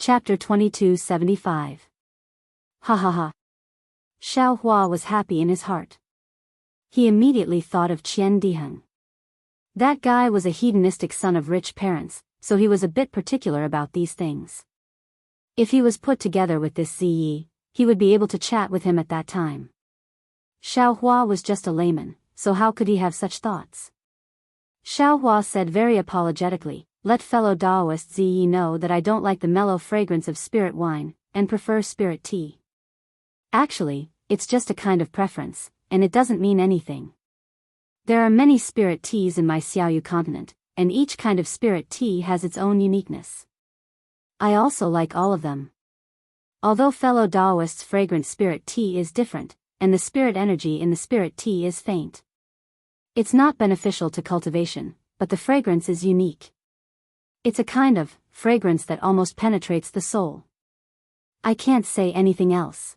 Chapter 2275. Ha ha ha. Xiao Hua was happy in his heart. He immediately thought of Qian Diheng. That guy was a hedonistic son of rich parents, so he was a bit particular about these things. If he was put together with this Ziyi, he would be able to chat with him at that time. Xiao Hua was just a layman, so how could he have such thoughts? Xiao Hua said very apologetically, "Let fellow Daoist Ziyi know that I don't like the mellow fragrance of spirit wine, and prefer spirit tea. Actually, it's just a kind of preference, and it doesn't mean anything. There are many spirit teas in my Xiaoyu continent, and each kind of spirit tea has its own uniqueness. I also like all of them. Although fellow Daoist's fragrant spirit tea is different, and the spirit energy in the spirit tea is faint. It's not beneficial to cultivation, but the fragrance is unique. It's a kind of fragrance that almost penetrates the soul. I can't say anything else."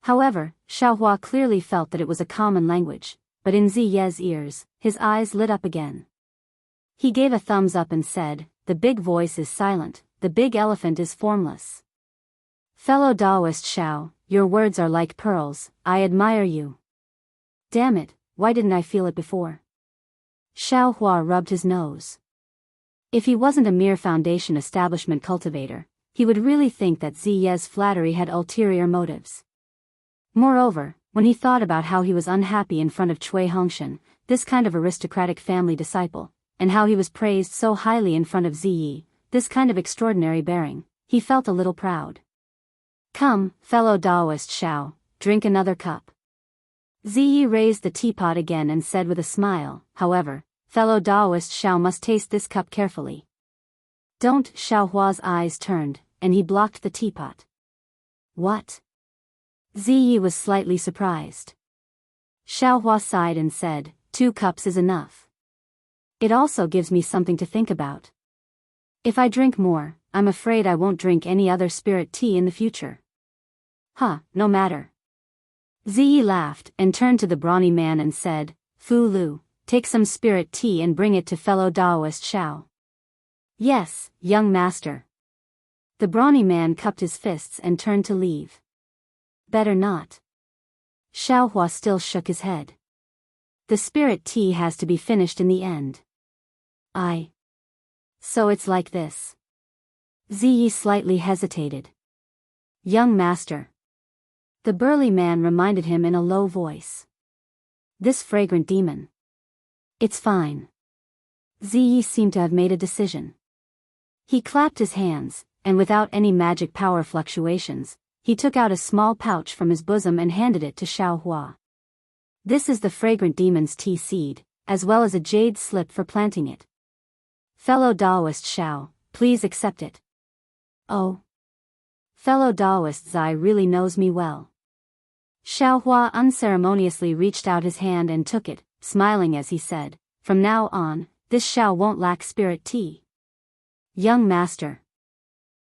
However, Xiao Hua clearly felt that it was a common language, but in Ziye's ears, his eyes lit up again. He gave a thumbs up and said, "The big voice is silent, the big elephant is formless. Fellow Daoist Xiao, your words are like pearls, I admire you. Damn it, why didn't I feel it before?" Xiao Hua rubbed his nose. If he wasn't a mere foundation establishment cultivator, he would really think that Ziye's flattery had ulterior motives. Moreover, when he thought about how he was unhappy in front of Cui Hongshan, this kind of aristocratic family disciple, and how he was praised so highly in front of Ziyi, this kind of extraordinary bearing, he felt a little proud. "Come, fellow Daoist Xiao, drink another cup." Ziyi raised the teapot again and said with a smile, "However, fellow Daoist Xiao must taste this cup carefully." "Don't." Xiao Hua's eyes turned, and he blocked the teapot. "What?" Ziyi was slightly surprised. Xiao Hua sighed and said, "2 cups is enough. It also gives me something to think about. If I drink more, I'm afraid I won't drink any other spirit tea in the future." "Huh, no matter." Ziyi laughed and turned to the brawny man and said, "Fu Lu, take some spirit tea and bring it to fellow Daoist Xiao." "Yes, young master." The brawny man cupped his fists and turned to leave. "Better not." Xiao Hua still shook his head. "The spirit tea has to be finished in the end." So it's like this." Ziyi slightly hesitated. "Young master." The burly man reminded him in a low voice. "This fragrant demon." "It's fine." Ziyi seemed to have made a decision. He clapped his hands, and without any magic power fluctuations, he took out a small pouch from his bosom and handed it to Xiao Hua. "This is the fragrant demon's tea seed, as well as a jade slip for planting it. Fellow Daoist Xiao, please accept it." "Oh. Fellow Daoist Zai really knows me well." Xiao Hua unceremoniously reached out his hand and took it, smiling as he said, "From now on, this Xiao won't lack spirit tea." "Young master."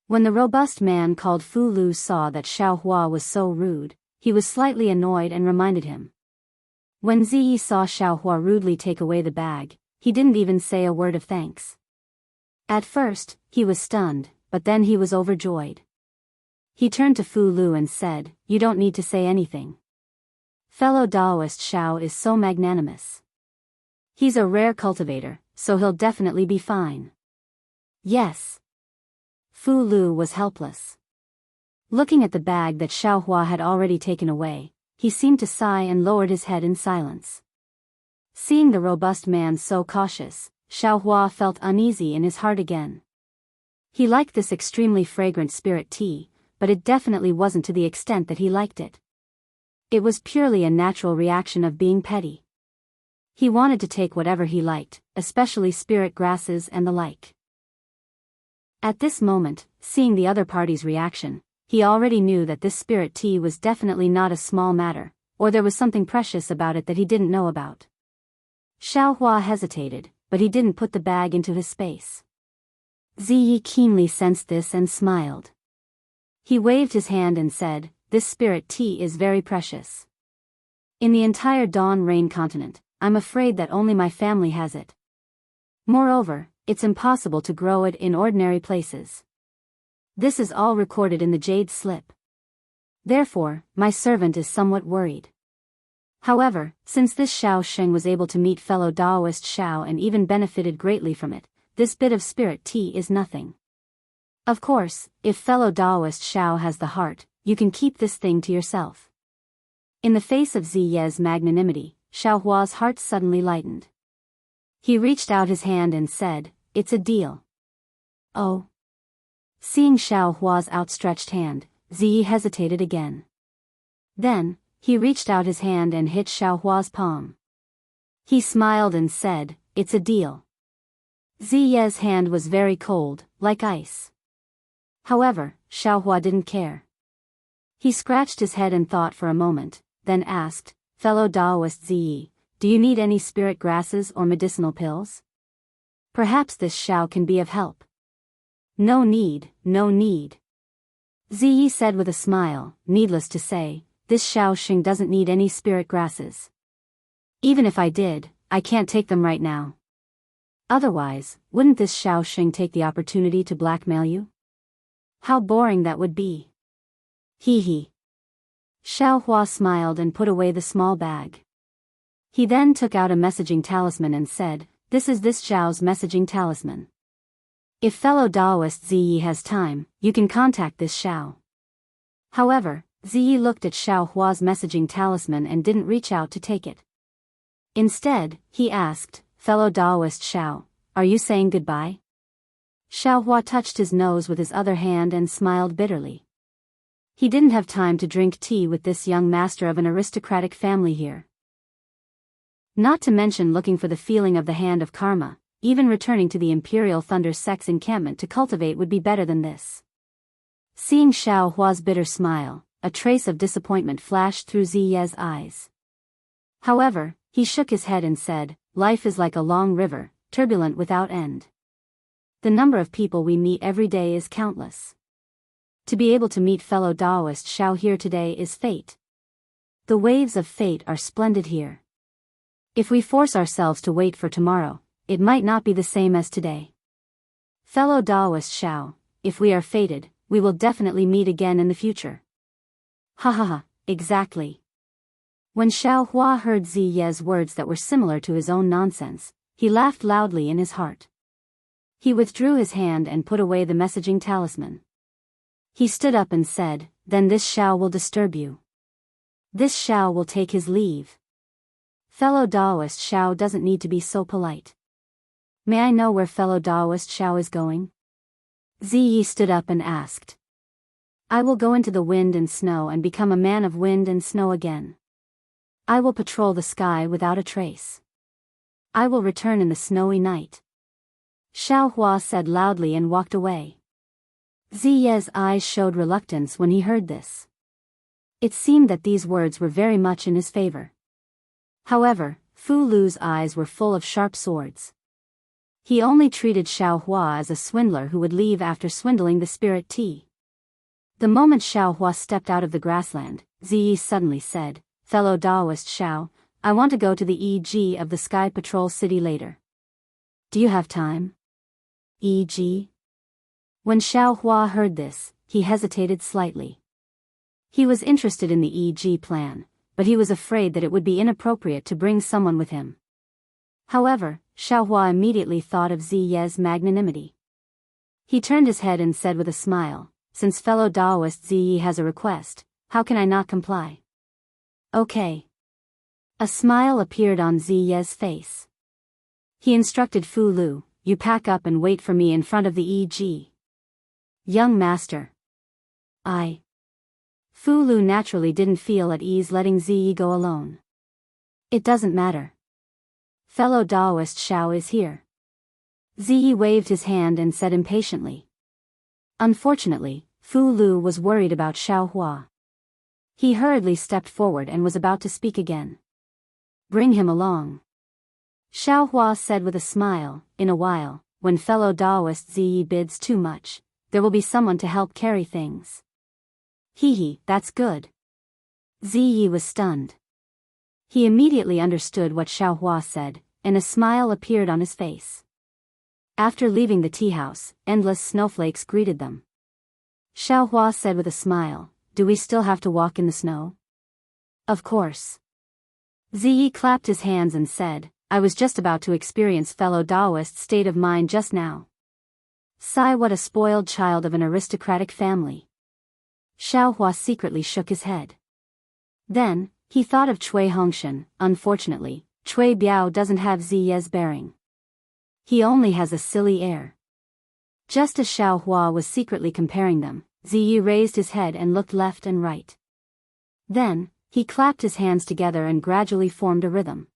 When the robust man called Fu Lu saw that Xiao Hua was so rude, he was slightly annoyed and reminded him. When Ziyi saw Xiao Hua rudely take away the bag, he didn't even say a word of thanks. At first, he was stunned, but then he was overjoyed. He turned to Fu Lu and said, "You don't need to say anything. Fellow Daoist Xiao is so magnanimous. He's a rare cultivator, so he'll definitely be fine." "Yes." Fu Lu was helpless. Looking at the bag that Xiao Hua had already taken away, he seemed to sigh and lowered his head in silence. Seeing the robust man so cautious, Xiao Hua felt uneasy in his heart again. He liked this extremely fragrant spirit tea, but it definitely wasn't to the extent that he liked it. It was purely a natural reaction of being petty. He wanted to take whatever he liked, especially spirit grasses and the like. At this moment, seeing the other party's reaction, he already knew that this spirit tea was definitely not a small matter, or there was something precious about it that he didn't know about. Xiao Hua hesitated, but he didn't put the bag into his space. Ziyi keenly sensed this and smiled. He waved his hand and said, "This spirit tea is very precious. In the entire Dawn Rain continent, I'm afraid that only my family has it. Moreover, it's impossible to grow it in ordinary places. This is all recorded in the jade slip. Therefore, my servant is somewhat worried. However, since this Xiao Sheng was able to meet fellow Daoist Xiao and even benefited greatly from it, this bit of spirit tea is nothing. Of course, if fellow Daoist Xiao has the heart, you can keep this thing to yourself. In the face of Ziye's magnanimity, Xiao Hua's heart suddenly lightened. He reached out his hand and said, "It's a deal." Oh. Seeing Xiao Hua's outstretched hand, Ziyi hesitated again. Then, he reached out his hand and hit Xiao Hua's palm. He smiled and said, "It's a deal." Ziye's hand was very cold, like ice. However, Xiao Hua didn't care. He scratched his head and thought for a moment, then asked, "Fellow Daoist Ziyi, do you need any spirit grasses or medicinal pills? Perhaps this Xiao can be of help." "No need, no need." Ziyi said with a smile. Needless to say, this Xiao Xing doesn't need any spirit grasses. Even if I did, I can't take them right now. Otherwise, wouldn't this Xiao Xing take the opportunity to blackmail you? How boring that would be. Hee hee. Xiao Hua smiled and put away the small bag. He then took out a messaging talisman and said, "This is this Zhao's messaging talisman. If fellow Daoist Ziyi has time, you can contact this Xiao." However, Ziyi looked at Xiao Hua's messaging talisman and didn't reach out to take it. Instead, he asked, "Fellow Daoist Xiao, are you saying goodbye?" Xiao Hua touched his nose with his other hand and smiled bitterly. He didn't have time to drink tea with this young master of an aristocratic family here. Not to mention looking for the feeling of the hand of karma, even returning to the Imperial Thunder Sect's encampment to cultivate would be better than this. Seeing Xiao Hua's bitter smile, a trace of disappointment flashed through Ziye's eyes. However, he shook his head and said, "Life is like a long river, turbulent without end. The number of people we meet every day is countless. To be able to meet fellow Daoist Xiao here today is fate. The waves of fate are splendid here. If we force ourselves to wait for tomorrow, it might not be the same as today. Fellow Daoist Xiao, if we are fated, we will definitely meet again in the future." Ha ha ha, exactly. When Xiao Hua heard Ziye's words that were similar to his own nonsense, he laughed loudly in his heart. He withdrew his hand and put away the messaging talisman. He stood up and said, "Then this Xiao will disturb you. This Xiao will take his leave. Fellow Daoist Xiao doesn't need to be so polite. May I know where fellow Daoist Xiao is going?" Ziyi stood up and asked. "I will go into the wind and snow and become a man of wind and snow again. I will patrol the sky without a trace. I will return in the snowy night." Xiao Hua said loudly and walked away. Ziye's eyes showed reluctance when he heard this. It seemed that these words were very much in his favor. However, Fu Lu's eyes were full of sharp swords. He only treated Xiao Hua as a swindler who would leave after swindling the spirit tea. The moment Xiao Hua stepped out of the grassland, Ziyi suddenly said, "Fellow Daoist Xiao, I want to go to the EG of the Sky Patrol City later. Do you have time?" EG? When Xiao Hua heard this, he hesitated slightly. He was interested in the EG plan, but he was afraid that it would be inappropriate to bring someone with him. However, Xiao Hua immediately thought of Ziye's magnanimity. He turned his head and said with a smile, "Since fellow Daoist Ziyi has a request, how can I not comply?" "Okay." A smile appeared on Ziye's face. He instructed Fu Lu, "You pack up and wait for me in front of the EG." "Young master." Fu Lu naturally didn't feel at ease letting Ziyi go alone. "It doesn't matter. Fellow Daoist Xiao is here." Ziyi waved his hand and said impatiently. Unfortunately, Fu Lu was worried about Xiao Hua. He hurriedly stepped forward and was about to speak again. "Bring him along." Xiao Hua said with a smile, "In a while, when fellow Daoist Ziyi bids too much, there will be someone to help carry things." Hee hee, that's good. Ziyi was stunned. He immediately understood what Xiao Hua said, and a smile appeared on his face. After leaving the tea house, endless snowflakes greeted them. Xiaohua said with a smile, do we still have to walk in the snow? Of course. Ziyi clapped his hands and said, I was just about to experience fellow Daoist state of mind just now. Sigh, what a spoiled child of an aristocratic family. Xiaohua secretly shook his head. Then, he thought of Cui Hongshan. Unfortunately, Cui Biao doesn't have Ziye's bearing. He only has a silly air. Just as Xiaohua was secretly comparing them, Ziyi raised his head and looked left and right. Then, he clapped his hands together and gradually formed a rhythm.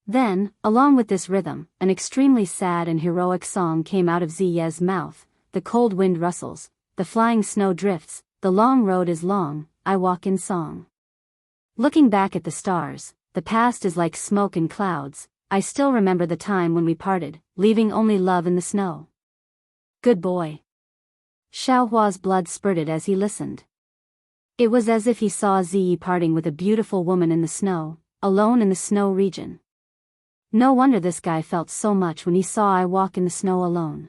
Then, along with this rhythm, an extremely sad and heroic song came out of Ziye's mouth. The cold wind rustles, the flying snow drifts, the long road is long, I walk in song. Looking back at the stars, the past is like smoke and clouds, I still remember the time when we parted, leaving only love in the snow. Good boy. Xiaohua's blood spurted as he listened. It was as if he saw Ziyi parting with a beautiful woman in the snow, alone in the snow region. No wonder this guy felt so much when he saw I walk in the snow alone.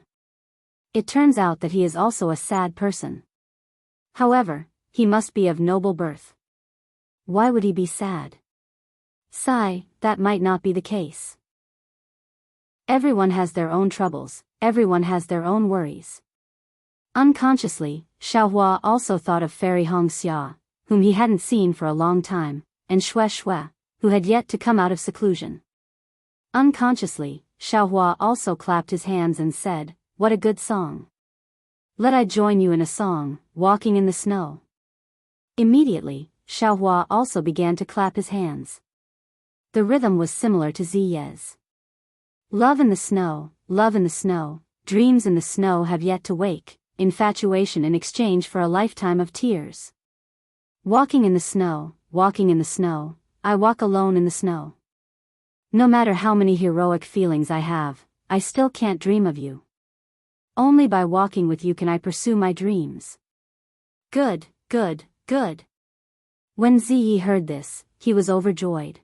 It turns out that he is also a sad person. However, he must be of noble birth. Why would he be sad? Sigh, that might not be the case. Everyone has their own troubles, everyone has their own worries. Unconsciously, Xiaohua also thought of Fairy Hongxia, whom he hadn't seen for a long time, and Xue Xue, who had yet to come out of seclusion. Unconsciously, Xiaohua also clapped his hands and said, what a good song. Let I join you in a song, walking in the snow. Immediately, Xiaohua also began to clap his hands. The rhythm was similar to Ziye's. Love in the snow, dreams in the snow have yet to wake, infatuation in exchange for a lifetime of tears. Walking in the snow, I walk alone in the snow. No matter how many heroic feelings I have, I still can't dream of you. Only by walking with you can I pursue my dreams. Good, good, good. When Ziyi heard this, he was overjoyed.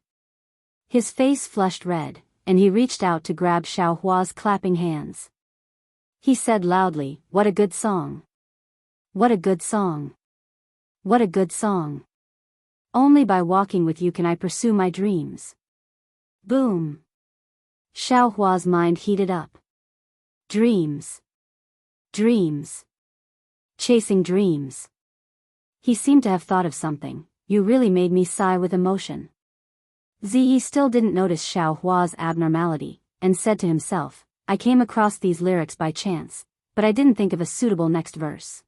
His face flushed red, and he reached out to grab Xiaohua's clapping hands. He said loudly, what a good song. What a good song. What a good song. Only by walking with you can I pursue my dreams. Boom. Xiaohua's mind heated up. Dreams. Dreams. Chasing dreams. He seemed to have thought of something. You really made me sigh with emotion. Ziyi still didn't notice Xiaohua's abnormality, and said to himself, I came across these lyrics by chance, but I didn't think of a suitable next verse.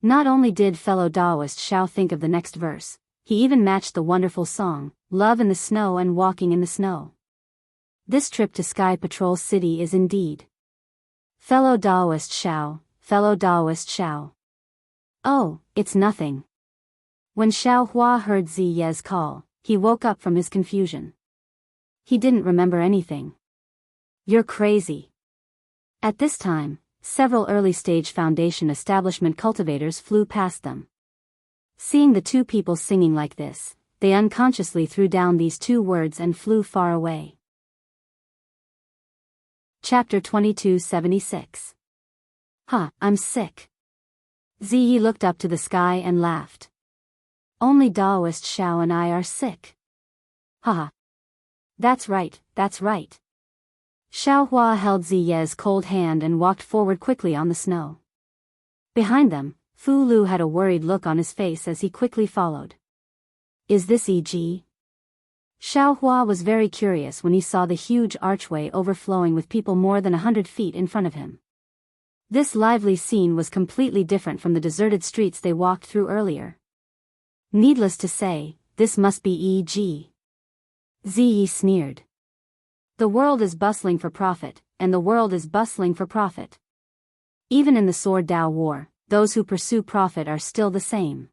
Not only did fellow Daoist Xiao think of the next verse, he even matched the wonderful song, Love in the Snow and Walking in the Snow. This trip to Sky Patrol City is indeed. Fellow Daoist Xiao, fellow Daoist Xiao. Oh, it's nothing. When Xiaohua heard Ziye's call, he woke up from his confusion. He didn't remember anything. You're crazy. At this time, several early-stage Foundation establishment cultivators flew past them. Seeing the two people singing like this, they unconsciously threw down these two words and flew far away. Chapter 2276. I'm sick. Ziyi looked up to the sky and laughed. Only Daoist Xiao and I are sick. That's right, that's right. Xiaohua held Ziye's cold hand and walked forward quickly on the snow. Behind them, Fu Lu had a worried look on his face as he quickly followed. Is this E.G.? Xiaohua was very curious when he saw the huge archway overflowing with people more than 100 feet in front of him. This lively scene was completely different from the deserted streets they walked through earlier. Needless to say, this must be E.G. Ziyi sneered. The world is bustling for profit, and the world is bustling for profit. Even in the Sword Dao War, those who pursue profit are still the same.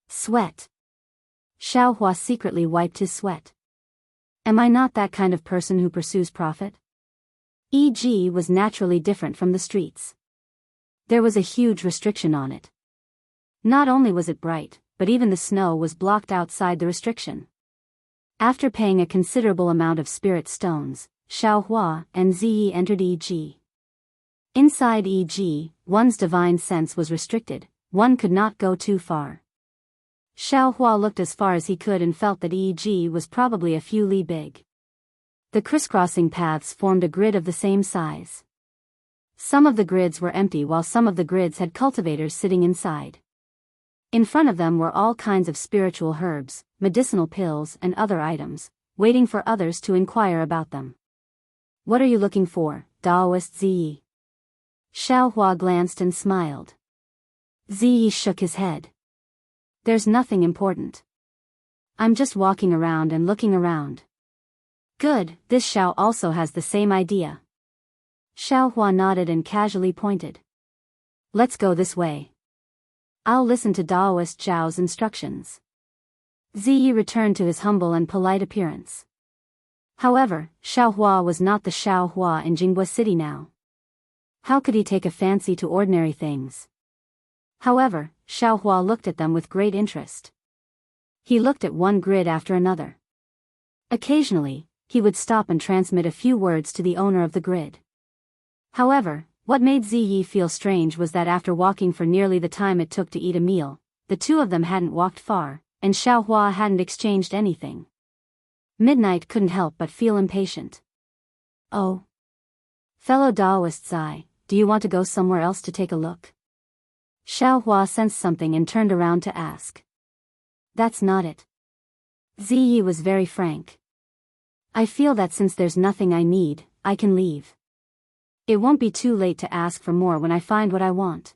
Sweat. Xiaohua secretly wiped his sweat. Am I not that kind of person who pursues profit? E.G. was naturally different from the streets. There was a huge restriction on it. Not only was it bright, but even the snow was blocked outside the restriction. After paying a considerable amount of spirit stones, Xiaohua and Ziyi entered E.G. Inside E.G., one's divine sense was restricted, one could not go too far. Xiaohua looked as far as he could and felt that EEG was probably a few li big. The crisscrossing paths formed a grid of the same size. Some of the grids were empty while some of the grids had cultivators sitting inside. In front of them were all kinds of spiritual herbs, medicinal pills and other items, waiting for others to inquire about them. What are you looking for, Daoist Ziyi? Xiaohua glanced and smiled. Ziyi shook his head. There's nothing important. I'm just walking around and looking around. Good, this Xiao also has the same idea. Xiaohua nodded and casually pointed. Let's go this way. I'll listen to Daoist Zhao's instructions. Ziyi returned to his humble and polite appearance. However, Xiaohua was not the Xiaohua in Jianghu City now. How could he take a fancy to ordinary things? However, Xiaohua looked at them with great interest. He looked at one grid after another. Occasionally, he would stop and transmit a few words to the owner of the grid. However, what made Ziyi feel strange was that after walking for nearly the time it took to eat a meal, the two of them hadn't walked far, and Xiaohua hadn't exchanged anything. Midnight couldn't help but feel impatient. Oh. Fellow Daoist Zai, do you want to go somewhere else to take a look? Xiaohua sensed something and turned around to ask. That's not it. Ziyi was very frank. I feel that since there's nothing I need, I can leave. It won't be too late to ask for more when I find what I want.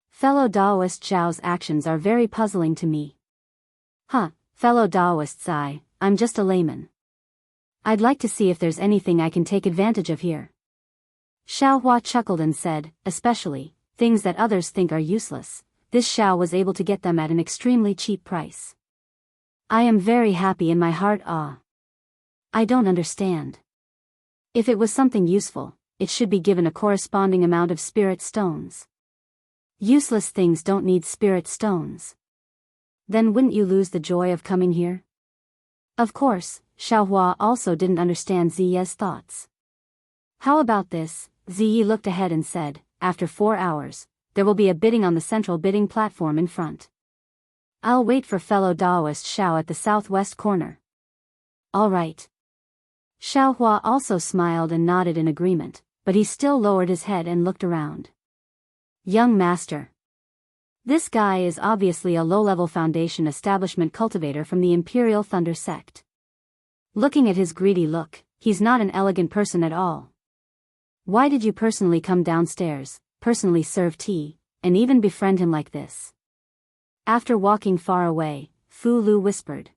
Fellow Daoist Zhao's actions are very puzzling to me. Fellow Daoist Zai, I'm just a layman. I'd like to see if there's anything I can take advantage of here. Xiaohua chuckled and said, especially, things that others think are useless, this Xiao was able to get them at an extremely cheap price. I am very happy in my heart. I don't understand. If it was something useful, it should be given a corresponding amount of spirit stones. Useless things don't need spirit stones. Then wouldn't you lose the joy of coming here? Of course, Xiaohua also didn't understand Ziyi's thoughts. How about this? Ziyi looked ahead and said, after 4 hours, there will be a bidding on the central bidding platform in front. I'll wait for fellow Daoist Xiao at the southwest corner. All right. Xiaohua also smiled and nodded in agreement, but he still lowered his head and looked around. Young master. This guy is obviously a low-level foundation establishment cultivator from the Imperial Thunder sect. Looking at his greedy look, he's not an elegant person at all. Why did you personally come downstairs, personally serve tea, and even befriend him like this? After walking far away, Fu Lu whispered.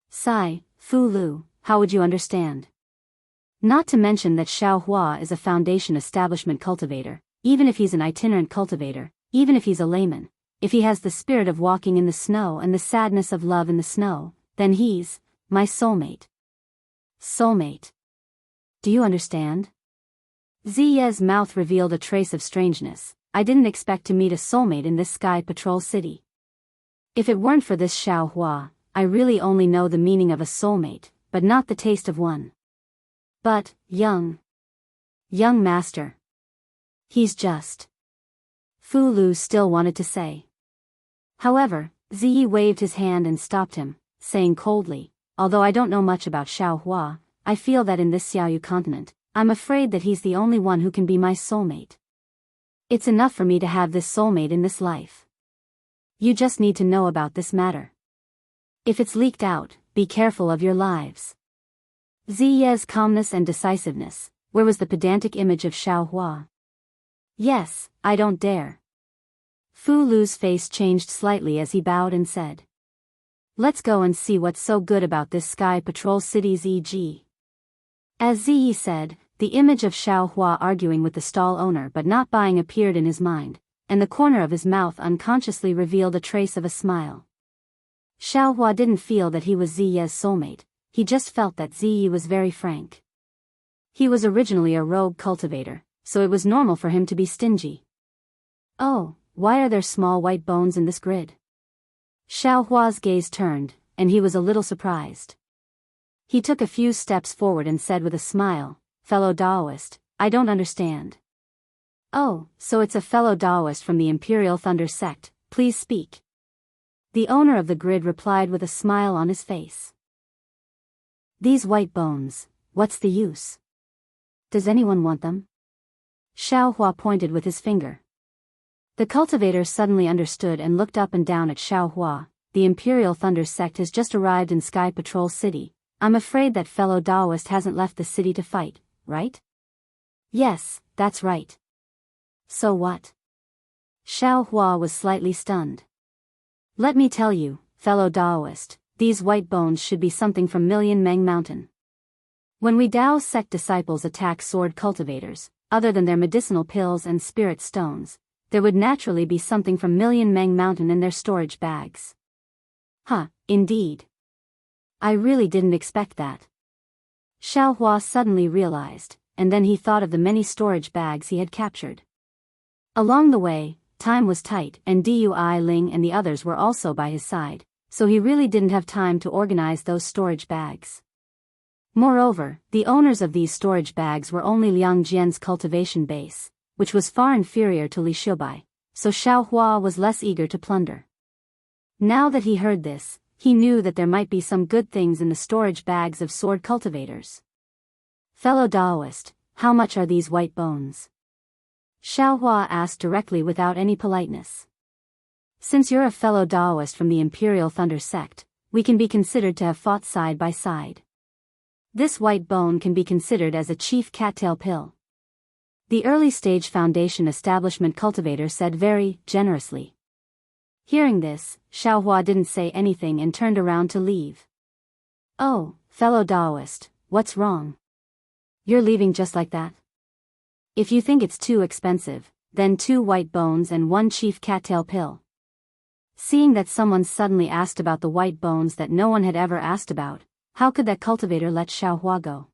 Sigh, Fu Lu, how would you understand? Not to mention that Xiaohua is a foundation establishment cultivator, even if he's an itinerant cultivator, even if he's a layman, if he has the spirit of walking in the snow and the sadness of love in the snow, then he's my soulmate. Soulmate. Do you understand? Ziye's mouth revealed a trace of strangeness. I didn't expect to meet a soulmate in this Sky Patrol city. If it weren't for this Xiaohua, I really only know the meaning of a soulmate, but not the taste of one. But, young master. He's just. Fu Lu still wanted to say. However, Ziyi waved his hand and stopped him, saying coldly, although I don't know much about Xiaohua, I feel that in this Xiaoyu continent, I'm afraid that he's the only one who can be my soulmate. It's enough for me to have this soulmate in this life. You just need to know about this matter. If it's leaked out, be careful of your lives. Ziye's calmness and decisiveness, where was the pedantic image of Xiaohua? Yes, I don't dare. Fu Lu's face changed slightly as he bowed and said. Let's go and see what's so good about this Sky Patrol city's EG. As Ziyi said, the image of Xiaohua arguing with the stall owner but not buying appeared in his mind, and the corner of his mouth unconsciously revealed a trace of a smile. Xiaohua didn't feel that he was Ziye's soulmate, he just felt that Ziyi was very frank. He was originally a rogue cultivator, so it was normal for him to be stingy. Oh, why are there small white bones in this grid? Xiaohua's gaze turned, and he was a little surprised. He took a few steps forward and said with a smile, Fellow Daoist, I don't understand. Oh, so it's a fellow Daoist from the Imperial Thunder sect, please speak. The owner of the grid replied with a smile on his face. These white bones, what's the use? Does anyone want them? Xiao Hua pointed with his finger. The cultivator suddenly understood and looked up and down at Xiao Hua. The Imperial Thunder sect has just arrived in Sky Patrol City. I'm afraid that fellow Daoist hasn't left the city to fight, right? Yes, that's right. So what? Xiao Hua was slightly stunned. Let me tell you, fellow Daoist, these white bones should be something from Million Meng Mountain. When we Dao sect disciples attack sword cultivators, other than their medicinal pills and spirit stones, there would naturally be something from Million Meng Mountain in their storage bags. Huh, indeed. I really didn't expect that. Xiao Hua suddenly realized, and then he thought of the many storage bags he had captured. Along the way, time was tight and Dui Ling and the others were also by his side, so he really didn't have time to organize those storage bags. Moreover, the owners of these storage bags were only Liang Jian's cultivation base, which was far inferior to Li Xiubai, so Xiao Hua was less eager to plunder. Now that he heard this, he knew that there might be some good things in the storage bags of sword cultivators. Fellow Daoist, how much are these white bones? Xiao Hua asked directly without any politeness. Since you're a fellow Daoist from the Imperial Thunder sect, we can be considered to have fought side by side. This white bone can be considered as a chief cattail pill. The early stage foundation establishment cultivator said very generously. Hearing this, Xiao Hua didn't say anything and turned around to leave. Oh, fellow Daoist, what's wrong? You're leaving just like that? If you think it's too expensive, then 2 white bones and 1 chief cattail pill. Seeing that someone suddenly asked about the white bones that no one had ever asked about, how could that cultivator let Xiao Hua go?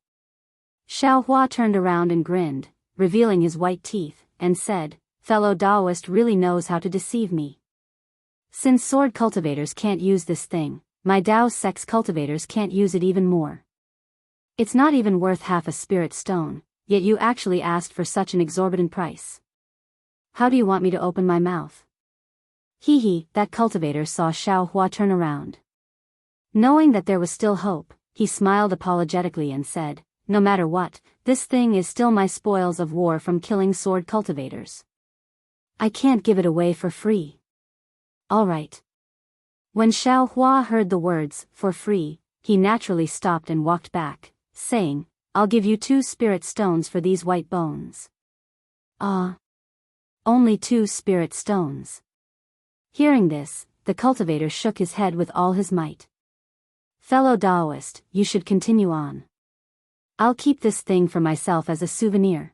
Xiao Hua turned around and grinned, revealing his white teeth, and said, fellow Daoist really knows how to deceive me. Since sword cultivators can't use this thing, my Dao sect's cultivators can't use it even more. It's not even worth half a spirit stone, yet you actually asked for such an exorbitant price. How do you want me to open my mouth? That cultivator saw Xiao Hua turn around. Knowing that there was still hope, he smiled apologetically and said, no matter what, this thing is still my spoils of war from killing sword cultivators. I can't give it away for free. All right. When Xiao Hua heard the words, for free, he naturally stopped and walked back, saying, I'll give you 2 spirit stones for these white bones. Only 2 spirit stones. Hearing this, the cultivator shook his head with all his might. Fellow Daoist, you should continue on. I'll keep this thing for myself as a souvenir.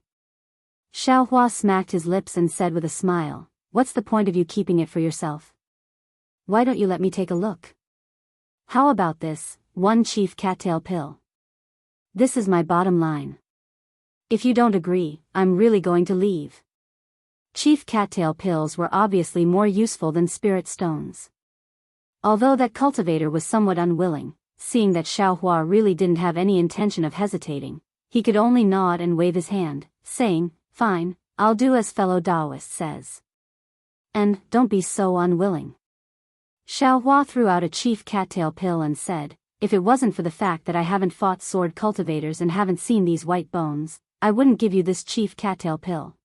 Xiao Hua smacked his lips and said with a smile, what's the point of you keeping it for yourself? Why don't you let me take a look? How about this, 1 chief cattail pill? This is my bottom line. If you don't agree, I'm really going to leave. Chief cattail pills were obviously more useful than spirit stones. Although that cultivator was somewhat unwilling, seeing that Xiao Hua really didn't have any intention of hesitating, he could only nod and wave his hand, saying, fine, I'll do as fellow Daoist says. And, don't be so unwilling. Xiao Hua threw out a chief cattail pill and said, if it wasn't for the fact that I haven't fought sword cultivators and haven't seen these white bones, I wouldn't give you this chief cattail pill.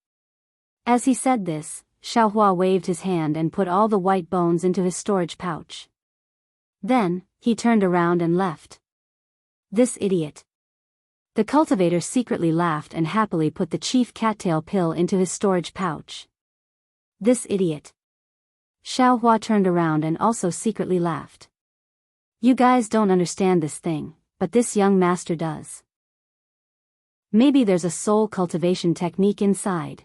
As he said this, Xiao Hua waved his hand and put all the white bones into his storage pouch. Then, he turned around and left. This idiot. The cultivator secretly laughed and happily put the chief cattail pill into his storage pouch. This idiot. Xiao Hua turned around and also secretly laughed. You guys don't understand this thing, but this young master does. Maybe there's a soul cultivation technique inside.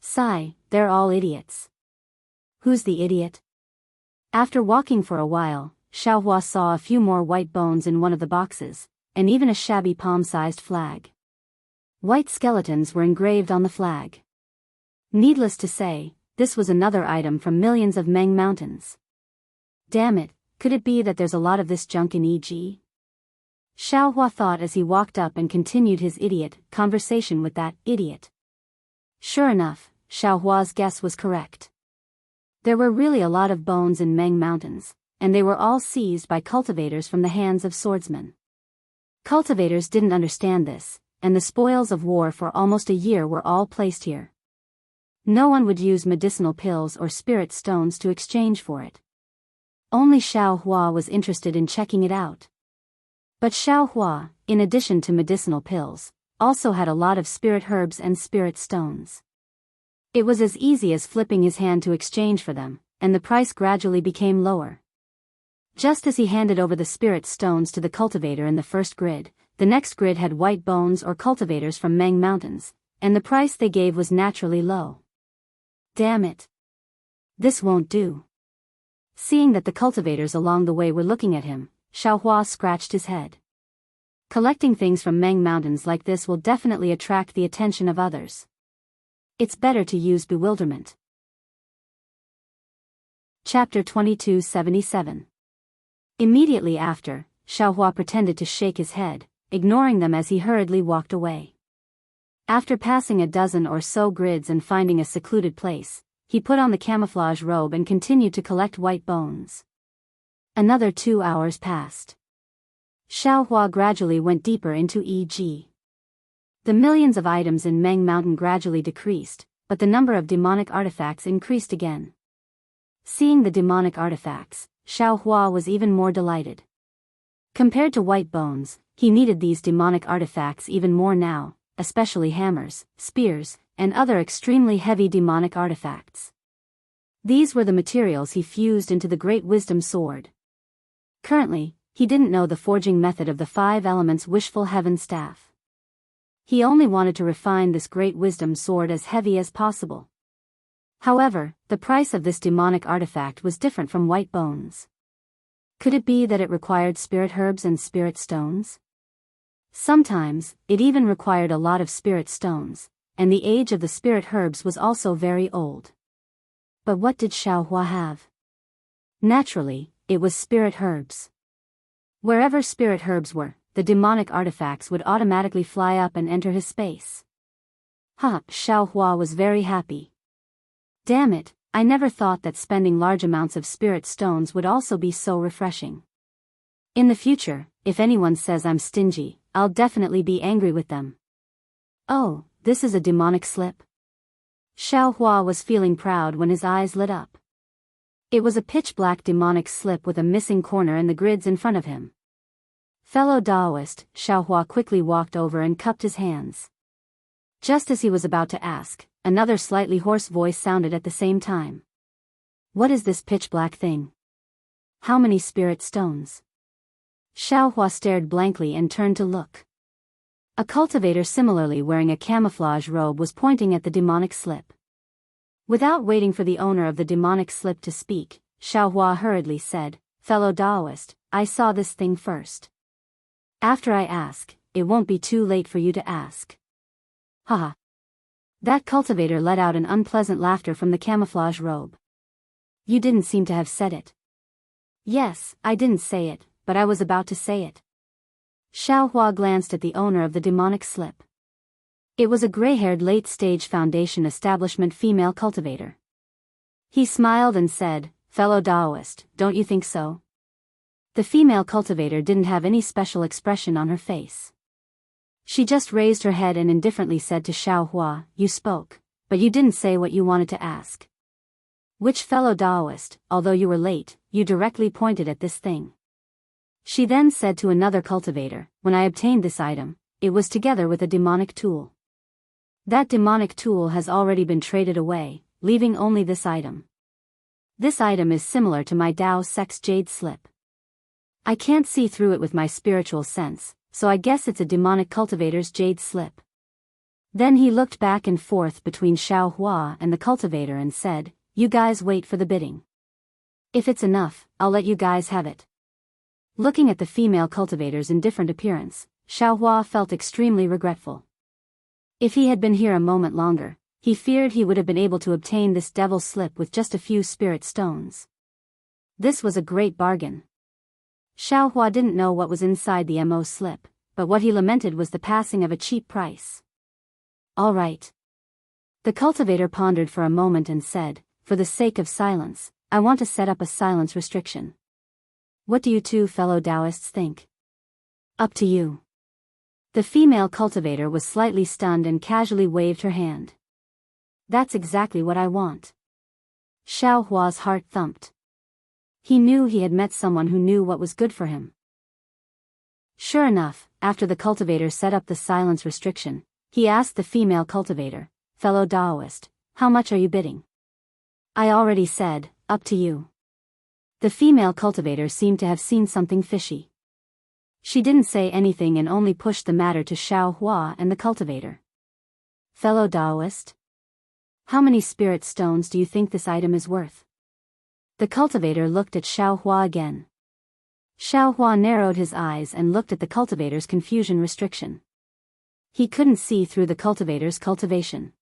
Sigh, they're all idiots. Who's the idiot? After walking for a while, Xiao Hua saw a few more white bones in one of the boxes, and even a shabby palm-sized flag. White skeletons were engraved on the flag. Needless to say, this was another item from millions of Meng mountains. Damn it, could it be that there's a lot of this junk in EG? Xiao Hua thought as he walked up and continued his idiot conversation with that idiot. Sure enough, Xiaohua's guess was correct. There were really a lot of bones in Meng Mountains, and they were all seized by cultivators from the hands of swordsmen. Cultivators didn't understand this, and the spoils of war for almost a year were all placed here. No one would use medicinal pills or spirit stones to exchange for it. Only Xiaohua was interested in checking it out. But Xiaohua, in addition to medicinal pills, also had a lot of spirit herbs and spirit stones. It was as easy as flipping his hand to exchange for them, and the price gradually became lower. Just as he handed over the spirit stones to the cultivator in the first grid, the next grid had white bones or cultivators from Meng Mountains, and the price they gave was naturally low. Damn it. This won't do. Seeing that the cultivators along the way were looking at him, Xiaohua scratched his head. Collecting things from Meng Mountains like this will definitely attract the attention of others. It's better to use bewilderment. Chapter 2277. Immediately after, Xiaohua pretended to shake his head, ignoring them as he hurriedly walked away. After passing a dozen or so grids and finding a secluded place, he put on the camouflage robe and continued to collect white bones. Another 2 hours passed. Xiaohua gradually went deeper into e.g. The millions of items in Meng Mountain gradually decreased, but the number of demonic artifacts increased again. Seeing the demonic artifacts, Xiaohua was even more delighted. Compared to white bones, he needed these demonic artifacts even more now, especially hammers, spears, and other extremely heavy demonic artifacts. These were the materials he fused into the Great Wisdom Sword. Currently, he didn't know the forging method of the 5 elements Wishful Heaven Staff. He only wanted to refine this Great Wisdom Sword as heavy as possible. However, the price of this demonic artifact was different from white bones. Could it be that it required spirit herbs and spirit stones? Sometimes, it even required a lot of spirit stones, and the age of the spirit herbs was also very old. But what did Xiaohua have? Naturally, it was spirit herbs. Wherever spirit herbs were, the demonic artifacts would automatically fly up and enter his space. Xiaohua was very happy. Damn it, I never thought that spending large amounts of spirit stones would also be so refreshing. In the future, if anyone says I'm stingy, I'll definitely be angry with them. Oh, this is a demonic slip? Xiaohua was feeling proud when his eyes lit up. It was a pitch-black demonic slip with a missing corner in the grids in front of him. Fellow Daoist, Xiaohua quickly walked over and cupped his hands. Just as he was about to ask, another slightly hoarse voice sounded at the same time. What is this pitch-black thing? How many spirit stones? Xiaohua stared blankly and turned to look. A cultivator similarly wearing a camouflage robe was pointing at the demonic slip. Without waiting for the owner of the demonic slip to speak, Xiaohua hurriedly said, Fellow Daoist, I saw this thing first. After I ask, it won't be too late for you to ask. Haha. That cultivator let out an unpleasant laughter from the camouflage robe. You didn't seem to have said it. Yes, I didn't say it, but I was about to say it. Xiaohua glanced at the owner of the demonic slip. It was a gray-haired late-stage Foundation establishment female cultivator. He smiled and said, Fellow Daoist, don't you think so? The female cultivator didn't have any special expression on her face. She just raised her head and indifferently said to Xiaohua, You spoke, but you didn't say what you wanted to ask. Which fellow Daoist, although you were late, you directly pointed at this thing. She then said to another cultivator, When I obtained this item, it was together with a demonic tool. That demonic tool has already been traded away, leaving only this item. This item is similar to my Dao Sex Jade Slip. I can't see through it with my spiritual sense, so I guess it's a demonic cultivator's jade slip. Then he looked back and forth between Xiaohua and the cultivator and said, You guys wait for the bidding. If it's enough, I'll let you guys have it. Looking at the female cultivator's indifferent appearance, Xiaohua felt extremely regretful. If he had been here a moment longer, he feared he would have been able to obtain this devil's slip with just a few spirit stones. This was a great bargain. Xiaohua didn't know what was inside the MO slip, but what he lamented was the passing of a cheap price. All right. The cultivator pondered for a moment and said, "For the sake of silence, I want to set up a silence restriction. What do you two fellow Daoists think?" "Up to you." The female cultivator was slightly stunned and casually waved her hand. "That's exactly what I want." Xiao Hua's heart thumped. He knew he had met someone who knew what was good for him. Sure enough, after the cultivator set up the silence restriction, he asked the female cultivator, "Fellow Daoist, how much are you bidding?" "I already said, up to you." The female cultivator seemed to have seen something fishy. She didn't say anything and only pushed the matter to Xiao Hua and the cultivator. "Fellow Daoist, how many spirit stones do you think this item is worth?" The cultivator looked at Xiao Hua again. Xiao Hua narrowed his eyes and looked at the cultivator's confusion restriction. He couldn't see through the cultivator's cultivation.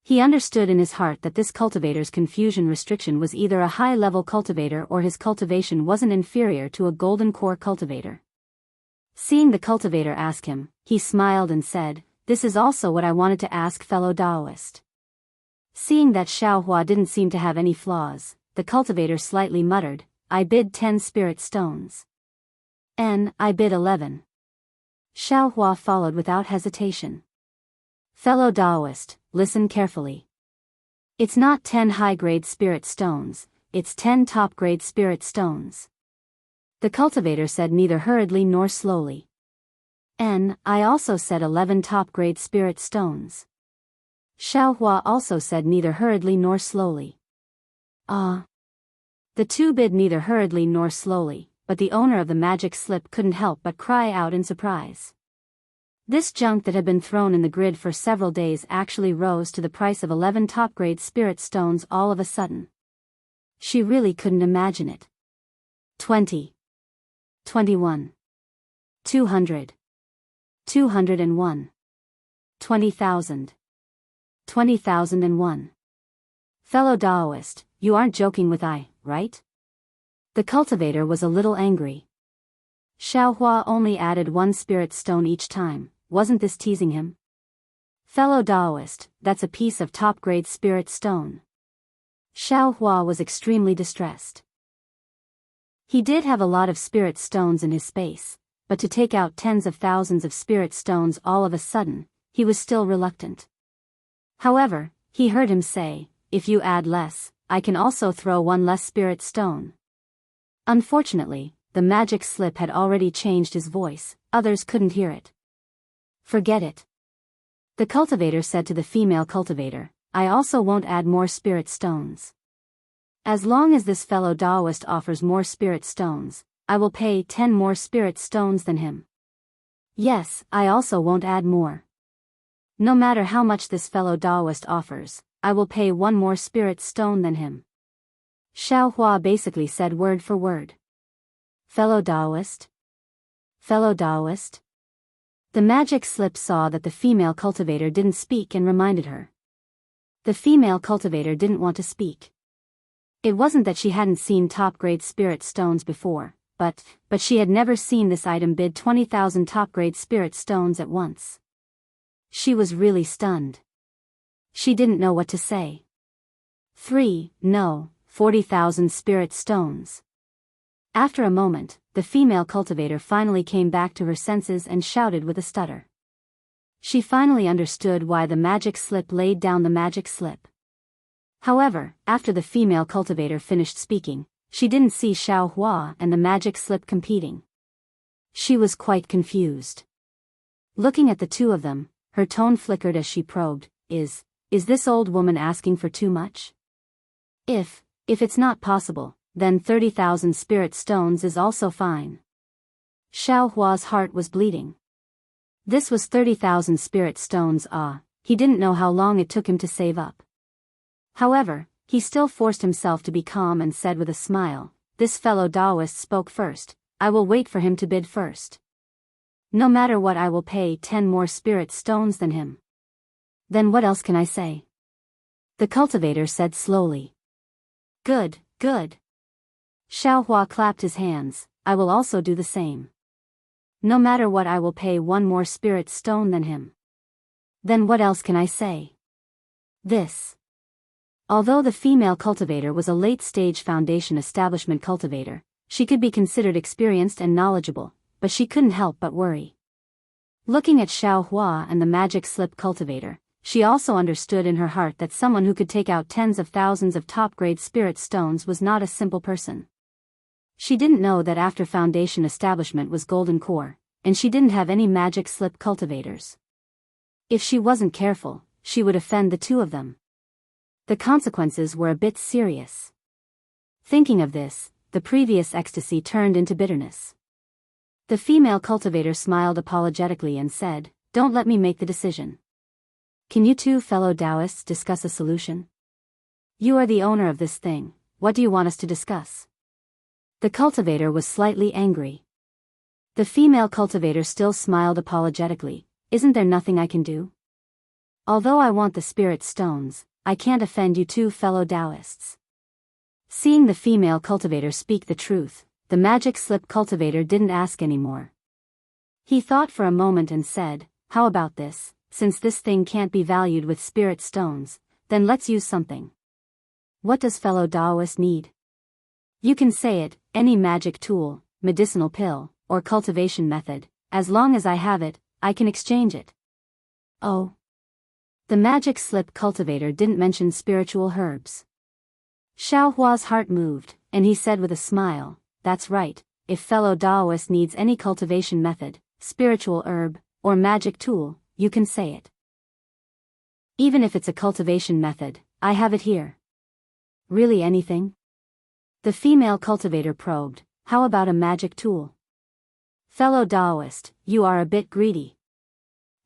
He understood in his heart that this cultivator's confusion restriction was either a high-level cultivator or his cultivation wasn't inferior to a golden core cultivator. Seeing the cultivator ask him, he smiled and said, "This is also what I wanted to ask fellow Daoist." Seeing that Xiao Hua didn't seem to have any flaws, the cultivator slightly muttered, "I bid 10 spirit stones." "I bid 11. Xiao Hua followed without hesitation. "Fellow Daoist, listen carefully. It's not 10 high-grade spirit stones, it's 10 top-grade spirit stones." The cultivator said neither hurriedly nor slowly. "I also said 11 top-grade spirit stones." Xiao Hua also said neither hurriedly nor slowly. "Ah." The two bid neither hurriedly nor slowly, but the owner of the magic slip couldn't help but cry out in surprise. This junk that had been thrown in the grid for several days actually rose to the price of 11 top-grade spirit stones all of a sudden. She really couldn't imagine it. 20. 21. 200. 201. 20,000. 20,001. Fellow Daoist, you aren't joking with I, right? The cultivator was a little angry. Xiao Hua only added 1 spirit stone each time, wasn't this teasing him? Fellow Daoist, that's a piece of top-grade spirit stone. Xiao Hua was extremely distressed. He did have a lot of spirit stones in his space, but to take out tens of thousands of spirit stones all of a sudden, he was still reluctant. However, he heard him say, "If you add less, I can also throw 1 less spirit stone." Unfortunately, the magic slip had already changed his voice, others couldn't hear it. "Forget it." The cultivator said to the female cultivator, "I also won't add more spirit stones. As long as this fellow Daoist offers more spirit stones, I will pay 10 more spirit stones than him. Yes, I also won't add more. No matter how much this fellow Daoist offers, I will pay 1 more spirit stone than him." Xiao Hua basically said word for word. "Fellow Daoist? Fellow Daoist?" The magic slip saw that the female cultivator didn't speak and reminded her. The female cultivator didn't want to speak. It wasn't that she hadn't seen top-grade spirit stones before, but she had never seen this item bid 20,000 top-grade spirit stones at once. She was really stunned. She didn't know what to say. 40,000 spirit stones. After a moment, the female cultivator finally came back to her senses and shouted with a stutter. She finally understood why the magic slip laid down the magic slip. However, after the female cultivator finished speaking, she didn't see Xiao Hua and the magic slip competing. She was quite confused. Looking at the two of them, her tone flickered as she probed, Is this old woman asking for too much? If it's not possible, then 30,000 spirit stones is also fine." Xiao Hua's heart was bleeding. This was 30,000 spirit stones. He didn't know how long it took him to save up. However, he still forced himself to be calm and said with a smile, "This fellow Daoist spoke first, I will wait for him to bid first. No matter what, I will pay 10 more spirit stones than him." "Then what else can I say?" The cultivator said slowly. Good. Xiao Hua clapped his hands, "I will also do the same. No matter what, I will pay 1 more spirit stone than him." "Then what else can I say?" This. Although the female cultivator was a late-stage foundation establishment cultivator, she could be considered experienced and knowledgeable, but she couldn't help but worry. Looking at Xiao Hua and the magic slip cultivator, she also understood in her heart that someone who could take out tens of thousands of top-grade spirit stones was not a simple person. She didn't know that after foundation establishment was golden core, and she didn't have any magic slip cultivators. If she wasn't careful, she would offend the two of them. The consequences were a bit serious. Thinking of this, the previous ecstasy turned into bitterness. The female cultivator smiled apologetically and said, "Don't let me make the decision. Can you two fellow Daoists discuss a solution? You are the owner of this thing, what do you want us to discuss?" The cultivator was slightly angry. The female cultivator still smiled apologetically, "Isn't there nothing I can do? Although I want the spirit stones, I can't offend you two fellow Daoists." Seeing the female cultivator speak the truth, the magic slip cultivator didn't ask anymore. He thought for a moment and said, "How about this? Since this thing can't be valued with spirit stones, then let's use something. What does fellow Daoist need? You can say it, any magic tool, medicinal pill, or cultivation method, as long as I have it, I can exchange it." Oh. The magic slip cultivator didn't mention spiritual herbs. Xiao Hua's heart moved, and he said with a smile, "That's right, if fellow Daoist needs any cultivation method, spiritual herb, or magic tool, you can say it. Even if it's a cultivation method, I have it here." "Really anything?" The female cultivator probed, "How about a magic tool?" "Fellow Daoist, you are a bit greedy."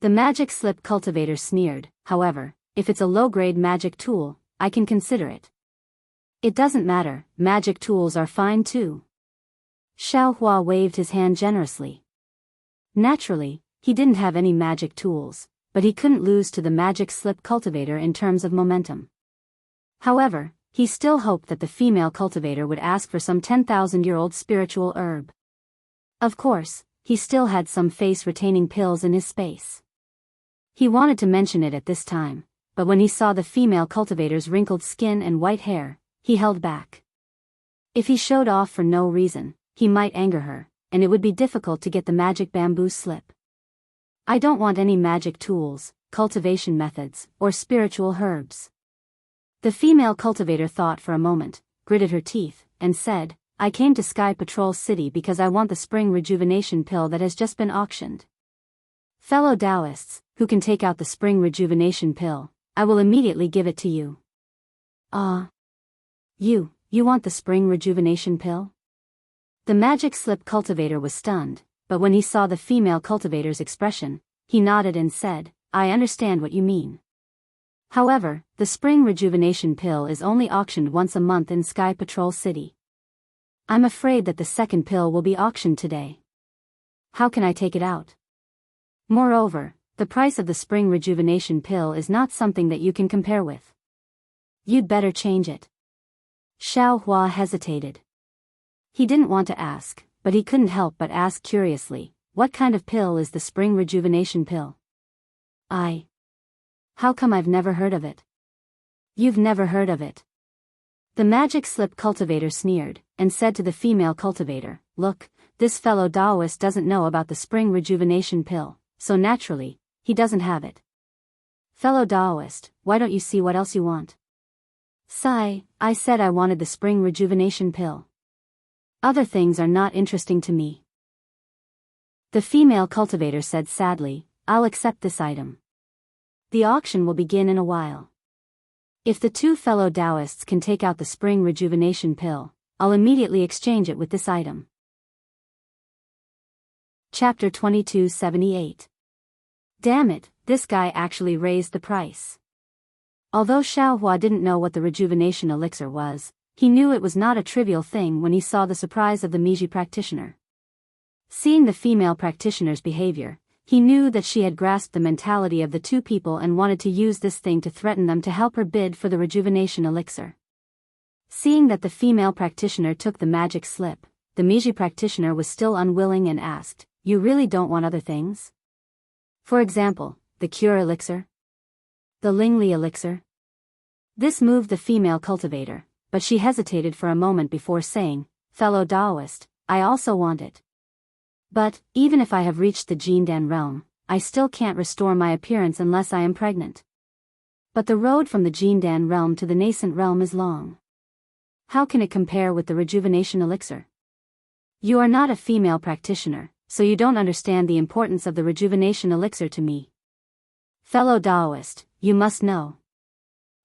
The magic slip cultivator sneered, "However, if it's a low-grade magic tool, I can consider it." "It doesn't matter, magic tools are fine too." Xiao Hua waved his hand generously. Naturally, he didn't have any magic tools, but he couldn't lose to the magic slip cultivator in terms of momentum. However, he still hoped that the female cultivator would ask for some 10,000-year-old spiritual herb. Of course, he still had some face-retaining pills in his space. He wanted to mention it at this time, but when he saw the female cultivator's wrinkled skin and white hair, he held back. If he showed off for no reason, he might anger her, and it would be difficult to get the magic bamboo slip. "I don't want any magic tools, cultivation methods, or spiritual herbs." The female cultivator thought for a moment, gritted her teeth, and said, "I came to Sky Patrol City because I want the spring rejuvenation pill that has just been auctioned. Fellow Daoists, who can take out the spring rejuvenation pill, I will immediately give it to you." You want the spring rejuvenation pill?" The magic slip cultivator was stunned, but when he saw the female cultivator's expression, he nodded and said, "I understand what you mean. However, the spring rejuvenation pill is only auctioned once a month in Sky Patrol City. I'm afraid that the second pill will be auctioned today. How can I take it out? Moreover, the price of the spring rejuvenation pill is not something that you can compare with. You'd better change it." Xiao Hua hesitated. He didn't want to ask, but he couldn't help but ask curiously, "What kind of pill is the spring rejuvenation pill?" How come I've never heard of it?" "You've never heard of it?" The magic slip cultivator sneered, and said to the female cultivator, "Look, this fellow Daoist doesn't know about the spring rejuvenation pill, so naturally, he doesn't have it. Fellow Daoist, why don't you see what else you want?" "Sigh, I said I wanted the spring rejuvenation pill. Other things are not interesting to me." The female cultivator said sadly, "I'll accept this item. The auction will begin in a while. If the two fellow Daoists can take out the spring rejuvenation pill, I'll immediately exchange it with this item." Chapter 2278. Damn it, this guy actually raised the price. Although Xiao Hua didn't know what the rejuvenation elixir was, he knew it was not a trivial thing when he saw the surprise of the Meiji practitioner. Seeing the female practitioner's behavior, he knew that she had grasped the mentality of the two people and wanted to use this thing to threaten them to help her bid for the rejuvenation elixir. Seeing that the female practitioner took the magic slip, the Meiji practitioner was still unwilling and asked, "You really don't want other things? For example, the cure elixir? The Lingli elixir?" This moved the female cultivator, but she hesitated for a moment before saying, "Fellow Daoist, I also want it. But, even if I have reached the Jindan realm, I still can't restore my appearance unless I am pregnant. But the road from the Jindan realm to the nascent realm is long. How can it compare with the rejuvenation elixir? You are not a female practitioner, so you don't understand the importance of the rejuvenation elixir to me. Fellow Daoist, you must know."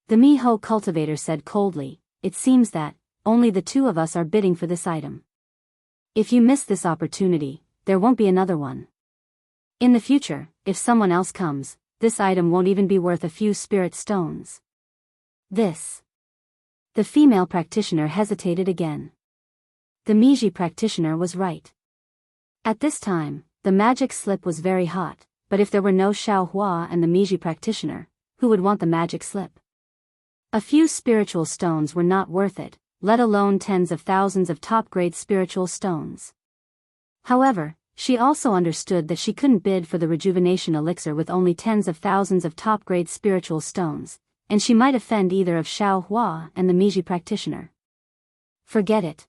The Miho cultivator said coldly, "It seems that only the two of us are bidding for this item. If you miss this opportunity, there won't be another one. In the future, if someone else comes, this item won't even be worth a few spirit stones." This. The female practitioner hesitated again. The Meiji practitioner was right. At this time, the magic slip was very hot, but if there were no Xiaohua and the Meiji practitioner, who would want the magic slip? A few spiritual stones were not worth it, let alone tens of thousands of top-grade spiritual stones. However, she also understood that she couldn't bid for the rejuvenation elixir with only tens of thousands of top-grade spiritual stones, and she might offend either of Xiaohua and the Meiji practitioner. Forget it.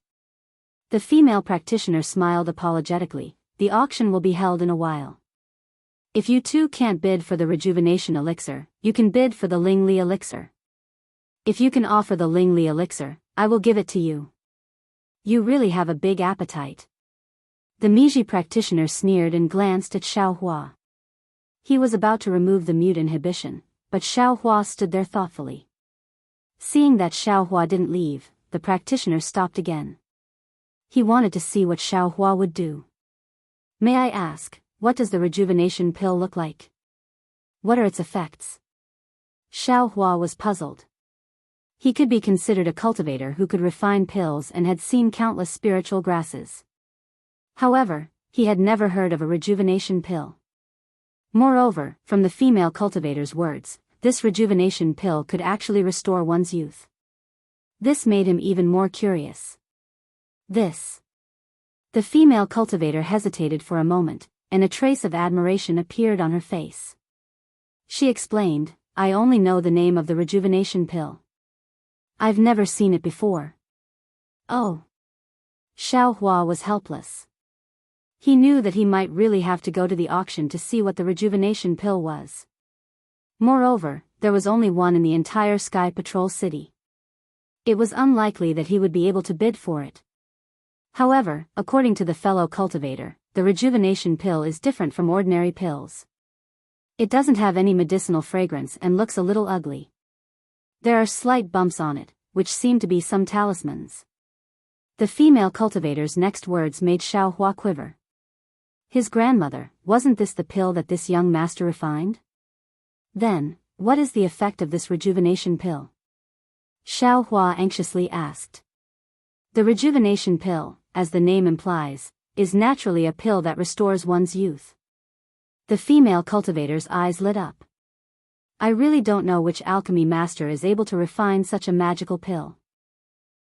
The female practitioner smiled apologetically. The auction will be held in a while. If you two can't bid for the rejuvenation elixir, you can bid for the Lingli elixir. If you can offer the Lingli elixir, I will give it to you. You really have a big appetite. The Meiji practitioner sneered and glanced at Xiaohua. He was about to remove the mute inhibition, but Xiaohua stood there thoughtfully. Seeing that Xiaohua didn't leave, the practitioner stopped again. He wanted to see what Xiaohua would do. "May I ask, what does the rejuvenation pill look like? What are its effects?" Xiaohua was puzzled. He could be considered a cultivator who could refine pills and had seen countless spiritual grasses. However, he had never heard of a rejuvenation pill. Moreover, from the female cultivator's words, this rejuvenation pill could actually restore one's youth. This made him even more curious. This. The female cultivator hesitated for a moment, and a trace of admiration appeared on her face. She explained, "I only know the name of the rejuvenation pill. I've never seen it before." Oh. Xiaohua was helpless. He knew that he might really have to go to the auction to see what the rejuvenation pill was. Moreover, there was only one in the entire Sky Patrol City. It was unlikely that he would be able to bid for it. However, according to the fellow cultivator, the rejuvenation pill is different from ordinary pills. It doesn't have any medicinal fragrance and looks a little ugly. There are slight bumps on it, which seem to be some talismans. The female cultivator's next words made Xiaohua quiver. His grandmother, wasn't this the pill that this young master refined? Then, what is the effect of this rejuvenation pill? Xiaohua anxiously asked. The rejuvenation pill, as the name implies, is naturally a pill that restores one's youth. The female cultivator's eyes lit up. I really don't know which alchemy master is able to refine such a magical pill.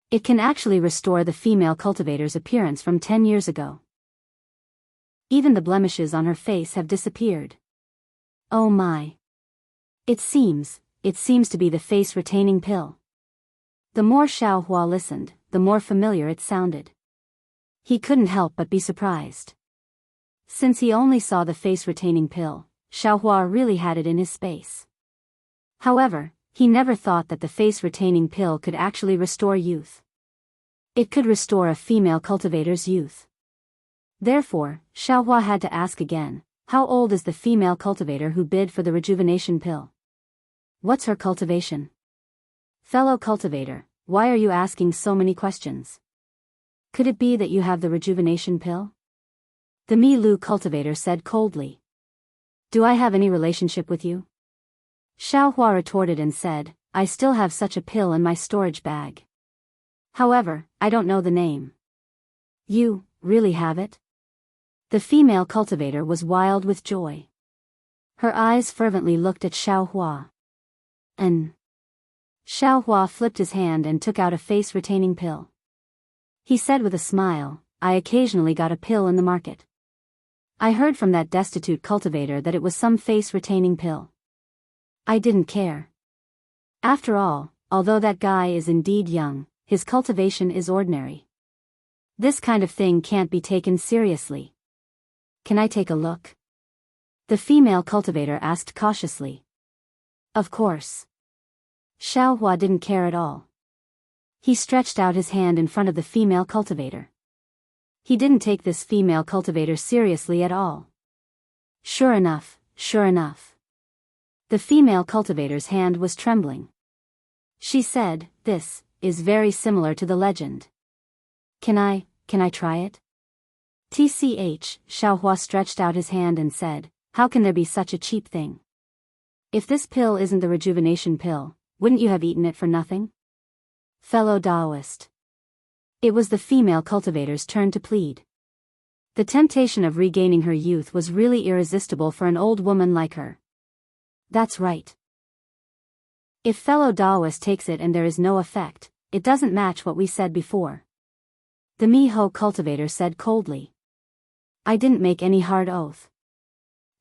It can actually restore the female cultivator's appearance from 10 years ago. Even the blemishes on her face have disappeared. Oh my. It seems to be the face-retaining pill. The more Xiaohua listened, the more familiar it sounded. He couldn't help but be surprised. Since he only saw the face-retaining pill, Xiaohua really had it in his space. However, he never thought that the face-retaining pill could actually restore youth. It could restore a female cultivator's youth. Therefore, Xiaohua had to ask again, how old is the female cultivator who bid for the rejuvenation pill? What's her cultivation? Fellow cultivator, why are you asking so many questions? Could it be that you have the rejuvenation pill? The Milu cultivator said coldly. Do I have any relationship with you? Xiaohua retorted and said, I still have such a pill in my storage bag. However, I don't know the name. You, really have it? The female cultivator was wild with joy. Her eyes fervently looked at Xiaohua. Xiaohua flipped his hand and took out a face-retaining pill. He said with a smile, I occasionally got a pill in the market. I heard from that destitute cultivator that it was some face-retaining pill. I didn't care. After all, although that guy is indeed young, his cultivation is ordinary. This kind of thing can't be taken seriously. Can I take a look? The female cultivator asked cautiously. Of course. Xiaohua didn't care at all. He stretched out his hand in front of the female cultivator. He didn't take this female cultivator seriously at all. Sure enough. The female cultivator's hand was trembling. She said, "This is very similar to the legend. Can I try it?" Xiaohua stretched out his hand and said, "How can there be such a cheap thing? If this pill isn't the rejuvenation pill, wouldn't you have eaten it for nothing?" Fellow Daoist. It was the female cultivator's turn to plead. The temptation of regaining her youth was really irresistible for an old woman like her. That's right. If fellow Daoist takes it and there is no effect, it doesn't match what we said before. The Miho cultivator said coldly. I didn't make any hard oath.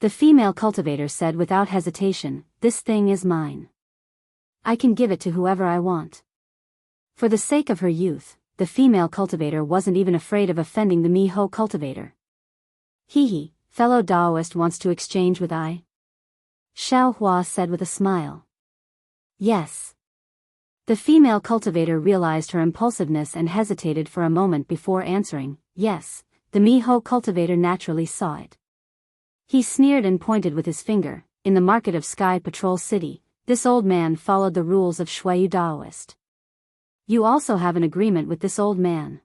The female cultivator said without hesitation, "This thing is mine. I can give it to whoever I want." For the sake of her youth, the female cultivator wasn't even afraid of offending the Miho cultivator. Hee, fellow Daoist wants to exchange with I? Xiaohua said with a smile. Yes. The female cultivator realized her impulsiveness and hesitated for a moment before answering, yes. The Miho cultivator naturally saw it. He sneered and pointed with his finger. In the market of Sky Patrol City, this old man followed the rules of Shuayu Daoist. You also have an agreement with this old man.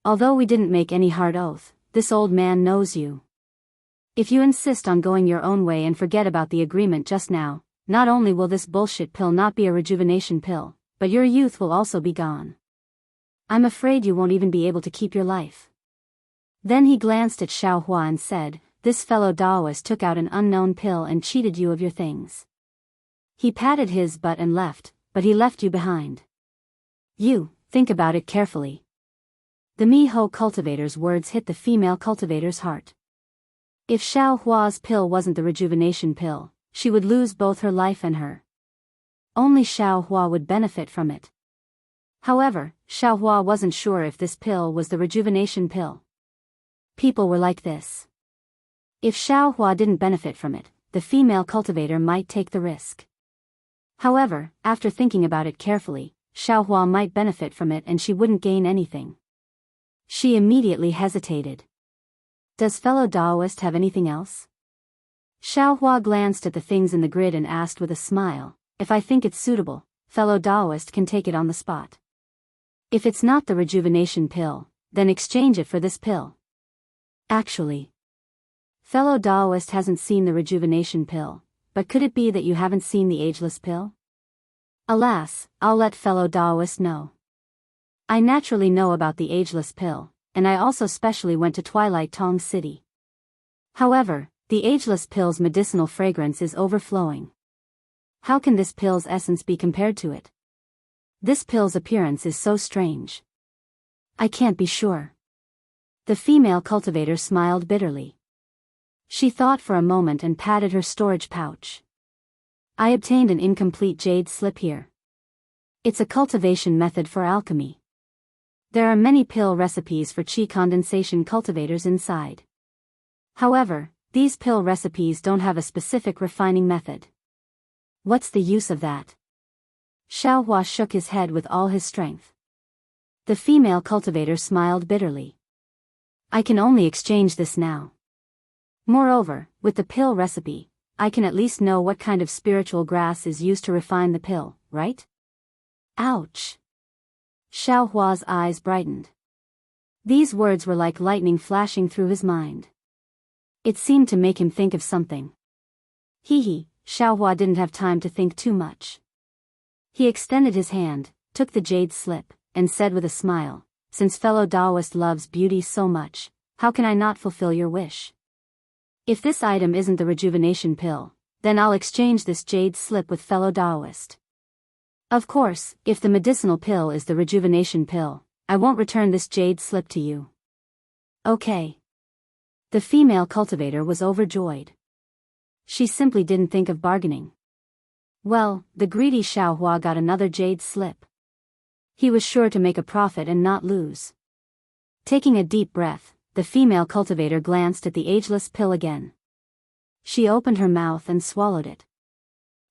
Although we didn't make any hard oath, this old man knows you. If you insist on going your own way and forget about the agreement just now, not only will this bullshit pill not be a rejuvenation pill, but your youth will also be gone. I'm afraid you won't even be able to keep your life. Then he glanced at Xiaohua and said, "This fellow Daoist took out an unknown pill and cheated you of your things. He patted his butt and left, but he left you behind. You, think about it carefully." The Miho cultivator's words hit the female cultivator's heart. If Xiaohua's pill wasn't the rejuvenation pill, she would lose both her life and her. Only Xiaohua would benefit from it. However, Xiaohua wasn't sure if this pill was the rejuvenation pill. People were like this. If Xiaohua didn't benefit from it, the female cultivator might take the risk. However, after thinking about it carefully, Xiaohua might benefit from it and she wouldn't gain anything. She immediately hesitated. Does fellow Daoist have anything else? Xiaohua glanced at the things in the grid and asked with a smile, "If I think it's suitable, fellow Daoist can take it on the spot. If it's not the rejuvenation pill, then exchange it for this pill." Actually, fellow Daoist hasn't seen the rejuvenation pill, but could it be that you haven't seen the ageless pill? Alas, I'll let fellow Daoist know. I naturally know about the ageless pill, and I also specially went to Twilight Tong City. However, the ageless pill's medicinal fragrance is overflowing. How can this pill's essence be compared to it? This pill's appearance is so strange. I can't be sure. The female cultivator smiled bitterly. She thought for a moment and patted her storage pouch. I obtained an incomplete jade slip here. It's a cultivation method for alchemy. There are many pill recipes for qi condensation cultivators inside. However, these pill recipes don't have a specific refining method. What's the use of that? Xiaohua shook his head with all his strength. The female cultivator smiled bitterly. I can only exchange this now. Moreover, with the pill recipe, I can at least know what kind of spiritual grass is used to refine the pill, right? Ouch! Xiaohua's eyes brightened. These words were like lightning flashing through his mind. It seemed to make him think of something. Xiaohua didn't have time to think too much. He extended his hand, took the jade slip, and said with a smile, "Since fellow Daoist loves beauty so much, how can I not fulfill your wish? If this item isn't the rejuvenation pill, then I'll exchange this jade slip with fellow Daoist. Of course, if the medicinal pill is the rejuvenation pill, I won't return this jade slip to you." Okay. The female cultivator was overjoyed. She simply didn't think of bargaining. Well, the greedy Xiaohua got another jade slip. He was sure to make a profit and not lose. Taking a deep breath, the female cultivator glanced at the ageless pill again. She opened her mouth and swallowed it.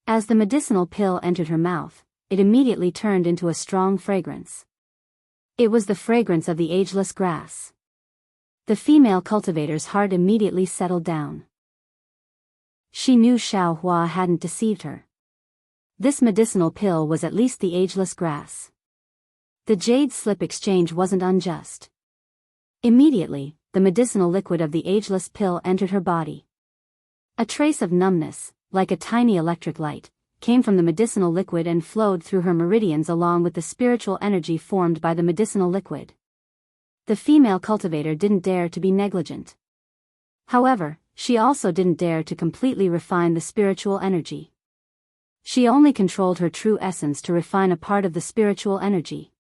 As the medicinal pill entered her mouth, it immediately turned into a strong fragrance. It was the fragrance of the ageless grass. The female cultivator's heart immediately settled down. She knew Xiaohua hadn't deceived her. This medicinal pill was at least the ageless grass. The jade slip exchange wasn't unjust. Immediately, the medicinal liquid of the ageless pill entered her body. A trace of numbness, like a tiny electric light, came from the medicinal liquid and flowed through her meridians along with the spiritual energy formed by the medicinal liquid. The female cultivator didn't dare to be negligent. However, she also didn't dare to completely refine the spiritual energy. She only controlled her true essence to refine a part of the spiritual energy.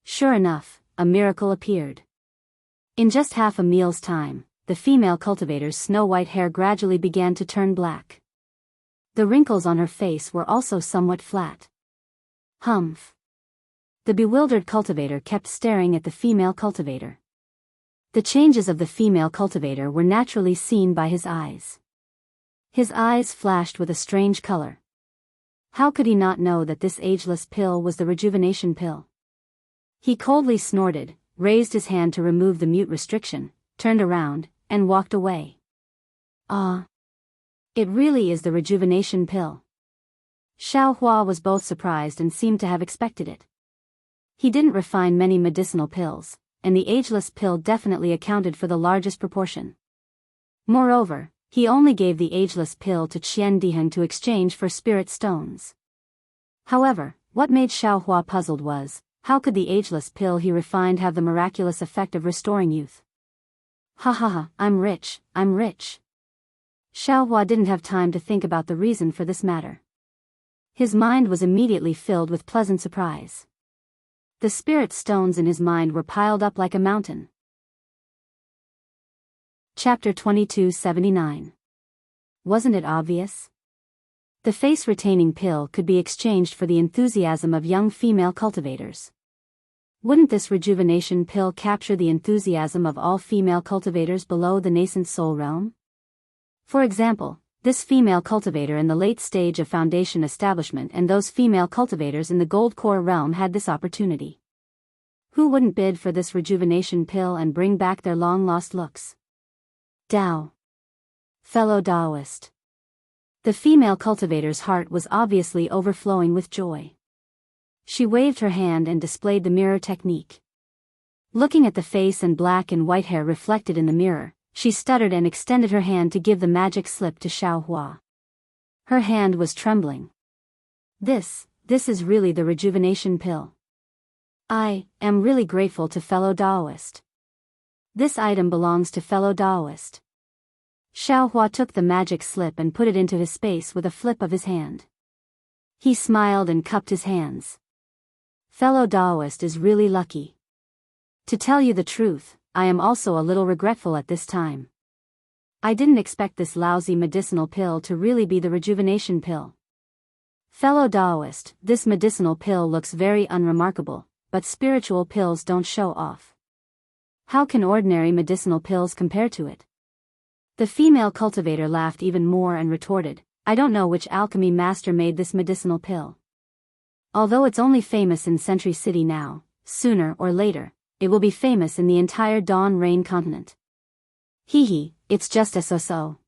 Sure enough, a miracle appeared. In just half a meal's time, the female cultivator's snow-white hair gradually began to turn black. The wrinkles on her face were also somewhat flat. Humph. The bewildered cultivator kept staring at the female cultivator. The changes of the female cultivator were naturally seen by his eyes. His eyes flashed with a strange color. How could he not know that this ageless pill was the rejuvenation pill? He coldly snorted, raised his hand to remove the mute restriction, turned around, and walked away. Ah! It really is the rejuvenation pill. Xiaohua was both surprised and seemed to have expected it. He didn't refine many medicinal pills, and the ageless pill definitely accounted for the largest proportion. Moreover, he only gave the ageless pill to Qian to exchange for spirit stones. However, what made Xiaohua puzzled was, how could the ageless pill he refined have the miraculous effect of restoring youth? Ha ha ha, I'm rich, I'm rich. Xiaohua didn't have time to think about the reason for this matter. His mind was immediately filled with pleasant surprise. The spirit stones in his mind were piled up like a mountain. Chapter 2279. Wasn't it obvious? The face-retaining pill could be exchanged for the enthusiasm of young female cultivators. Wouldn't this rejuvenation pill capture the enthusiasm of all female cultivators below the nascent soul realm? For example, this female cultivator in the late stage of foundation establishment and those female cultivators in the gold core realm had this opportunity. Who wouldn't bid for this rejuvenation pill and bring back their long-lost looks? Dao. Fellow Daoist. The female cultivator's heart was obviously overflowing with joy. She waved her hand and displayed the mirror technique. Looking at the face and black and white hair reflected in the mirror, she stuttered and extended her hand to give the magic slip to Xiaohua. Her hand was trembling. This is really the rejuvenation pill. I am really grateful to fellow Daoist. This item belongs to fellow Daoist. Xiaohua took the magic slip and put it into his space with a flip of his hand. He smiled and cupped his hands. Fellow Daoist is really lucky. To tell you the truth, I am also a little regretful at this time. I didn't expect this lousy medicinal pill to really be the rejuvenation pill. Fellow Daoist, this medicinal pill looks very unremarkable, but spiritual pills don't show off. How can ordinary medicinal pills compare to it? The female cultivator laughed even more and retorted, I don't know which alchemy master made this medicinal pill. Although it's only famous in Century City now, sooner or later, it will be famous in the entire Dawn Rain continent. Hee, it's just a so-so.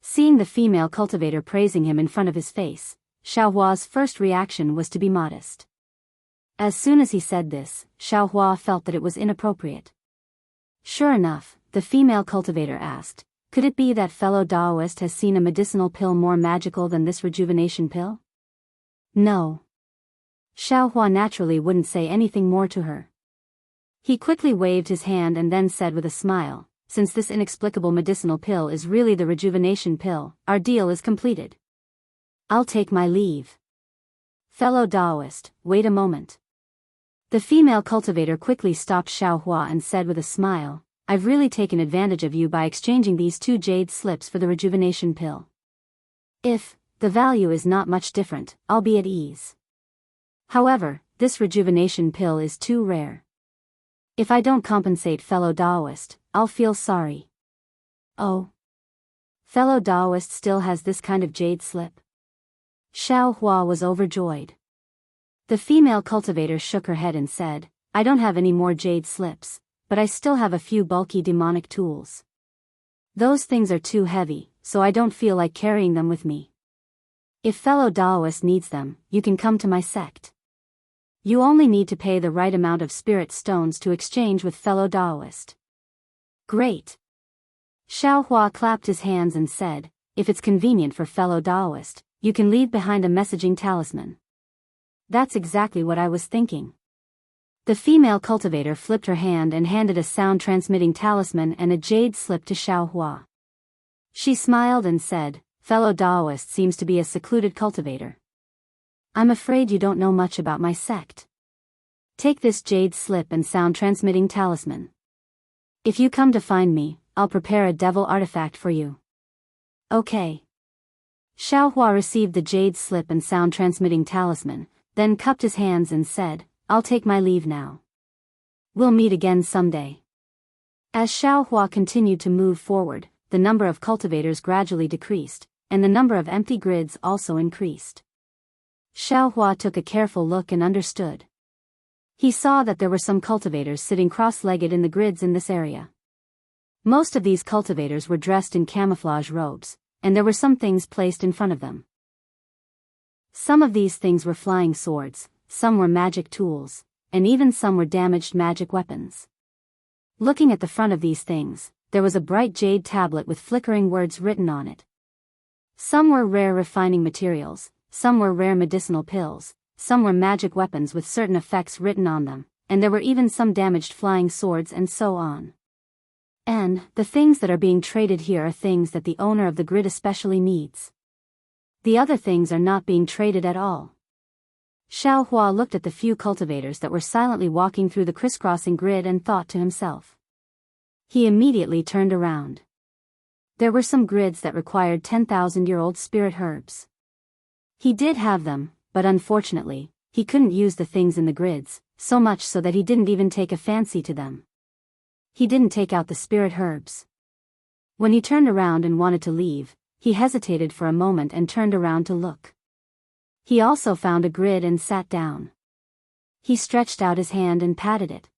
Seeing the female cultivator praising him in front of his face, Xiaohua's first reaction was to be modest. As soon as he said this, Xiaohua felt that it was inappropriate. Sure enough, the female cultivator asked, could it be that fellow Daoist has seen a medicinal pill more magical than this rejuvenation pill? No. Xiaohua naturally wouldn't say anything more to her. He quickly waved his hand and then said with a smile, since this inexplicable medicinal pill is really the rejuvenation pill, our deal is completed. I'll take my leave. Fellow Daoist, wait a moment. The female cultivator quickly stopped Xiaohua and said with a smile, I've really taken advantage of you by exchanging these 2 jade slips for the rejuvenation pill. If the value is not much different, I'll be at ease. However, this rejuvenation pill is too rare. If I don't compensate fellow Daoist, I'll feel sorry. Oh. Fellow Daoist still has this kind of jade slip? Xiao Hua was overjoyed. The female cultivator shook her head and said, I don't have any more jade slips, but I still have a few bulky demonic tools. Those things are too heavy, so I don't feel like carrying them with me. If fellow Daoist needs them, you can come to my sect. You only need to pay the right amount of spirit stones to exchange with fellow Daoist. Great. Xiao Hua clapped his hands and said, if it's convenient for fellow Daoist, you can leave behind a messaging talisman. That's exactly what I was thinking. The female cultivator flipped her hand and handed a sound-transmitting talisman and a jade slip to Xiao Hua. She smiled and said, fellow Daoist seems to be a secluded cultivator. I'm afraid you don't know much about my sect. Take this jade slip and sound-transmitting talisman. If you come to find me, I'll prepare a devil artifact for you. Okay. Xiao Hua received the jade slip and sound-transmitting talisman, then cupped his hands and said, I'll take my leave now. We'll meet again someday. As Xiao Hua continued to move forward, the number of cultivators gradually decreased, and the number of empty grids also increased. Xiao Hua took a careful look and understood. He saw that there were some cultivators sitting cross-legged in the grids in this area. Most of these cultivators were dressed in camouflage robes, and there were some things placed in front of them. Some of these things were flying swords, some were magic tools, and even some were damaged magic weapons. Looking at the front of these things, there was a bright jade tablet with flickering words written on it. Some were rare refining materials, some were rare medicinal pills, some were magic weapons with certain effects written on them, and there were even some damaged flying swords and so on. And the things that are being traded here are things that the owner of the grid especially needs. The other things are not being traded at all. Xiao Hua looked at the few cultivators that were silently walking through the crisscrossing grid and thought to himself. He immediately turned around. There were some grids that required 10,000-year-old spirit herbs. He did have them, but unfortunately, he couldn't use the things in the grids, so much so that he didn't even take a fancy to them. He didn't take out the spirit herbs. When he turned around and wanted to leave, he hesitated for a moment and turned around to look. He also found a grid and sat down. He stretched out his hand and patted it.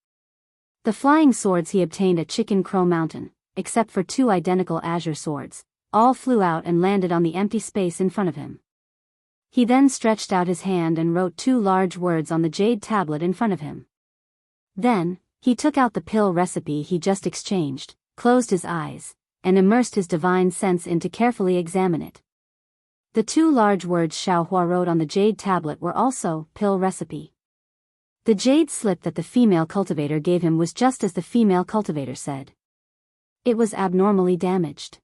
The flying swords he obtained at Chicken Crow Mountain, except for 2 identical azure swords, all flew out and landed on the empty space in front of him. He then stretched out his hand and wrote 2 large words on the jade tablet in front of him. Then, he took out the pill recipe he just exchanged, closed his eyes, and immersed his divine sense in to carefully examine it. The 2 large words Xiao Hua wrote on the jade tablet were also, pill recipe. The jade slip that the female cultivator gave him was just as the female cultivator said. It was abnormally damaged.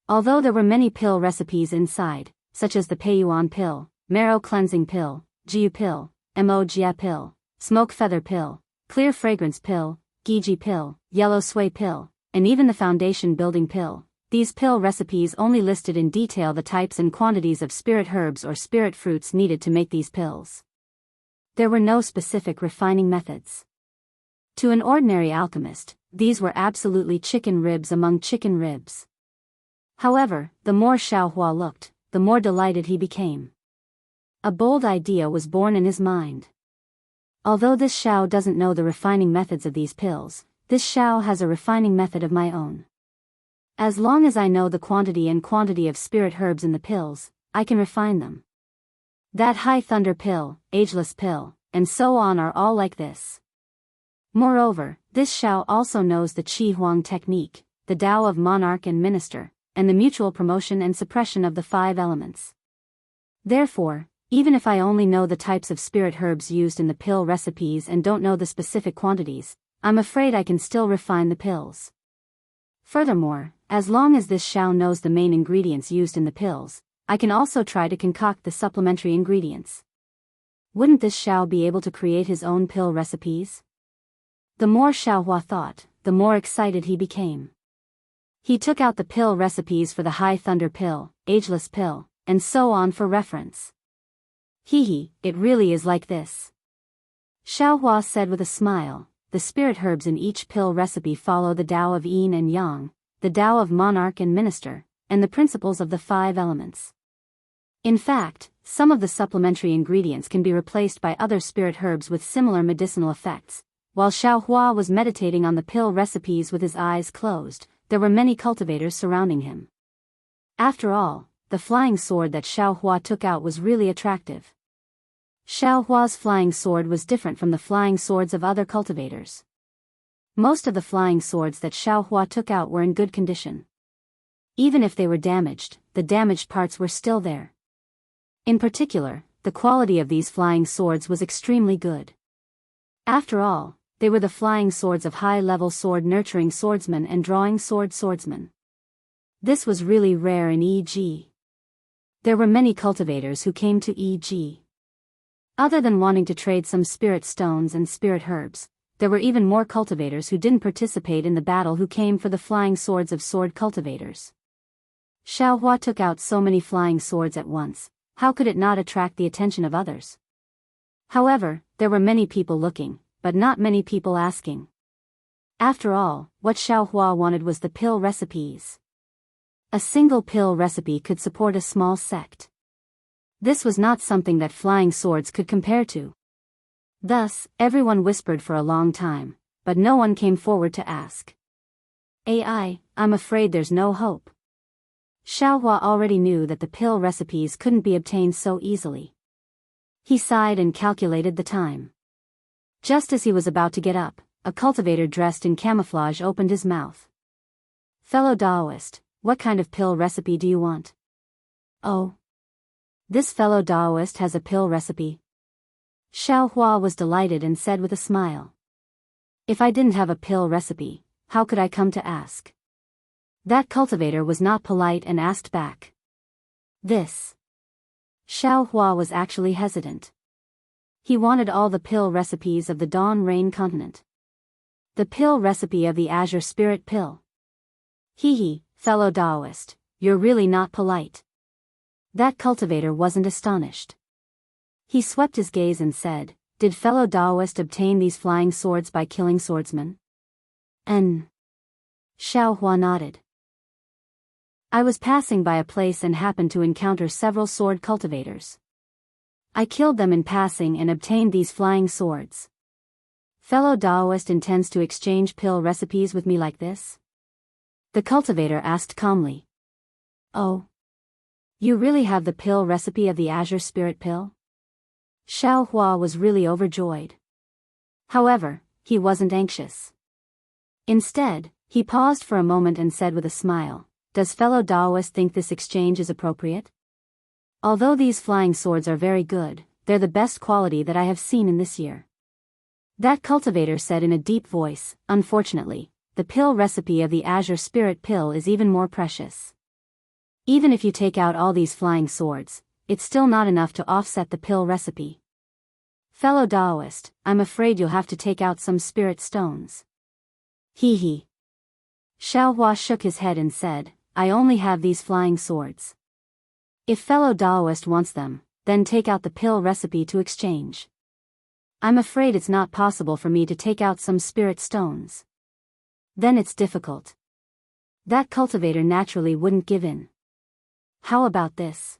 Although there were many pill recipes inside, such as the Peiyuan pill, marrow cleansing pill, Jiu pill, Mo Jia pill, smoke feather pill, clear fragrance pill, Giji pill, yellow sway pill, and even the foundation building pill, these pill recipes only listed in detail the types and quantities of spirit herbs or spirit fruits needed to make these pills. There were no specific refining methods. To an ordinary alchemist, these were absolutely chicken ribs among chicken ribs. However, the more Xiao Hua looked, the more delighted he became. A bold idea was born in his mind. Although this Xiao doesn't know the refining methods of these pills, this Xiao has a refining method of my own. As long as I know the quantity of spirit herbs in the pills, I can refine them. That high thunder pill, ageless pill, and so on are all like this. Moreover, this Xiao also knows the Qi Huang technique, the Tao of monarch and minister, and the mutual promotion and suppression of the 5 elements. Therefore, even if I only know the types of spirit herbs used in the pill recipes and don't know the specific quantities, I'm afraid I can still refine the pills. Furthermore, as long as this Xiao knows the main ingredients used in the pills, I can also try to concoct the supplementary ingredients. Wouldn't this Xiao be able to create his own pill recipes? The more Xiao Hua thought, the more excited he became. He took out the pill recipes for the high thunder pill, ageless pill, and so on for reference. Hee, it really is like this. Xiaohua said with a smile. The spirit herbs in each pill recipe follow the Tao of Yin and Yang, the Tao of monarch and minister, and the principles of the 5 elements. In fact, some of the supplementary ingredients can be replaced by other spirit herbs with similar medicinal effects. While Xiaohua was meditating on the pill recipes with his eyes closed, there were many cultivators surrounding him. After all, the flying sword that Xiaohua took out was really attractive. Xiaohua's flying sword was different from the flying swords of other cultivators. Most of the flying swords that Xiaohua took out were in good condition. Even if they were damaged, the damaged parts were still there. In particular, the quality of these flying swords was extremely good. After all, they were the flying swords of high-level sword-nurturing swordsmen and drawing sword swordsmen. This was really rare in EG. There were many cultivators who came to EG. Other than wanting to trade some spirit stones and spirit herbs, there were even more cultivators who didn't participate in the battle who came for the flying swords of sword cultivators. Xiaohua took out so many flying swords at once, how could it not attract the attention of others? However, there were many people looking, but not many people asking. After all, what Xiaohua wanted was the pill recipes. A single pill recipe could support a small sect. This was not something that flying swords could compare to. Thus, everyone whispered for a long time, but no one came forward to ask. I'm afraid there's no hope. Xiaohua already knew that the pill recipes couldn't be obtained so easily. He sighed and calculated the time. Just as he was about to get up, a cultivator dressed in camouflage opened his mouth. Fellow Daoist, what kind of pill recipe do you want? Oh. This fellow Daoist has a pill recipe. Xiaohua was delighted and said with a smile. If I didn't have a pill recipe, how could I come to ask? That cultivator was not polite and asked back. This. Xiaohua was actually hesitant. He wanted all the pill recipes of the Dawn Rain continent. The pill recipe of the Azure Spirit Pill. Fellow Daoist, you're really not polite. That cultivator wasn't astonished. He swept his gaze and said, did fellow Daoist obtain these flying swords by killing swordsmen? Xiaohua nodded. I was passing by a place and happened to encounter several sword cultivators. I killed them in passing and obtained these flying swords. Fellow Daoist intends to exchange pill recipes with me like this? The cultivator asked calmly. Oh. You really have the pill recipe of the Azure Spirit Pill? Xiaohua was really overjoyed. However, he wasn't anxious. Instead, he paused for a moment and said with a smile, does fellow Daoist think this exchange is appropriate? Although these flying swords are very good, they're the best quality that I have seen in this year. That cultivator said in a deep voice, unfortunately, the pill recipe of the Azure Spirit Pill is even more precious. Even if you take out all these flying swords, it's still not enough to offset the pill recipe. Fellow Daoist, I'm afraid you'll have to take out some spirit stones. Xiaohua shook his head and said, I only have these flying swords. If fellow Daoist wants them, then take out the pill recipe to exchange. I'm afraid it's not possible for me to take out some spirit stones. Then it's difficult. That cultivator naturally wouldn't give in. How about this?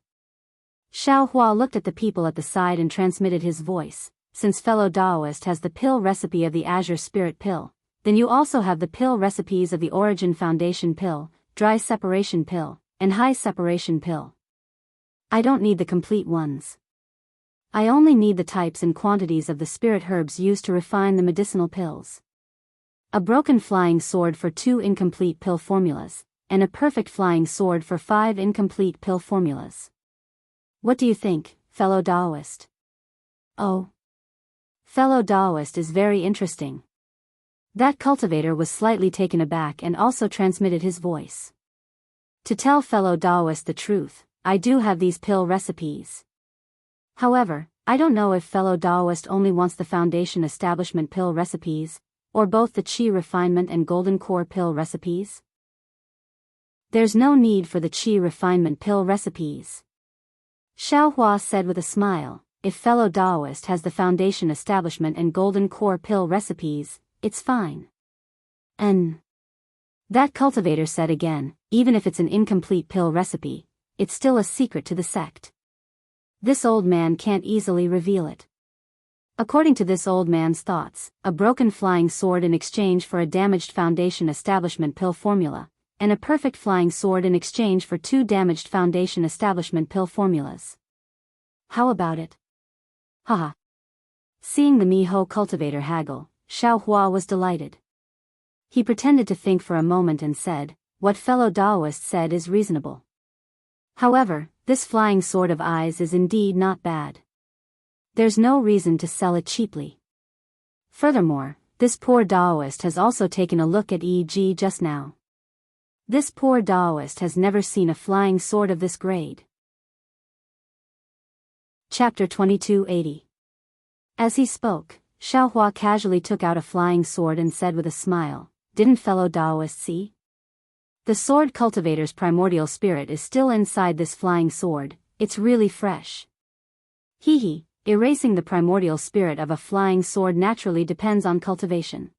Xiaohua looked at the people at the side and transmitted his voice, since fellow Daoist has the pill recipe of the Azure Spirit Pill, then you also have the pill recipes of the Origin Foundation Pill, Dry Separation Pill, and High Separation Pill. I don't need the complete ones. I only need the types and quantities of the spirit herbs used to refine the medicinal pills. A broken flying sword for 2 incomplete pill formulas, and a perfect flying sword for 5 incomplete pill formulas. What do you think, fellow Daoist? Oh. Fellow Daoist is very interesting. That cultivator was slightly taken aback and also transmitted his voice. To tell fellow Daoist the truth, I do have these pill recipes. However, I don't know if fellow Daoist only wants the Foundation Establishment pill recipes, or both the Qi Refinement and Golden Core pill recipes. There's no need for the Qi Refinement pill recipes. Xiaohua said with a smile, if fellow Daoist has the foundation establishment and golden core pill recipes, it's fine. That cultivator said again, even if it's an incomplete pill recipe, it's still a secret to the sect. This old man can't easily reveal it. According to this old man's thoughts, a broken flying sword in exchange for a damaged foundation establishment pill formula, and a perfect flying sword in exchange for 2 damaged foundation establishment pill formulas. How about it? Haha. Seeing the Miho cultivator haggle, Xiaohua was delighted. He pretended to think for a moment and said, what fellow Daoist said is reasonable. However, this flying sword of eyes is indeed not bad. There's no reason to sell it cheaply. Furthermore, this poor Daoist has also taken a look at EG just now. This poor Daoist has never seen a flying sword of this grade. Chapter 2280. As he spoke, Xiaohua casually took out a flying sword and said with a smile, didn't fellow Daoist see? The sword cultivator's primordial spirit is still inside this flying sword, it's really fresh. Hee. Erasing the primordial spirit of a flying sword naturally depends on cultivation.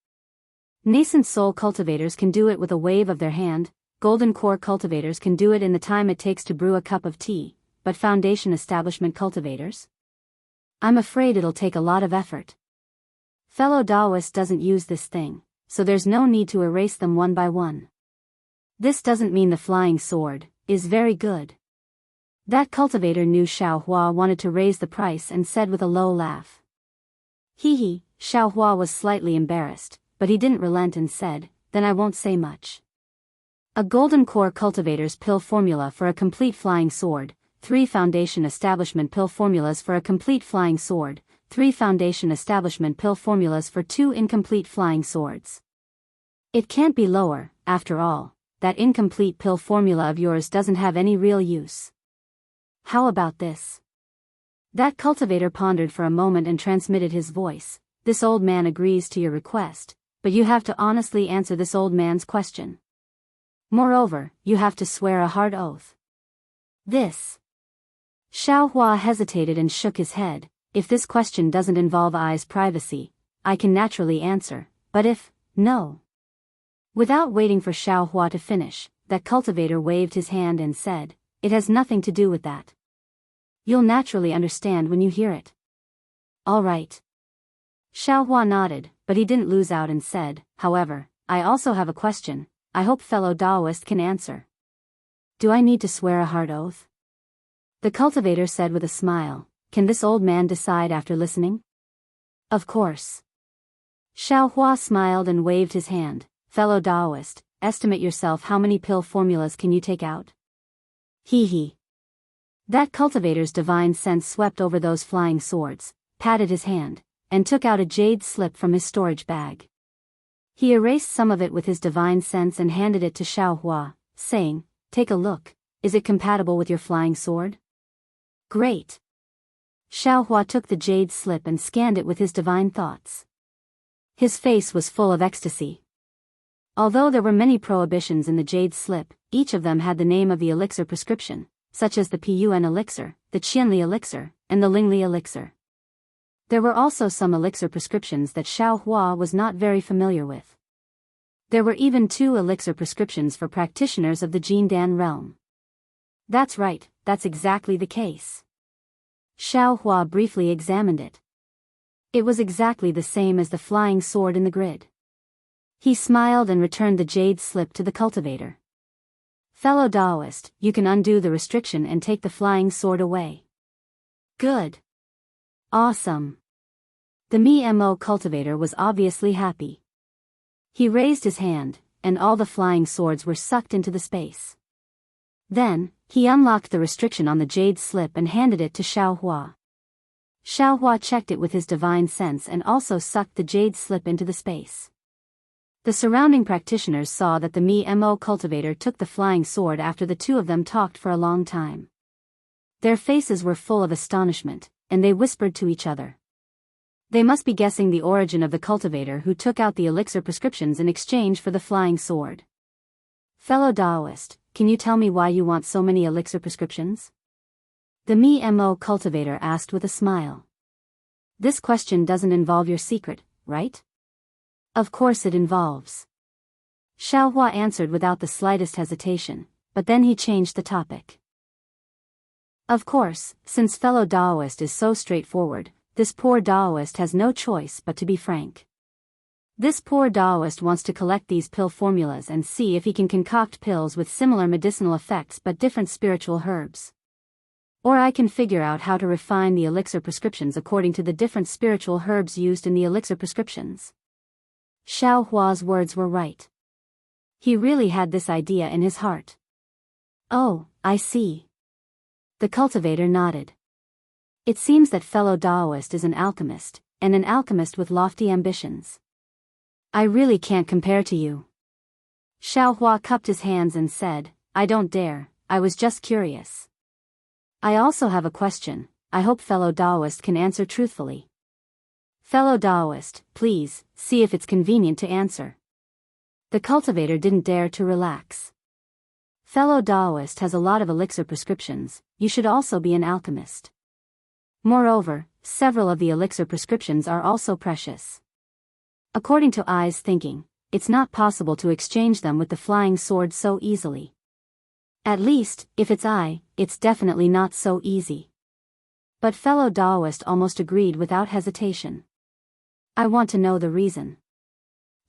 Nascent soul cultivators can do it with a wave of their hand, golden core cultivators can do it in the time it takes to brew a cup of tea, but foundation establishment cultivators? I'm afraid it'll take a lot of effort. Fellow Daoist doesn't use this thing, so there's no need to erase them one by one. This doesn't mean the flying sword is very good. That cultivator knew Xiaohua wanted to raise the price and said with a low laugh. Hee. Xiaohua was slightly embarrassed, but he didn't relent and said, then I won't say much. A golden core cultivator's pill formula for a complete flying sword, 3 foundation establishment pill formulas for a complete flying sword, 3 foundation establishment pill formulas for 2 incomplete flying swords. It can't be lower, after all, that incomplete pill formula of yours doesn't have any real use. How about this? That cultivator pondered for a moment and transmitted his voice, this old man agrees to your request, but you have to honestly answer this old man's question. Moreover, you have to swear a hard oath. This. Xiaohua hesitated and shook his head, if this question doesn't involve I's privacy, I can naturally answer, but if, no. Without waiting for Xiaohua to finish, that cultivator waved his hand and said, it has nothing to do with that. You'll naturally understand when you hear it. All right. Xiaohua nodded, but he didn't lose out and said, however, I also have a question, I hope fellow Daoist can answer. Do I need to swear a hard oath? The cultivator said with a smile, can this old man decide after listening? Of course. Xiaohua smiled and waved his hand, fellow Daoist, estimate yourself how many pill formulas can you take out? Hee. That cultivator's divine sense swept over those flying swords, patted his hand, and took out a jade slip from his storage bag. He erased some of it with his divine sense and handed it to Xiaohua, saying, take a look, is it compatible with your flying sword? Great. Xiaohua took the jade slip and scanned it with his divine thoughts. His face was full of ecstasy. Although there were many prohibitions in the jade slip, each of them had the name of the elixir prescription, such as the Pun elixir, the Qianli elixir, and the Lingli elixir. There were also some elixir prescriptions that Xiaohua was not very familiar with. There were even 2 elixir prescriptions for practitioners of the Jindan realm. That's right, that's exactly the case. Xiaohua briefly examined it. It was exactly the same as the flying sword in the grid. He smiled and returned the jade slip to the cultivator. Fellow Daoist, you can undo the restriction and take the flying sword away. Good. Awesome. The Mo cultivator was obviously happy. He raised his hand, and all the flying swords were sucked into the space. Then, he unlocked the restriction on the jade slip and handed it to Xiaohua. Xiaohua checked it with his divine sense and also sucked the jade slip into the space. The surrounding practitioners saw that the Mo cultivator took the flying sword after the 2 of them talked for a long time. Their faces were full of astonishment, and they whispered to each other. They must be guessing the origin of the cultivator who took out the elixir prescriptions in exchange for the flying sword. Fellow Daoist, can you tell me why you want so many elixir prescriptions? The MO cultivator asked with a smile. This question doesn't involve your secret, right? Of course it involves. Xiaohua answered without the slightest hesitation, but then he changed the topic. Of course, since fellow Daoist is so straightforward, this poor Daoist has no choice but to be frank. This poor Daoist wants to collect these pill formulas and see if he can concoct pills with similar medicinal effects but different spiritual herbs. Or I can figure out how to refine the elixir prescriptions according to the different spiritual herbs used in the elixir prescriptions. Xiao Hua's words were right. He really had this idea in his heart. Oh, I see. The cultivator nodded. It seems that fellow Daoist is an alchemist, and an alchemist with lofty ambitions. I really can't compare to you. Xiao Hua cupped his hands and said, I don't dare, I was just curious. I also have a question, I hope fellow Daoist can answer truthfully. Fellow Daoist, please, see if it's convenient to answer. The cultivator didn't dare to relax. Fellow Daoist has a lot of elixir prescriptions, you should also be an alchemist. Moreover, several of the elixir prescriptions are also precious. According to I's thinking, it's not possible to exchange them with the flying sword so easily. At least, if it's I, it's definitely not so easy. But fellow Daoist almost agreed without hesitation. I want to know the reason.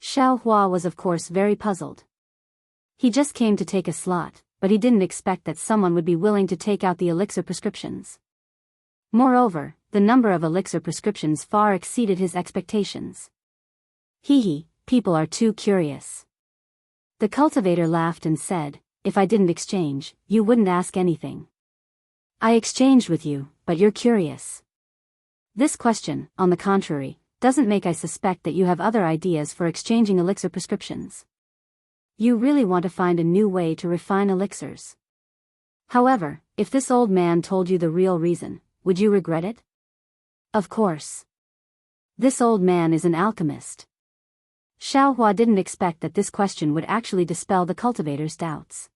Xiao Hua was of course very puzzled. He just came to take a slot, but he didn't expect that someone would be willing to take out the elixir prescriptions. Moreover, the number of elixir prescriptions far exceeded his expectations. Hee, people are too curious. The cultivator laughed and said, if I didn't exchange, you wouldn't ask anything. I exchanged with you, but you're curious. This question, on the contrary, doesn't make I suspect that you have other ideas for exchanging elixir prescriptions. You really want to find a new way to refine elixirs. However, if this old man told you the real reason, would you regret it? Of course. This old man is an alchemist. Xiao Hua didn't expect that this question would actually dispel the cultivator's doubts.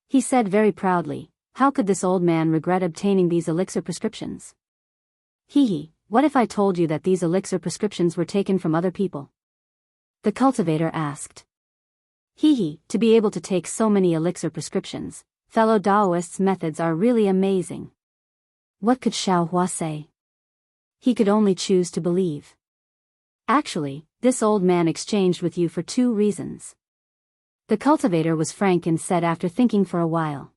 He said very proudly, how could this old man regret obtaining these elixir prescriptions? What if I told you that these elixir prescriptions were taken from other people? The cultivator asked. To be able to take so many elixir prescriptions, fellow Daoists' methods are really amazing. What could Xiao Hua say? He could only choose to believe. Actually, this old man exchanged with you for 2 reasons. The cultivator was frank and said after thinking for a while.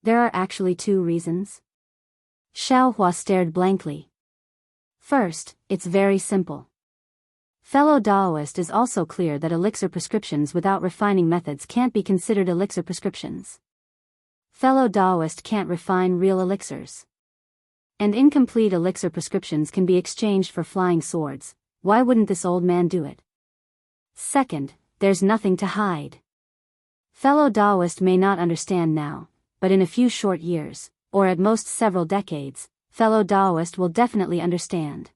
There are actually 2 reasons? Xiao Hua stared blankly. First, it's very simple. Fellow Daoist is also clear that elixir prescriptions without refining methods can't be considered elixir prescriptions. Fellow Daoist can't refine real elixirs. And incomplete elixir prescriptions can be exchanged for flying swords. Why wouldn't this old man do it? Second, there's nothing to hide. Fellow Daoist may not understand now, but in a few short years, or at most several decades, fellow Daoist will definitely understand.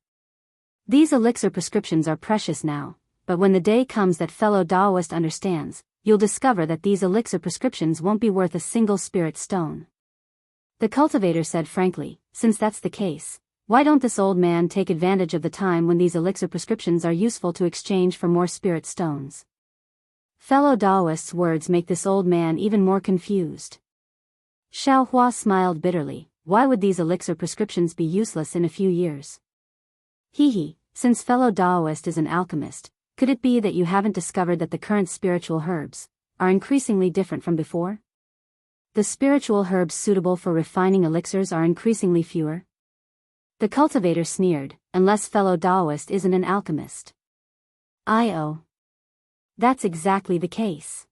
These elixir prescriptions are precious now, but when the day comes that fellow Daoist understands, you'll discover that these elixir prescriptions won't be worth a single spirit stone. The cultivator said frankly, since that's the case, why don't this old man take advantage of the time when these elixir prescriptions are useful to exchange for more spirit stones? Fellow Daoist's words make this old man even more confused. Xiao Hua smiled bitterly. Why would these elixir prescriptions be useless in a few years? Since fellow Daoist is an alchemist, could it be that you haven't discovered that the current spiritual herbs are increasingly different from before? The spiritual herbs suitable for refining elixirs are increasingly fewer? The cultivator sneered, unless fellow Daoist isn't an alchemist. That's exactly the case.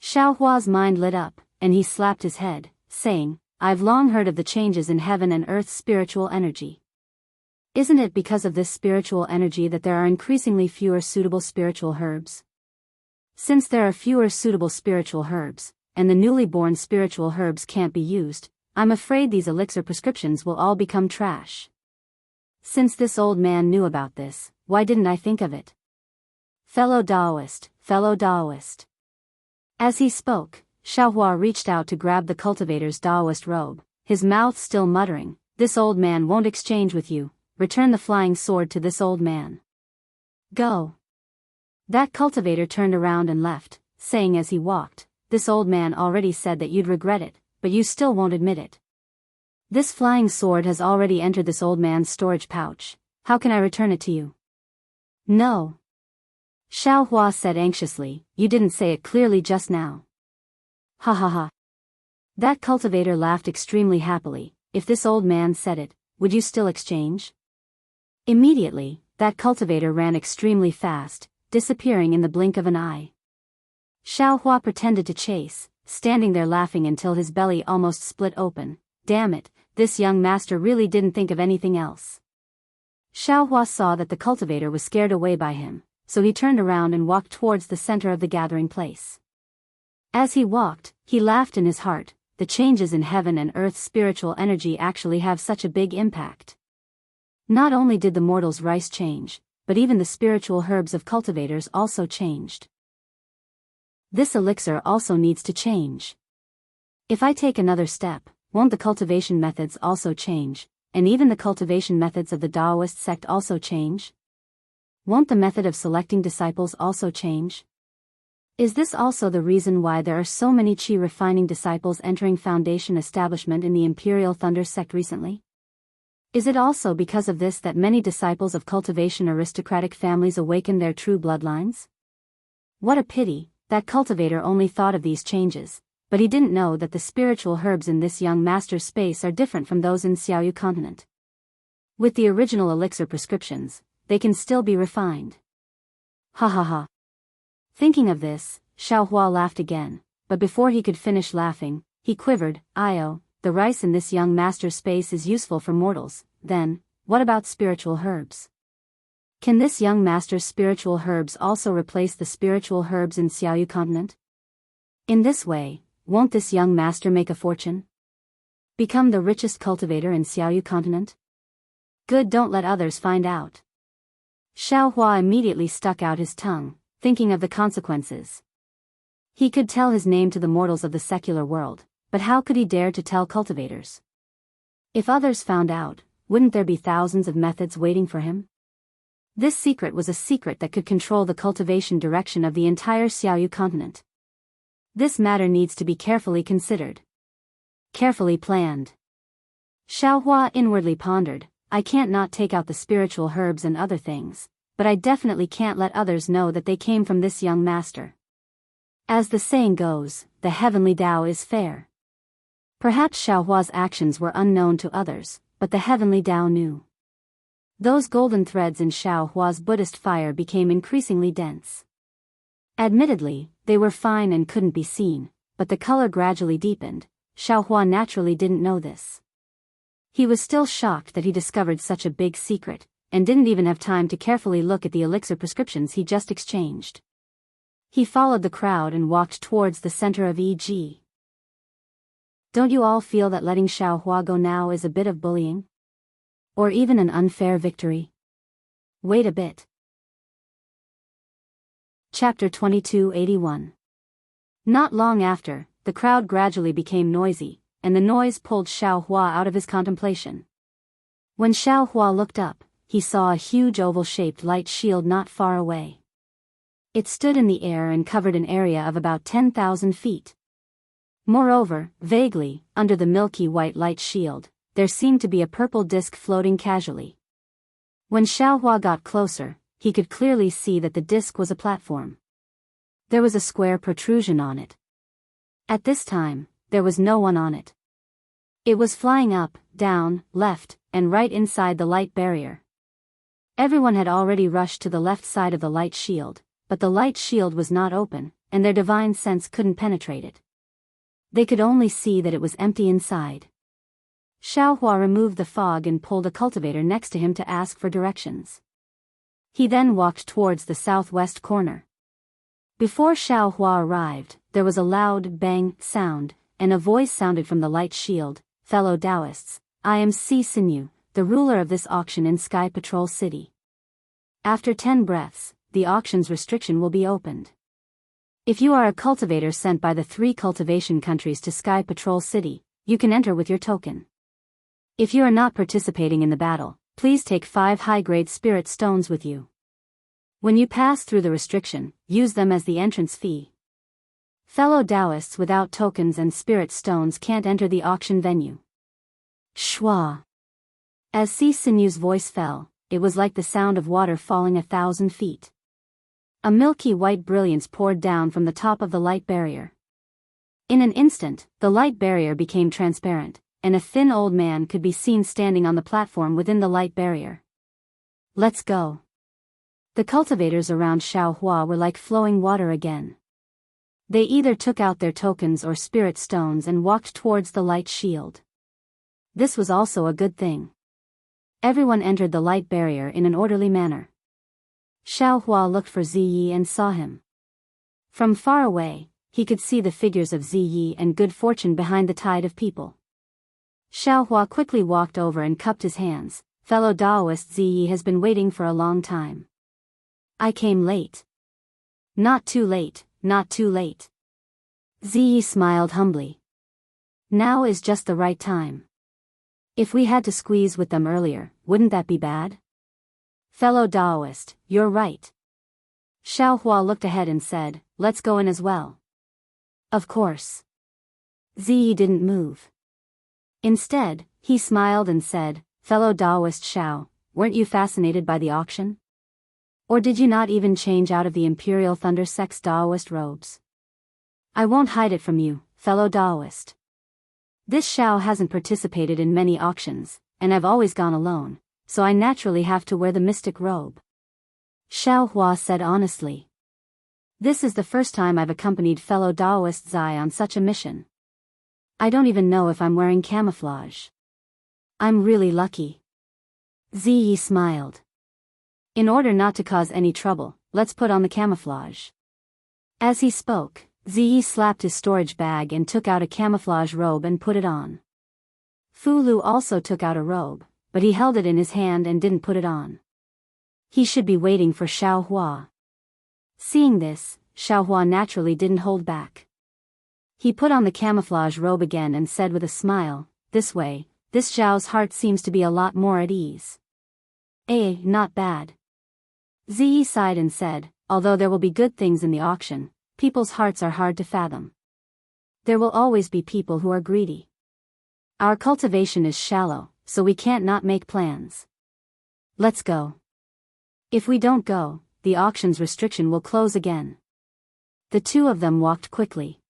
Xiao Hua's mind lit up, and he slapped his head, saying, I've long heard of the changes in heaven and earth's spiritual energy. Isn't it because of this spiritual energy that there are increasingly fewer suitable spiritual herbs? Since there are fewer suitable spiritual herbs, and the newly born spiritual herbs can't be used, I'm afraid these elixir prescriptions will all become trash. Since this old man knew about this, why didn't I think of it? Fellow Daoist, fellow Daoist. As he spoke, Xiao Hua reached out to grab the cultivator's Daoist robe, his mouth still muttering, "This old man won't exchange with you, return the flying sword to this old man. Go." That cultivator turned around and left, saying as he walked, "This old man already said that you'd regret it, but you still won't admit it. This flying sword has already entered this old man's storage pouch. How can I return it to you?" "No." Xiaohua said anxiously, "You didn't say it clearly just now." "Ha ha ha." That cultivator laughed extremely happily. "If this old man said it, would you still exchange?" Immediately, that cultivator ran extremely fast, disappearing in the blink of an eye. Xiaohua pretended to chase, standing there laughing until his belly almost split open. Damn it, this young master really didn't think of anything else. Xiaohua saw that the cultivator was scared away by him, so he turned around and walked towards the center of the gathering place. As he walked, he laughed in his heart. The changes in heaven and earth's spiritual energy actually have such a big impact. Not only did the mortals' rice change, but even the spiritual herbs of cultivators also changed. This elixir also needs to change. If I take another step, won't the cultivation methods also change, and even the cultivation methods of the Daoist sect also change? Won't the method of selecting disciples also change? Is this also the reason why there are so many qi refining disciples entering Foundation establishment in the Imperial Thunder sect recently? Is it also because of this that many disciples of cultivation aristocratic families awaken their true bloodlines? What a pity, that cultivator only thought of these changes, but he didn't know that the spiritual herbs in this young master's space are different from those in Xiaoyu continent. With the original elixir prescriptions, they can still be refined. Ha ha ha. Thinking of this, Xiaohua laughed again, but before he could finish laughing, he quivered. "Io, the rice in this young master's space is useful for mortals, then, what about spiritual herbs? Can this young master's spiritual herbs also replace the spiritual herbs in Xiaoyu continent? In this way, won't this young master make a fortune? Become the richest cultivator in Xiaoyu continent? Good, don't let others find out." Xiaohua immediately stuck out his tongue, thinking of the consequences. He could tell his name to the mortals of the secular world, but how could he dare to tell cultivators? If others found out, wouldn't there be thousands of methods waiting for him? This secret was a secret that could control the cultivation direction of the entire Xiaoyu continent. This matter needs to be carefully considered. Carefully planned. Xiaohua inwardly pondered, "I can't not take out the spiritual herbs and other things, but I definitely can't let others know that they came from this young master. As the saying goes, the heavenly Tao is fair." Perhaps Xiaohua's actions were unknown to others, but the heavenly Tao knew. Those golden threads in Xiaohua's Buddhist fire became increasingly dense. Admittedly, they were fine and couldn't be seen, but the color gradually deepened. Xiaohua naturally didn't know this. He was still shocked that he discovered such a big secret, and didn't even have time to carefully look at the elixir prescriptions he just exchanged. He followed the crowd and walked towards the center of E.G. Don't you all feel that letting Xiaohua go now is a bit of bullying? Or even an unfair victory? Wait a bit. Chapter 2281. Not long after, the crowd gradually became noisy, and the noise pulled Xiaohua out of his contemplation. When Xiaohua looked up, he saw a huge oval-shaped light shield not far away. It stood in the air and covered an area of about 10,000 feet. Moreover, vaguely, under the milky white light shield, there seemed to be a purple disk floating casually. When Xiaohua got closer, he could clearly see that the disk was a platform. There was a square protrusion on it. At this time, there was no one on it. It was flying up, down, left, and right inside the light barrier. Everyone had already rushed to the left side of the light shield, but the light shield was not open, and their divine sense couldn't penetrate it. They could only see that it was empty inside. Xiaohua removed the fog and pulled a cultivator next to him to ask for directions. He then walked towards the southwest corner. Before Xiaohua arrived, there was a loud bang sound, and a voice sounded from the light shield. "Fellow Daoists, I am Sinew, the ruler of this auction in Sky Patrol City. After 10 breaths, the auction's restriction will be opened. If you are a cultivator sent by the 3 cultivation countries to Sky Patrol City, you can enter with your token. If you are not participating in the battle, please take 5 high-grade spirit stones with you. When you pass through the restriction, use them as the entrance fee. Fellow Daoists without tokens and spirit stones can't enter the auction venue. Shwa. As Si Sinu's voice fell, it was like the sound of water falling 1,000 feet. A milky white brilliance poured down from the top of the light barrier. In an instant, the light barrier became transparent, and a thin old man could be seen standing on the platform within the light barrier. Let's go. The cultivators around Xiaohua were like flowing water again. They either took out their tokens or spirit stones and walked towards the light shield. This was also a good thing. Everyone entered the light barrier in an orderly manner. Xiaohua looked for Ziyi and saw him. From far away, he could see the figures of Ziyi and good fortune behind the tide of people. Xiaohua quickly walked over and cupped his hands. Fellow Daoist Ziyi has been waiting for a long time. I came late. Not too late, not too late. Ziyi smiled humbly. Now is just the right time. If we had to squeeze with them earlier, wouldn't that be bad? Fellow Daoist, you're right. Xiaohua looked ahead and said, let's go in as well. Of course. Ziyi didn't move. Instead, he smiled and said, fellow Daoist Xiao, weren't you fascinated by the auction? Or did you not even change out of the Imperial Thunder Sect's Daoist robes? I won't hide it from you, fellow Daoist. This Xiao hasn't participated in many auctions, and I've always gone alone, so I naturally have to wear the mystic robe. Xiaohua said honestly. This is the first time I've accompanied fellow Daoist Zai on such a mission. I don't even know if I'm wearing camouflage. I'm really lucky. Ziyi smiled. In order not to cause any trouble, let's put on the camouflage. As he spoke, Ziyi slapped his storage bag and took out a camouflage robe and put it on. Fu Lu also took out a robe, but he held it in his hand and didn't put it on. He should be waiting for Xiaohua. Seeing this, Xiaohua naturally didn't hold back. He put on the camouflage robe again and said with a smile, this way, this Zhao's heart seems to be a lot more at ease. Not bad. Ziyi sighed and said, although there will be good things in the auction, people's hearts are hard to fathom. There will always be people who are greedy. Our cultivation is shallow, so we can't not make plans. Let's go. If we don't go, the auction's restriction will close again. The two of them walked quickly.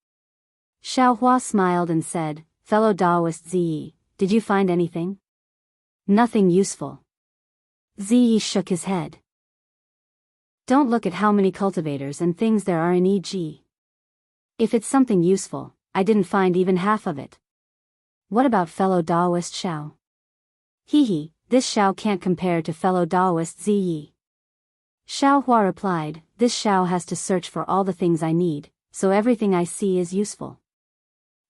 Xiaohua smiled and said, fellow Daoist Ziyi, did you find anything? Nothing useful. Ziyi shook his head. Don't look at how many cultivators and things there are in EG. If it's something useful, I didn't find even half of it. What about fellow Daoist Xiao? This Xiao can't compare to fellow Daoist Ziyi. Xiaohua replied, this Xiao has to search for all the things I need, so everything I see is useful.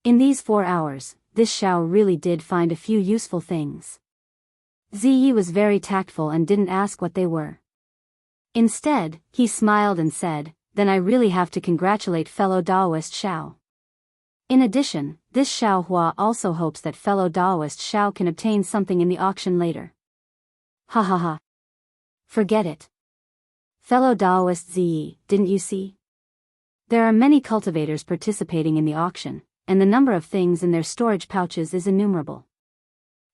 In these 4 hours, this Xiao really did find a few useful things. Ziyi was very tactful and didn't ask what they were. Instead, he smiled and said, then I really have to congratulate fellow Daoist Xiao. In addition, this Xiaohua also hopes that fellow Daoist Xiao can obtain something in the auction later. Ha ha ha. Forget it. Fellow Daoist Ziyi, didn't you see? There are many cultivators participating in the auction, and the number of things in their storage pouches is innumerable.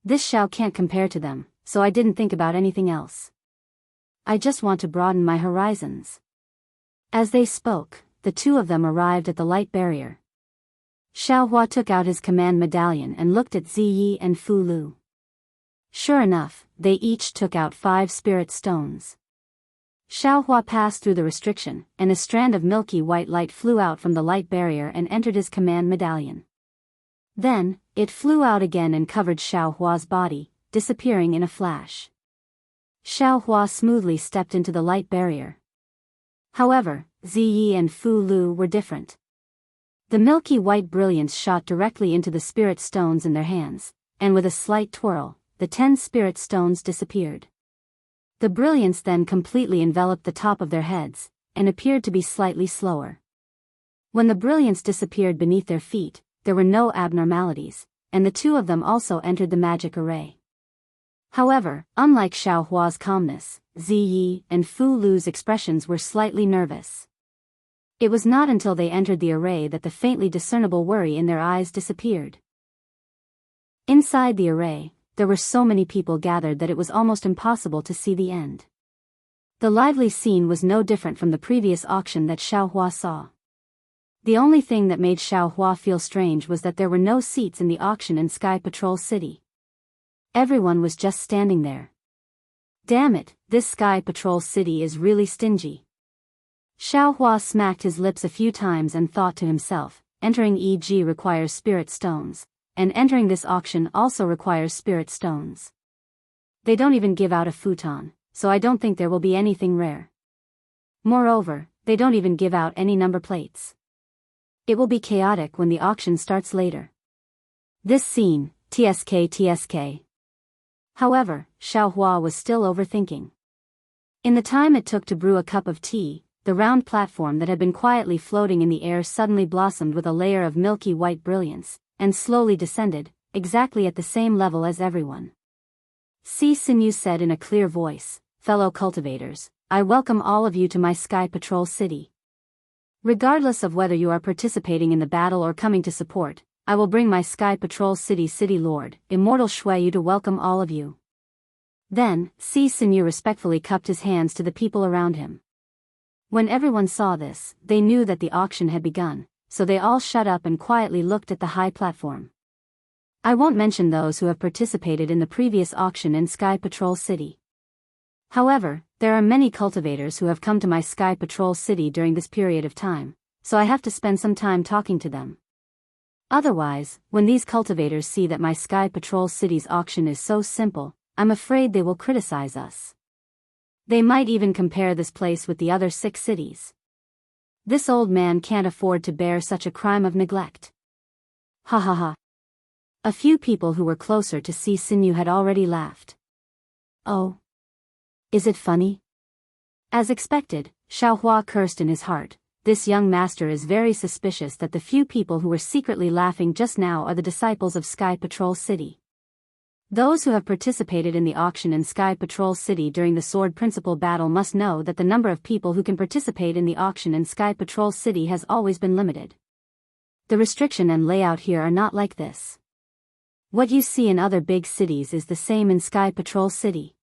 This Xiao can't compare to them, so I didn't think about anything else. I just want to broaden my horizons. As they spoke, the two of them arrived at the light barrier. Xiaohua took out his command medallion and looked at Ziyi and Fu Lu. Sure enough, they each took out 5 spirit stones. Xiaohua passed through the restriction, and a strand of milky white light flew out from the light barrier and entered his command medallion. Then, it flew out again and covered Xiaohua's body, disappearing in a flash. Xiaohua smoothly stepped into the light barrier. However, Ziyi and Fu Lu were different. The milky white brilliance shot directly into the spirit stones in their hands, and with a slight twirl, the 10 spirit stones disappeared. The brilliance then completely enveloped the top of their heads, and appeared to be slightly slower. When the brilliance disappeared beneath their feet, there were no abnormalities, and the two of them also entered the magic array. However, unlike Xiao Hua's calmness, Ziyi and Fu Lu's expressions were slightly nervous. It was not until they entered the array that the faintly discernible worry in their eyes disappeared. Inside the array, there were so many people gathered that it was almost impossible to see the end. The lively scene was no different from the previous auction that Xiao Hua saw. The only thing that made Xiao Hua feel strange was that there were no seats in the auction in Sky Patrol City. Everyone was just standing there. Damn it, this Sky Patrol City is really stingy. Xiao Hua smacked his lips a few times and thought to himself, entering EG requires spirit stones, and entering this auction also requires spirit stones. They don't even give out a futon, so I don't think there will be anything rare. Moreover, they don't even give out any number plates. It will be chaotic when the auction starts later. This scene, TSK. However, Xiao Hua was still overthinking. In the time it took to brew a cup of tea, the round platform that had been quietly floating in the air suddenly blossomed with a layer of milky white brilliance, and slowly descended, exactly at the same level as everyone. Si Sinew said in a clear voice, "Fellow cultivators, I welcome all of you to my Sky Patrol City. Regardless of whether you are participating in the battle or coming to support, I will bring my Sky Patrol City Lord, Immortal Shuiyu, to welcome all of you." Then, Si Sinew respectfully cupped his hands to the people around him. When everyone saw this, they knew that the auction had begun, so they all shut up and quietly looked at the high platform. I won't mention those who have participated in the previous auction in Sky Patrol City. However, there are many cultivators who have come to my Sky Patrol City during this period of time, so I have to spend some time talking to them. Otherwise, when these cultivators see that my Sky Patrol City's auction is so simple, I'm afraid they will criticize us. They might even compare this place with the other 6 cities. This old man can't afford to bear such a crime of neglect. Ha ha ha. A few people who were closer to Si Sinew had already laughed. Oh. Is it funny? As expected, Xiao Hua cursed in his heart. This young master is very suspicious that the few people who were secretly laughing just now are the disciples of Sky Patrol City. Those who have participated in the auction in Sky Patrol City during the Sword Principal battle must know that the number of people who can participate in the auction in Sky Patrol City has always been limited. The restriction and layout here are not like this. What you see in other big cities is the same in Sky Patrol City.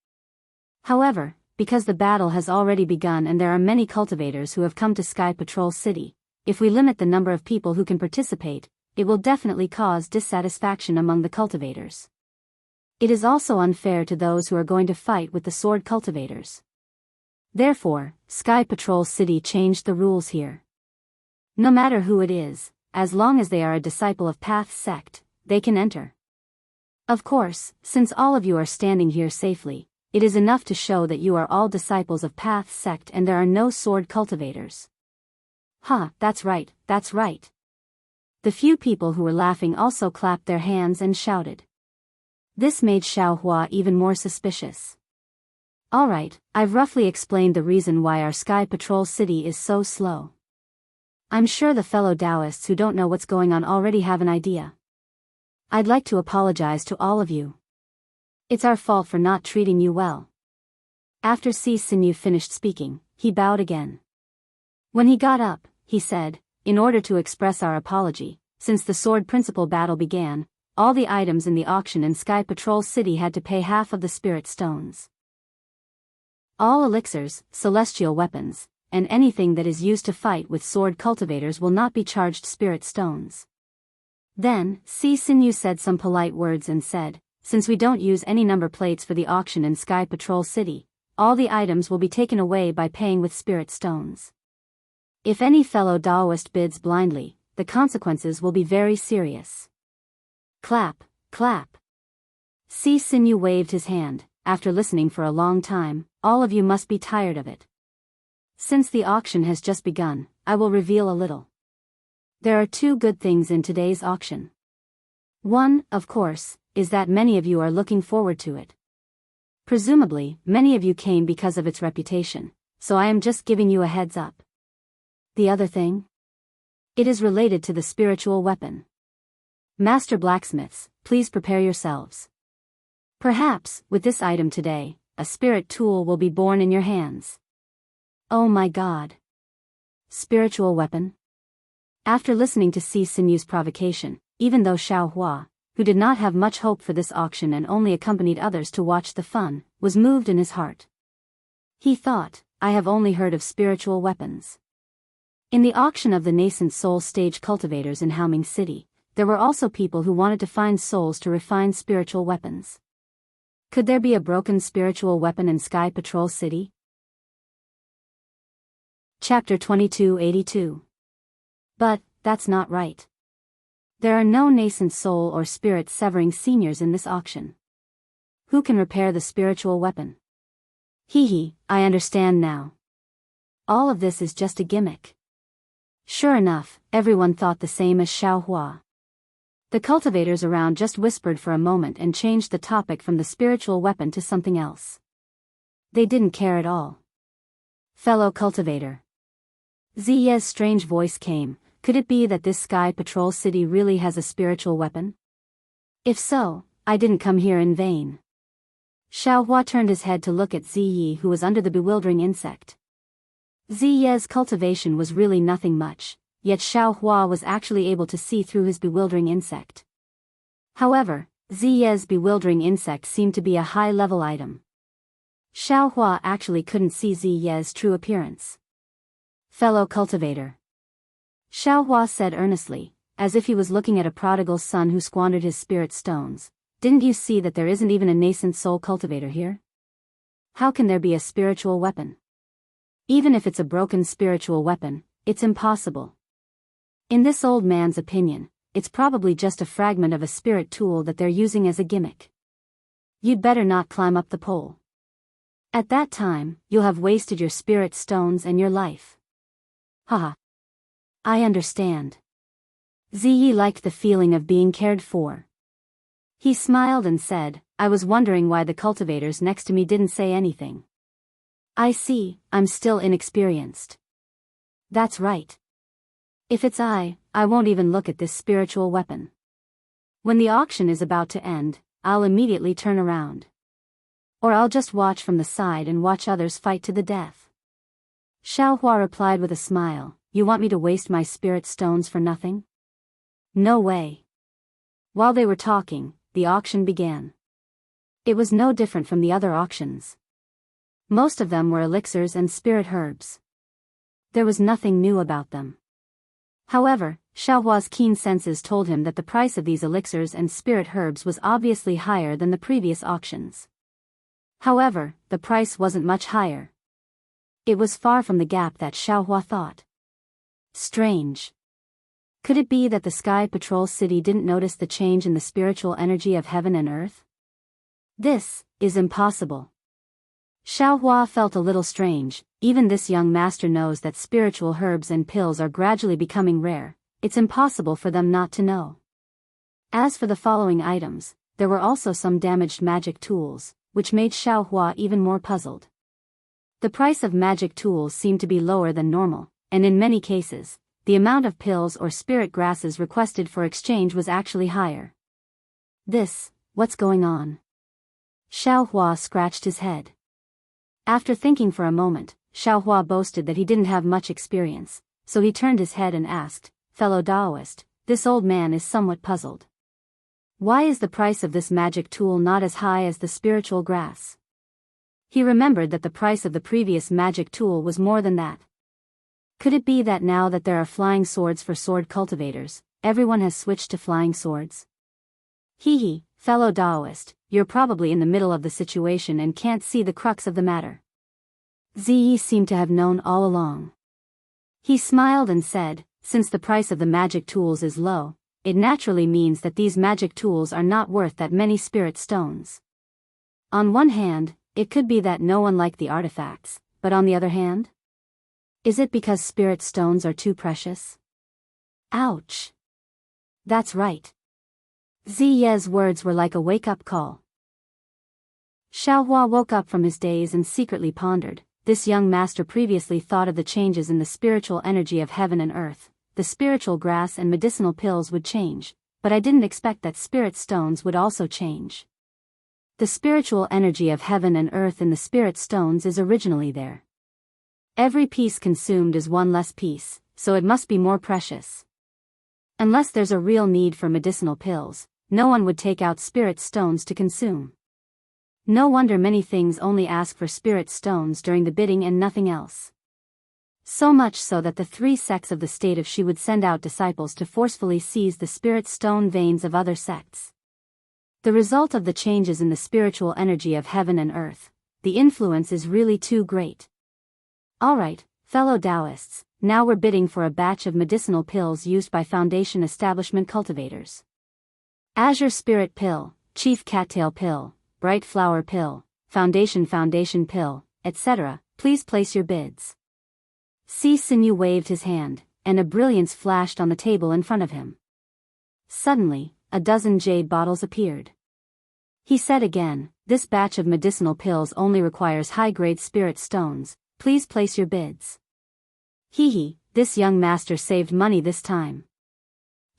However, because the battle has already begun and there are many cultivators who have come to Sky Patrol City, if we limit the number of people who can participate, it will definitely cause dissatisfaction among the cultivators. It is also unfair to those who are going to fight with the sword cultivators. Therefore, Sky Patrol City changed the rules here. No matter who it is, as long as they are a disciple of Path Sect, they can enter. Of course, since all of you are standing here safely, it is enough to show that you are all disciples of Path Sect and there are no sword cultivators. Ha, that's right, that's right. The few people who were laughing also clapped their hands and shouted. This made Xiao Hua even more suspicious. Alright, I've roughly explained the reason why our Sky Patrol City is so slow. I'm sure the fellow Daoists who don't know what's going on already have an idea. I'd like to apologize to all of you. It's our fault for not treating you well. After Si Sinew finished speaking, he bowed again. When he got up, he said, in order to express our apology, since the Sword Principal battle began, all the items in the auction in Sky Patrol City had to pay half of the spirit stones. All elixirs, celestial weapons, and anything that is used to fight with sword cultivators will not be charged spirit stones. Then, Si Sinew said some polite words and said, since we don't use any number plates for the auction in Sky Patrol City, all the items will be taken away by paying with spirit stones. If any fellow Daoist bids blindly, the consequences will be very serious. Clap, clap. Si Sinew waved his hand. After listening for a long time, all of you must be tired of it. Since the auction has just begun, I will reveal a little. There are 2 good things in today's auction. One, of course, is that many of you are looking forward to it. Presumably, many of you came because of its reputation, so I am just giving you a heads up. The other thing? It is related to the spiritual weapon. Master blacksmiths, please prepare yourselves. Perhaps, with this item today, a spirit tool will be born in your hands. Oh my god. Spiritual weapon? After listening to Si Sinew's provocation, even though Xiao Hua, who did not have much hope for this auction and only accompanied others to watch the fun, was moved in his heart. He thought, I have only heard of spiritual weapons. In the auction of the nascent soul stage cultivators in Haoming City, there were also people who wanted to find souls to refine spiritual weapons. Could there be a broken spiritual weapon in Sky Patrol City? Chapter 2282. But, that's not right. There are no nascent soul or spirit severing seniors in this auction. Who can repair the spiritual weapon? I understand now. All of this is just a gimmick. Sure enough, everyone thought the same as Xiao Hua. The cultivators around just whispered for a moment and changed the topic from the spiritual weapon to something else. They didn't care at all. Fellow cultivator. Ziye's strange voice came. Could it be that this Sky Patrol City really has a spiritual weapon? If so, I didn't come here in vain. Xiao Hua turned his head to look at Ziyi, who was under the bewildering insect. Ziye's cultivation was really nothing much, yet Xiao Hua was actually able to see through his bewildering insect. However, Ziye's bewildering insect seemed to be a high-level item. Xiao Hua actually couldn't see Ziye's true appearance. Fellow cultivator. Xiao Hua said earnestly, as if he was looking at a prodigal son who squandered his spirit stones, didn't you see that there isn't even a nascent soul cultivator here? How can there be a spiritual weapon? Even if it's a broken spiritual weapon, it's impossible. In this old man's opinion, it's probably just a fragment of a spirit tool that they're using as a gimmick. You'd better not climb up the pole. At that time, you'll have wasted your spirit stones and your life. Haha. I understand. Ziyi liked the feeling of being cared for. He smiled and said, I was wondering why the cultivators next to me didn't say anything. I see, I'm still inexperienced. That's right. If it's I won't even look at this spiritual weapon. When the auction is about to end, I'll immediately turn around. Or I'll just watch from the side and watch others fight to the death. Xiao Hua replied with a smile, you want me to waste my spirit stones for nothing? No way. While they were talking, the auction began. It was no different from the other auctions. Most of them were elixirs and spirit herbs. There was nothing new about them. However, Xiao Hua's keen senses told him that the price of these elixirs and spirit herbs was obviously higher than the previous auctions. However, the price wasn't much higher. It was far from the gap that Xiao Hua thought. Strange. Could it be that the Sky Patrol City didn't notice the change in the spiritual energy of heaven and earth? This is impossible. Xiao Hua felt a little strange. Even this young master knows that spiritual herbs and pills are gradually becoming rare. It's impossible for them not to know. As for the following items, there were also some damaged magic tools, which made Xiao Hua even more puzzled. The price of magic tools seemed to be lower than normal, and in many cases, the amount of pills or spirit grasses requested for exchange was actually higher. What's going on? Xiao Hua scratched his head. After thinking for a moment, Xiao Hua boasted that he didn't have much experience, so he turned his head and asked, Fellow Daoist, this old man is somewhat puzzled. Why is the price of this magic tool not as high as the spiritual grass? He remembered that the price of the previous magic tool was more than that. Could it be that now that there are flying swords for sword cultivators, everyone has switched to flying swords? Fellow Daoist, you're probably in the middle of the situation and can't see the crux of the matter. Ziyi seemed to have known all along. He smiled and said, since the price of the magic tools is low, it naturally means that these magic tools are not worth that many spirit stones. On one hand, it could be that no one liked the artifacts, but on the other hand? Is it because spirit stones are too precious? Ouch. That's right. Ziye's words were like a wake-up call. Xiao Hua woke up from his daze and secretly pondered. This young master previously thought of the changes in the spiritual energy of heaven and earth. The spiritual grass and medicinal pills would change, but I didn't expect that spirit stones would also change. The spiritual energy of heaven and earth in the spirit stones is originally there. Every piece consumed is one less piece, so it must be more precious. Unless there's a real need for medicinal pills, no one would take out spirit stones to consume. No wonder many things only ask for spirit stones during the bidding and nothing else. So much so that the 3 sects of the state of Shi would send out disciples to forcefully seize the spirit stone veins of other sects. The result of the changes in the spiritual energy of heaven and earth, the influence is really too great. Alright, fellow Daoists, now we're bidding for a batch of medicinal pills used by Foundation establishment cultivators. Azure Spirit Pill, Chief Cattail Pill, Bright Flower Pill, Foundation Pill, etc., please place your bids. Si Sinew waved his hand, and a brilliance flashed on the table in front of him. Suddenly, a dozen jade bottles appeared. He said again, this batch of medicinal pills only requires high-grade spirit stones, please place your bids. Hee, this young master saved money this time.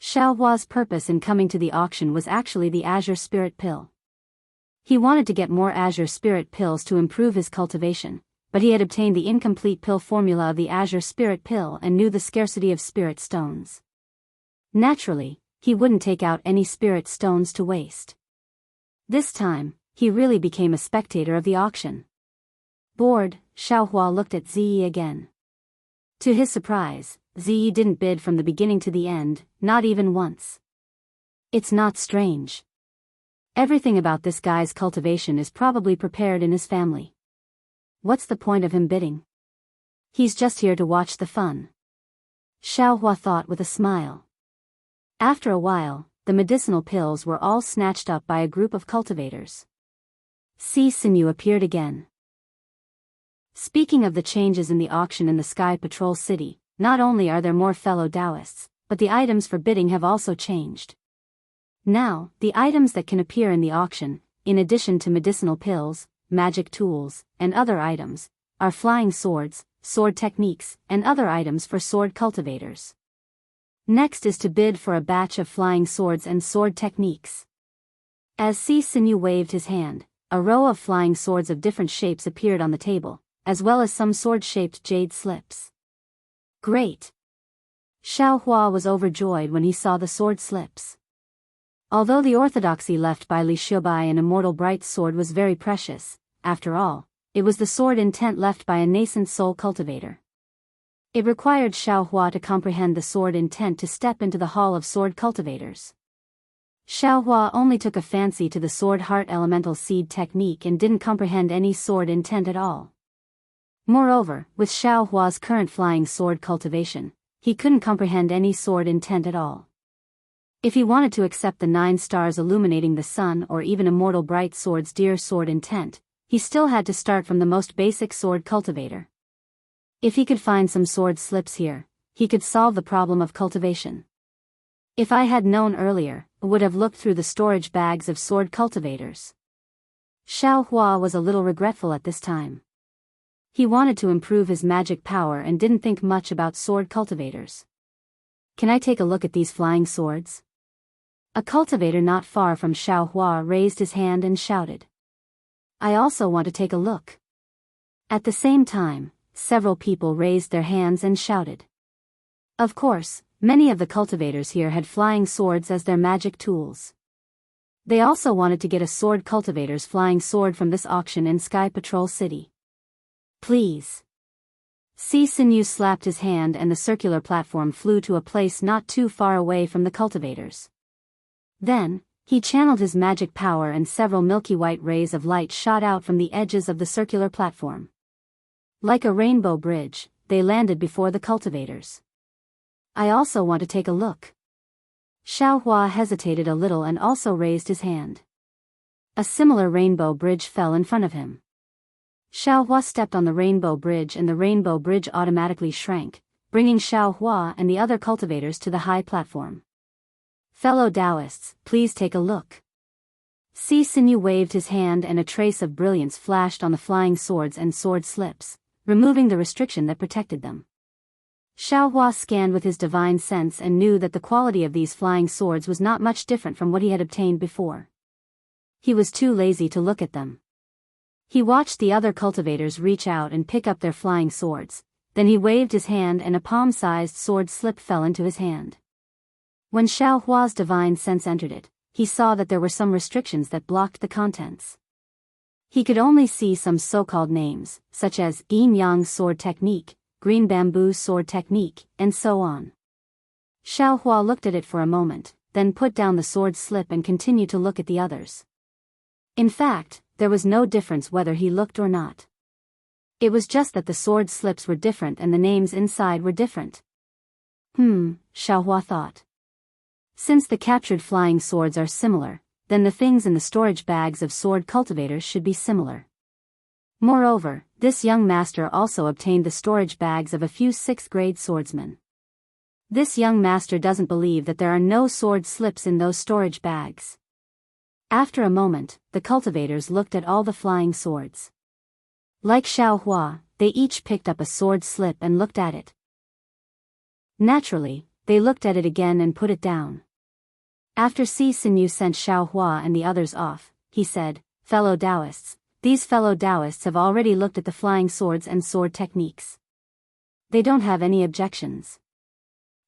Xiaohua's purpose in coming to the auction was actually the Azure Spirit Pill. He wanted to get more Azure Spirit Pills to improve his cultivation, but he had obtained the incomplete pill formula of the Azure Spirit Pill and knew the scarcity of spirit stones. Naturally, he wouldn't take out any spirit stones to waste. This time, he really became a spectator of the auction. Bored, Xiaohua looked at Ziyi again. To his surprise, Ziyi didn't bid from the beginning to the end, not even once. It's not strange. Everything about this guy's cultivation is probably prepared in his family. What's the point of him bidding? He's just here to watch the fun. Xiaohua thought with a smile. After a while, the medicinal pills were all snatched up by a group of cultivators. Si Sinew appeared again. Speaking of the changes in the auction in the Sky Patrol City, not only are there more fellow Daoists, but the items for bidding have also changed. Now, the items that can appear in the auction, in addition to medicinal pills, magic tools, and other items, are flying swords, sword techniques, and other items for sword cultivators. Next is to bid for a batch of flying swords and sword techniques. As Si Sinew waved his hand, a row of flying swords of different shapes appeared on the table, as well as some sword-shaped jade slips. Great! Xiaohua was overjoyed when he saw the sword slips. Although the orthodoxy left by Li Xiubai an immortal bright sword was very precious, after all, it was the sword intent left by a nascent soul cultivator. It required Xiaohua to comprehend the sword intent to step into the hall of sword cultivators. Xiaohua only took a fancy to the sword heart elemental seed technique and didn't comprehend any sword intent at all. Moreover, with Xiaohua's current flying sword cultivation, he couldn't comprehend any sword intent at all. If he wanted to accept the 9 stars illuminating the sun or even immortal bright sword's dear sword intent, he still had to start from the most basic sword cultivator. If he could find some sword slips here, he could solve the problem of cultivation. If I had known earlier, I would have looked through the storage bags of sword cultivators. Xiaohua was a little regretful at this time. He wanted to improve his magic power and didn't think much about sword cultivators. Can I take a look at these flying swords? A cultivator not far from Xiaohua raised his hand and shouted. I also want to take a look. At the same time, several people raised their hands and shouted. Of course, many of the cultivators here had flying swords as their magic tools. They also wanted to get a sword cultivator's flying sword from this auction in Sky Patrol City. Please. Si Sinew slapped his hand and the circular platform flew to a place not too far away from the cultivators. Then, he channeled his magic power and several milky white rays of light shot out from the edges of the circular platform. Like a rainbow bridge, they landed before the cultivators. I also want to take a look. Xiaohua hesitated a little and also raised his hand. A similar rainbow bridge fell in front of him. Xiaohua stepped on the rainbow bridge and the rainbow bridge automatically shrank, bringing Xiaohua and the other cultivators to the high platform. Fellow Daoists, please take a look. Si Sinew waved his hand and a trace of brilliance flashed on the flying swords and sword slips, removing the restriction that protected them. Xiaohua scanned with his divine sense and knew that the quality of these flying swords was not much different from what he had obtained before. He was too lazy to look at them. He watched the other cultivators reach out and pick up their flying swords, then he waved his hand and a palm-sized sword slip fell into his hand. When Xiaohua's divine sense entered it, he saw that there were some restrictions that blocked the contents. He could only see some so-called names, such as Yin-Yang Sword Technique, Green Bamboo Sword Technique, and so on. Xiaohua looked at it for a moment, then put down the sword slip and continued to look at the others. In fact, there was no difference whether he looked or not. It was just that the sword slips were different and the names inside were different. Xiaohua thought. Since the captured flying swords are similar, then the things in the storage bags of sword cultivators should be similar. Moreover, this young master also obtained the storage bags of a few 6th-grade swordsmen. This young master doesn't believe that there are no sword slips in those storage bags. After a moment, the cultivators looked at all the flying swords. Like Xiaohua, they each picked up a sword slip and looked at it. Naturally, they looked at it again and put it down. After Si Sinyu sent Xiaohua and the others off, he said, "Fellow Daoists, these fellow Daoists have already looked at the flying swords and sword techniques. They don't have any objections.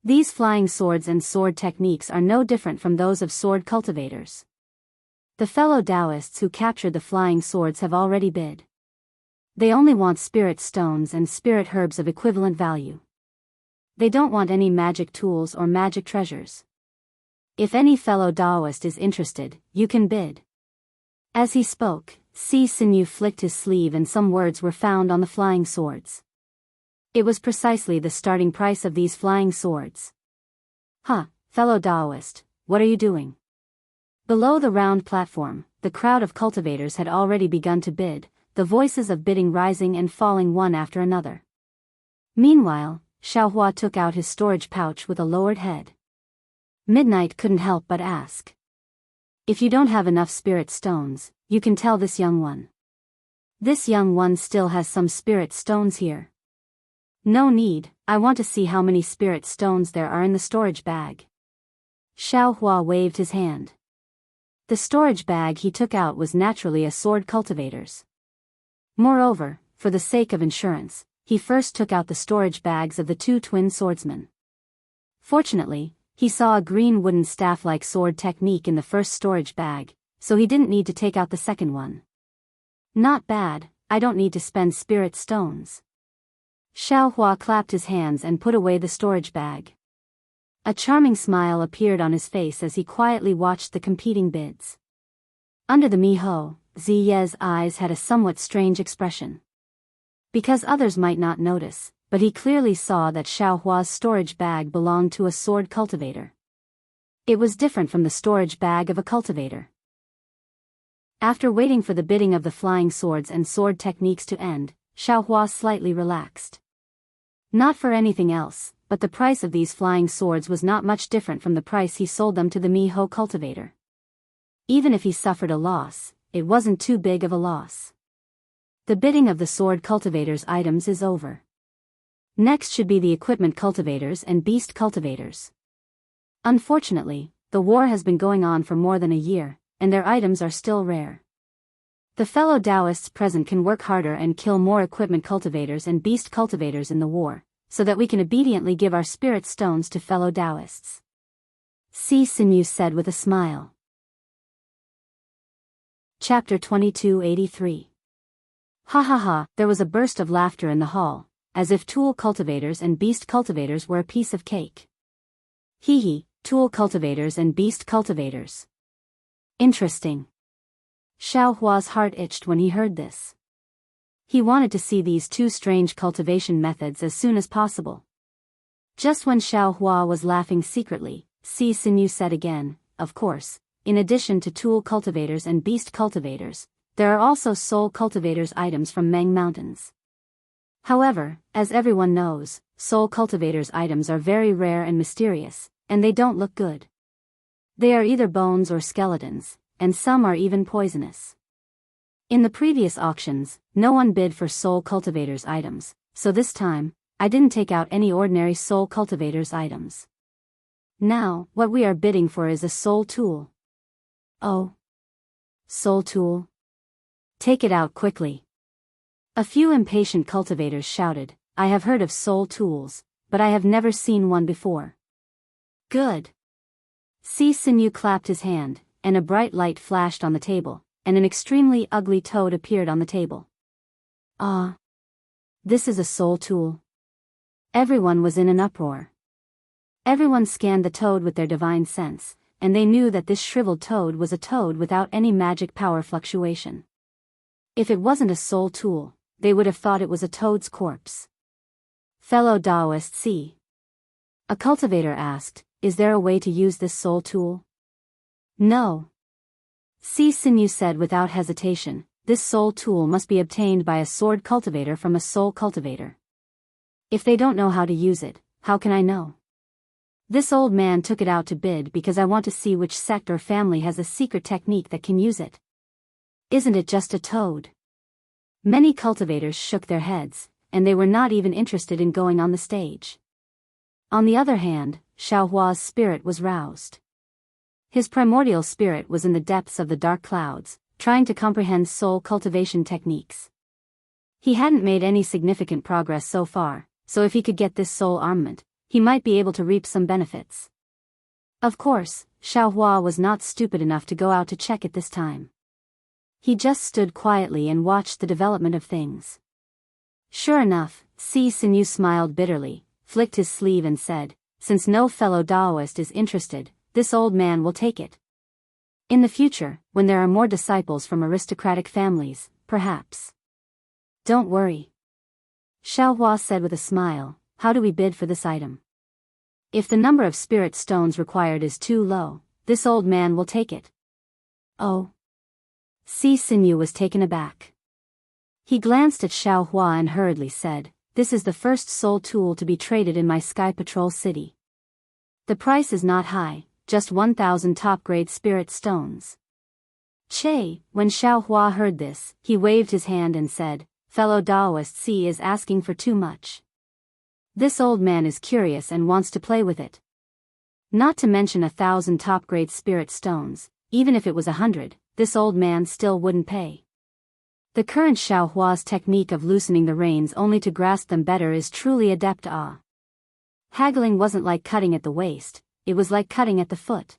These flying swords and sword techniques are no different from those of sword cultivators. The fellow Daoists who captured the flying swords have already bid. They only want spirit stones and spirit herbs of equivalent value. They don't want any magic tools or magic treasures. If any fellow Daoist is interested, you can bid." As he spoke, Si Sinyu flicked his sleeve and some words were found on the flying swords. It was precisely the starting price of these flying swords. Fellow Daoist, what are you doing?" Below the round platform, the crowd of cultivators had already begun to bid, the voices of bidding rising and falling one after another. Meanwhile, Xiaohua took out his storage pouch with a lowered head. Midnight couldn't help but ask. "If you don't have enough spirit stones, you can tell this young one. This young one still has some spirit stones here." "No need, I want to see how many spirit stones there are in the storage bag." Xiaohua waved his hand. The storage bag he took out was naturally a sword cultivator's. Moreover, for the sake of insurance, he first took out the storage bags of the 2 twin swordsmen. Fortunately, he saw a green wooden staff-like sword technique in the first storage bag, so he didn't need to take out the second one. "Not bad, I don't need to spend spirit stones." Xiaohua clapped his hands and put away the storage bag. A charming smile appeared on his face as he quietly watched the competing bids. Under the Miho, Ziye's eyes had a somewhat strange expression. Because others might not notice, but he clearly saw that Xiaohua's storage bag belonged to a sword cultivator. It was different from the storage bag of a cultivator. After waiting for the bidding of the flying swords and sword techniques to end, Xiaohua slightly relaxed. Not for anything else, but the price of these flying swords was not much different from the price he sold them to the Miho cultivator. Even if he suffered a loss, it wasn't too big of a loss. The bidding of the sword cultivator's items is over. Next should be the equipment cultivators and beast cultivators. Unfortunately, the war has been going on for more than a year, and their items are still rare. The fellow Daoists present can work harder and kill more equipment cultivators and beast cultivators in the war, so that we can obediently give our spirit stones to fellow Daoists. Si Sinyu said with a smile. Chapter 2283. There was a burst of laughter in the hall, as if tool cultivators and beast cultivators were a piece of cake. Tool cultivators and beast cultivators. Interesting. Xiaohua's heart itched when he heard this. He wanted to see these 2 strange cultivation methods as soon as possible. Just when Xiaohua was laughing secretly, Si Sinyu said again, "Of course, in addition to tool cultivators and beast cultivators, there are also soul cultivators' items from Meng Mountains. However, as everyone knows, soul cultivators' items are very rare and mysterious, and they don't look good. They are either bones or skeletons, and some are even poisonous. In the previous auctions, no one bid for soul cultivators' items, so this time, I didn't take out any ordinary soul cultivator's items. Now, what we are bidding for is a soul tool. Oh. Soul tool? Take it out quickly. A few impatient cultivators shouted, I have heard of soul tools, but I have never seen one before. Good. Sinew clapped his hand, and a bright light flashed on the table, and an extremely ugly toad appeared on the table. Ah. This is a soul tool. Everyone was in an uproar. Everyone scanned the toad with their divine sense, and they knew that this shriveled toad was a toad without any magic power fluctuation. If it wasn't a soul tool, they would have thought it was a toad's corpse. Fellow Daoist C. A cultivator asked, is there a way to use this soul tool? No. Sinew said without hesitation, this soul tool must be obtained by a sword cultivator from a soul cultivator. If they don't know how to use it, how can I know? This old man took it out to bid because I want to see which sect or family has a secret technique that can use it. Isn't it just a toad? Many cultivators shook their heads, and they were not even interested in going on the stage. On the other hand, Xiaohua's spirit was roused. His primordial spirit was in the depths of the dark clouds, trying to comprehend soul cultivation techniques. He hadn't made any significant progress so far, so if he could get this soul armament, he might be able to reap some benefits. Of course, Xiaohua was not stupid enough to go out to check it this time. He just stood quietly and watched the development of things. Sure enough, Sinew smiled bitterly, flicked his sleeve and said, since no fellow Daoist is interested, this old man will take it. In the future, when there are more disciples from aristocratic families, perhaps. Don't worry. Xiaohua said with a smile, how do we bid for this item? If the number of spirit stones required is too low, this old man will take it. Oh. Sinew was taken aback. He glanced at Xiaohua and hurriedly said, this is the first soul tool to be traded in my Sky Patrol city. The price is not high, just 1,000 top-grade spirit stones. When Xiaohua heard this, he waved his hand and said, fellow Daoist C is asking for too much. This old man is curious and wants to play with it. Not to mention 1,000 top-grade spirit stones, even if it was 100, this old man still wouldn't pay. The current Xiaohua's technique of loosening the reins only to grasp them better is truly adept. Haggling wasn't like cutting at the waist, it was like cutting at the foot.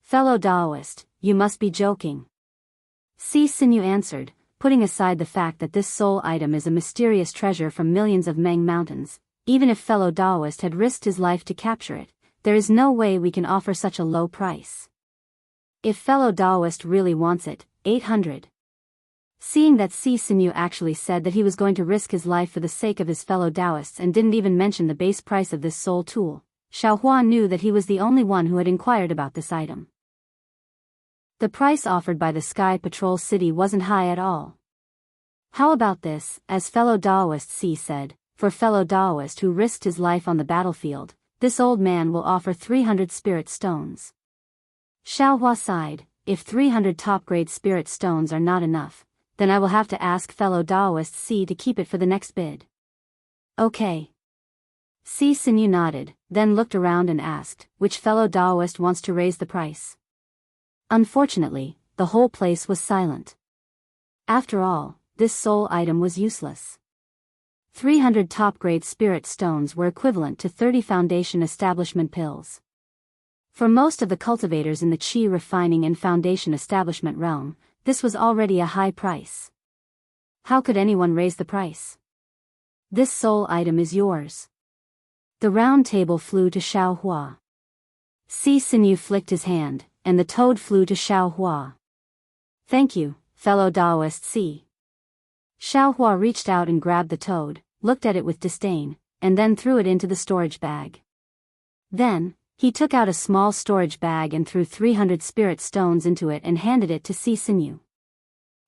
Fellow Daoist, you must be joking. Sinew answered, putting aside the fact that this soul item is a mysterious treasure from millions of Meng mountains. Even if fellow Daoist had risked his life to capture it, there is no way we can offer such a low price. If fellow Daoist really wants it, 800. Seeing that Sinew actually said that he was going to risk his life for the sake of his fellow Daoists and didn't even mention the base price of this soul tool, Xiaohua knew that he was the only one who had inquired about this item. The price offered by the Sky Patrol City wasn't high at all. How about this, as fellow Daoist C said, for fellow Daoist who risked his life on the battlefield, this old man will offer 300 spirit stones. Xiaohua sighed, if 300 top-grade spirit stones are not enough, then I will have to ask fellow Daoist C to keep it for the next bid. Okay. Sinew nodded, then looked around and asked, which fellow Daoist wants to raise the price? Unfortunately, the whole place was silent. After all, this soul item was useless. 300 top-grade spirit stones were equivalent to 30 foundation establishment pills. For most of the cultivators in the Qi refining and foundation establishment realm, this was already a high price. How could anyone raise the price? This soul item is yours. The round table flew to Xiaohua. Sinew flicked his hand, and the toad flew to Xiaohua. Thank you, fellow Daoist C. Xiaohua reached out and grabbed the toad, looked at it with disdain, and then threw it into the storage bag. Then, he took out a small storage bag and threw 300 spirit stones into it and handed it to Sinew.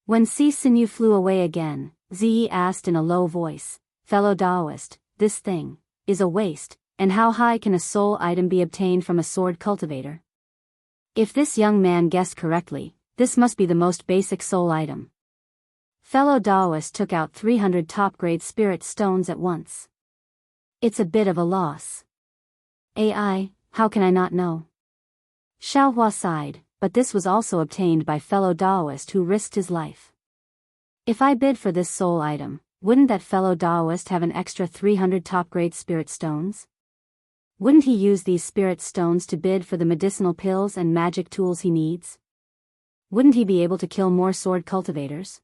When Sinew flew away again, Zi asked in a low voice, fellow Daoist, this thing is a waste, and how high can a soul item be obtained from a sword cultivator? If this young man guessed correctly, this must be the most basic soul item. Fellow Daoist took out 300 top-grade spirit stones at once. It's a bit of a loss. AI, how can I not know? Xiaohua sighed, but this was also obtained by fellow Daoist who risked his life. If I bid for this soul item, wouldn't that fellow Daoist have an extra 300 top-grade spirit stones? Wouldn't he use these spirit stones to bid for the medicinal pills and magic tools he needs? Wouldn't he be able to kill more sword cultivators?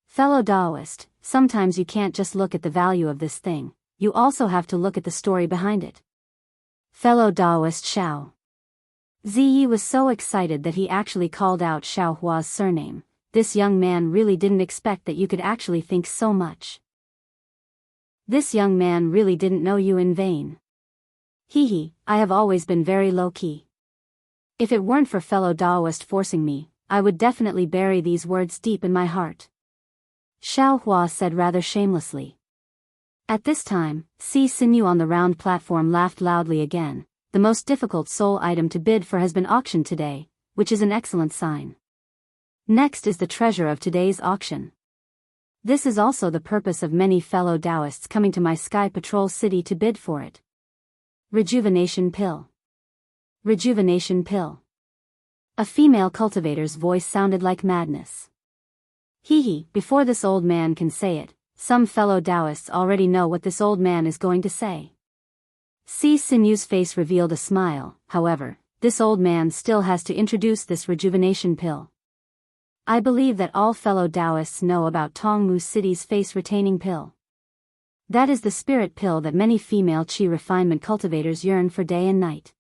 Fellow Daoist, sometimes you can't just look at the value of this thing, you also have to look at the story behind it. Fellow Daoist Xiao. Ziyi was so excited that he actually called out Xiaohua's surname. This young man really didn't expect that you could actually think so much. This young man really didn't know you in vain. Hee, I have always been very low-key. If it weren't for fellow Daoist forcing me, I would definitely bury these words deep in my heart. Xiaohua said rather shamelessly. At this time, Si Sinew on the round platform laughed loudly again. The most difficult soul item to bid for has been auctioned today, which is an excellent sign. Next is the treasure of today's auction. This is also the purpose of many fellow Daoists coming to my Sky Patrol city to bid for it. Rejuvenation Pill. Rejuvenation Pill. A female cultivator's voice sounded like madness. Before this old man can say it, some fellow Daoists already know what this old man is going to say. Si Sinew's face revealed a smile. However, this old man still has to introduce this rejuvenation pill. I believe that all fellow Daoists know about Tongmu City's face-retaining pill. That is the spirit pill that many female qi refinement cultivators yearn for day and night.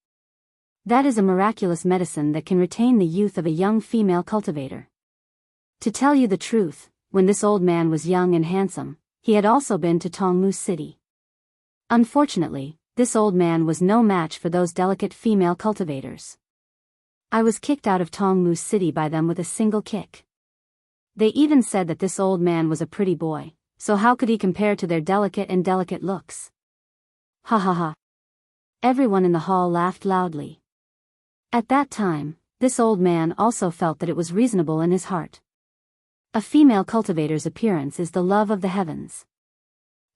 That is a miraculous medicine that can retain the youth of a young female cultivator. To tell you the truth, when this old man was young and handsome, he had also been to Tongmu City. Unfortunately, this old man was no match for those delicate female cultivators. I was kicked out of Tongmu City by them with a single kick. They even said that this old man was a pretty boy, so how could he compare to their delicate looks? Ha ha ha. Everyone in the hall laughed loudly. At that time, this old man also felt that it was reasonable in his heart. A female cultivator's appearance is the love of the heavens.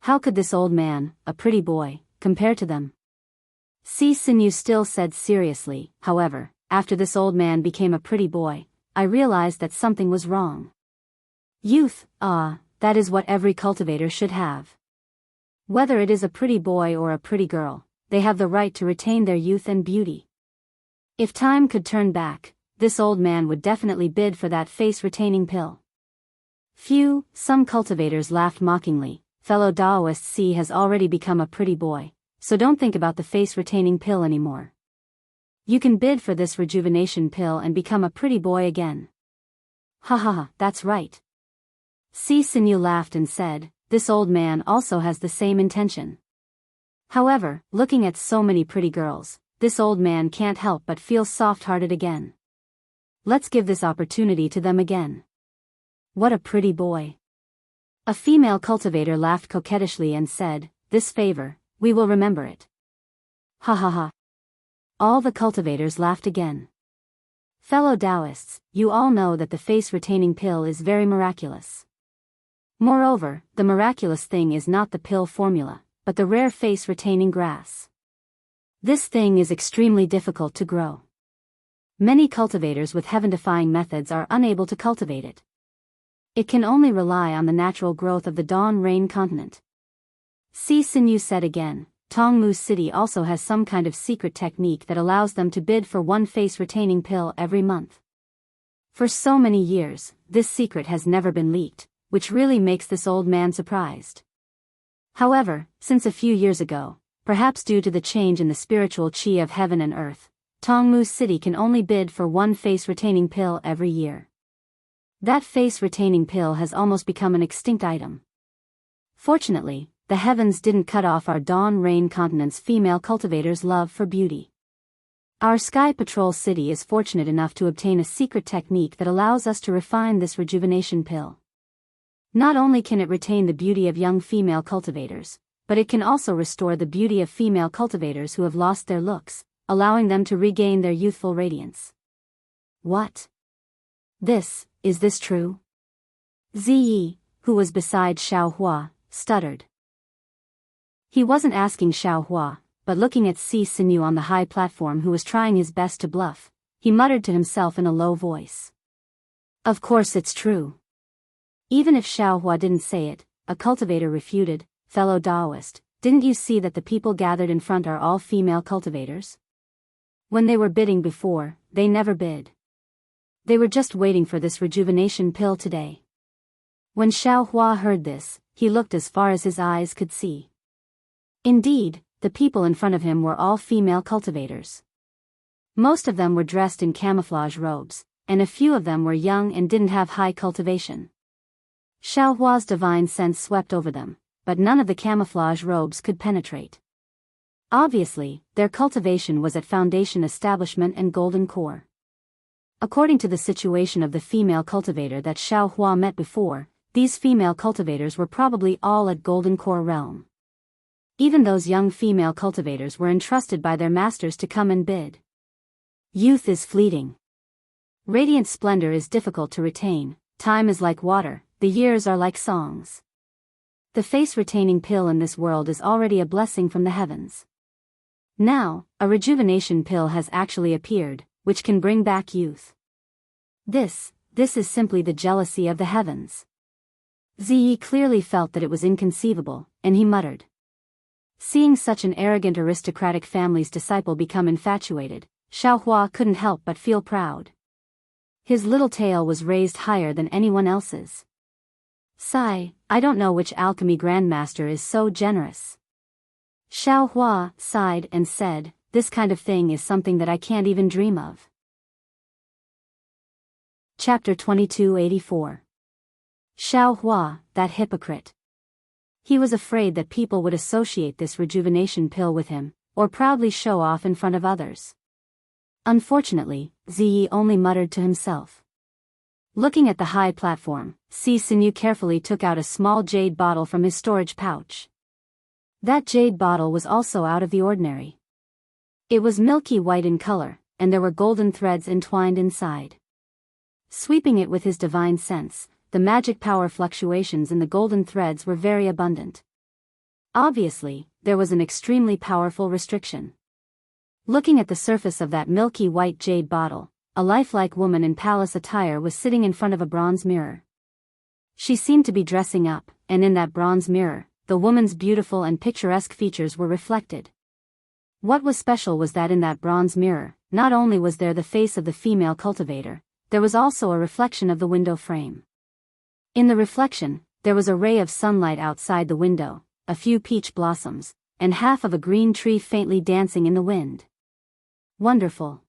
How could this old man, a pretty boy, compare to them? Si Sinew still said seriously, however, after this old man became a pretty boy, I realized that something was wrong. Youth, that is what every cultivator should have. Whether it is a pretty boy or a pretty girl, they have the right to retain their youth and beauty. If time could turn back, this old man would definitely bid for that face-retaining pill. Phew, some cultivators laughed mockingly. Fellow Daoist C has already become a pretty boy, so don't think about the face-retaining pill anymore. You can bid for this rejuvenation pill and become a pretty boy again. Ha ha ha, that's right. Si Sinew laughed and said, this old man also has the same intention. However, looking at so many pretty girls, this old man can't help but feel soft-hearted again. Let's give this opportunity to them again. What a pretty boy. A female cultivator laughed coquettishly and said, this favor, we will remember it. Ha ha ha. All the cultivators laughed again. Fellow Daoists, you all know that the face-retaining pill is very miraculous. Moreover, the miraculous thing is not the pill formula, but the rare face-retaining grass. This thing is extremely difficult to grow. Many cultivators with heaven-defying methods are unable to cultivate it. It can only rely on the natural growth of the Dawn Rain continent. Si Sinew said again, Tongmu City also has some kind of secret technique that allows them to bid for one face-retaining pill every month. For so many years, this secret has never been leaked, which really makes this old man surprised. However, since a few years ago, perhaps due to the change in the spiritual qi of heaven and earth, Tongmu City can only bid for one face-retaining pill every year. That face-retaining pill has almost become an extinct item. Fortunately, the heavens didn't cut off our Dawn Rain continent's female cultivators' love for beauty. Our Sky Patrol city is fortunate enough to obtain a secret technique that allows us to refine this rejuvenation pill. Not only can it retain the beauty of young female cultivators, but it can also restore the beauty of female cultivators who have lost their looks, allowing them to regain their youthful radiance. What? Is this true? Ziyi, who was beside Xiaohua, stuttered. He wasn't asking Xiaohua, but looking at Si Sinew on the high platform who was trying his best to bluff, he muttered to himself in a low voice. Of course it's true. Even if Xiaohua didn't say it, a cultivator refuted, fellow Daoist, didn't you see that the people gathered in front are all female cultivators? When they were bidding before, they never bid. They were just waiting for this rejuvenation pill today. When Xiaohua heard this, he looked as far as his eyes could see. Indeed, the people in front of him were all female cultivators. Most of them were dressed in camouflage robes, and a few of them were young and didn't have high cultivation. Xiaohua's divine sense swept over them, but none of the camouflage robes could penetrate. Obviously, their cultivation was at foundation establishment and golden core. According to the situation of the female cultivator that Xiaohua met before, these female cultivators were probably all at golden core realm. Even those young female cultivators were entrusted by their masters to come and bid. Youth is fleeting. Radiant splendor is difficult to retain, time is like water, the years are like songs. The face-retaining pill in this world is already a blessing from the heavens. Now, a rejuvenation pill has actually appeared, which can bring back youth. This is simply the jealousy of the heavens. Ziyi clearly felt that it was inconceivable, and he muttered. Seeing such an arrogant aristocratic family's disciple become infatuated, Xiaohua couldn't help but feel proud. His little tail was raised higher than anyone else's. Sigh, I don't know which alchemy grandmaster is so generous. Xiaohua sighed and said, this kind of thing is something that I can't even dream of. Chapter 2284. Xiaohua, that hypocrite. He was afraid that people would associate this rejuvenation pill with him, or proudly show off in front of others. Unfortunately, Ziyi only muttered to himself. Looking at the high platform, Si Sinew carefully took out a small jade bottle from his storage pouch. That jade bottle was also out of the ordinary. It was milky white in color, and there were golden threads entwined inside. Sweeping it with his divine sense, the magic power fluctuations in the golden threads were very abundant. Obviously, there was an extremely powerful restriction. Looking at the surface of that milky white jade bottle, a lifelike woman in palace attire was sitting in front of a bronze mirror. She seemed to be dressing up, and in that bronze mirror, the woman's beautiful and picturesque features were reflected. What was special was that in that bronze mirror, not only was there the face of the female cultivator, there was also a reflection of the window frame. In the reflection, there was a ray of sunlight outside the window, a few peach blossoms, and half of a green tree faintly dancing in the wind. Wonderful.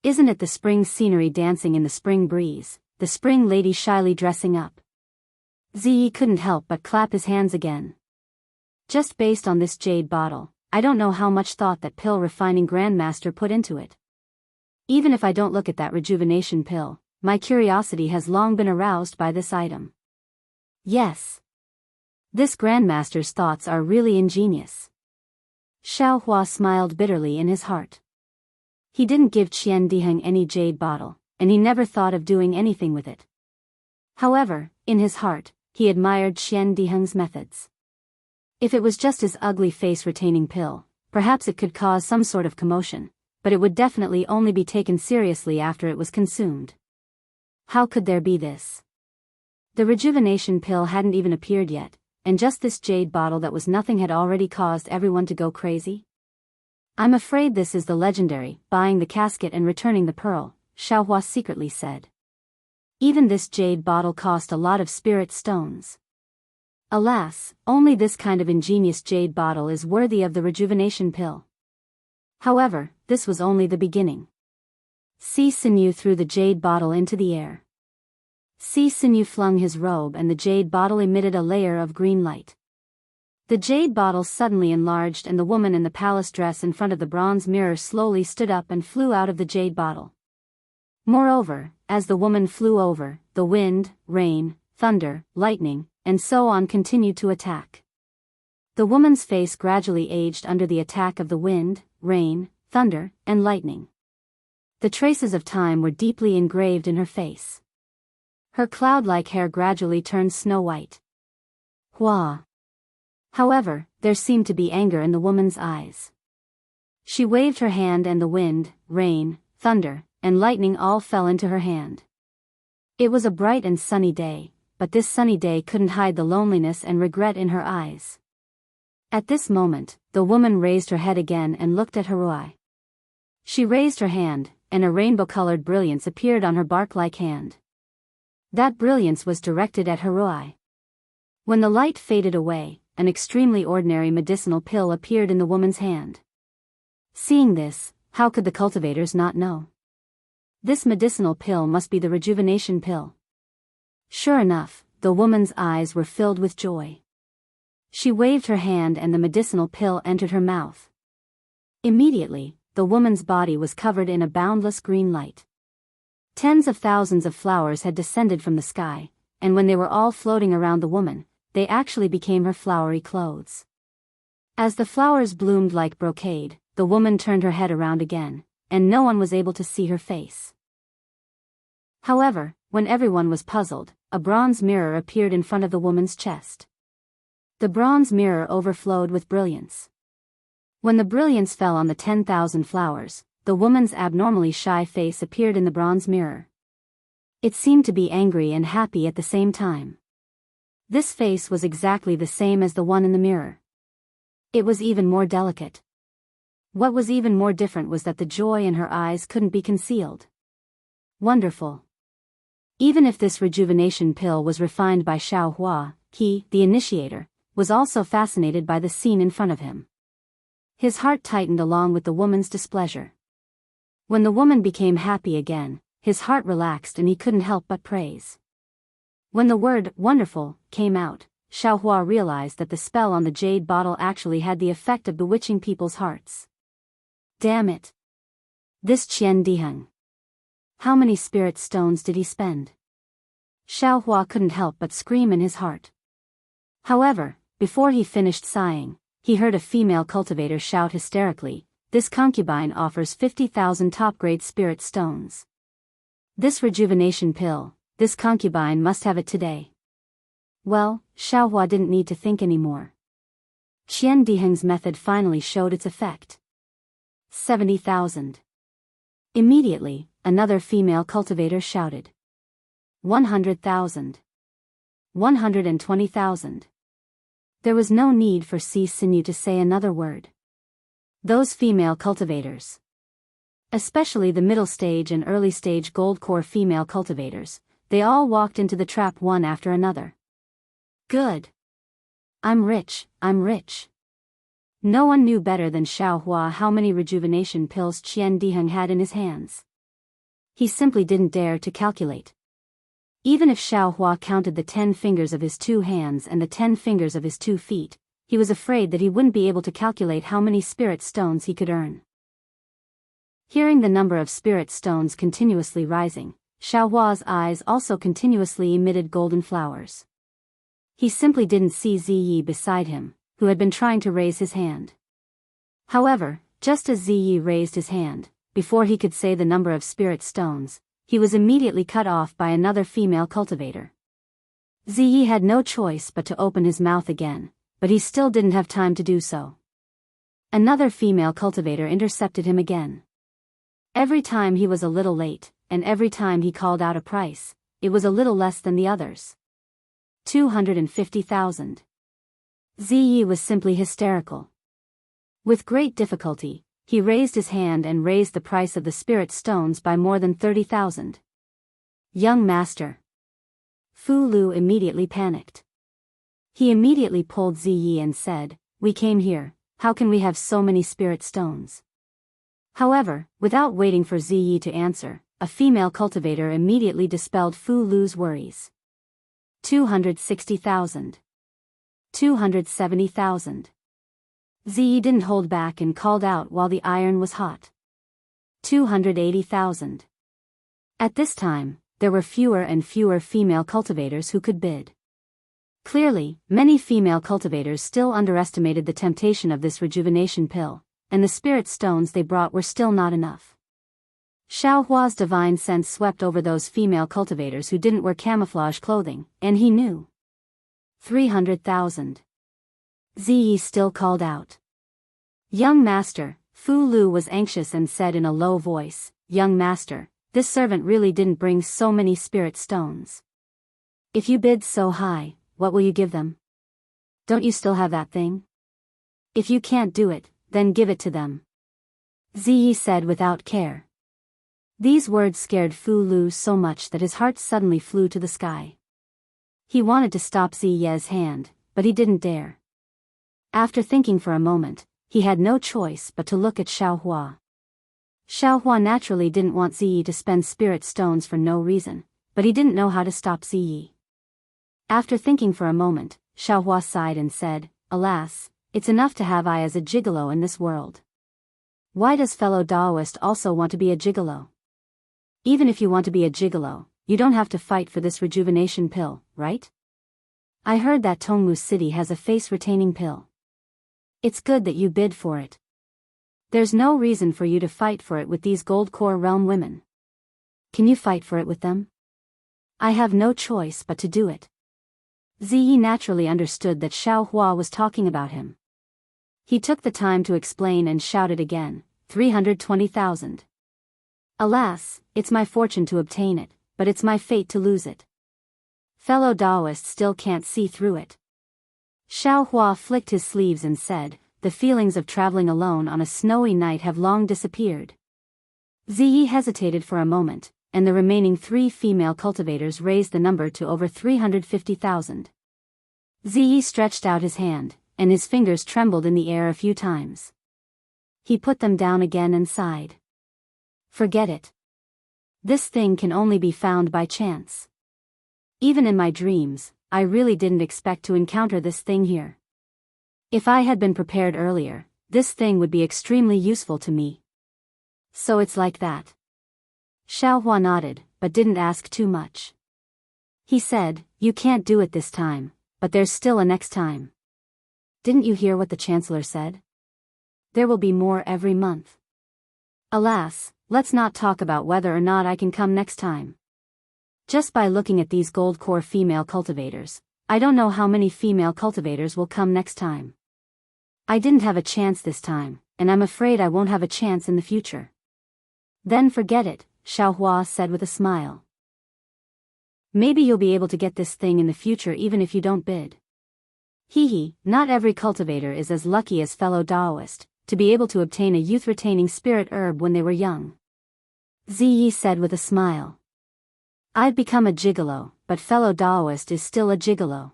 Isn't it the spring scenery dancing in the spring breeze, the spring lady shyly dressing up? Ziyi couldn't help but clap his hands again. Just based on this jade bottle, I don't know how much thought that pill refining grandmaster put into it. Even if I don't look at that rejuvenation pill, my curiosity has long been aroused by this item. Yes. This grandmaster's thoughts are really ingenious. Xiaohua smiled bitterly in his heart. He didn't give Qian Diheng any jade bottle, and he never thought of doing anything with it. However, in his heart, he admired Qian Diheng's methods. If it was just his ugly face-retaining pill, perhaps it could cause some sort of commotion, but it would definitely only be taken seriously after it was consumed. How could there be this? The rejuvenation pill hadn't even appeared yet, and just this jade bottle that was nothing had already caused everyone to go crazy? I'm afraid this is the legendary, buying the casket and returning the pearl, Xiaohua secretly said. Even this jade bottle cost a lot of spirit stones. Alas, only this kind of ingenious jade bottle is worthy of the rejuvenation pill. However, this was only the beginning. Si Sinew threw the jade bottle into the air. Si Sinew flung his robe and the jade bottle emitted a layer of green light. The jade bottle suddenly enlarged and the woman in the palace dress in front of the bronze mirror slowly stood up and flew out of the jade bottle. Moreover, as the woman flew over, the wind, rain, thunder, lightning, and so on continued to attack. The woman's face gradually aged under the attack of the wind, rain, thunder, and lightning. The traces of time were deeply engraved in her face. Her cloud-like hair gradually turned snow-white. Hua. However, there seemed to be anger in the woman's eyes. She waved her hand and the wind, rain, thunder, and lightning all fell into her hand. It was a bright and sunny day, but this sunny day couldn't hide the loneliness and regret in her eyes. At this moment, the woman raised her head again and looked at Haruai. She raised her hand, and a rainbow-colored brilliance appeared on her bark-like hand. That brilliance was directed at Haruai. When the light faded away, an extremely ordinary medicinal pill appeared in the woman's hand. Seeing this, how could the cultivators not know? This medicinal pill must be the rejuvenation pill. Sure enough, the woman's eyes were filled with joy. She waved her hand and the medicinal pill entered her mouth. Immediately, the woman's body was covered in a boundless green light. Tens of thousands of flowers had descended from the sky, and when they were all floating around the woman, they actually became her flowery clothes. As the flowers bloomed like brocade, the woman turned her head around again, and no one was able to see her face. However, when everyone was puzzled, a bronze mirror appeared in front of the woman's chest. The bronze mirror overflowed with brilliance. When the brilliance fell on the 10,000 flowers, the woman's abnormally shy face appeared in the bronze mirror. It seemed to be angry and happy at the same time. This face was exactly the same as the one in the mirror. It was even more delicate. What was even more different was that the joy in her eyes couldn't be concealed. Wonderful. Even if this rejuvenation pill was refined by Xiaohua, he, the initiator, was also fascinated by the scene in front of him. His heart tightened along with the woman's displeasure. When the woman became happy again, his heart relaxed and he couldn't help but praise. When the word wonderful came out, Xiaohua realized that the spell on the jade bottle actually had the effect of bewitching people's hearts. Damn it. This Qian Diheng. How many spirit stones did he spend? Xiaohua couldn't help but scream in his heart. However, before he finished sighing, he heard a female cultivator shout hysterically, "This concubine offers 50,000 top-grade spirit stones. This rejuvenation pill, this concubine must have it today." Well, Xiaohua didn't need to think anymore. Qian Diheng's method finally showed its effect. 70,000. Immediately, another female cultivator shouted. 100,000. 120,000. There was no need for Sinew to say another word. Those female cultivators, especially the middle stage and early stage gold core female cultivators, they all walked into the trap one after another. Good. I'm rich, I'm rich. No one knew better than Xiaohua how many rejuvenation pills Qian Diheng had in his hands. He simply didn't dare to calculate. Even if Xiaohua counted the 10 fingers of his 2 hands and the 10 fingers of his 2 feet, he was afraid that he wouldn't be able to calculate how many spirit stones he could earn. Hearing the number of spirit stones continuously rising, Xiaohua's eyes also continuously emitted golden flowers. He simply didn't see Ziyi beside him, who had been trying to raise his hand. However, just as Ziyi raised his hand, before he could say the number of spirit stones, he was immediately cut off by another female cultivator. Ziyi had no choice but to open his mouth again, but he still didn't have time to do so. Another female cultivator intercepted him again. Every time he was a little late, and every time he called out a price, it was a little less than the others. 250,000. Ziyi was simply hysterical. With great difficulty, he raised his hand and raised the price of the spirit stones by more than 30,000. Young master. Fu Lu immediately panicked. He immediately pulled Ziyi and said, "We came here, how can we have so many spirit stones?" However, without waiting for Ziyi to answer, a female cultivator immediately dispelled Fu Lu's worries. 260,000. 270,000. Ziyi didn't hold back and called out while the iron was hot. 280,000. At this time, there were fewer and fewer female cultivators who could bid. Clearly, many female cultivators still underestimated the temptation of this rejuvenation pill, and the spirit stones they brought were still not enough. Xiaohua's divine sense swept over those female cultivators who didn't wear camouflage clothing, and he knew. 300,000. Ziyi still called out. Young master, Fu Lu was anxious and said in a low voice, Young master, this servant really didn't bring so many spirit stones. If you bid so high, what will you give them? Don't you still have that thing? If you can't do it, then give it to them. Ziyi said without care. These words scared Fu Lu so much that his heart suddenly flew to the sky. He wanted to stop Ziyi's hand, but he didn't dare. After thinking for a moment, he had no choice but to look at Xiaohua. Xiaohua naturally didn't want Ziyi to spend spirit stones for no reason, but he didn't know how to stop Ziyi. After thinking for a moment, Xiaohua sighed and said, Alas, it's enough to have I as a gigolo in this world. Why does fellow Daoist also want to be a gigolo? Even if you want to be a gigolo, you don't have to fight for this rejuvenation pill, right? I heard that Tongmu City has a face-retaining pill. It's good that you bid for it. There's no reason for you to fight for it with these Gold Core Realm women. Can you fight for it with them? I have no choice but to do it. Ziyi naturally understood that Xiaohua was talking about him. He took the time to explain and shouted again, 320,000. Alas, it's my fortune to obtain it, but it's my fate to lose it. Fellow Daoist still can't see through it. Xiaohua flicked his sleeves and said, The feelings of traveling alone on a snowy night have long disappeared. Ziyi hesitated for a moment, and the remaining 3 female cultivators raised the number to over 350,000. Ziyi stretched out his hand, and his fingers trembled in the air a few times. He put them down again and sighed. Forget it. This thing can only be found by chance. Even in my dreams, I really didn't expect to encounter this thing here. If I had been prepared earlier, this thing would be extremely useful to me. So it's like that. Xiaohua nodded, but didn't ask too much. He said, You can't do it this time, but there's still a next time. Didn't you hear what the Chancellor said? There will be more every month. Alas, let's not talk about whether or not I can come next time. Just by looking at these gold core female cultivators, I don't know how many female cultivators will come next time. I didn't have a chance this time, and I'm afraid I won't have a chance in the future. Then forget it, Xiaohua said with a smile. Maybe you'll be able to get this thing in the future even if you don't bid. Hee, not every cultivator is as lucky as fellow Daoist, to be able to obtain a youth-retaining spirit herb when they were young. Ziyi said with a smile. I've become a gigolo, but fellow Daoist is still a gigolo.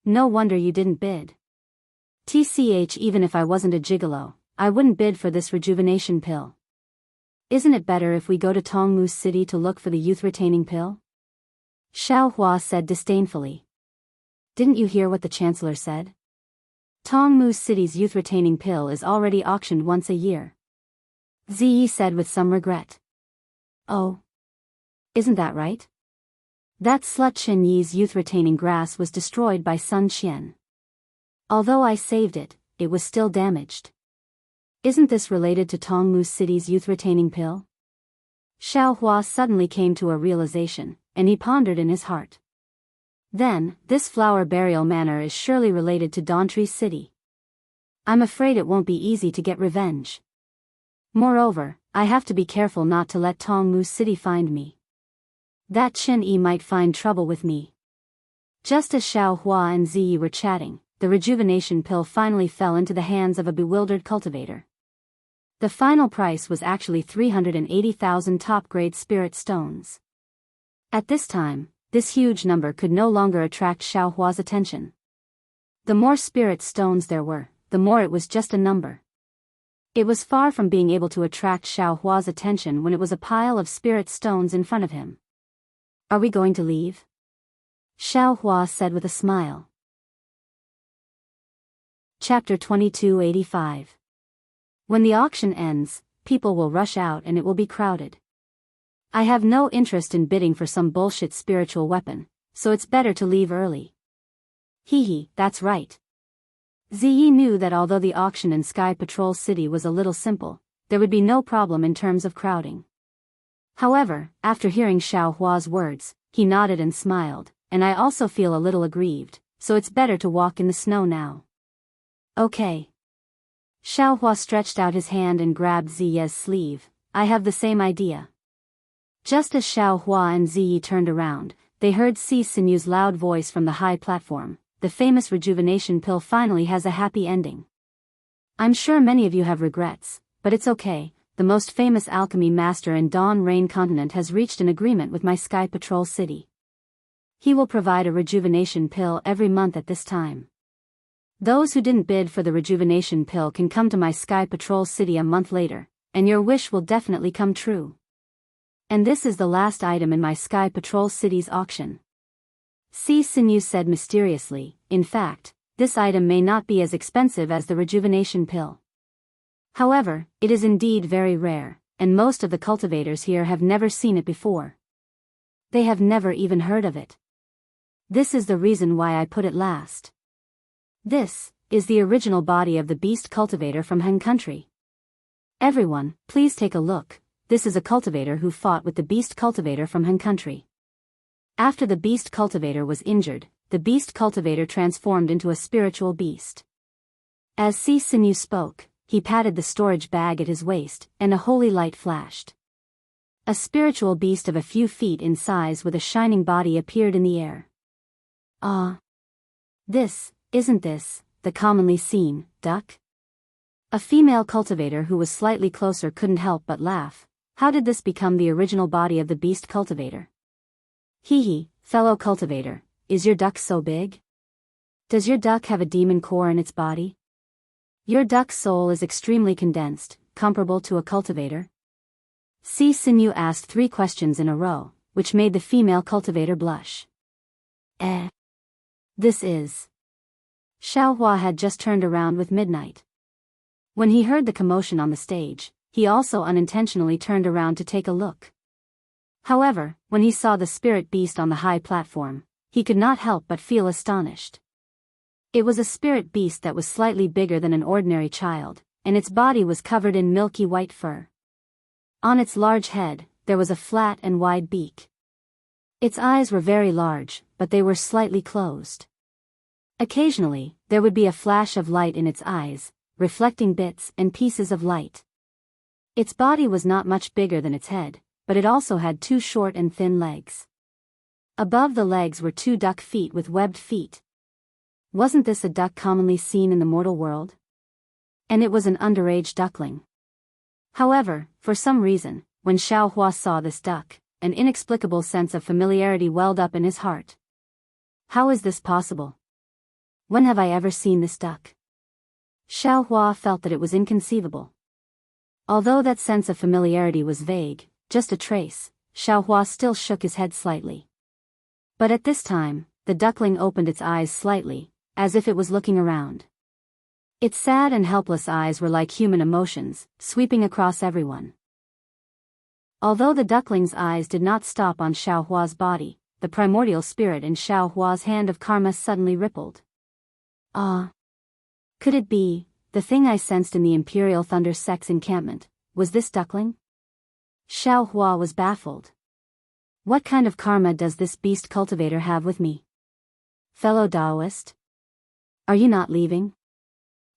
No wonder you didn't bid. TCH, even if I wasn't a gigolo, I wouldn't bid for this rejuvenation pill. Isn't it better if we go to Tongmu City to look for the youth-retaining pill? Xiaohua said disdainfully. Didn't you hear what the Chancellor said? Tongmu City's youth-retaining pill is already auctioned once a year. Ziyi said with some regret. Oh. Isn't that right? That slut Chen Yi's youth-retaining grass was destroyed by Sun Qian. Although I saved it, it was still damaged. Isn't this related to Tongmu City's youth-retaining pill? Xiaohua suddenly came to a realization, and he pondered in his heart. Then, this flower burial manor is surely related to Dawntree City. I'm afraid it won't be easy to get revenge. Moreover, I have to be careful not to let Tongmu City find me. That Chen Yi might find trouble with me. Just as Xiaohua and Ziyi were chatting, the rejuvenation pill finally fell into the hands of a bewildered cultivator. The final price was actually 380,000 top-grade spirit stones. At this time, this huge number could no longer attract Xiaohua's attention. The more spirit stones there were, the more it was just a number. It was far from being able to attract Xiaohua's attention when it was a pile of spirit stones in front of him. Are we going to leave? Xiaohua said with a smile. Chapter 2285. When the auction ends, people will rush out and it will be crowded. I have no interest in bidding for some bullshit spiritual weapon, so it's better to leave early. That's right. Ziyi knew that although the auction in Sky Patrol City was a little simple, there would be no problem in terms of crowding. However, after hearing Xiaohua's words, he nodded and smiled, and I also feel a little aggrieved, so it's better to walk in the snow now. Okay. Xiaohua stretched out his hand and grabbed Ziye's sleeve. I have the same idea. Just as Xiaohua and Ziyi turned around, they heard Si Sinyu's loud voice from the high platform. The famous rejuvenation pill finally has a happy ending. I'm sure many of you have regrets, but it's okay. The most famous alchemy master in Dawn Rain continent has reached an agreement with my Sky Patrol city. He will provide a rejuvenation pill every month at this time. Those who didn't bid for the rejuvenation pill can come to my Sky Patrol city a month later, and your wish will definitely come true. And this is the last item in my Sky Patrol city's auction. Si Sinyu said mysteriously. In fact, this item may not be as expensive as the rejuvenation pill. However, it is indeed very rare, and most of the cultivators here have never seen it before. They have never even heard of it. This is the reason why I put it last. This is the original body of the beast cultivator from Han country. Everyone, please take a look. This is a cultivator who fought with the beast cultivator from Han country. After the beast cultivator was injured, the beast cultivator transformed into a spiritual beast. As Si Sinyu spoke, he patted the storage bag at his waist, and a holy light flashed. A spiritual beast of a few feet in size with a shining body appeared in the air. Isn't this the commonly seen duck? A female cultivator who was slightly closer couldn't help but laugh. How did this become the original body of the beast cultivator? Hee, fellow cultivator, is your duck so big? Does your duck have a demon core in its body? Your duck's soul is extremely condensed, comparable to a cultivator? Si Sinyu asked 3 questions in a row, which made the female cultivator blush. This is... Xiaohua had just turned around with midnight. When he heard the commotion on the stage, he also unintentionally turned around to take a look. However, when he saw the spirit beast on the high platform, he could not help but feel astonished. It was a spirit beast that was slightly bigger than an ordinary child, and its body was covered in milky white fur. On its large head, there was a flat and wide beak. Its eyes were very large, but they were slightly closed. Occasionally, there would be a flash of light in its eyes, reflecting bits and pieces of light. Its body was not much bigger than its head, but it also had 2 short and thin legs. Above the legs were 2 duck feet with webbed feet. Wasn't this a duck commonly seen in the mortal world? And it was an underage duckling. However, for some reason, when Xiaohua saw this duck, an inexplicable sense of familiarity welled up in his heart. How is this possible? When have I ever seen this duck? Xiaohua felt that it was inconceivable. Although that sense of familiarity was vague, just a trace, Xiaohua still shook his head slightly. But at this time, the duckling opened its eyes slightly, as if it was looking around. Its sad and helpless eyes were like human emotions, sweeping across everyone. Although the duckling's eyes did not stop on Xiaohua's body, the primordial spirit in Xiaohua's hand of karma suddenly rippled. Could it be, the thing I sensed in the Imperial Thunder Sect's encampment, was this duckling? Xiaohua was baffled. What kind of karma does this beast cultivator have with me? Fellow Daoist? Are you not leaving?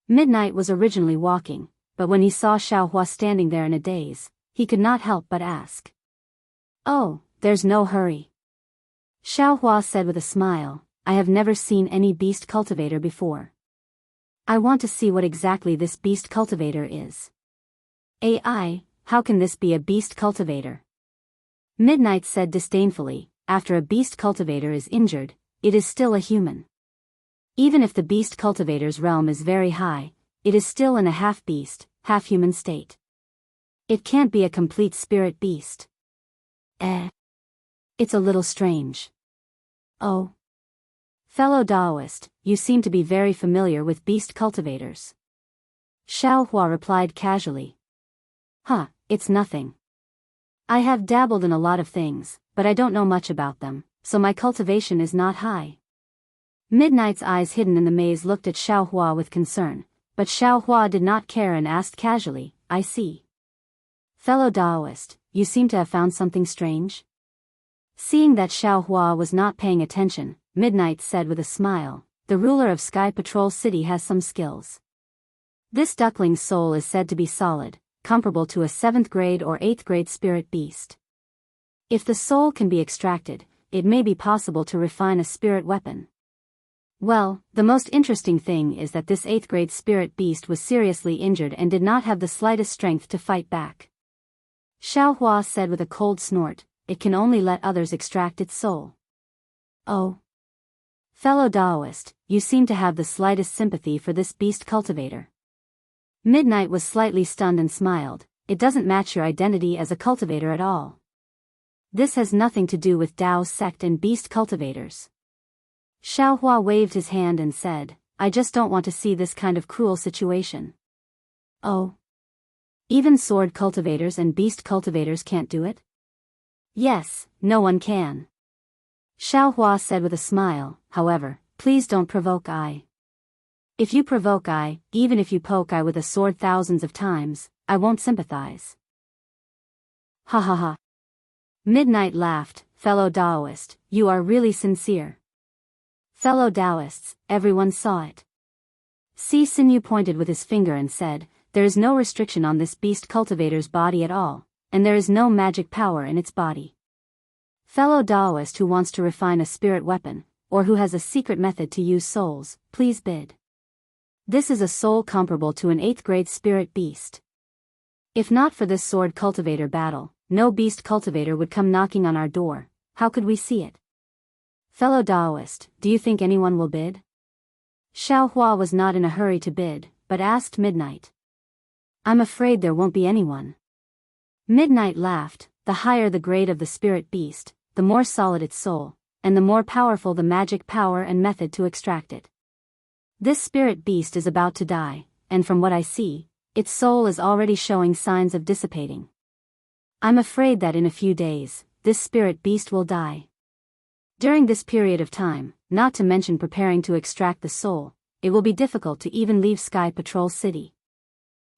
Midnight was originally walking, but when he saw Xiaohua standing there in a daze, he could not help but ask. Oh, there's no hurry. Xiaohua said with a smile, I have never seen any beast cultivator before. I want to see what exactly this beast cultivator is. AI, how can this be a beast cultivator? Midnight said disdainfully, after a beast cultivator is injured, it is still a human. Even if the beast cultivator's realm is very high, it is still in a half-beast, half-human state. It can't be a complete spirit beast. It's a little strange. Oh. Fellow Daoist, you seem to be very familiar with beast cultivators. Xiaohua replied casually. It's nothing. I have dabbled in a lot of things, but I don't know much about them, so my cultivation is not high. Midnight's eyes hidden in the maze looked at Xiaohua with concern, but Xiaohua did not care and asked casually, I see. Fellow Daoist, you seem to have found something strange? Seeing that Xiaohua was not paying attention, Midnight said with a smile, the ruler of Sky Patrol City has some skills. This duckling's soul is said to be solid, comparable to a 7th grade or 8th grade spirit beast. If the soul can be extracted, it may be possible to refine a spirit weapon. Well, the most interesting thing is that this 8th grade spirit beast was seriously injured and did not have the slightest strength to fight back. Xiaohua said with a cold snort, "It can only let others extract its soul." Oh. Fellow Daoist, you seem to have the slightest sympathy for this beast cultivator. Midnight was slightly stunned and smiled. It doesn't match your identity as a cultivator at all. This has nothing to do with Dao sect and beast cultivators. Xiaohua waved his hand and said, I just don't want to see this kind of cruel situation. Oh. Even sword cultivators and beast cultivators can't do it? Yes, no one can. Xiaohua said with a smile, however, please don't provoke I. If you provoke I, even if you poke I with a sword thousands of times, I won't sympathize. Ha ha ha. Midnight laughed, fellow Daoist, you are really sincere. Fellow Daoists, everyone saw it. Si Sinew pointed with his finger and said, there is no restriction on this beast cultivator's body at all, and there is no magic power in its body. Fellow Daoist who wants to refine a spirit weapon, or who has a secret method to use souls, please bid. This is a soul comparable to an 8th grade spirit beast. If not for this sword cultivator battle, no beast cultivator would come knocking on our door. How could we see it? Fellow Daoist, do you think anyone will bid? Xiaohua was not in a hurry to bid, but asked Midnight. I'm afraid there won't be anyone. Midnight laughed, the higher the grade of the spirit beast, the more solid its soul, and the more powerful the magic power and method to extract it. This spirit beast is about to die, and from what I see, its soul is already showing signs of dissipating. I'm afraid that in a few days, this spirit beast will die. During this period of time, not to mention preparing to extract the soul, it will be difficult to even leave Sky Patrol City.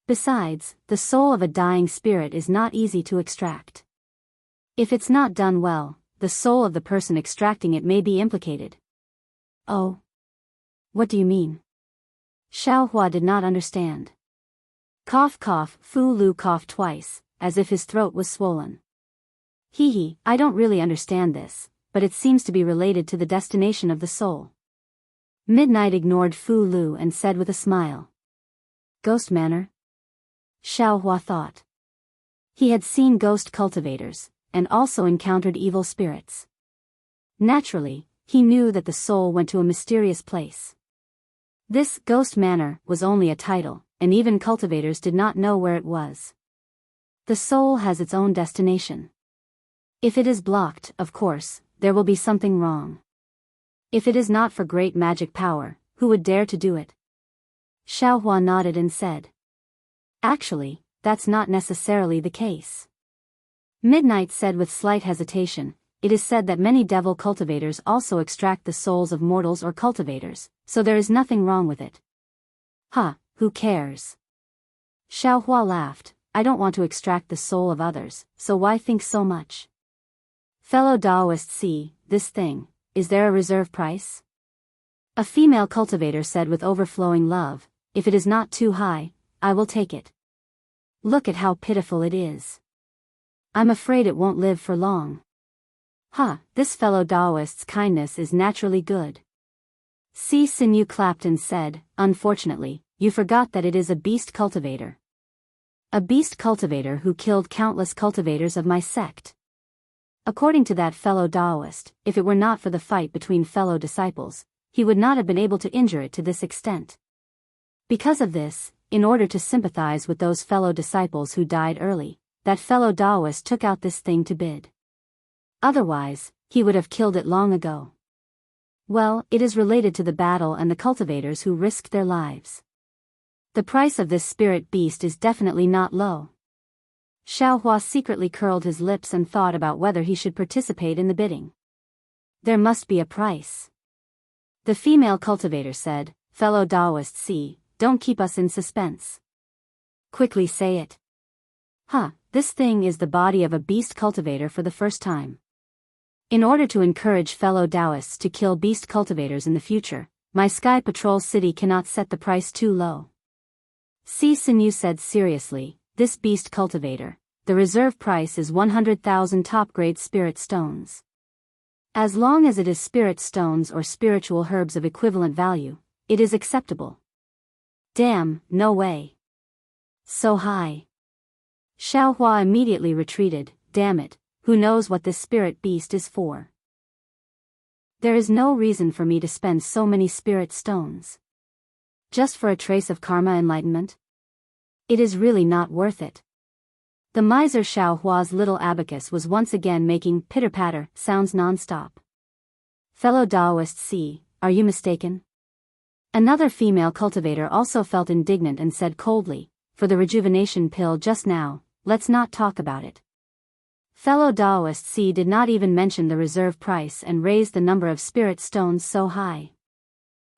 Besides, the soul of a dying spirit is not easy to extract. If it's not done well, the soul of the person extracting it may be implicated. Oh. What do you mean? Xiaohua did not understand. Cough cough, Fu Lu coughed twice, as if his throat was swollen. Hee, I don't really understand this, but it seems to be related to the destination of the soul. Midnight ignored Fu Lu and said with a smile. Ghost manor? Xiaohua thought. He had seen ghost cultivators, and also encountered evil spirits. Naturally, he knew that the soul went to a mysterious place. This ghost manor was only a title, and even cultivators did not know where it was. The soul has its own destination. If it is blocked, of course, there will be something wrong. If it is not for great magic power, who would dare to do it? Xiaohua nodded and said. Actually, that's not necessarily the case. Midnight said with slight hesitation, it is said that many devil cultivators also extract the souls of mortals or cultivators, so there is nothing wrong with it. Who cares? Xiaohua laughed, I don't want to extract the soul of others, so why think so much? Fellow Daoist, see, this thing, is there a reserve price? A female cultivator said with overflowing love, if it is not too high, I will take it. Look at how pitiful it is. I'm afraid it won't live for long. This fellow Daoist's kindness is naturally good. Si Sinew clapped and said, unfortunately, you forgot that it is a beast cultivator. A beast cultivator who killed countless cultivators of my sect. According to that fellow Daoist, if it were not for the fight between fellow disciples, he would not have been able to injure it to this extent. Because of this, in order to sympathize with those fellow disciples who died early, that fellow Daoist took out this thing to bid. Otherwise, he would have killed it long ago. Well, it is related to the battle and the cultivators who risked their lives. The price of this spirit beast is definitely not low. Xiaohua secretly curled his lips and thought about whether he should participate in the bidding. There must be a price. The female cultivator said, fellow Daoist, see, don't keep us in suspense. Quickly say it. This thing is the body of a beast cultivator for the first time. In order to encourage fellow Daoists to kill beast cultivators in the future, my Sky Patrol City cannot set the price too low. Si Sinew said seriously, this beast cultivator, the reserve price is 100,000 top-grade spirit stones. As long as it is spirit stones or spiritual herbs of equivalent value, it is acceptable. Damn, no way. So high. Xiaohua immediately retreated. Damn it, who knows what this spirit beast is for? There is no reason for me to spend so many spirit stones. Just for a trace of karma enlightenment? It is really not worth it. The miser Xiaohua's little abacus was once again making pitter-patter sounds non-stop. Fellow Daoist C, are you mistaken? Another female cultivator also felt indignant and said coldly, for the rejuvenation pill just now, let's not talk about it. Fellow Daoist C did not even mention the reserve price and raised the number of spirit stones so high.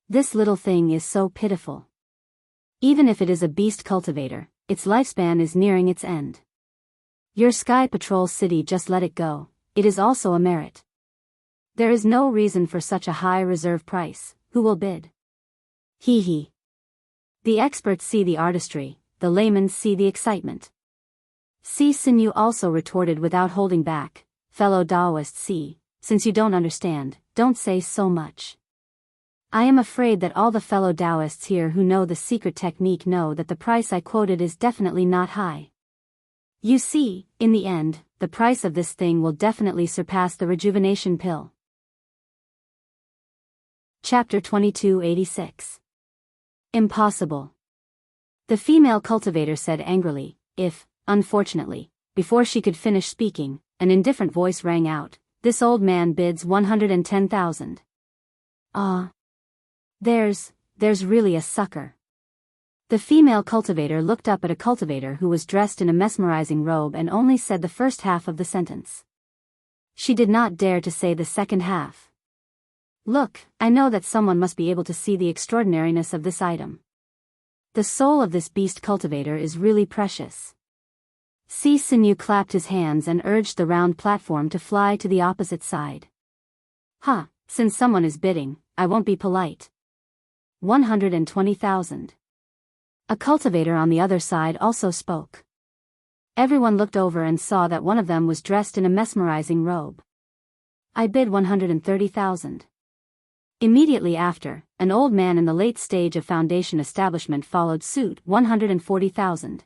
This little thing is so pitiful. Even if it is a beast cultivator, its lifespan is nearing its end. Your Sky Patrol City just let it go, it is also a merit. There is no reason for such a high reserve price, who will bid? Hee hee. The experts see the artistry, the laymen see the excitement. Si Sinew also retorted without holding back, fellow Daoist C, since you don't understand, don't say so much. I am afraid that all the fellow Daoists here who know the secret technique know that the price I quoted is definitely not high. You see, in the end, the price of this thing will definitely surpass the rejuvenation pill. Chapter 2286. Impossible. The female cultivator said angrily, if, unfortunately, before she could finish speaking, an indifferent voice rang out, this old man bids 110,000. Ah. There's really a sucker. The female cultivator looked up at a cultivator who was dressed in a mesmerizing robe and only said the first half of the sentence. She did not dare to say the second half. Look, I know that someone must be able to see the extraordinariness of this item. The soul of this beast cultivator is really precious. Si Sinew clapped his hands and urged the round platform to fly to the opposite side. Since someone is bidding, I won't be polite. 120,000. A cultivator on the other side also spoke. Everyone looked over and saw that one of them was dressed in a mesmerizing robe. I bid 130,000. Immediately after, an old man in the late stage of foundation establishment followed suit, 140,000.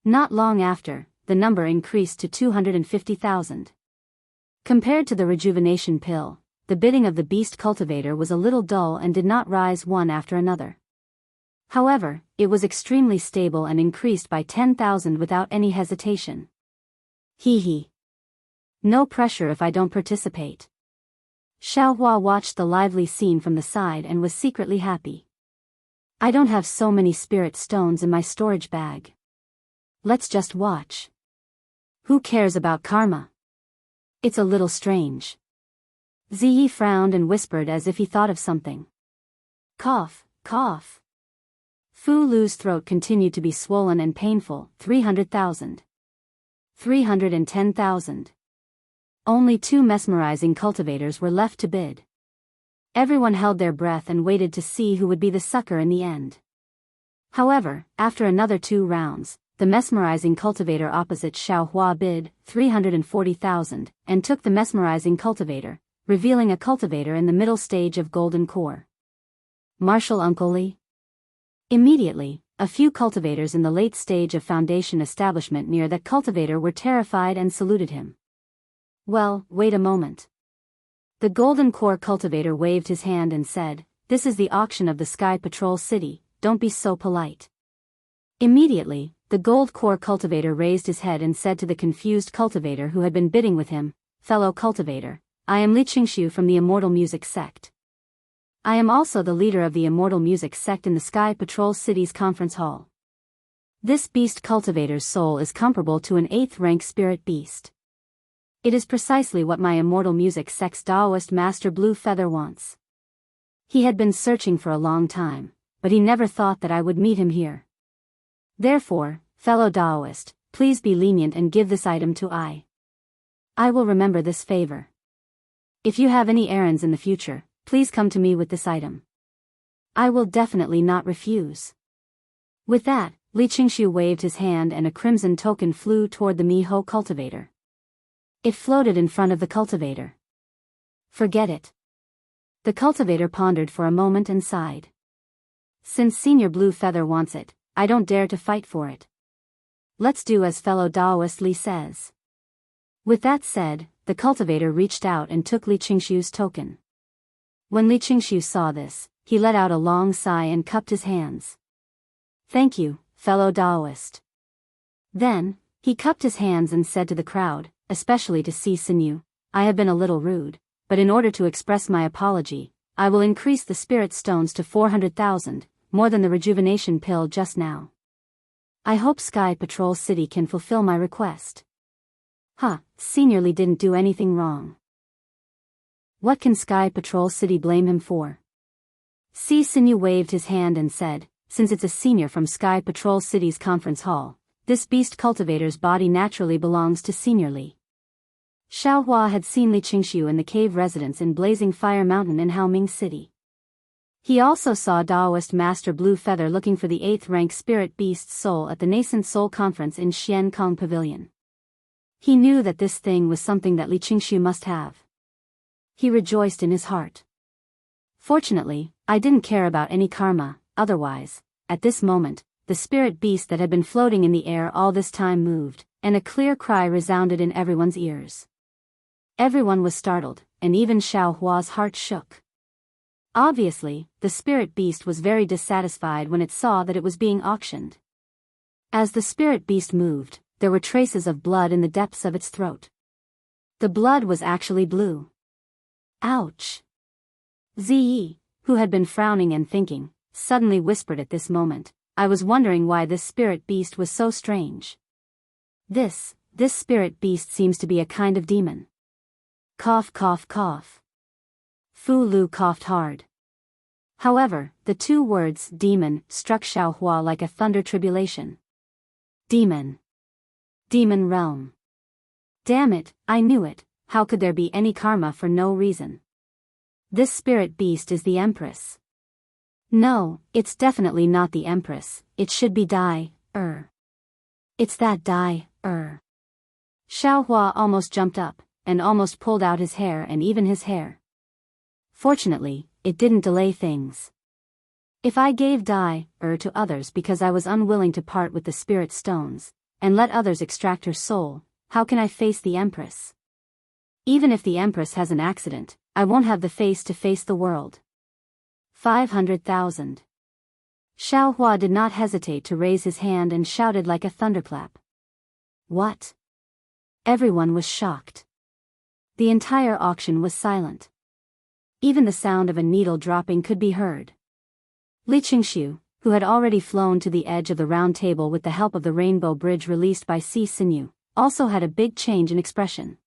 Not long after, the number increased to 250,000. Compared to the rejuvenation pill, the bidding of the beast cultivator was a little dull and did not rise one after another. However, it was extremely stable and increased by 10,000 without any hesitation. Hee hee. No pressure if I don't participate. Xiaohua watched the lively scene from the side and was secretly happy. I don't have so many spirit stones in my storage bag. Let's just watch. Who cares about karma? It's a little strange. Ziyi frowned and whispered as if he thought of something. Cough, cough. Fu Lu's throat continued to be swollen and painful. 300,000. 310,000. Only 2 mesmerizing cultivators were left to bid. Everyone held their breath and waited to see who would be the sucker in the end. However, after another 2 rounds, the mesmerizing cultivator opposite Xiaohua bid 340,000 and took the mesmerizing cultivator, revealing a cultivator in the middle stage of golden core. Marshal Uncle Li. Immediately, a few cultivators in the late stage of foundation establishment near that cultivator were terrified and saluted him. Well, wait a moment. The golden core cultivator waved his hand and said, this is the auction of the Sky Patrol City, don't be so polite. Immediately, the gold core cultivator raised his head and said to the confused cultivator who had been bidding with him, fellow cultivator, I am Li Qingxiu from the Immortal Music Sect. I am also the leader of the Immortal Music Sect in the Sky Patrol City's conference hall. This beast cultivator's soul is comparable to an 8th rank spirit beast. It is precisely what my Immortal Music Sect's Daoist Master Blue Feather wants. He had been searching for a long time, but he never thought that I would meet him here. Therefore, fellow Daoist, please be lenient and give this item to I. I will remember this favor. If you have any errands in the future, please come to me with this item. I will definitely not refuse. With that, Li Qingshu waved his hand and a crimson token flew toward the Miho cultivator. It floated in front of the cultivator. Forget it. The cultivator pondered for a moment and sighed. Since Senior Blue Feather wants it, I don't dare to fight for it. Let's do as fellow Daoist Li says. With that said, the cultivator reached out and took Li Qingshu's token. When Li Qingshu saw this, he let out a long sigh and cupped his hands. Thank you, fellow Daoist. Then, he cupped his hands and said to the crowd, especially to Si Sinew, I have been a little rude, but in order to express my apology, I will increase the spirit stones to 400,000, more than the rejuvenation pill just now. I hope Sky Patrol City can fulfill my request. Senior Li didn't do anything wrong. What can Sky Patrol City blame him for? Si Sinew waved his hand and said, since it's a senior from Sky Patrol City's conference hall, this beast cultivator's body naturally belongs to Senior Li. Xiaohua had seen Li Qingshu in the cave residence in Blazing Fire Mountain in Haoming City. He also saw Daoist Master Blue Feather looking for the 8th rank spirit beast soul at the Nascent Soul Conference in Xiankong Pavilion. He knew that this thing was something that Li Qingshu must have. He rejoiced in his heart. Fortunately, I didn't care about any karma, otherwise, at this moment, the spirit beast that had been floating in the air all this time moved, and a clear cry resounded in everyone's ears. Everyone was startled, and even Xiaohua's heart shook. Obviously, the spirit beast was very dissatisfied when it saw that it was being auctioned. As the spirit beast moved, there were traces of blood in the depths of its throat. The blood was actually blue. Ouch! Ziyi, who had been frowning and thinking, suddenly whispered at this moment, I was wondering why this spirit beast was so strange. This spirit beast seems to be a kind of demon. Cough cough cough. Fu Lu coughed hard. However, the two words demon struck Xiaohua like a thunder tribulation. Demon. Demon realm. Damn it, I knew it, how could there be any karma for no reason? This spirit beast is the Empress. No, it's definitely not the Empress, it should be It's that Xiaohua almost jumped up, and almost pulled out his hair and even his hair. Fortunately, it didn't delay things. If I gave to others because I was unwilling to part with the spirit stones, and let others extract her soul, how can I face the Empress? Even if the Empress has an accident, I won't have the face to face the world. 500,000. Xiaohua did not hesitate to raise his hand and shouted like a thunderclap. What? Everyone was shocked. The entire auction was silent. Even the sound of a needle dropping could be heard. Li Qingshu, who had already flown to the edge of the round table with the help of the rainbow bridge released by Si Sinew, also had a big change in expression.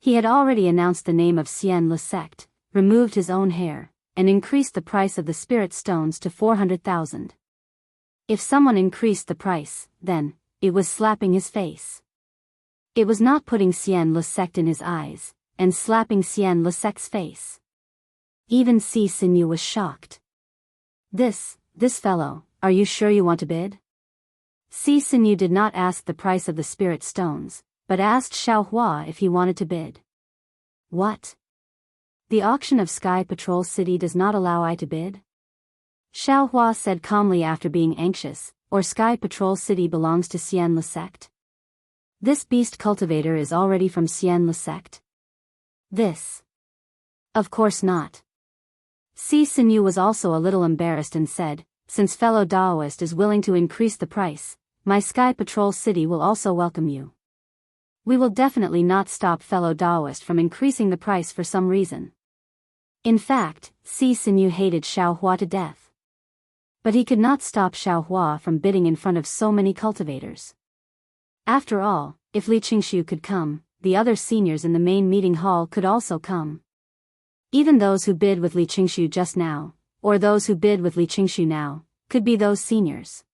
He had already announced the name of Xian Le sect, removed his own hair, and increased the price of the spirit stones to 400,000. If someone increased the price, then, it was slapping his face. It was not putting Xian Le sect in his eyes, and slapping Xian Le sect's face. Even Si Sinew was shocked. This fellow, are you sure you want to bid? Si Sinew did not ask the price of the spirit stones, but asked Xiaohua if he wanted to bid. What? The auction of Sky Patrol City does not allow I to bid? Xiaohua said calmly after being anxious, or Sky Patrol City belongs to Xian Le sect? This beast cultivator is already from Xian Le sect? This? Of course not. Si Sinew was also a little embarrassed and said, since fellow Daoist is willing to increase the price, my Sky Patrol City will also welcome you. We will definitely not stop fellow Daoist from increasing the price for some reason. In fact, Si Sinew hated Xiaohua to death. But he could not stop Xiaohua from bidding in front of so many cultivators. After all, if Li Qingshu could come, the other seniors in the main meeting hall could also come. Even those who bid with Li Qingshu just now, or those who bid with Li Qingshu now, could be those seniors.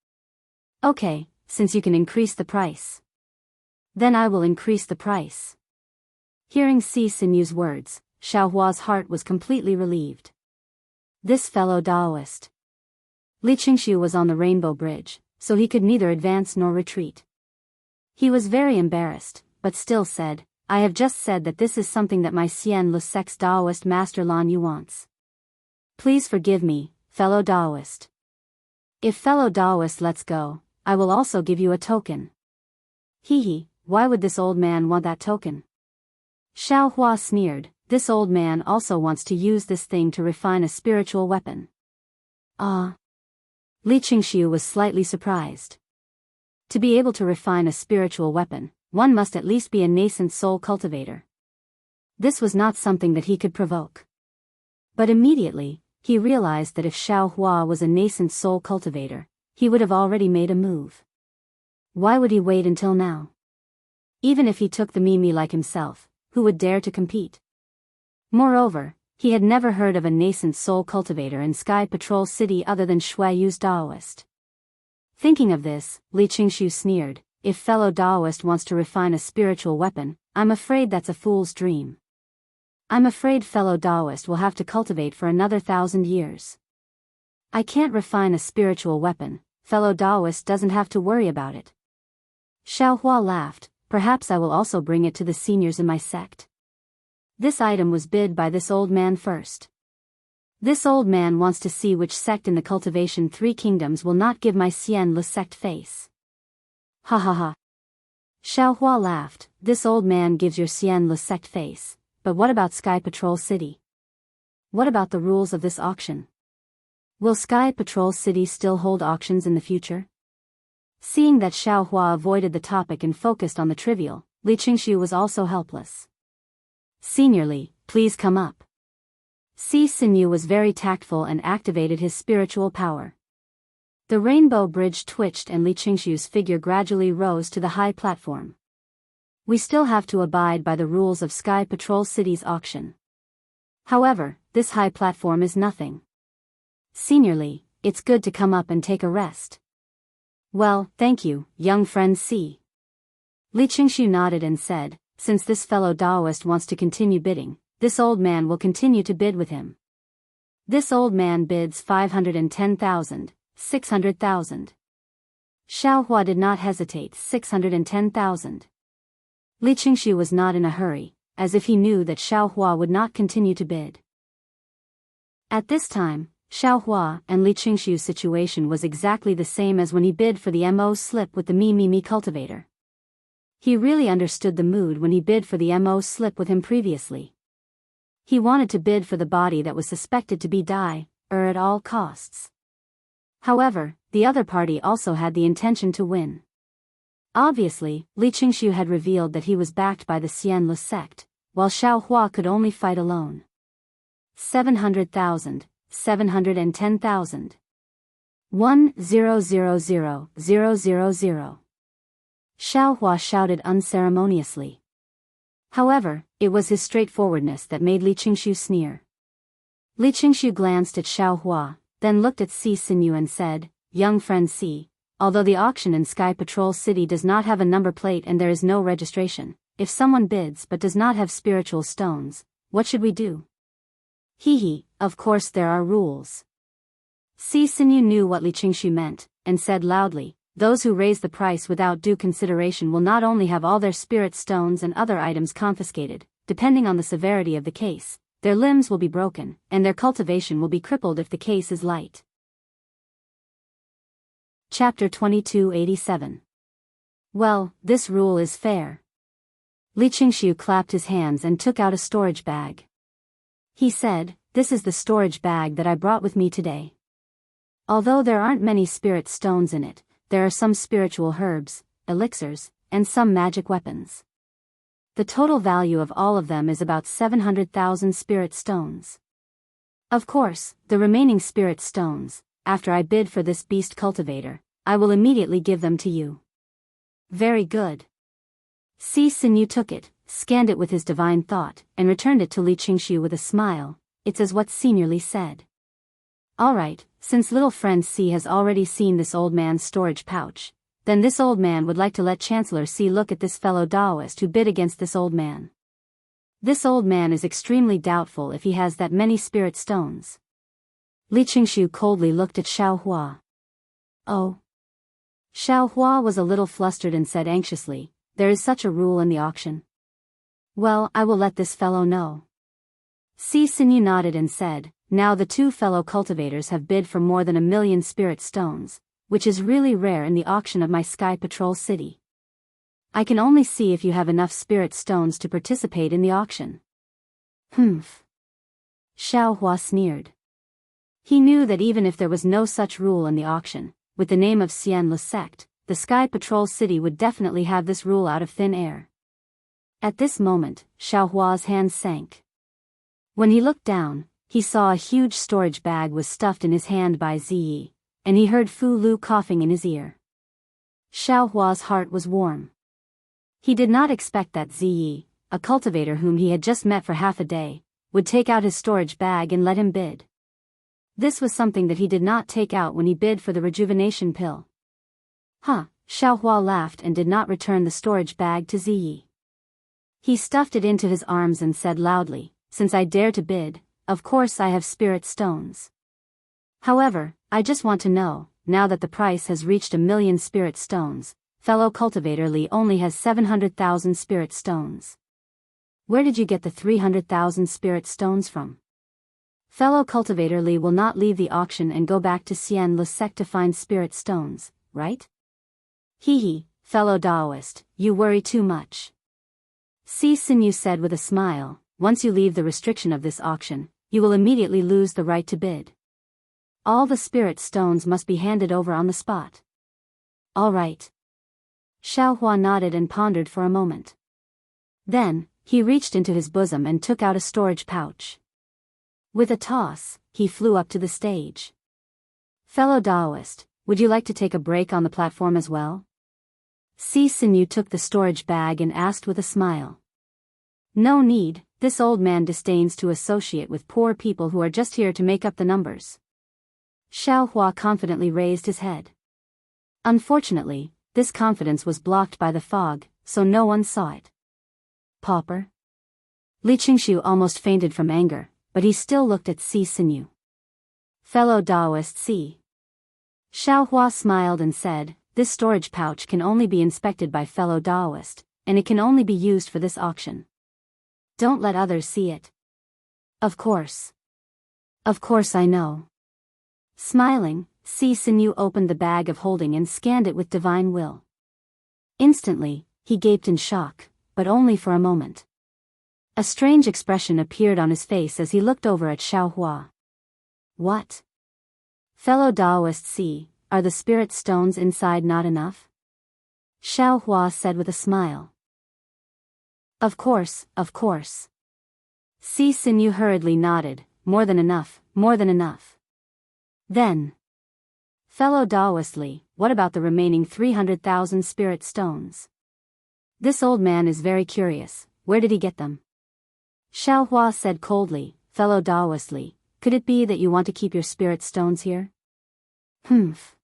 Okay, since you can increase the price. Then I will increase the price. Hearing Si Sinew's words, Xiaohua's heart was completely relieved. This fellow Daoist. Li Qingxiu was on the Rainbow Bridge, so he could neither advance nor retreat. He was very embarrassed, but still said, I have just said that this is something that my Xian Le Sec's Daoist master Lan Yu wants. Please forgive me, fellow Daoist. If fellow Daoist lets go, I will also give you a token. Hee, why would this old man want that token? Xiao Hua sneered, this old man also wants to use this thing to refine a spiritual weapon. Ah. Li Qingxiu was slightly surprised. To be able to refine a spiritual weapon, one must at least be a nascent soul cultivator. This was not something that he could provoke. But immediately, he realized that if Xiao Hua was a nascent soul cultivator, he would have already made a move. Why would he wait until now? Even if he took the Mimi like himself, who would dare to compete? Moreover, he had never heard of a nascent soul cultivator in Sky Patrol City other than Shuaiyu's Daoist. Thinking of this, Li Qingxiu sneered, if fellow Daoist wants to refine a spiritual weapon, I'm afraid that's a fool's dream. I'm afraid fellow Daoist will have to cultivate for another 1,000 years. I can't refine a spiritual weapon, fellow Daoist doesn't have to worry about it. Xiao Hua laughed, perhaps I will also bring it to the seniors in my sect. This item was bid by this old man first. This old man wants to see which sect in the Cultivation 3 Kingdoms will not give my Xian Le sect face. Ha ha ha. Xiao Hua laughed, this old man gives your Xian Le sect face, but what about Sky Patrol City? What about the rules of this auction? Will Sky Patrol City still hold auctions in the future? Seeing that Xiao Hua avoided the topic and focused on the trivial, Li Qingxiu was also helpless. Seniorly, please come up. Si Sinyu was very tactful and activated his spiritual power. The rainbow bridge twitched and Li Qingxiu's figure gradually rose to the high platform. We still have to abide by the rules of Sky Patrol City's auction. However, this high platform is nothing. Seniorly, it's good to come up and take a rest. Well, thank you, young friend Si. Li Qingxiu nodded and said, since this fellow Daoist wants to continue bidding, this old man will continue to bid with him. This old man bids 510,000, 600,000. Xiao Hua did not hesitate, 610,000. Li Qingxiu was not in a hurry, as if he knew that Xiao Hua would not continue to bid. At this time, Xiao Hua and Li Qingxiu's situation was exactly the same as when he bid for the MO slip with the Mi cultivator. He really understood the mood when he bid for the MO slip with him previously. He wanted to bid for the body that was suspected to be at all costs. However, the other party also had the intention to win. Obviously, Li Qingxiu had revealed that he was backed by the Xian Le sect, while Xiao Hua could only fight alone. 700,000, 710,000. 1,000,000. Xiao Hua shouted unceremoniously. However, it was his straightforwardness that made Li Qingxiu sneer. Li Qingxiu glanced at Xiao Hua, then looked at Si Sinyu and said, young friend Si, although the auction in Sky Patrol City does not have a number plate and there is no registration, if someone bids but does not have spiritual stones, what should we do? Hee, of course there are rules. Si Sinyu knew what Li Qingxiu meant, and said loudly, those who raise the price without due consideration will not only have all their spirit stones and other items confiscated, depending on the severity of the case, their limbs will be broken, and their cultivation will be crippled if the case is light. Chapter 2287. Well, this rule is fair. Li Qingxiu clapped his hands and took out a storage bag. He said, this is the storage bag that I brought with me today. Although there aren't many spirit stones in it, there are some spiritual herbs, elixirs, and some magic weapons. The total value of all of them is about 700,000 spirit stones. Of course, the remaining spirit stones, after I bid for this beast cultivator, I will immediately give them to you. Very good. Si Sinyu took it, scanned it with his divine thought, and returned it to Li Qingxiu with a smile. It's as what seniorly said. Alright, since little friend Si has already seen this old man's storage pouch, then this old man would like to let Chancellor Si look at this fellow Daoist who bid against this old man. This old man is extremely doubtful if he has that many spirit stones. Li Qingshu coldly looked at Xiao Hua. Oh. Xiao Hua was a little flustered and said anxiously, there is such a rule in the auction. Well, I will let this fellow know. Si Sinyu nodded and said, now the two fellow cultivators have bid for more than 1,000,000 spirit stones, which is really rare in the auction of my Sky Patrol city. I can only see if you have enough spirit stones to participate in the auction. Humph. Xiao Hua sneered. He knew that even if there was no such rule in the auction, with the name of Xian Le sect, the Sky Patrol city would definitely have this rule out of thin air. At this moment, Xiao Hua's hands sank. When he looked down, he saw a huge storage bag was stuffed in his hand by Ziyi, and he heard Fu Lu coughing in his ear. Xiao Hua's heart was warm. He did not expect that Ziyi, a cultivator whom he had just met for half a day, would take out his storage bag and let him bid. This was something that he did not take out when he bid for the rejuvenation pill. Huh, Xiao Hua laughed and did not return the storage bag to Ziyi. He stuffed it into his arms and said loudly, since I dare to bid, of course I have spirit stones. However, I just want to know, now that the price has reached 1,000,000 spirit stones, fellow cultivator Li only has 700,000 spirit stones. Where did you get the 300,000 spirit stones from? Fellow cultivator Li will not leave the auction and go back to Xian Le sect to find spirit stones, right? Hee, fellow Daoist, you worry too much. Si Sinyu said with a smile, once you leave the restriction of this auction, you will immediately lose the right to bid. All the spirit stones must be handed over on the spot. All right. Xiao Hua nodded and pondered for a moment. Then, he reached into his bosom and took out a storage pouch. With a toss, he flew up to the stage. Fellow Daoist, would you like to take a break on the platform as well? Si Sinyu took the storage bag and asked with a smile. No need, this old man disdains to associate with poor people who are just here to make up the numbers. Xiao Hua confidently raised his head. Unfortunately, this confidence was blocked by the fog, so no one saw it. Pauper? Li Qingshu almost fainted from anger, but he still looked at Si Sinyu. Fellow Daoist Si. Xiao Hua smiled and said, this storage pouch can only be inspected by fellow Daoist, and it can only be used for this auction. Don't let others see it. Of course. Of course I know. Smiling, Si Sinyu opened the bag of holding and scanned it with divine will. Instantly, he gaped in shock, but only for a moment. A strange expression appeared on his face as he looked over at Xiao Hua. What? Fellow Daoist Si, are the spirit stones inside not enough? Xiao Hua said with a smile. Of course, of course. Si Sinyu hurriedly nodded, more than enough, more than enough. Then. Fellow Daoist Li, what about the remaining 300,000 spirit stones? This old man is very curious, where did he get them? Xiao Hua said coldly, fellow Daoist Li, could it be that you want to keep your spirit stones here? Humph.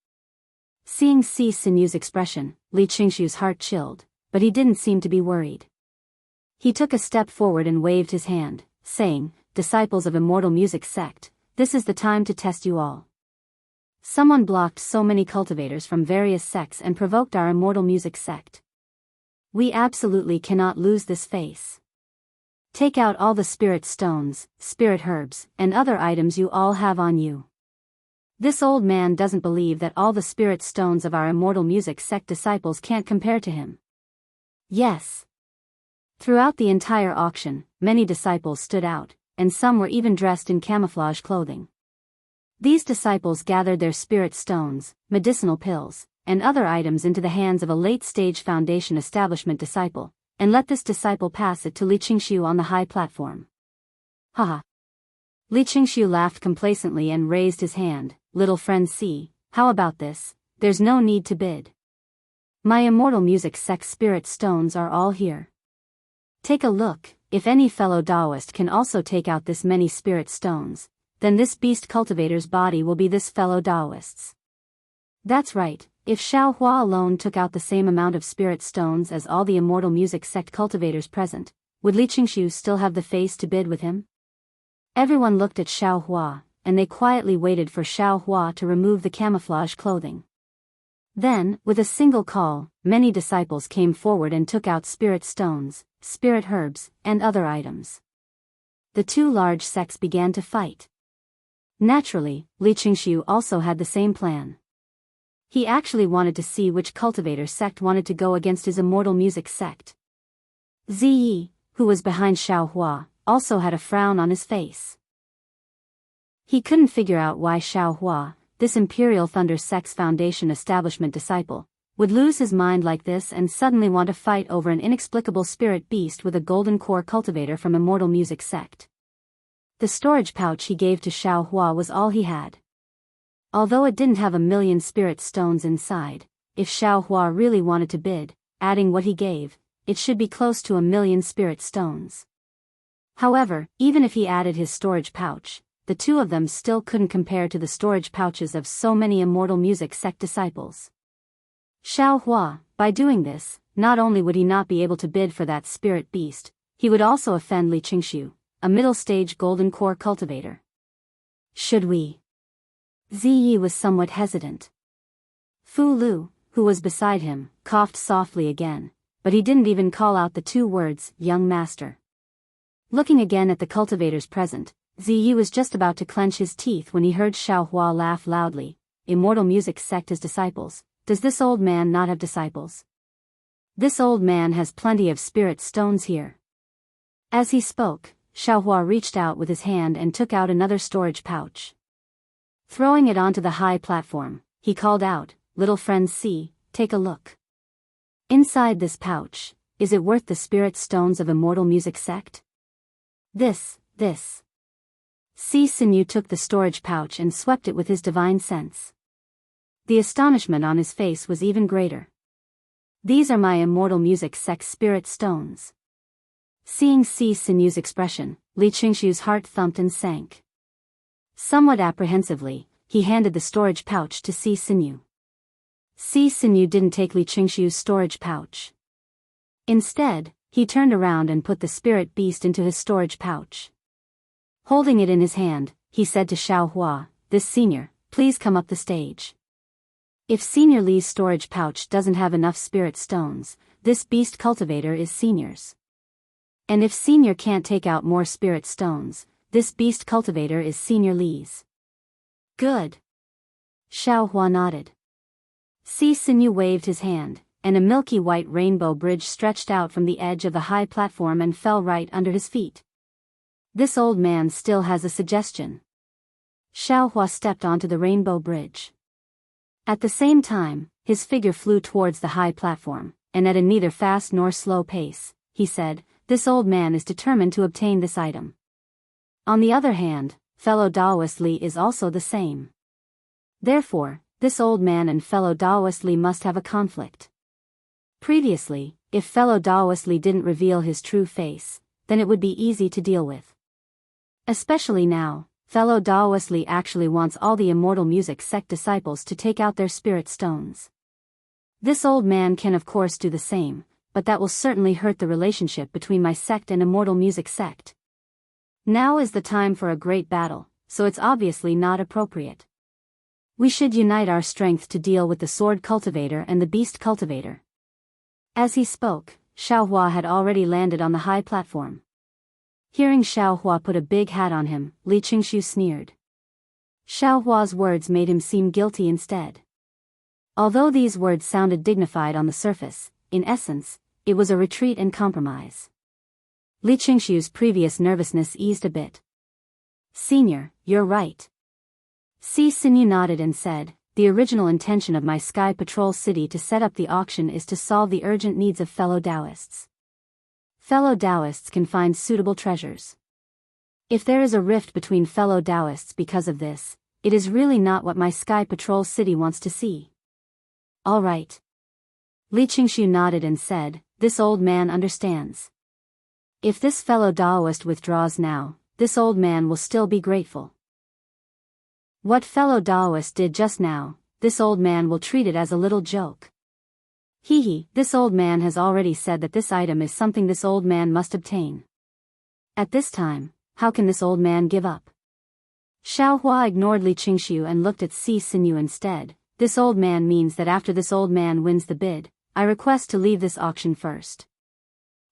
Seeing Si Sinyu's expression, Li Qingshu's heart chilled, but he didn't seem to be worried. He took a step forward and waved his hand, saying, disciples of Immortal Music Sect, this is the time to test you all. Someone blocked so many cultivators from various sects and provoked our Immortal Music Sect. We absolutely cannot lose this face. Take out all the spirit stones, spirit herbs, and other items you all have on you. This old man doesn't believe that all the spirit stones of our Immortal Music Sect disciples can't compare to him. Yes. Throughout the entire auction, many disciples stood out, and some were even dressed in camouflage clothing. These disciples gathered their spirit stones, medicinal pills, and other items into the hands of a late-stage Foundation establishment disciple, and let this disciple pass it to Li Qingshu on the high platform. Haha. Li Qingshu laughed complacently and raised his hand, little friend Si, how about this, there's no need to bid. My Immortal Music Sect spirit stones are all here. Take a look, if any fellow Daoist can also take out this many spirit stones, then this beast cultivator's body will be this fellow Daoist's. That's right, if Xiao Hua alone took out the same amount of spirit stones as all the Immortal Music Sect cultivators present, would Li Qingshu still have the face to bid with him? Everyone looked at Xiao Hua, and they quietly waited for Xiao Hua to remove the camouflage clothing. Then, with a single call, many disciples came forward and took out spirit stones, spirit herbs, and other items. The two large sects began to fight. Naturally, Li Qingshu also had the same plan. He actually wanted to see which cultivator sect wanted to go against his immortal music sect. Ziyi, who was behind Xiao Hua, also had a frown on his face. He couldn't figure out why Xiao Hua, this Imperial Thunder Sect's foundation establishment disciple, would lose his mind like this and suddenly want to fight over an inexplicable spirit beast with a golden core cultivator from Immortal Music Sect. The storage pouch he gave to Xiao Hua was all he had. Although it didn't have 1,000,000 spirit stones inside, if Xiao Hua really wanted to bid, adding what he gave, it should be close to 1,000,000 spirit stones. However, even if he added his storage pouch, the two of them still couldn't compare to the storage pouches of so many Immortal Music Sect disciples. Xiao Hua, by doing this, not only would he not be able to bid for that spirit beast, he would also offend Li Qingshu, a middle-stage golden core cultivator. Should we? Ziyi was somewhat hesitant. Fu Lu, who was beside him, coughed softly again, but he didn't even call out the two words, young master. Looking again at the cultivators present, Ziyi was just about to clench his teeth when he heard Xiao Hua laugh loudly. Immortal Music Sect has disciples. Does this old man not have disciples? This old man has plenty of spirit stones here. As he spoke, Xiao Hua reached out with his hand and took out another storage pouch. Throwing it onto the high platform, he called out, "Little friend C, take a look. Inside this pouch, is it worth the spirit stones of Immortal Music Sect?" This. Si Sinew took the storage pouch and swept it with his divine sense. The astonishment on his face was even greater. "These are my Immortal Music Sect spirit stones." Seeing Si Sinew's expression, Li Qingshu's heart thumped and sank. Somewhat apprehensively, he handed the storage pouch to Si Sinew. Si Sinew didn't take Li Qingshu's storage pouch. Instead, he turned around and put the spirit beast into his storage pouch. Holding it in his hand, he said to Xiao Hua, "This senior, please come up the stage." If Senior Li's storage pouch doesn't have enough spirit stones, this beast cultivator is Senior's. And if Senior can't take out more spirit stones, this beast cultivator is Senior Li's. Good. Xiao Hua nodded. Si Sinew waved his hand, and a milky white rainbow bridge stretched out from the edge of the high platform and fell right under his feet. This old man still has a suggestion. Xiao Hua stepped onto the rainbow bridge. At the same time, his figure flew towards the high platform, and at a neither fast nor slow pace, he said, "This old man is determined to obtain this item." On the other hand, fellow Daoist Li is also the same. Therefore, this old man and fellow Daoist Li must have a conflict. Previously, if fellow Daoist Li didn't reveal his true face, then it would be easy to deal with. Especially now, fellow Daoist Li actually wants all the Immortal Music Sect disciples to take out their spirit stones. This old man can of course do the same, but that will certainly hurt the relationship between my sect and Immortal Music Sect. Now is the time for a great battle, so it's obviously not appropriate. We should unite our strength to deal with the sword cultivator and the beast cultivator. As he spoke, Xiao Hua had already landed on the high platform. Hearing Xiao Hua put a big hat on him, Li Qingshu sneered. Xiao Hua's words made him seem guilty instead. Although these words sounded dignified on the surface, in essence, it was a retreat and compromise. Li Qingshu's previous nervousness eased a bit. "Senior, you're right." Si Sinew nodded and said, "The original intention of my Sky Patrol City to set up the auction is to solve the urgent needs of fellow Daoists. Fellow Daoists can find suitable treasures. If there is a rift between fellow Daoists because of this, it is really not what my Sky Patrol City wants to see." "All right." Li Qingshu nodded and said, "This old man understands. If this fellow Daoist withdraws now, this old man will still be grateful. What fellow Daoist did just now, this old man will treat it as a little joke. This old man has already said that this item is something this old man must obtain. At this time, how can this old man give up?" Xiaohua ignored Li Qingxiu and looked at Si Xinyu instead. This old man means that after this old man wins the bid, I request to leave this auction first.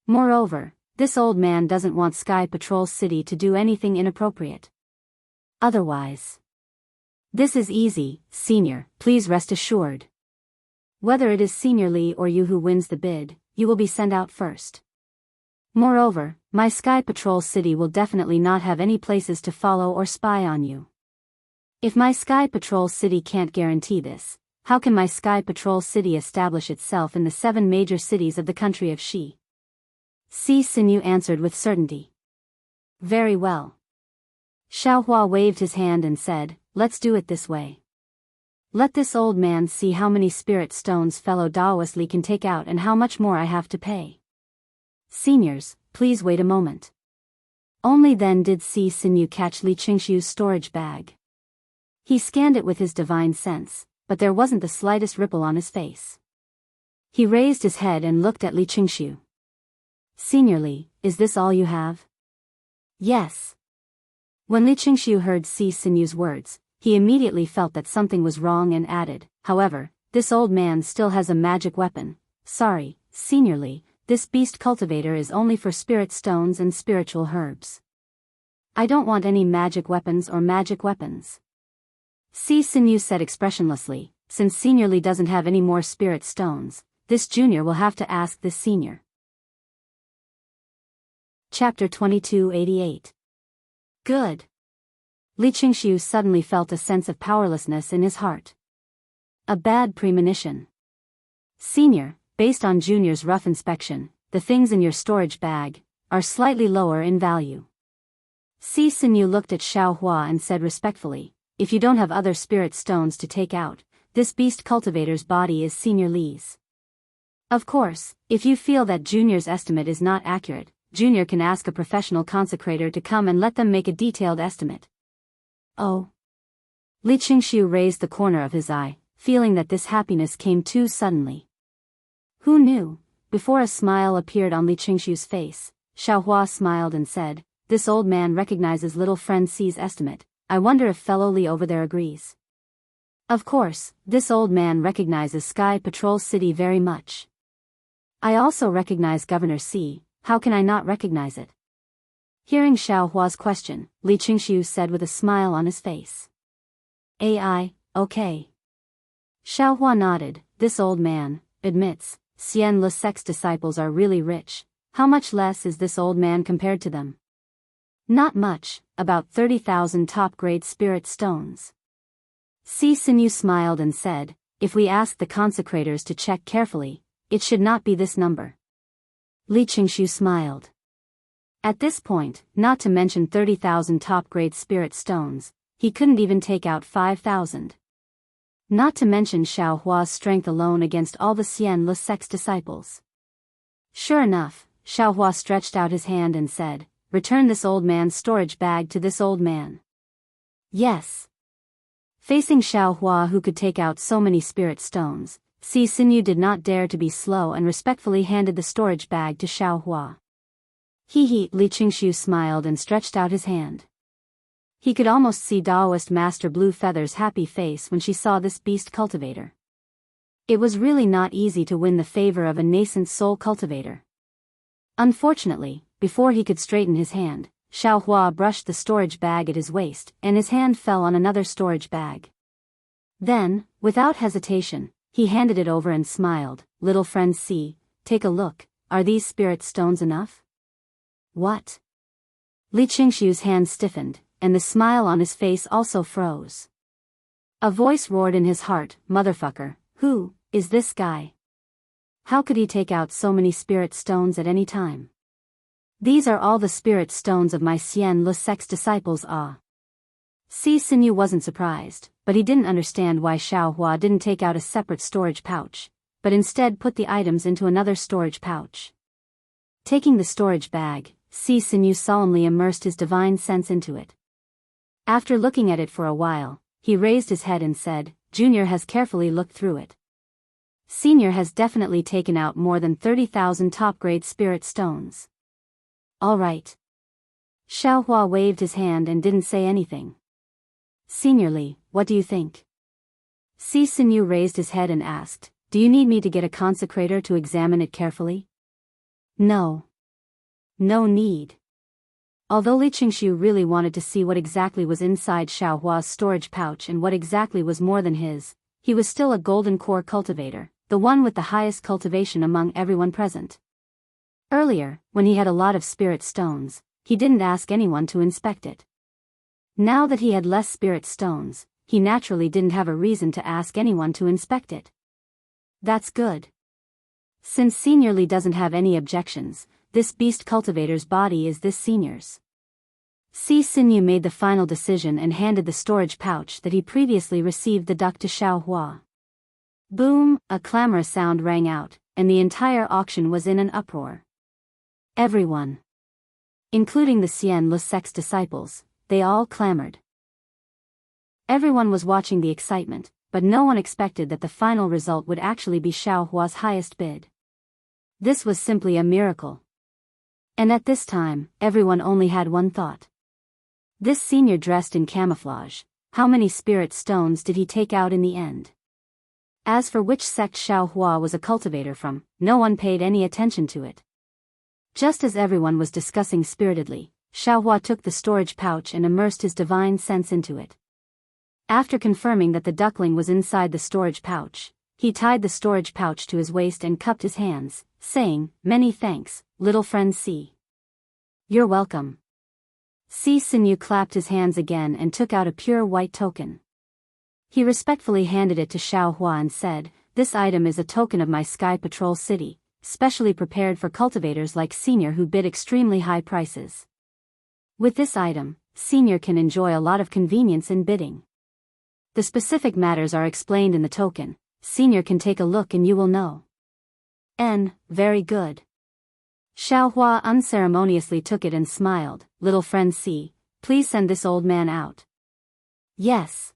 Moreover, this old man doesn't want Sky Patrol City to do anything inappropriate. Otherwise. This is easy, Senior, please rest assured. Whether it is Senior Li or you who wins the bid, you will be sent out first. Moreover, my Sky Patrol City will definitely not have any places to follow or spy on you. If my Sky Patrol City can't guarantee this, how can my Sky Patrol City establish itself in the 7 major cities of the country of Xi? Si Xinyu answered with certainty. Very well. Xiaohua waved his hand and said, let's do it this way. Let this old man see how many spirit stones fellow Daoist Li can take out and how much more I have to pay. Seniors, please wait a moment. Only then did Si Xinyu catch Li Qingxiu's storage bag. He scanned it with his divine sense, but there wasn't the slightest ripple on his face. He raised his head and looked at Li Qingxiu. Senior Li, is this all you have? Yes. When Li Qingxiu heard Si Xinyu's words, he immediately felt that something was wrong and added, however, this old man still has a magic weapon. Sorry, Senior Li, this beast cultivator is only for spirit stones and spiritual herbs. I don't want any magic weapons or magic weapons. Si Xinyu said expressionlessly, since Senior Li doesn't have any more spirit stones, this junior will have to ask this senior. Chapter 2288. Good. Li Qingxiu suddenly felt a sense of powerlessness in his heart. A bad premonition. Senior, based on Junior's rough inspection, the things in your storage bag are slightly lower in value. Si Xinyu looked at Xiaohua and said respectfully, if you don't have other spirit stones to take out, this beast cultivator's body is Senior Li's. Of course, if you feel that Junior's estimate is not accurate, Junior can ask a professional consecrator to come and let them make a detailed estimate. Oh. Li Qingxiu raised the corner of his eye, feeling that this happiness came too suddenly. Who knew? Before a smile appeared on Li Qingxiu's face, Xiaohua smiled and said, this old man recognizes little friend Si's estimate. I wonder if fellow Li over there agrees. Of course, this old man recognizes Sky Patrol City very much. I also recognize Governor Si, how can I not recognize it? Hearing Xiaohua's question, Li Qingxiu said with a smile on his face. AI, okay. Xiaohua nodded, this old man admits, Xian Le Sec's disciples are really rich. How much less is this old man compared to them? Not much, about 30,000 top-grade spirit stones. Si Xinyu smiled and said, if we ask the consecrators to check carefully, it should not be this number. Li Qingxiu smiled. At this point, not to mention 30,000 top-grade spirit stones, he couldn't even take out 5,000. Not to mention Xiaohua's strength alone against all the Xian Le Sec's disciples. Sure enough, Xiaohua stretched out his hand and said, return this old man's storage bag to this old man. Yes. Facing Xiaohua who could take out so many spirit stones, Si Xinyu did not dare to be slow and respectfully handed the storage bag to Xiaohua. He, Li Qingxiu smiled and stretched out his hand. He could almost see Daoist Master Blue Feather's happy face when she saw this beast cultivator. It was really not easy to win the favor of a nascent soul cultivator. Unfortunately, before he could straighten his hand, Xiaohua brushed the storage bag at his waist and his hand fell on another storage bag. Then, without hesitation, he handed it over and smiled, little friend Si, take a look, are these spirit stones enough? What? Li Qingxiu's hand stiffened, and the smile on his face also froze. A voice roared in his heart, motherfucker, who is this guy? How could he take out so many spirit stones at any time? These are all the spirit stones of my Xian Le Sec's disciples. Si Xinyu wasn't surprised, but he didn't understand why Xiaohua didn't take out a separate storage pouch, but instead put the items into another storage pouch. Taking the storage bag, Si Xinyu solemnly immersed his divine sense into it. After looking at it for a while, he raised his head and said, Junior has carefully looked through it. Senior has definitely taken out more than 30,000 top-grade spirit stones. All right. Xiaohua waved his hand and didn't say anything. Senior Li, what do you think? Si Sinyu raised his head and asked, do you need me to get a consecrator to examine it carefully? No. No need. Although Li Qingshu really wanted to see what exactly was inside Xiaohua's storage pouch and what exactly was more than his, he was still a golden core cultivator, the one with the highest cultivation among everyone present. Earlier, when he had a lot of spirit stones, he didn't ask anyone to inspect it. Now that he had less spirit stones, he naturally didn't have a reason to ask anyone to inspect it. That's good. Since Senior Li doesn't have any objections, this beast cultivator's body is this senior's. Si Sinyu made the final decision and handed the storage pouch that he previously received the duck to Xiaohua. Boom, a clamorous sound rang out, and the entire auction was in an uproar. Everyone, including the Xian Le sect's disciples, they all clamored. Everyone was watching the excitement, but no one expected that the final result would actually be Xiaohua's highest bid. This was simply a miracle. And at this time, everyone only had one thought. This senior dressed in camouflage, how many spirit stones did he take out in the end? As for which sect Xiaohua was a cultivator from, no one paid any attention to it. Just as everyone was discussing spiritedly, Xiaohua took the storage pouch and immersed his divine sense into it. After confirming that the duckling was inside the storage pouch, he tied the storage pouch to his waist and cupped his hands, saying, "Many thanks, little friend Si." "You're welcome." Si Sinyu clapped his hands again and took out a pure white token. He respectfully handed it to Xiaohua and said, "This item is a token of my Sky Patrol City, specially prepared for cultivators like Senior who bid extremely high prices. With this item, Senior can enjoy a lot of convenience in bidding. The specific matters are explained in the token. Senior can take a look and you will know." Very good. Xiaohua unceremoniously took it and smiled. "Little friend Si, please send this old man out." "Yes."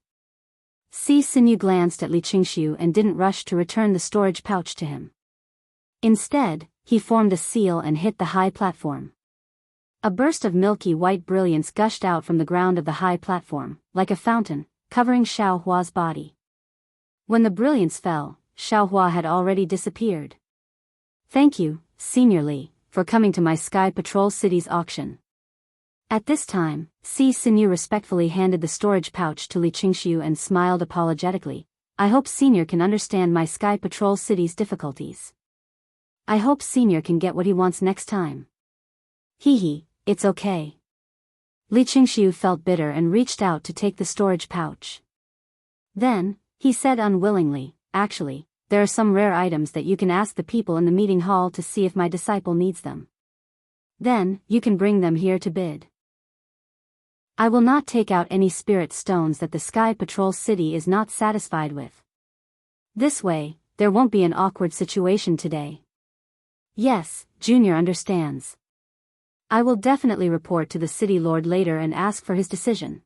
Si Sinyu glanced at Li Qingshu and didn't rush to return the storage pouch to him. Instead, he formed a seal and hit the high platform. A burst of milky white brilliance gushed out from the ground of the high platform, like a fountain, covering Xiaohua's body. When the brilliance fell, Xiaohua had already disappeared. "Thank you, Senior Li, for coming to my Sky Patrol City's auction." At this time, Si Sinyu respectfully handed the storage pouch to Li Qingshu and smiled apologetically. "I hope Senior can understand my Sky Patrol City's difficulties. I hope Senior can get what he wants next time." "Hee, it's okay." Li Qingshu felt bitter and reached out to take the storage pouch. Then, he said unwillingly, "Actually, there are some rare items that you can ask the people in the meeting hall to see if my disciple needs them. Then, you can bring them here to bid. I will not take out any spirit stones that the Sky Patrol City is not satisfied with. This way, there won't be an awkward situation today." "Yes, Junior understands. I will definitely report to the city lord later and ask for his decision."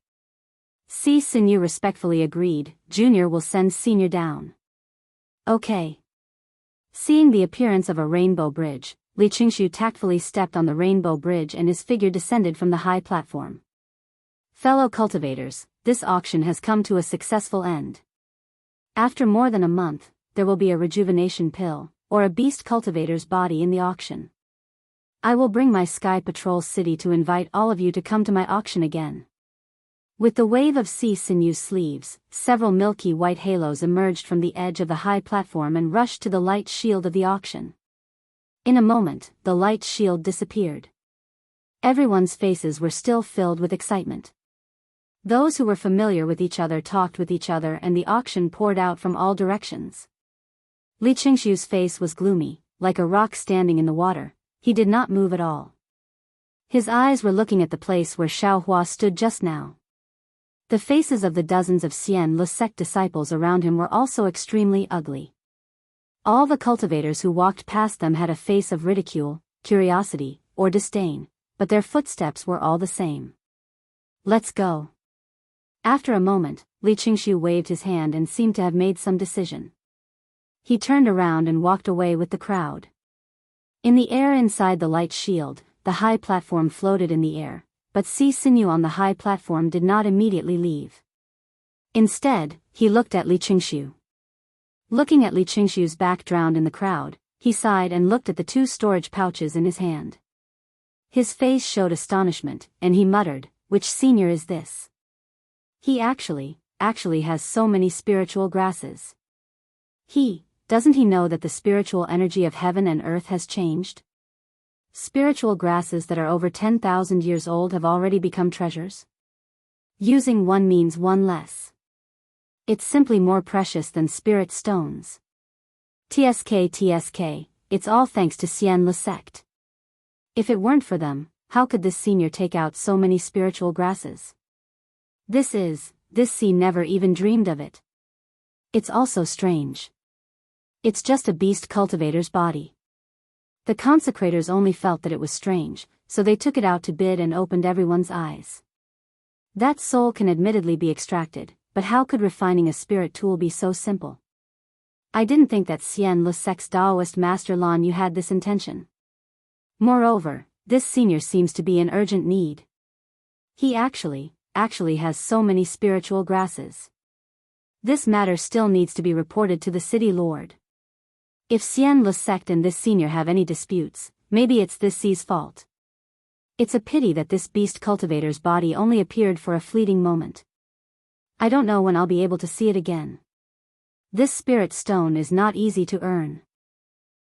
Si Sinyu respectfully agreed. "Junior will send Senior down." "Okay." Seeing the appearance of a rainbow bridge, Li Qingshu tactfully stepped on the rainbow bridge and his figure descended from the high platform. "Fellow cultivators, this auction has come to a successful end. After more than a month, there will be a rejuvenation pill, or a beast cultivator's body in the auction. I will bring my Sky Patrol City to invite all of you to come to my auction again." With the wave of Si Sinyu's sleeves, several milky white halos emerged from the edge of the high platform and rushed to the light shield of the auction. In a moment, the light shield disappeared. Everyone's faces were still filled with excitement. Those who were familiar with each other talked with each other and the auction poured out from all directions. Li Qingshu's face was gloomy, like a rock standing in the water. He did not move at all. His eyes were looking at the place where Xiaohua stood just now. The faces of the dozens of Xian Le sect disciples around him were also extremely ugly. All the cultivators who walked past them had a face of ridicule, curiosity, or disdain, but their footsteps were all the same. "Let's go." After a moment, Li Qingshu waved his hand and seemed to have made some decision. He turned around and walked away with the crowd. In the air inside the light shield, the high platform floated in the air, but Si Sinyu on the high platform did not immediately leave. Instead, he looked at Li Qingxiu. Looking at Li Qingxiu's back drowned in the crowd, he sighed and looked at the 2 storage pouches in his hand. His face showed astonishment, and he muttered, "Which senior is this? He actually has so many spiritual grasses. Doesn't he know that the spiritual energy of heaven and earth has changed? Spiritual grasses that are over 10,000 years old have already become treasures. Using one means one less. It's simply more precious than spirit stones. TSK, it's all thanks to Xian Le sect. If it weren't for them, how could this senior take out so many spiritual grasses? This sea never even dreamed of it. It's also strange. It's just a beast cultivator's body." The consecrators only felt that it was strange, so they took it out to bid and opened everyone's eyes. That soul can admittedly be extracted, but how could refining a spirit tool be so simple? I didn't think that Xian Le sect's Daoist master Lan Yu had this intention. Moreover, this senior seems to be in urgent need. He actually has so many spiritual grasses. This matter still needs to be reported to the city lord. If Xian Le sect and this senior have any disputes, maybe it's this sea's fault. It's a pity that this beast cultivator's body only appeared for a fleeting moment. I don't know when I'll be able to see it again. This spirit stone is not easy to earn.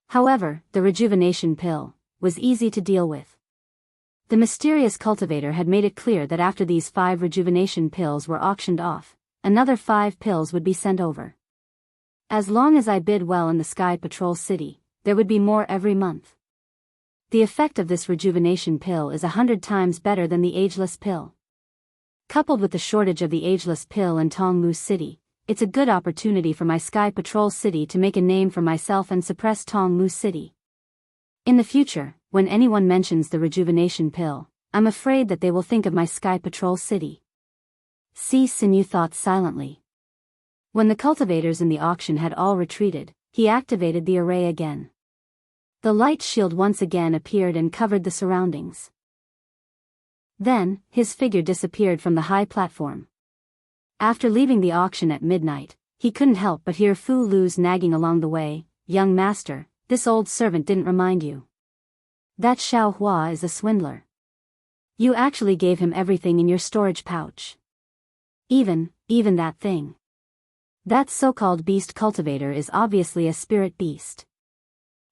However, the rejuvenation pill was easy to deal with. The mysterious cultivator had made it clear that after these 5 rejuvenation pills were auctioned off, another 5 pills would be sent over. As long as I bid well in the Sky Patrol City, there would be more every month. The effect of this rejuvenation pill is 100 times better than the ageless pill. Coupled with the shortage of the ageless pill in Tongmu City, it's a good opportunity for my Sky Patrol City to make a name for myself and suppress Tongmu City. In the future, when anyone mentions the rejuvenation pill, I'm afraid that they will think of my Sky Patrol City. Sinew thought silently. When the cultivators in the auction had all retreated, he activated the array again. The light shield once again appeared and covered the surroundings. Then, his figure disappeared from the high platform. After leaving the auction at midnight, he couldn't help but hear Fu Lu's nagging along the way, "Young master, this old servant didn't remind you. That Xiao Hua is a swindler. You actually gave him everything in your storage pouch. Even that thing. That so-called beast cultivator is obviously a spirit beast.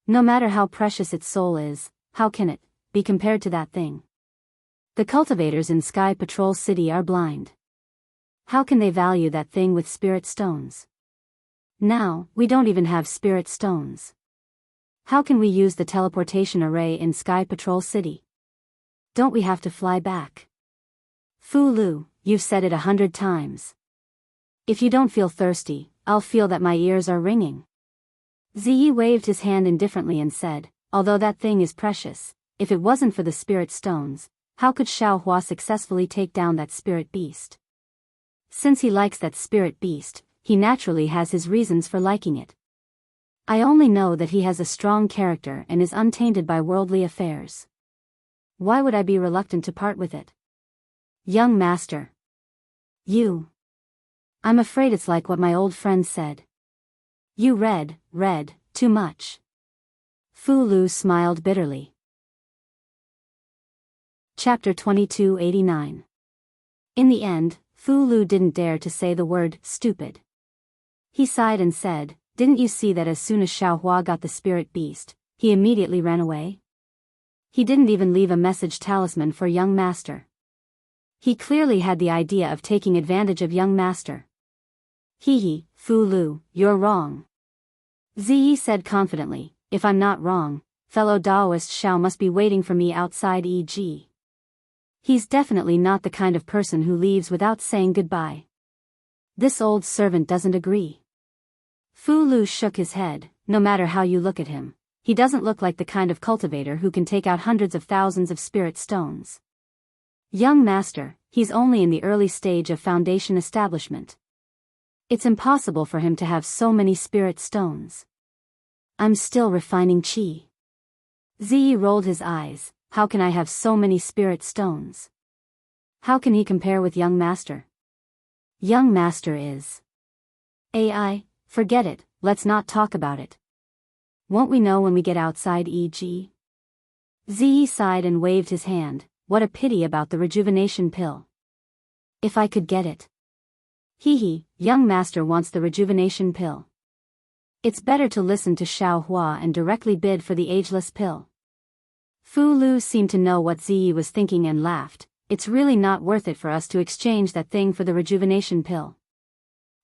No matter how precious its soul is, how can it be compared to that thing? The cultivators in Sky Patrol City are blind. How can they value that thing with spirit stones? Now, we don't even have spirit stones. How can we use the teleportation array in Sky Patrol City? Don't we have to fly back? Fu Lu, you've said it 100 times. If you don't feel thirsty, I'll feel that my ears are ringing." Ziyi waved his hand indifferently and said, "Although that thing is precious, if it wasn't for the spirit stones, how could Xiao Hua successfully take down that spirit beast? Since he likes that spirit beast, he naturally has his reasons for liking it. I only know that he has a strong character and is untainted by worldly affairs. Why would I be reluctant to part with it? Young master. I'm afraid it's like what my old friend said. You read too much." Fu Lu smiled bitterly. Chapter 2289. In the end, Fu Lu didn't dare to say the word stupid. He sighed and said, "Didn't you see that as soon as Xiao Hua got the spirit beast, he immediately ran away? He didn't even leave a message talisman for young master. He clearly had the idea of taking advantage of young master." Fu Lu, you're wrong. Ziyi said confidently, "If I'm not wrong, fellow Daoist Xiao must be waiting for me outside e.g. He's definitely not the kind of person who leaves without saying goodbye. This old servant doesn't agree." Fu Lu shook his head. "No matter how you look at him, he doesn't look like the kind of cultivator who can take out hundreds of thousands of spirit stones. Young master, he's only in the early stage of foundation establishment. It's impossible for him to have so many spirit stones. I'm still refining qi." Ziyi rolled his eyes. "How can I have so many spirit stones? How can he compare with young master? Young master is. AI, forget it, let's not talk about it. Won't we know when we get outside e.g.? Ziyi sighed and waved his hand. What a pity about the rejuvenation pill. If I could get it. Hee, young master wants the rejuvenation pill. It's better to listen to Xiao Hua and directly bid for the ageless pill. Fu Lu seemed to know what Ziyi was thinking and laughed. It's really not worth it for us to exchange that thing for the rejuvenation pill.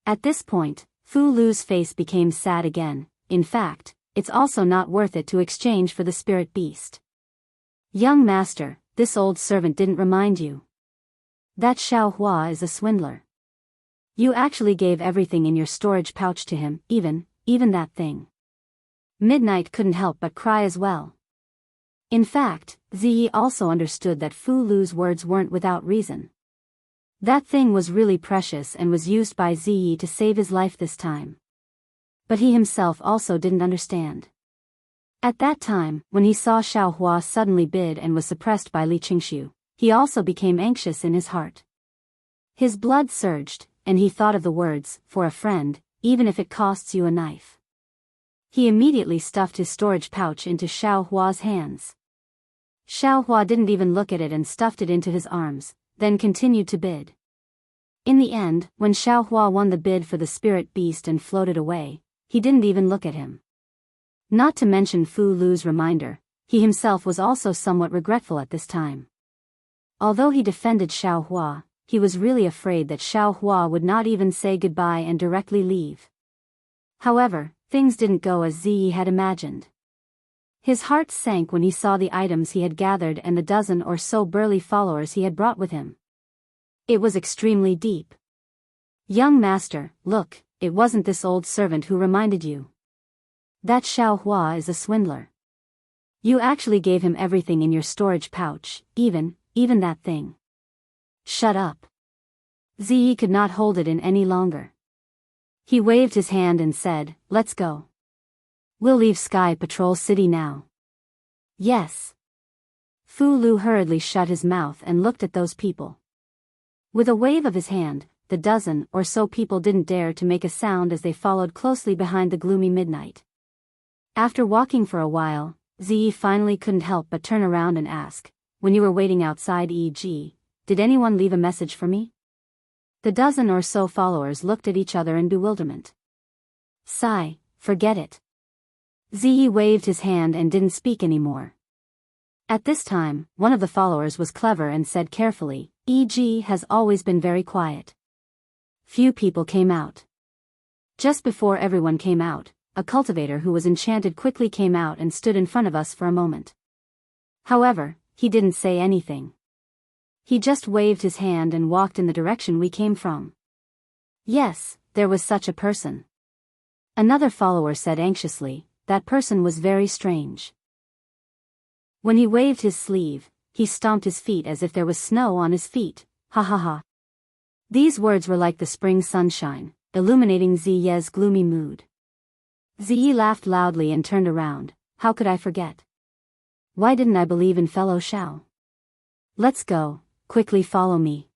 At this point, Fu Lu's face became sad again. In fact, it's also not worth it to exchange for the spirit beast. Young master, this old servant didn't remind you. That Xiao Hua is a swindler. You actually gave everything in your storage pouch to him, even that thing. Midnight couldn't help but cry as well. In fact, Ziyi also understood that Fu Lu's words weren't without reason. That thing was really precious and was used by Ziyi to save his life this time. But he himself also didn't understand. At that time, when he saw Xiao Hua suddenly bid and was suppressed by Li Qingxiu, he also became anxious in his heart. His blood surged, and he thought of the words, for a friend, even if it costs you a knife. He immediately stuffed his storage pouch into Xiao Hua's hands. Xiao Hua didn't even look at it and stuffed it into his arms, then continued to bid. In the end, when Xiao Hua won the bid for the spirit beast and floated away, he didn't even look at him. Not to mention Fu Lu's reminder, he himself was also somewhat regretful at this time. Although he defended Xiao Hua, he was really afraid that Xiao Hua would not even say goodbye and directly leave. However, things didn't go as Ziyi had imagined. His heart sank when he saw the items he had gathered and the dozen or so burly followers he had brought with him. It was extremely deep. Young master, look, it wasn't this old servant who reminded you. That Xiao Hua is a swindler. You actually gave him everything in your storage pouch, even that thing. Shut up. Ziyi could not hold it in any longer. He waved his hand and said, let's go. We'll leave Sky Patrol City now. Yes. Fu Lu hurriedly shut his mouth and looked at those people. With a wave of his hand, the dozen or so people didn't dare to make a sound as they followed closely behind the gloomy midnight. After walking for a while, Ziyi finally couldn't help but turn around and ask, when you were waiting outside e.g., did anyone leave a message for me? The dozen or so followers looked at each other in bewilderment. Sigh, forget it. Ziyi waved his hand and didn't speak anymore. At this time, one of the followers was clever and said carefully, E.G. has always been very quiet. Few people came out. Just before everyone came out, a cultivator who was enchanted quickly came out and stood in front of us for a moment. However, he didn't say anything. He just waved his hand and walked in the direction we came from. Yes, there was such a person. Another follower said anxiously, that person was very strange. When he waved his sleeve, he stomped his feet as if there was snow on his feet, ha ha ha. These words were like the spring sunshine, illuminating Ziyi's gloomy mood. Ziyi laughed loudly and turned around. How could I forget? Why didn't I believe in fellow Xiao? Let's go, quickly follow me.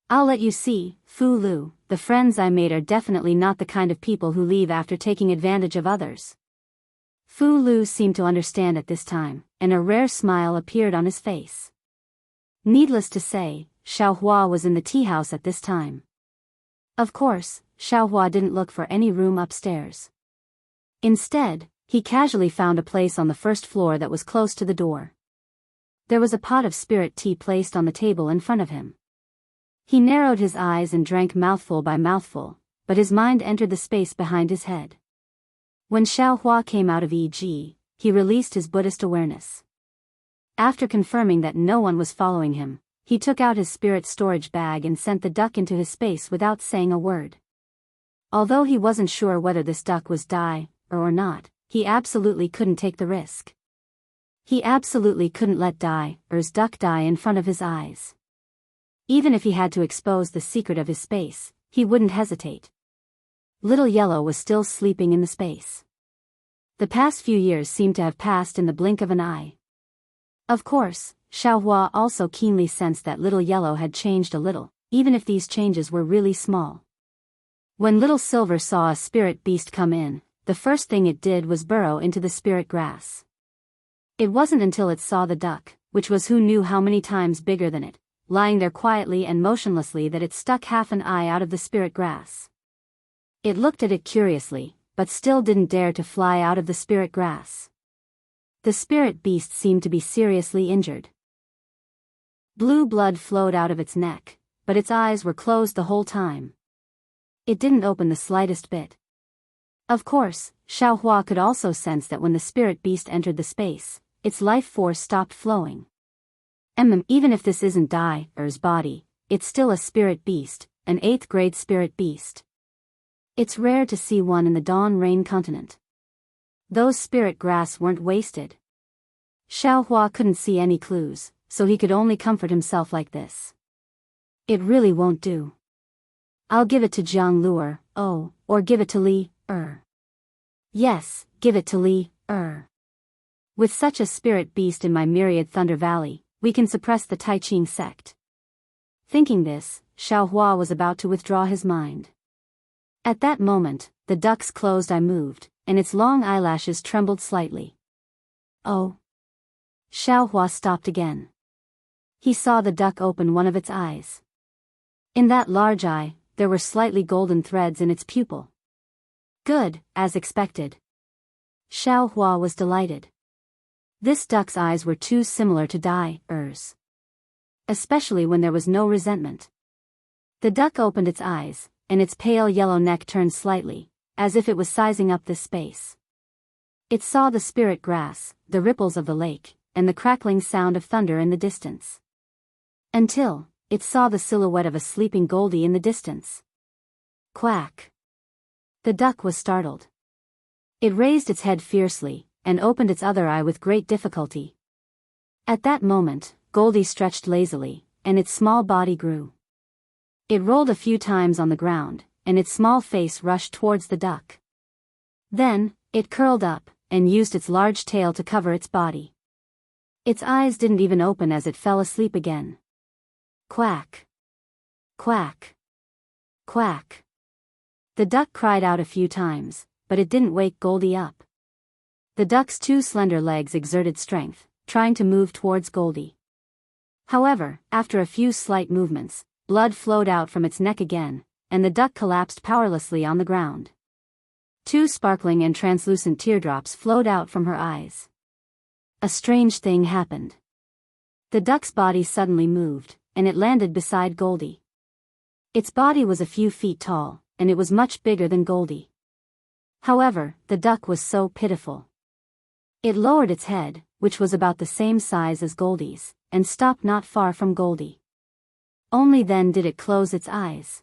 I'll let you see, Fu Lu, the friends I made are definitely not the kind of people who leave after taking advantage of others. Fu Lu seemed to understand at this time, and a rare smile appeared on his face. Needless to say, Xiao Hua was in the tea house at this time. Of course, Xiao Hua didn't look for any room upstairs. Instead, he casually found a place on the first floor that was close to the door. There was a pot of spirit tea placed on the table in front of him. He narrowed his eyes and drank mouthful by mouthful, but his mind entered the space behind his head. When Xiao Hua came out of E.G., he released his Buddhist awareness. After confirming that no one was following him, he took out his spirit storage bag and sent the duck into his space without saying a word. Although he wasn't sure whether this duck was Dai or not, he absolutely couldn't take the risk. He absolutely couldn't let Dai's duck die in front of his eyes. Even if he had to expose the secret of his space, he wouldn't hesitate. Little Yellow was still sleeping in the space. The past few years seemed to have passed in the blink of an eye. Of course, Xiao Hua also keenly sensed that Little Yellow had changed a little, even if these changes were really small. When Little Silver saw a spirit beast come in, the first thing it did was burrow into the spirit grass. It wasn't until it saw the duck, which was who knew how many times bigger than it, lying there quietly and motionlessly, that it stuck half an eye out of the spirit grass. It looked at it curiously, but still didn't dare to fly out of the spirit grass. The spirit beast seemed to be seriously injured. Blue blood flowed out of its neck, but its eyes were closed the whole time. It didn't open the slightest bit. Of course, Xiaohua could also sense that when the spirit beast entered the space, its life force stopped flowing. Even if this isn't Dai's body, it's still a spirit beast, an 8th grade spirit beast. It's rare to see one in the Dawn Rain continent. Those spirit grass weren't wasted. Xiaohua couldn't see any clues, so he could only comfort himself like this. It really won't do. I'll give it to Jianghu or give it to Li. Yes, give it to Li. With such a spirit beast in my myriad Thunder Valley, we can suppress the Taiqing sect. Thinking this, Xiaohua was about to withdraw his mind. At that moment, the duck's closed eye moved, and its long eyelashes trembled slightly. Oh! Xiaohua stopped again. He saw the duck open one of its eyes. In that large eye, there were slightly golden threads in its pupil. Good, as expected. Xiaohua was delighted. This duck's eyes were too similar to Dai's. Especially when there was no resentment. The duck opened its eyes, and its pale yellow neck turned slightly, as if it was sizing up this space. It saw the spirit grass, the ripples of the lake, and the crackling sound of thunder in the distance. Until it saw the silhouette of a sleeping Goldie in the distance. Quack! The duck was startled. It raised its head fiercely, and opened its other eye with great difficulty. At that moment, Goldie stretched lazily, and its small body grew. It rolled a few times on the ground, and its small face rushed towards the duck. Then, it curled up, and used its large tail to cover its body. Its eyes didn't even open as it fell asleep again. Quack! Quack! Quack! The duck cried out a few times, but it didn't wake Goldie up. The duck's 2 slender legs exerted strength, trying to move towards Goldie. However, after a few slight movements, blood flowed out from its neck again, and the duck collapsed powerlessly on the ground. 2 sparkling and translucent teardrops flowed out from her eyes. A strange thing happened. The duck's body suddenly moved, and it landed beside Goldie. Its body was a few feet tall, and it was much bigger than Goldie. However, the duck was so pitiful. It lowered its head, which was about the same size as Goldie's, and stopped not far from Goldie. Only then did it close its eyes.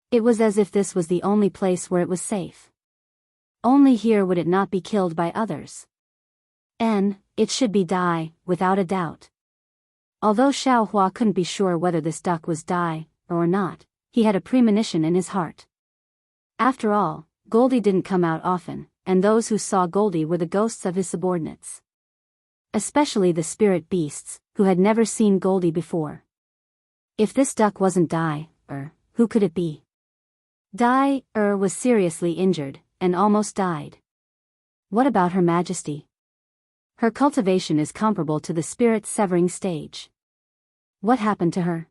It was as if this was the only place where it was safe. Only here would it not be killed by others. And it should be Dai, without a doubt. Although Xiaohua couldn't be sure whether this duck was Dai, or not, he had a premonition in his heart. After all, Goldie didn't come out often, and those who saw Goldie were the ghosts of his subordinates. Especially the spirit beasts, who had never seen Goldie before. If this duck wasn't Dai, who could it be? Dai was seriously injured, and almost died. What about Her Majesty? Her cultivation is comparable to the spirit severing stage. What happened to her?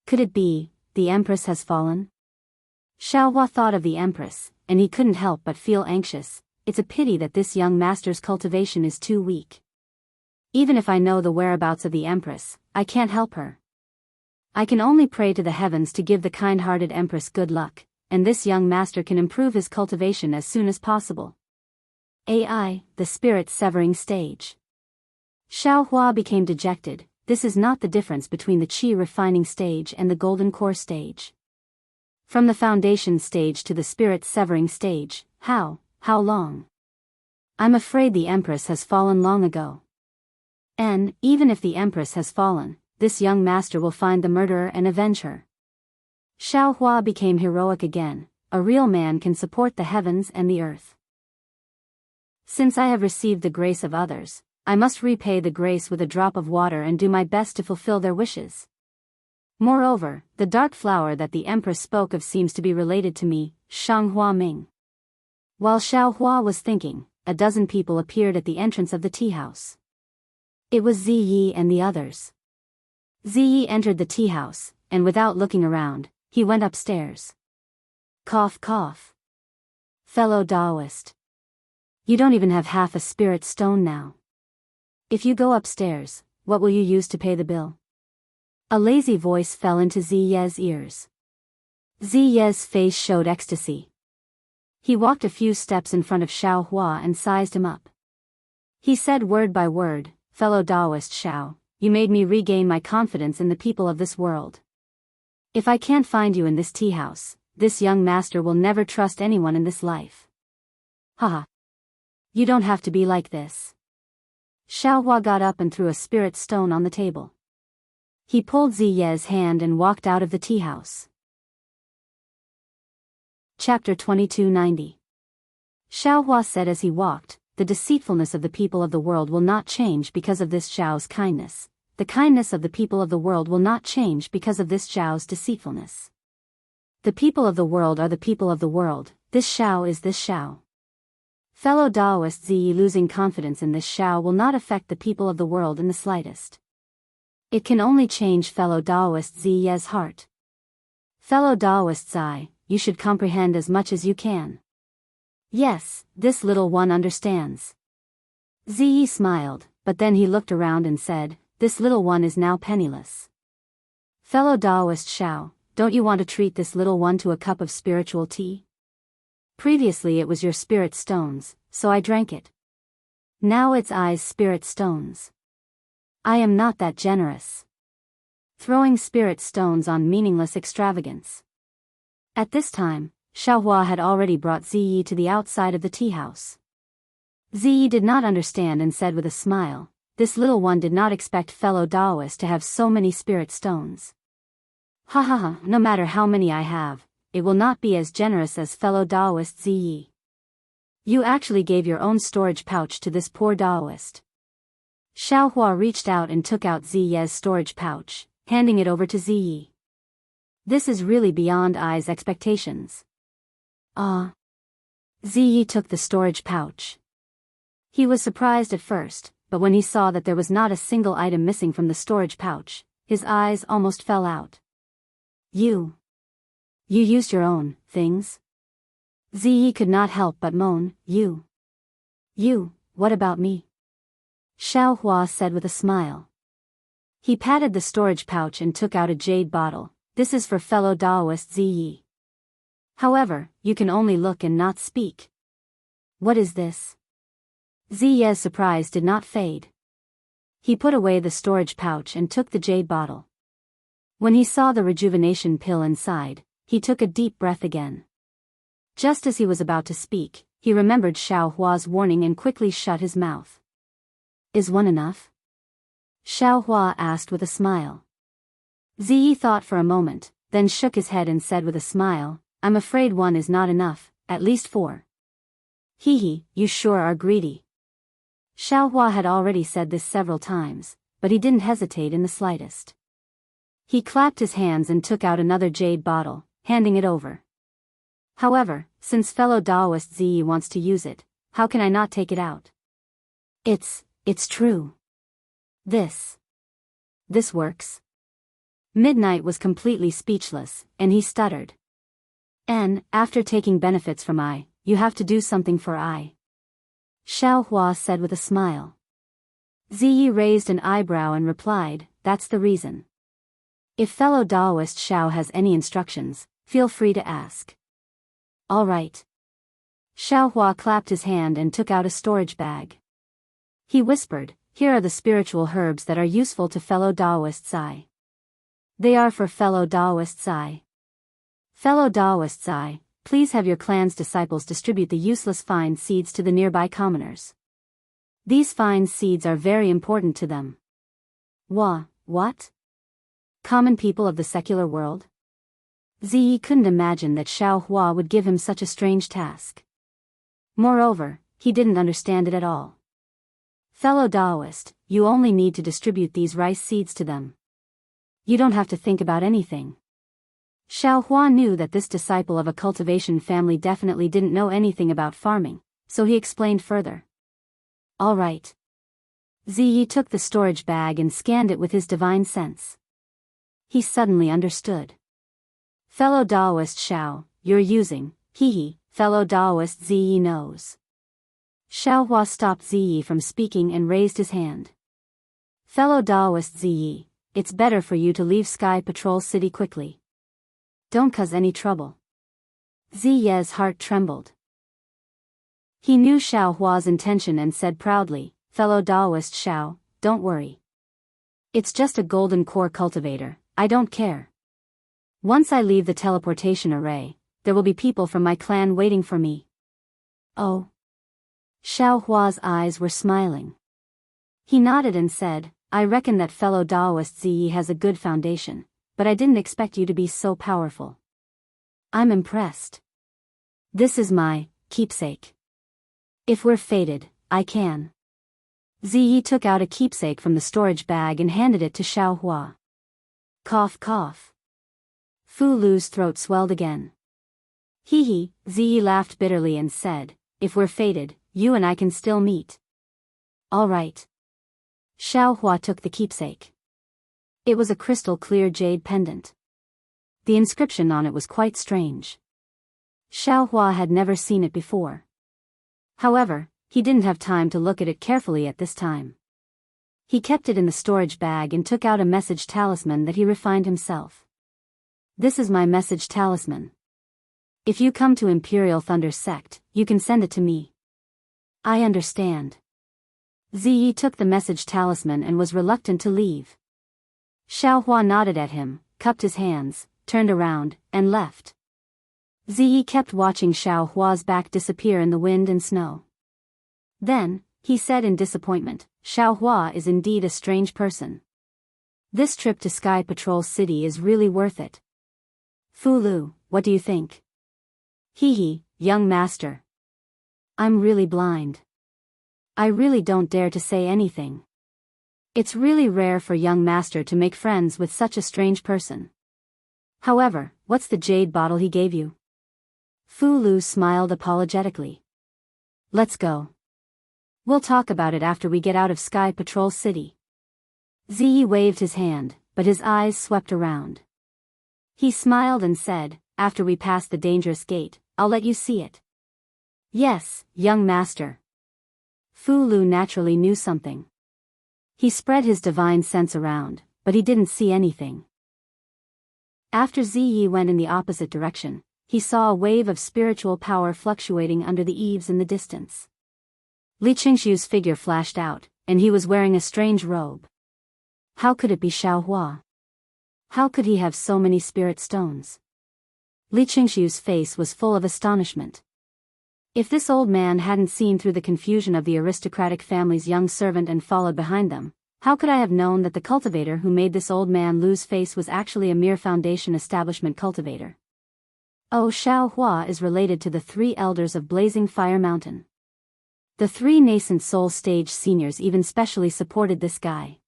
Could it be, the Empress has fallen? Xiaohua thought of the Empress, and he couldn't help but feel anxious. It's a pity that this young master's cultivation is too weak. Even if I know the whereabouts of the Empress, I can't help her. I can only pray to the heavens to give the kind-hearted Empress good luck, and this young master can improve his cultivation as soon as possible. AI, the spirit-severing stage. Xiaohua became dejected. This is not the difference between the qi-refining stage and the golden core stage. From the foundation stage to the spirit-severing stage, how long? I'm afraid the Empress has fallen long ago. And, even if the Empress has fallen, this young master will find the murderer and avenge her. Xiaohua became heroic again. A real man can support the heavens and the earth. Since I have received the grace of others, I must repay the grace with a drop of water and do my best to fulfill their wishes. Moreover, the dark flower that the empress spoke of seems to be related to me, Shanghua Ming. While Xiaohua was thinking, a dozen people appeared at the entrance of the tea house. It was Ziyi and the others. Ziyi entered the tea house, and without looking around, he went upstairs. Cough cough. Fellow Daoist. You don't even have half a spirit stone now. If you go upstairs, what will you use to pay the bill? A lazy voice fell into Ziye's ears. Ziye's face showed ecstasy. He walked a few steps in front of Xiaohua and sized him up. He said word by word, "Fellow Daoist Xiao, you made me regain my confidence in the people of this world. If I can't find you in this tea house, this young master will never trust anyone in this life." Haha. You don't have to be like this. Xiaohua got up and threw a spirit stone on the table. He pulled Ziye's hand and walked out of the tea house. Chapter 2290. Xiaohua said as he walked, "The deceitfulness of the people of the world will not change because of this Xiao's kindness. The kindness of the people of the world will not change because of this Xiao's deceitfulness. The people of the world are the people of the world, this Xiao is this Xiao. Fellow Daoist Ziyi, losing confidence in this Xiao will not affect the people of the world in the slightest. It can only change fellow Daoist Ziyi's heart. Fellow Daoist Zai, you should comprehend as much as you can. Yes, this little one understands." Ziyi smiled, but then he looked around and said, "This little one is now penniless. Fellow Daoist Xiao, don't you want to treat this little one to a cup of spiritual tea? Previously it was your spirit stones, so I drank it. Now it's I's spirit stones. I am not that generous. Throwing spirit stones on meaningless extravagance." At this time, Xiaohua had already brought Ziyi to the outside of the tea house. Ziyi did not understand and said with a smile, "This little one did not expect fellow Daoist to have so many spirit stones. Ha ha ha, no matter how many I have, it will not be as generous as fellow Daoist Ziyi. You actually gave your own storage pouch to this poor Daoist." Xiaohua reached out and took out Ziyi's storage pouch, handing it over to Ziyi. "This is really beyond I's expectations." Ah. Ziyi took the storage pouch. He was surprised at first, but when he saw that there was not a single item missing from the storage pouch, his eyes almost fell out. You used your own things?" Ziyi could not help but moan, You, what about me?" Xiaohua said with a smile. He patted the storage pouch and took out a jade bottle. "This is for fellow Daoist Ziyi. However, you can only look and not speak." "What is this?" Ziyi's surprise did not fade. He put away the storage pouch and took the jade bottle. When he saw the rejuvenation pill inside, he took a deep breath again. Just as he was about to speak, he remembered Xiaohua's warning and quickly shut his mouth. "Is one enough?" Xiaohua asked with a smile. Ziyi thought for a moment, then shook his head and said with a smile, "I'm afraid one is not enough, at least 4. Hee, you sure are greedy." Xiaohua had already said this several times, but he didn't hesitate in the slightest. He clapped his hands and took out another jade bottle, handing it over. "However, since fellow Daoist Ziyi wants to use it, how can I not take it out? It's true. This works." Midnight was completely speechless, and he stuttered. "And, after taking benefits from I, you have to do something for I?" Xiaohua said with a smile. Ziyi raised an eyebrow and replied, "That's the reason. If fellow Daoist Xiao has any instructions, feel free to ask." "All right." Xiaohua clapped his hand and took out a storage bag. He whispered, "Here are the spiritual herbs that are useful to fellow Daoist Zai. They are for fellow Daoist Zai. Fellow Daoist Zai, please have your clan's disciples distribute the useless fine seeds to the nearby commoners. These fine seeds are very important to them." What? Common people of the secular world? Ziyi couldn't imagine that Xiaohua would give him such a strange task. Moreover, he didn't understand it at all. "Fellow Daoist, you only need to distribute these rice seeds to them. You don't have to think about anything. Xiaohua knew that this disciple of a cultivation family definitely didn't know anything about farming, so he explained further. All right. Ziyi took the storage bag and scanned it with his divine sense. He suddenly understood. Fellow Daoist Xiao, you're using, fellow Daoist Ziyi knows. Xiaohua stopped Ziyi from speaking and raised his hand. Fellow Daoist Ziyi, it's better for you to leave Sky Patrol City quickly. Don't cause any trouble. Ziye's heart trembled. He knew Xiaohua's intention and said proudly, Fellow Daoist Xiao, don't worry. It's just a golden core cultivator, I don't care. Once I leave the teleportation array, there will be people from my clan waiting for me. Oh. Xiaohua's eyes were smiling. He nodded and said, I reckon that fellow Daoist Ziyi has a good foundation, but I didn't expect you to be so powerful. I'm impressed. This is my keepsake. If we're fated, I can. Ziyi took out a keepsake from the storage bag and handed it to Xiaohua. Cough cough. Fu Lu's throat swelled again. Ziyi laughed bitterly and said, if we're fated, you and I can still meet. All right. Xiaohua took the keepsake. It was a crystal-clear jade pendant. The inscription on it was quite strange. Xiaohua had never seen it before. However, he didn't have time to look at it carefully at this time. He kept it in the storage bag and took out a message talisman that he refined himself. This is my message talisman. If you come to Imperial Thunder Sect, you can send it to me. I understand. Ziyi took the message talisman and was reluctant to leave. Xiaohua nodded at him, cupped his hands, turned around, and left. Ziyi kept watching Xiaohua's back disappear in the wind and snow. Then, he said in disappointment, Xiaohua is indeed a strange person. This trip to Sky Patrol City is really worth it. Fu Lu, what do you think? Young master. I'm really blind. I really don't dare to say anything. It's really rare for young master to make friends with such a strange person. However, what's the jade bottle he gave you? Fu Lu smiled apologetically. Let's go. We'll talk about it after we get out of Sky Patrol City. Ziyi waved his hand, but his eyes swept around. He smiled and said, after we pass the dangerous gate, I'll let you see it. Yes, young master. Fu Lu naturally knew something. He spread his divine sense around, but he didn't see anything. After Ziyi went in the opposite direction, he saw a wave of spiritual power fluctuating under the eaves in the distance. Li Qingxiu's figure flashed out, and he was wearing a strange robe. How could it be Xiaohua? How could he have so many spirit stones? Li Qingxiu's face was full of astonishment. If this old man hadn't seen through the confusion of the aristocratic family's young servant and followed behind them, how could I have known that the cultivator who made this old man lose face was actually a mere foundation establishment cultivator? Oh, Xiaohua is related to the 3 elders of Blazing Fire Mountain. The 3 nascent soul stage seniors even specially supported this guy.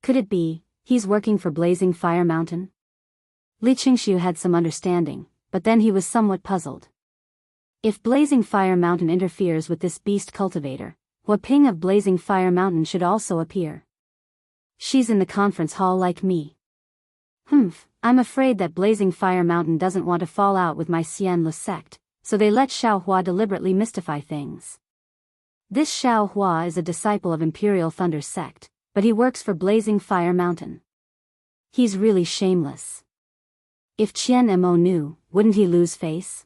Could it be, he's working for Blazing Fire Mountain? Li Qingxiu had some understanding, but then he was somewhat puzzled. If Blazing Fire Mountain interferes with this beast cultivator, Huaping of Blazing Fire Mountain should also appear. She's in the conference hall like me. I'm afraid that Blazing Fire Mountain doesn't want to fall out with my Xianlu sect, so they let Xiaohua deliberately mystify things. This Xiaohua is a disciple of Imperial Thunder Sect, but he works for Blazing Fire Mountain. He's really shameless. If Qian Mo knew, wouldn't he lose face?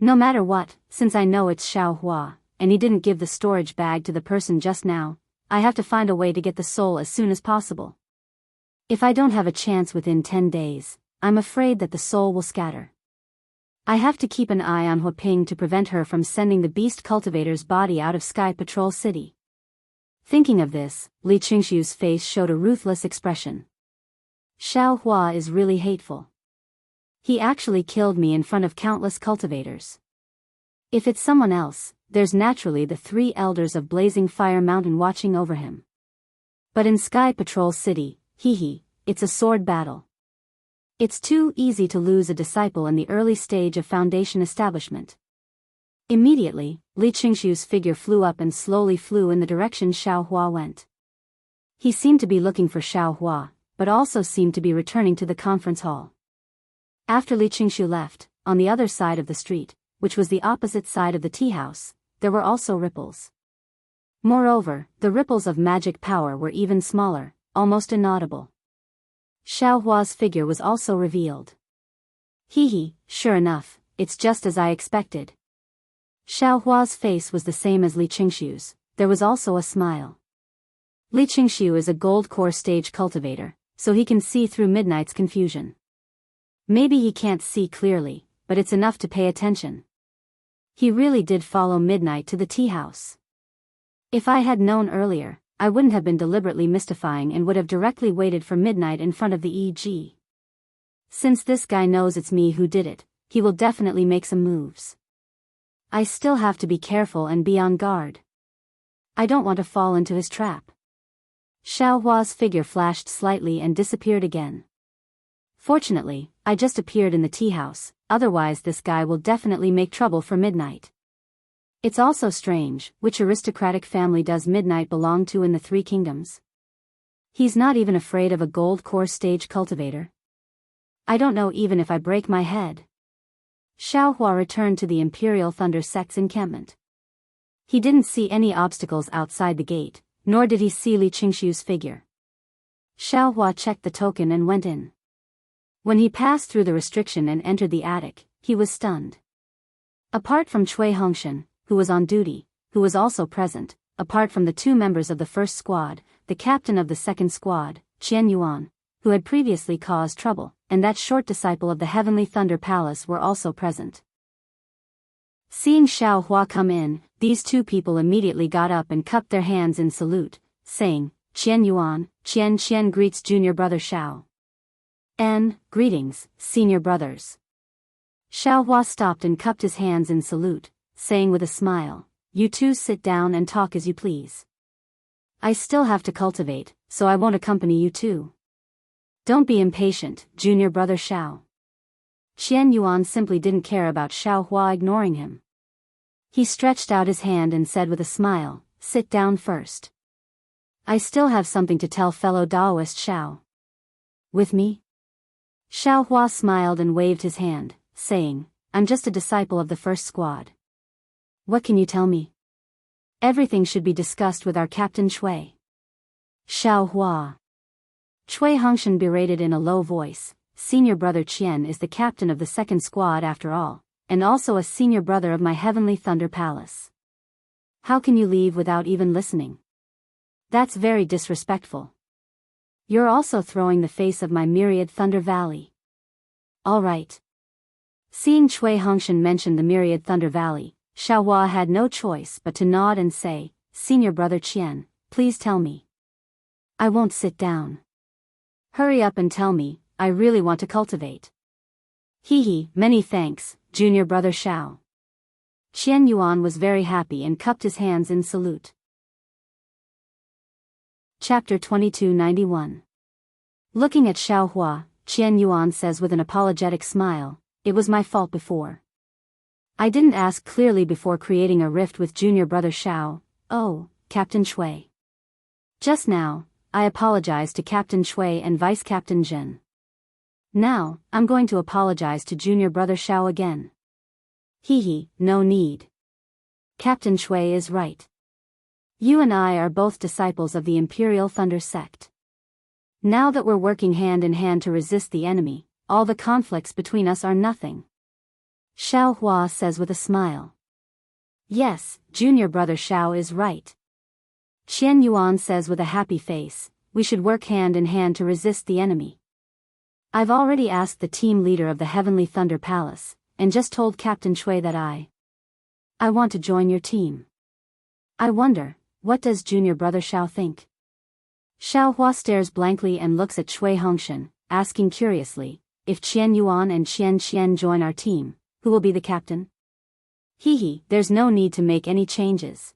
No matter what, since I know it's Xiaohua, and he didn't give the storage bag to the person just now, I have to find a way to get the soul as soon as possible. If I don't have a chance within 10 days, I'm afraid that the soul will scatter. I have to keep an eye on Huaping to prevent her from sending the beast cultivator's body out of Sky Patrol City. Thinking of this, Li Qingxiu's face showed a ruthless expression. Xiaohua is really hateful. He actually killed me in front of countless cultivators. If it's someone else, there's naturally the 3 elders of Blazing Fire Mountain watching over him. But in Sky Patrol City, it's it's a sword battle. It's too easy to lose a disciple in the early stage of foundation establishment. Immediately, Li Qingshu's figure flew up and slowly flew in the direction Xiao Hua went. He seemed to be looking for Xiao Hua, but also seemed to be returning to the conference hall. After Li Qingshu left, on the other side of the street, which was the opposite side of the tea house, there were also ripples. Moreover, the ripples of magic power were even smaller, almost inaudible. Xiao Hua's figure was also revealed. Hee, sure enough, it's just as I expected. Xiao Hua's face was the same as Li Qingshu's, there was also a smile. Li Qingshu is a gold core stage cultivator, so he can see through Midnight's confusion. Maybe he can't see clearly, but it's enough to pay attention. He really did follow Midnight to the tea house. If I had known earlier, I wouldn't have been deliberately mystifying and would have directly waited for Midnight in front of the EG. Since this guy knows it's me who did it, he will definitely make some moves. I still have to be careful and be on guard. I don't want to fall into his trap. Xiao Hua's figure flashed slightly and disappeared again. Fortunately, I just appeared in the tea house, otherwise this guy will definitely make trouble for Midnight. It's also strange, which aristocratic family does Midnight belong to in the Three Kingdoms? He's not even afraid of a gold core stage cultivator. I don't know even if I break my head. Xiao Hua returned to the Imperial Thunder Sect's encampment. He didn't see any obstacles outside the gate, nor did he see Li Qingshu's figure. Xiao Hua checked the token and went in. When he passed through the restriction and entered the attic, he was stunned. Apart from Cui Hongshan, who was on duty, who was also present, apart from the two members of the first squad, the captain of the second squad, Qian Yuan, who had previously caused trouble, and that short disciple of the Heavenly Thunder Palace were also present. Seeing Xiao Hua come in, these two people immediately got up and cupped their hands in salute, saying, Qian Yuan, Qian greets junior brother Xiao. Greetings, senior brothers. Xiao Hua stopped and cupped his hands in salute, saying with a smile, you two sit down and talk as you please. I still have to cultivate, so I won't accompany you too. Don't be impatient, junior brother Xiao. Qian Yuan simply didn't care about Xiao Hua ignoring him. He stretched out his hand and said with a smile, sit down first. I still have something to tell fellow Daoist Xiao. With me? Xiao Hua smiled and waved his hand, saying, I'm just a disciple of the first squad. What can you tell me? Everything should be discussed with our Captain Cui. Xiao Hua. Cui Hongshan berated in a low voice, senior brother Qian is the captain of the second squad after all, and also a senior brother of my Heavenly Thunder Palace. How can you leave without even listening? That's very disrespectful. You're also throwing the face of my myriad Thunder Valley. All right. Seeing Cui Hongshan mention the myriad Thunder Valley, Xiao Hua had no choice but to nod and say, senior brother Qian, please tell me. I won't sit down. Hurry up and tell me, I really want to cultivate. Many thanks, junior brother Xiao. Qian Yuan was very happy and cupped his hands in salute. Chapter 2291. Looking at Xiao Hua, Qian Yuan says with an apologetic smile, it was my fault before. I didn't ask clearly before creating a rift with junior brother Xiao, Captain Cui. Just now, I apologized to Captain Cui and Vice Captain Zhen. Now, I'm going to apologize to junior brother Xiao again. No need. Captain Cui is right. You and I are both disciples of the Imperial Thunder Sect. Now that we're working hand in hand to resist the enemy, all the conflicts between us are nothing. Xiao Hua says with a smile. Yes, junior brother Xiao is right. Qian Yuan says with a happy face, we should work hand in hand to resist the enemy. I've already asked the team leader of the Heavenly Thunder Palace, and just told Captain Cui that I want to join your team. I wonder, what does junior brother Xiao think? Xiao Hua stares blankly and looks at Cui Hongshan, asking curiously, if Qian Yuan and Qian join our team, who will be the captain? There's no need to make any changes.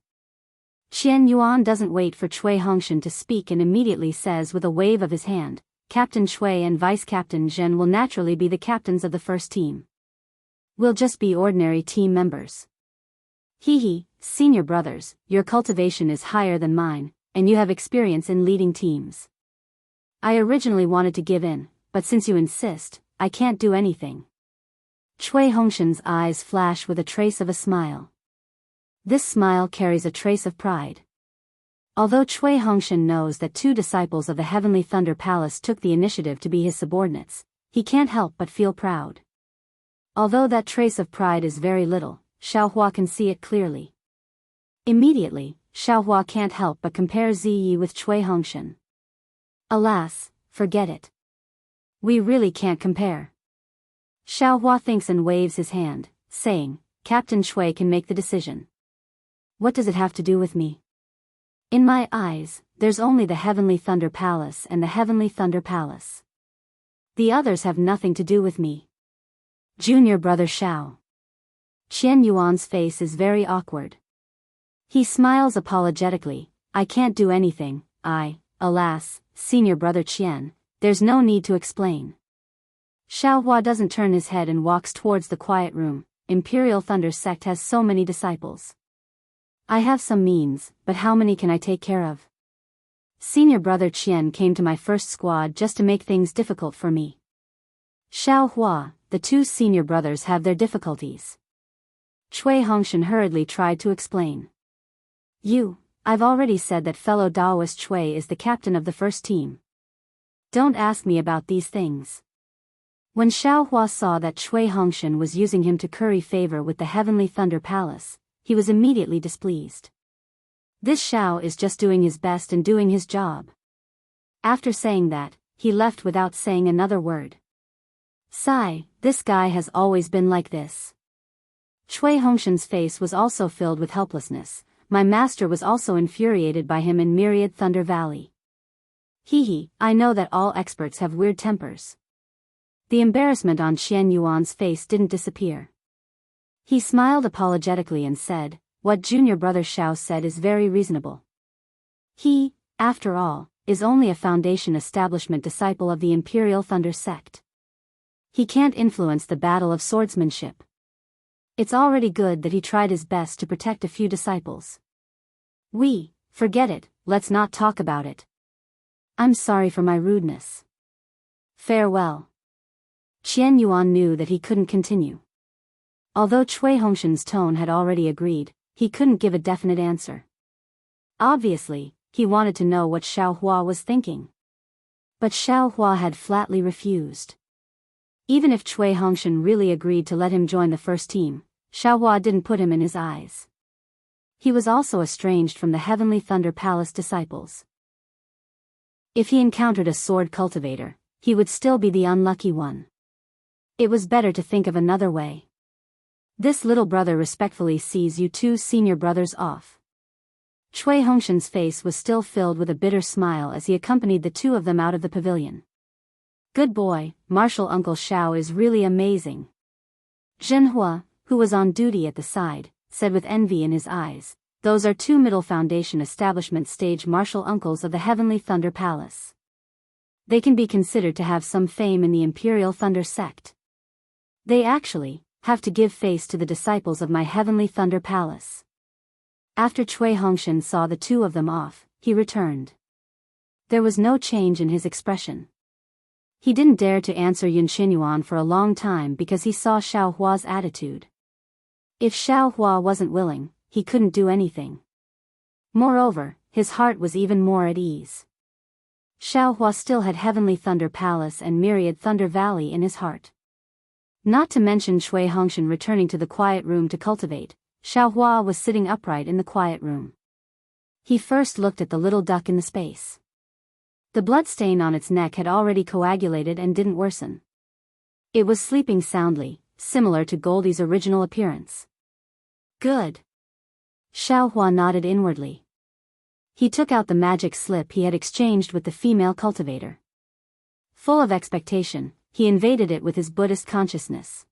Qian Yuan doesn't wait for Cui Hongshan to speak and immediately says with a wave of his hand, Captain Chui and Vice Captain Zhen will naturally be the captains of the first team. We'll just be ordinary team members. Hee, senior brothers, your cultivation is higher than mine, and you have experience in leading teams. I originally wanted to give in, but since you insist, I can't do anything. Chui Hongshan's eyes flash with a trace of a smile. This smile carries a trace of pride. Although Chui Hongshan knows that 2 disciples of the Heavenly Thunder Palace took the initiative to be his subordinates, he can't help but feel proud. Although that trace of pride is very little, Xiaohua can see it clearly. Immediately, Xiaohua can't help but compare Ziyi with Chui Hongshan. Alas, forget it. We really can't compare. Xiaohua thinks and waves his hand, saying, Captain Chui can make the decision. What does it have to do with me? In my eyes, there's only the Heavenly Thunder Palace and the Heavenly Thunder Palace. The others have nothing to do with me. Junior brother Xiao. Qian Yuan's face is very awkward. He smiles apologetically, I can't do anything, alas, senior brother Qian, there's no need to explain. Xiaohua doesn't turn his head and walks towards the quiet room. Imperial Thunder Sect has so many disciples. I have some means, but how many can I take care of? Senior brother Qian came to my first squad just to make things difficult for me. Xiaohua, the 2 senior brothers have their difficulties. Chui Hongshan hurriedly tried to explain. I've already said that fellow Daoist Chui is the captain of the first team. Don't ask me about these things. When Xiaohua saw that Chui Hongshan was using him to curry favor with the Heavenly Thunder Palace, he was immediately displeased. This Xiao is just doing his best and doing his job. After saying that, he left without saying another word. Sigh, this guy has always been like this. Chui Hongshan's face was also filled with helplessness. My master was also infuriated by him in Myriad Thunder Valley. I know that all experts have weird tempers. The embarrassment on Qian Yuan's face didn't disappear. He smiled apologetically and said, what junior brother Xiao said is very reasonable. He, after all, is only a foundation establishment disciple of the Imperial Thunder Sect. He can't influence the battle of swordsmanship. It's already good that he tried his best to protect a few disciples. Forget it, let's not talk about it. I'm sorry for my rudeness. Farewell. Qian Yuan knew that he couldn't continue. Although Chui Hongshan's tone had already agreed, he couldn't give a definite answer. Obviously, he wanted to know what Xiaohua was thinking. But Xiaohua had flatly refused. Even if Chui Hongshan really agreed to let him join the first team, Xiaohua didn't put him in his eyes. He was also estranged from the Heavenly Thunder Palace disciples. If he encountered a sword cultivator, he would still be the unlucky one. It was better to think of another way. This little brother respectfully sees you 2 senior brothers off. Chui Hongshan's face was still filled with a bitter smile as he accompanied the 2 of them out of the pavilion. Good boy, Martial Uncle Xiao is really amazing. Zhenhua, who was on duty at the side, said with envy in his eyes, those are 2 middle foundation establishment stage martial uncles of the Heavenly Thunder Palace. They can be considered to have some fame in the Imperial Thunder Sect. They actually have to give face to the disciples of my Heavenly Thunder Palace. After Chui Hongshan saw the 2 of them off, he returned. There was no change in his expression. He didn't dare to answer Yun Xinyuan for a long time because he saw Xiaohua's attitude. If Xiaohua wasn't willing, he couldn't do anything. Moreover, his heart was even more at ease. Xiaohua still had Heavenly Thunder Palace and Myriad Thunder Valley in his heart. Not to mention Chui Hongshan returning to the quiet room to cultivate, Xiaohua was sitting upright in the quiet room. He first looked at the little duck in the space. The blood stain on its neck had already coagulated and didn't worsen. It was sleeping soundly, similar to Goldie's original appearance. Good. Xiaohua nodded inwardly. He took out the magic slip he had exchanged with the female cultivator. Full of expectation, he invaded it with his Buddhist consciousness.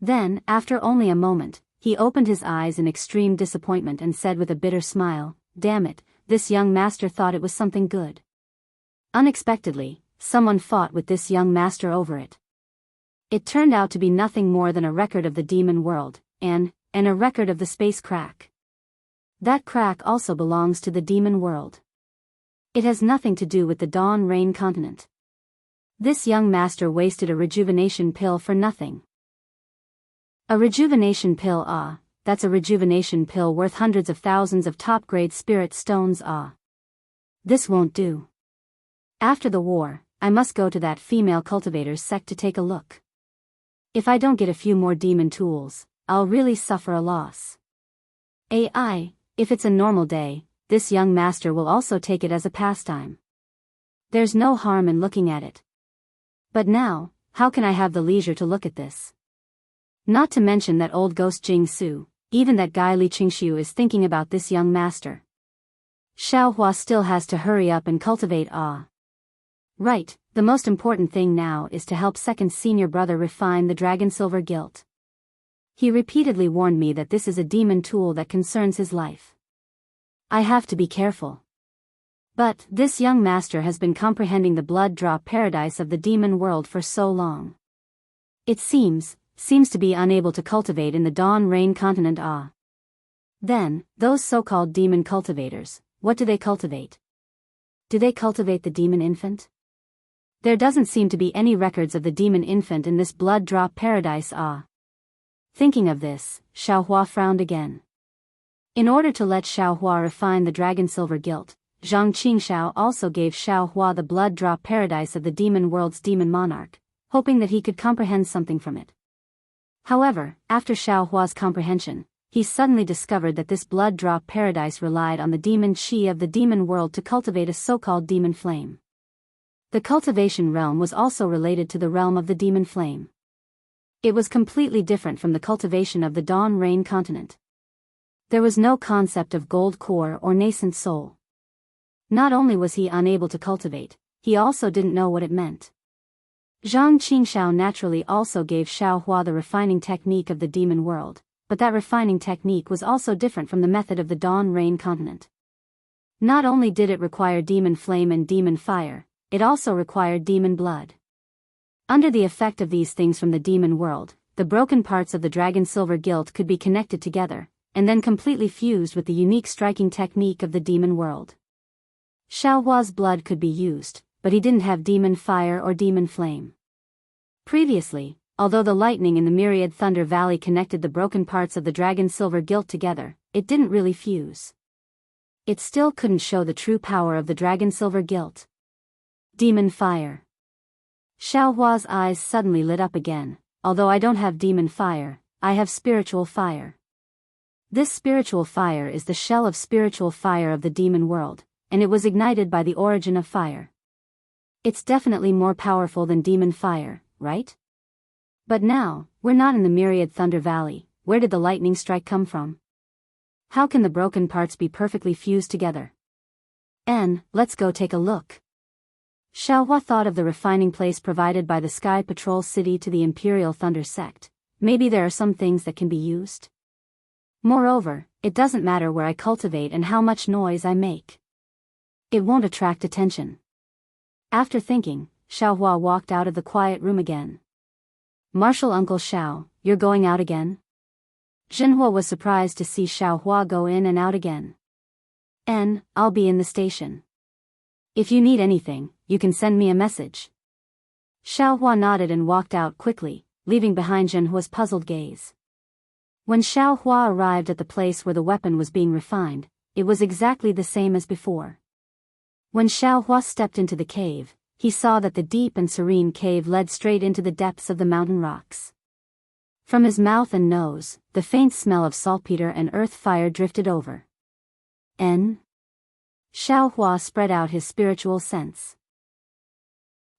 Then, after only a moment, he opened his eyes in extreme disappointment and said with a bitter smile, "Damn it, this young master thought it was something good." Unexpectedly, someone fought with this young master over it. It turned out to be nothing more than a record of the demon world, and a record of the space crack. That crack also belongs to the demon world. It has nothing to do with the Dawn Rain continent. This young master wasted a rejuvenation pill for nothing. A rejuvenation pill, ah, that's a rejuvenation pill worth hundreds of thousands of top-grade spirit stones, ah. This won't do. After the war, I must go to that female cultivator's sect to take a look. If I don't get a few more demon tools, I'll really suffer a loss. AI, if it's a normal day, this young master will also take it as a pastime. There's no harm in looking at it. But now, how can I have the leisure to look at this? Not to mention that old ghost Jingsu, even that guy Li Qingxiu is thinking about this young master. Xiaohua still has to hurry up and cultivate Ah. Right, the most important thing now is to help second senior brother refine the dragon silver gilt. He repeatedly warned me that this is a demon tool that concerns his life. I have to be careful. But this young master has been comprehending the blood drop paradise of the demon world for so long. It seems to be unable to cultivate in the Dawn Rain continent. Ah. Then, those so-called demon cultivators, what do they cultivate? Do they cultivate the demon infant? There doesn't seem to be any records of the demon infant in this blood drop paradise. Ah. Thinking of this, Xiaohua frowned again. In order to let Xiaohua refine the dragon silver gilt, Zhang Qingxiao also gave Xiaohua the blood drop paradise of the demon world's demon monarch, hoping that he could comprehend something from it. However, after Xiaohua's comprehension, he suddenly discovered that this blood drop paradise relied on the demon qi of the demon world to cultivate a so-called demon flame. The cultivation realm was also related to the realm of the demon flame. It was completely different from the cultivation of the Dawn Rain continent. There was no concept of gold core or nascent soul. Not only was he unable to cultivate, he also didn't know what it meant. Zhang Qingxiao naturally also gave Xiaohua the refining technique of the demon world, but that refining technique was also different from the method of the Dawn Rain continent. Not only did it require demon flame and demon fire, it also required demon blood. Under the effect of these things from the demon world, the broken parts of the dragon silver gilt could be connected together, and then completely fused with the unique striking technique of the demon world. Xiaohua's blood could be used, but he didn't have demon fire or demon flame. Previously, although the lightning in the myriad Thunder Valley connected the broken parts of the dragon silver gilt together, it didn't really fuse. It still couldn't show the true power of the dragon silver gilt. Demon fire. Xiaohua's eyes suddenly lit up again. Although I don't have demon fire, I have spiritual fire. This spiritual fire is the shell of spiritual fire of the demon world, and it was ignited by the origin of fire. It's definitely more powerful than demon fire, right? But now, we're not in the myriad Thunder Valley. Where did the lightning strike come from? How can the broken parts be perfectly fused together? Let's go take a look. Xiaohua thought of the refining place provided by the Sky Patrol City to the Imperial Thunder Sect. Maybe there are some things that can be used. Moreover, it doesn't matter where I cultivate and how much noise I make. It won't attract attention. After thinking, Xiaohua walked out of the quiet room again. Marshal Uncle Xiao, you're going out again? Zhenhua was surprised to see Xiaohua go in and out again. I'll be in the station. If you need anything, you can send me a message. Xiaohua nodded and walked out quickly, leaving behind Zhenhua's puzzled gaze. When Xiaohua arrived at the place where the weapon was being refined, it was exactly the same as before. When Xiaohua stepped into the cave, he saw that the deep and serene cave led straight into the depths of the mountain rocks. From his mouth and nose, the faint smell of saltpeter and earth fire drifted over. Xiaohua spread out his spiritual sense.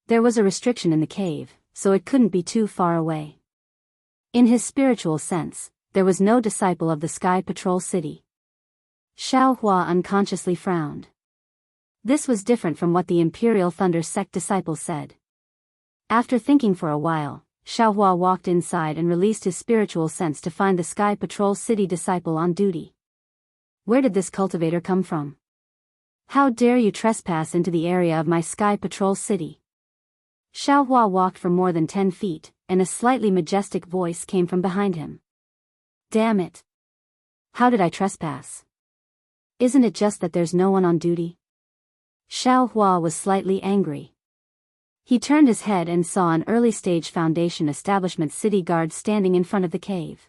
There was a restriction in the cave, so it couldn't be too far away. In his spiritual sense, there was no disciple of the Sky Patrol City. Xiaohua unconsciously frowned. This was different from what the Imperial Thunder Sect disciples said. After thinking for a while, Xiaohua walked inside and released his spiritual sense to find the Sky Patrol City disciple on duty. Where did this cultivator come from? How dare you trespass into the area of my Sky Patrol City? Xiaohua walked for more than 10 feet, and a slightly majestic voice came from behind him. Damn it! How did I trespass? Isn't it just that there's no one on duty? Xiaohua was slightly angry. He turned his head and saw an early-stage Foundation establishment city guard standing in front of the cave.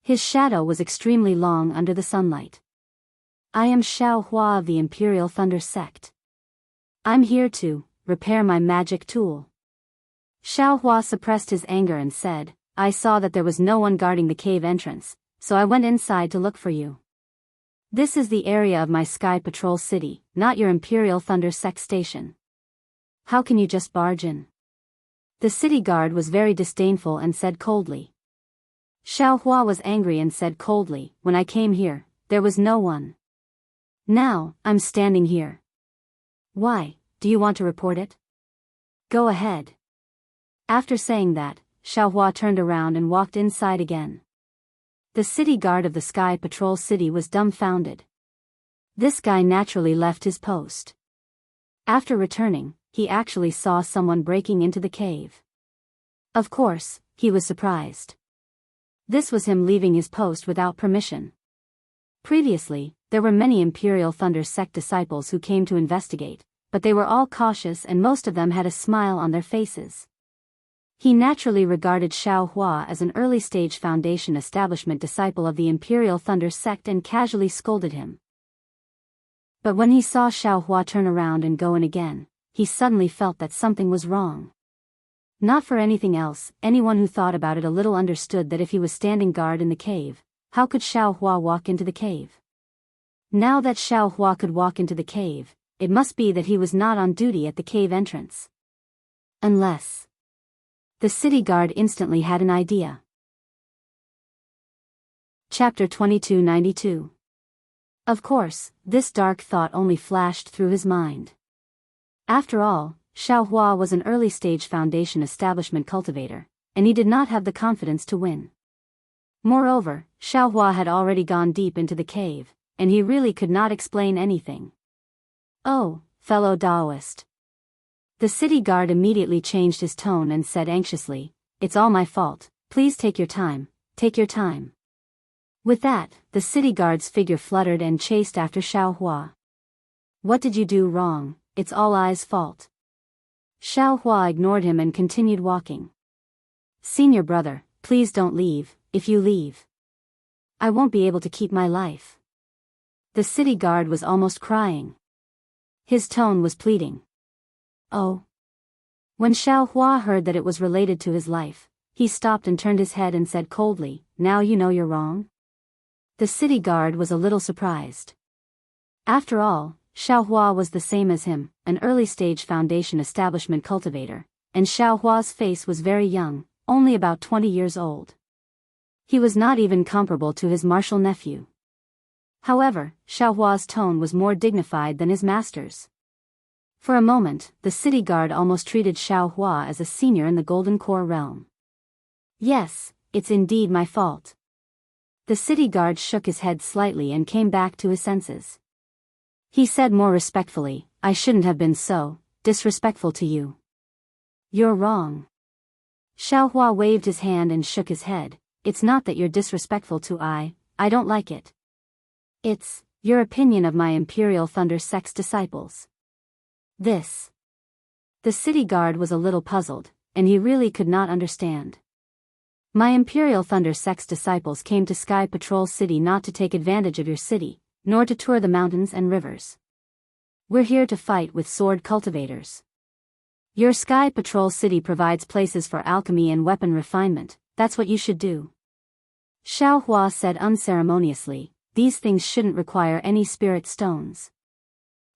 His shadow was extremely long under the sunlight. I am Xiaohua of the Imperial Thunder Sect. I'm here to repair my magic tool. Xiaohua suppressed his anger and said, I saw that there was no one guarding the cave entrance, so I went inside to look for you. This is the area of my Sky Patrol City, not your Imperial Thunder Sect station. How can you just barge in? The city guard was very disdainful and said coldly. Xiaohua was angry and said coldly, when I came here, there was no one. Now, I'm standing here. Why, do you want to report it? Go ahead. After saying that, Xiaohua turned around and walked inside again. The city guard of the Sky Patrol City was dumbfounded. This guy naturally left his post. After returning, he actually saw someone breaking into the cave. Of course, he was surprised. This was him leaving his post without permission. Previously, there were many Imperial Thunder Sect disciples who came to investigate, but they were all cautious and most of them had a smile on their faces. He naturally regarded Xiaohua as an early-stage Foundation establishment disciple of the Imperial Thunder Sect and casually scolded him. But when he saw Xiaohua turn around and go in again, he suddenly felt that something was wrong. Not for anything else, anyone who thought about it a little understood that if he was standing guard in the cave, how could Xiaohua walk into the cave? Now that Xiaohua could walk into the cave, it must be that he was not on duty at the cave entrance. Unless... The city guard instantly had an idea. Chapter 2292. Of course, this dark thought only flashed through his mind. After all, Xiaohua was an early-stage Foundation establishment cultivator, and he did not have the confidence to win. Moreover, Xiaohua had already gone deep into the cave, and he really could not explain anything. Oh, fellow Daoist. The city guard immediately changed his tone and said anxiously, It's all my fault, please take your time, take your time. With that, the city guard's figure fluttered and chased after Xiaohua. What did you do wrong? It's all I's fault. Xiaohua ignored him and continued walking. Senior brother, please don't leave. If you leave, I won't be able to keep my life. The city guard was almost crying. His tone was pleading. Oh. When Xiaohua heard that it was related to his life, he stopped and turned his head and said coldly, Now you know you're wrong? The city guard was a little surprised. After all, Xiaohua was the same as him, an early-stage Foundation establishment cultivator, and Xiaohua's face was very young, only about 20 years old. He was not even comparable to his martial nephew. However, Xiaohua's tone was more dignified than his master's. For a moment, the city guard almost treated Xiaohua as a senior in the Golden Core realm. Yes, it's indeed my fault. The city guard shook his head slightly and came back to his senses. He said more respectfully, I shouldn't have been so disrespectful to you. You're wrong. Xiaohua waved his hand and shook his head. It's not that you're disrespectful to I don't like it. It's your opinion of my Imperial Thunder Sect's disciples. This. The city guard was a little puzzled, and he really could not understand. My Imperial Thunder Sect's disciples came to Sky Patrol City not to take advantage of your city, nor to tour the mountains and rivers. We're here to fight with sword cultivators. Your Sky Patrol City provides places for alchemy and weapon refinement, that's what you should do. Xiaohua said unceremoniously, these things shouldn't require any spirit stones.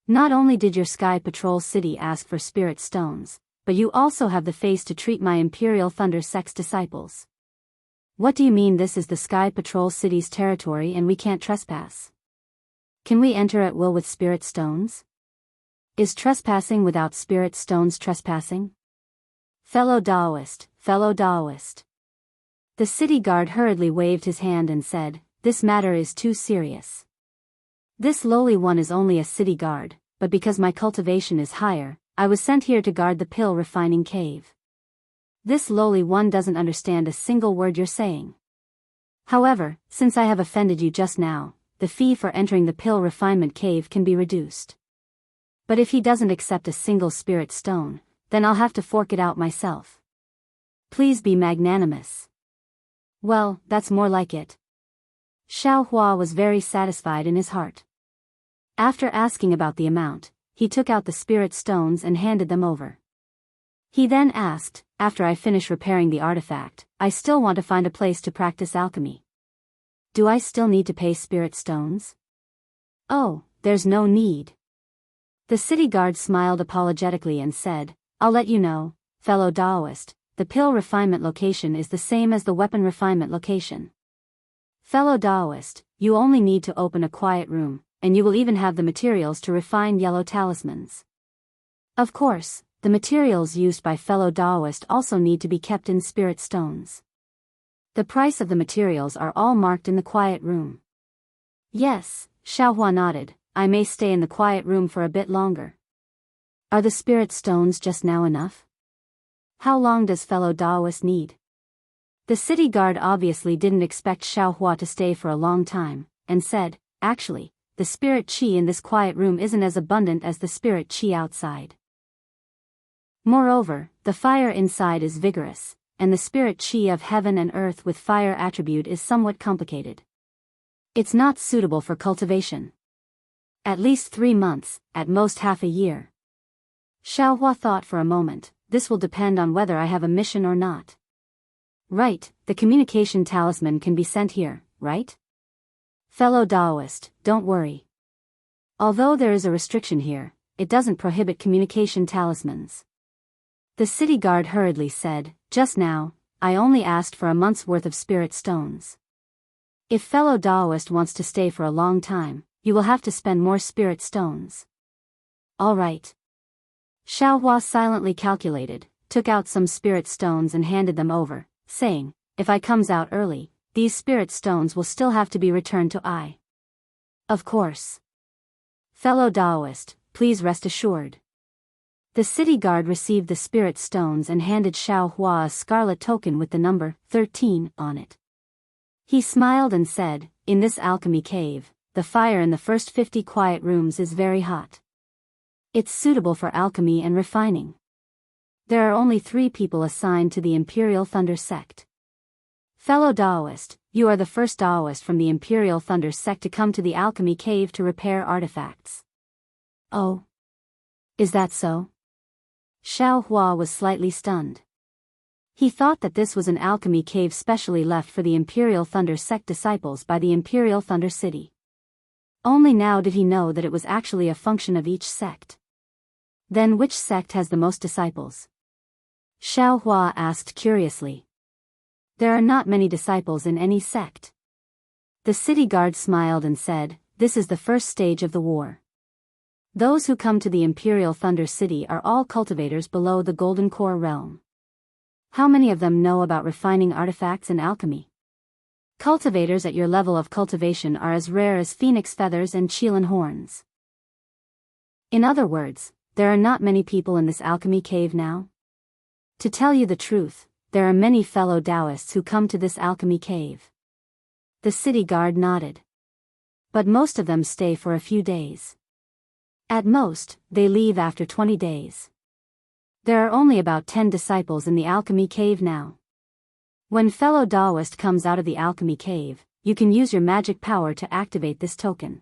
Not only did your Sky Patrol City ask for spirit stones, but you also have the face to treat my Imperial Thunder Sect's disciples. What do you mean this is the Sky Patrol City's territory and we can't trespass? Can we enter at will with spirit stones? Is trespassing without spirit stones trespassing? Fellow Daoist, fellow Daoist. The city guard hurriedly waved his hand and said, This matter is too serious. This lowly one is only a city guard, but because my cultivation is higher, I was sent here to guard the pill refining cave. This lowly one doesn't understand a single word you're saying. However, since I have offended you just now, the fee for entering the pill refinement cave can be reduced. But if he doesn't accept a single spirit stone, then I'll have to fork it out myself. Please be magnanimous. Well, that's more like it. Xiao Hua was very satisfied in his heart. After asking about the amount, he took out the spirit stones and handed them over. He then asked, after I finish repairing the artifact, I still want to find a place to practice alchemy. Do I still need to pay spirit stones? Oh, there's no need. The city guard smiled apologetically and said, I'll let you know, fellow Daoist, the pill refinement location is the same as the weapon refinement location. Fellow Daoist, you only need to open a quiet room, and you will even have the materials to refine yellow talismans. Of course, the materials used by fellow Daoist also need to be kept in spirit stones. The price of the materials are all marked in the quiet room. Yes, Xiaohua nodded, I may stay in the quiet room for a bit longer. Are the spirit stones just now enough? How long does fellow Daoist need? The city guard obviously didn't expect Xiaohua to stay for a long time, and said, actually, the spirit qi in this quiet room isn't as abundant as the spirit qi outside. Moreover, the fire inside is vigorous, and the spirit qi of heaven and earth with fire attribute is somewhat complicated. It's not suitable for cultivation. At least 3 months, at most half a year. Xiaohua thought for a moment, this will depend on whether I have a mission or not. Right, the communication talisman can be sent here, right? Fellow Daoist, don't worry. Although there is a restriction here, it doesn't prohibit communication talismans. The city guard hurriedly said, just now, I only asked for a month's worth of spirit stones. If fellow Daoist wants to stay for a long time, you will have to spend more spirit stones. All right. Xiaohua silently calculated, took out some spirit stones and handed them over, saying, if I comes out early, these spirit stones will still have to be returned to I. Of course. Fellow Daoist, please rest assured. The city guard received the spirit stones and handed Xiaohua a scarlet token with the number 13 on it. He smiled and said, in this alchemy cave, the fire in the first 50 quiet rooms is very hot. It's suitable for alchemy and refining. There are only 3 people assigned to the Imperial Thunder sect. Fellow Daoist, you are the first Daoist from the Imperial Thunder sect to come to the alchemy cave to repair artifacts. Oh. Is that so? Xiaohua was slightly stunned. He thought that this was an alchemy cave specially left for the Imperial Thunder sect disciples by the Imperial Thunder City. Only now did he know that it was actually a function of each sect. Then which sect has the most disciples? Xiaohua asked curiously. There are not many disciples in any sect. The city guard smiled and said, this is the first stage of the war. Those who come to the Imperial Thunder City are all cultivators below the Golden Core realm. How many of them know about refining artifacts and alchemy? Cultivators at your level of cultivation are as rare as phoenix feathers and Qilin horns. In other words, there are not many people in this alchemy cave now. To tell you the truth, there are many fellow Daoists who come to this alchemy cave. The city guard nodded. But most of them stay for a few days. At most, they leave after 20 days. There are only about 10 disciples in the alchemy cave now. When fellow Daoist comes out of the alchemy cave, you can use your magic power to activate this token.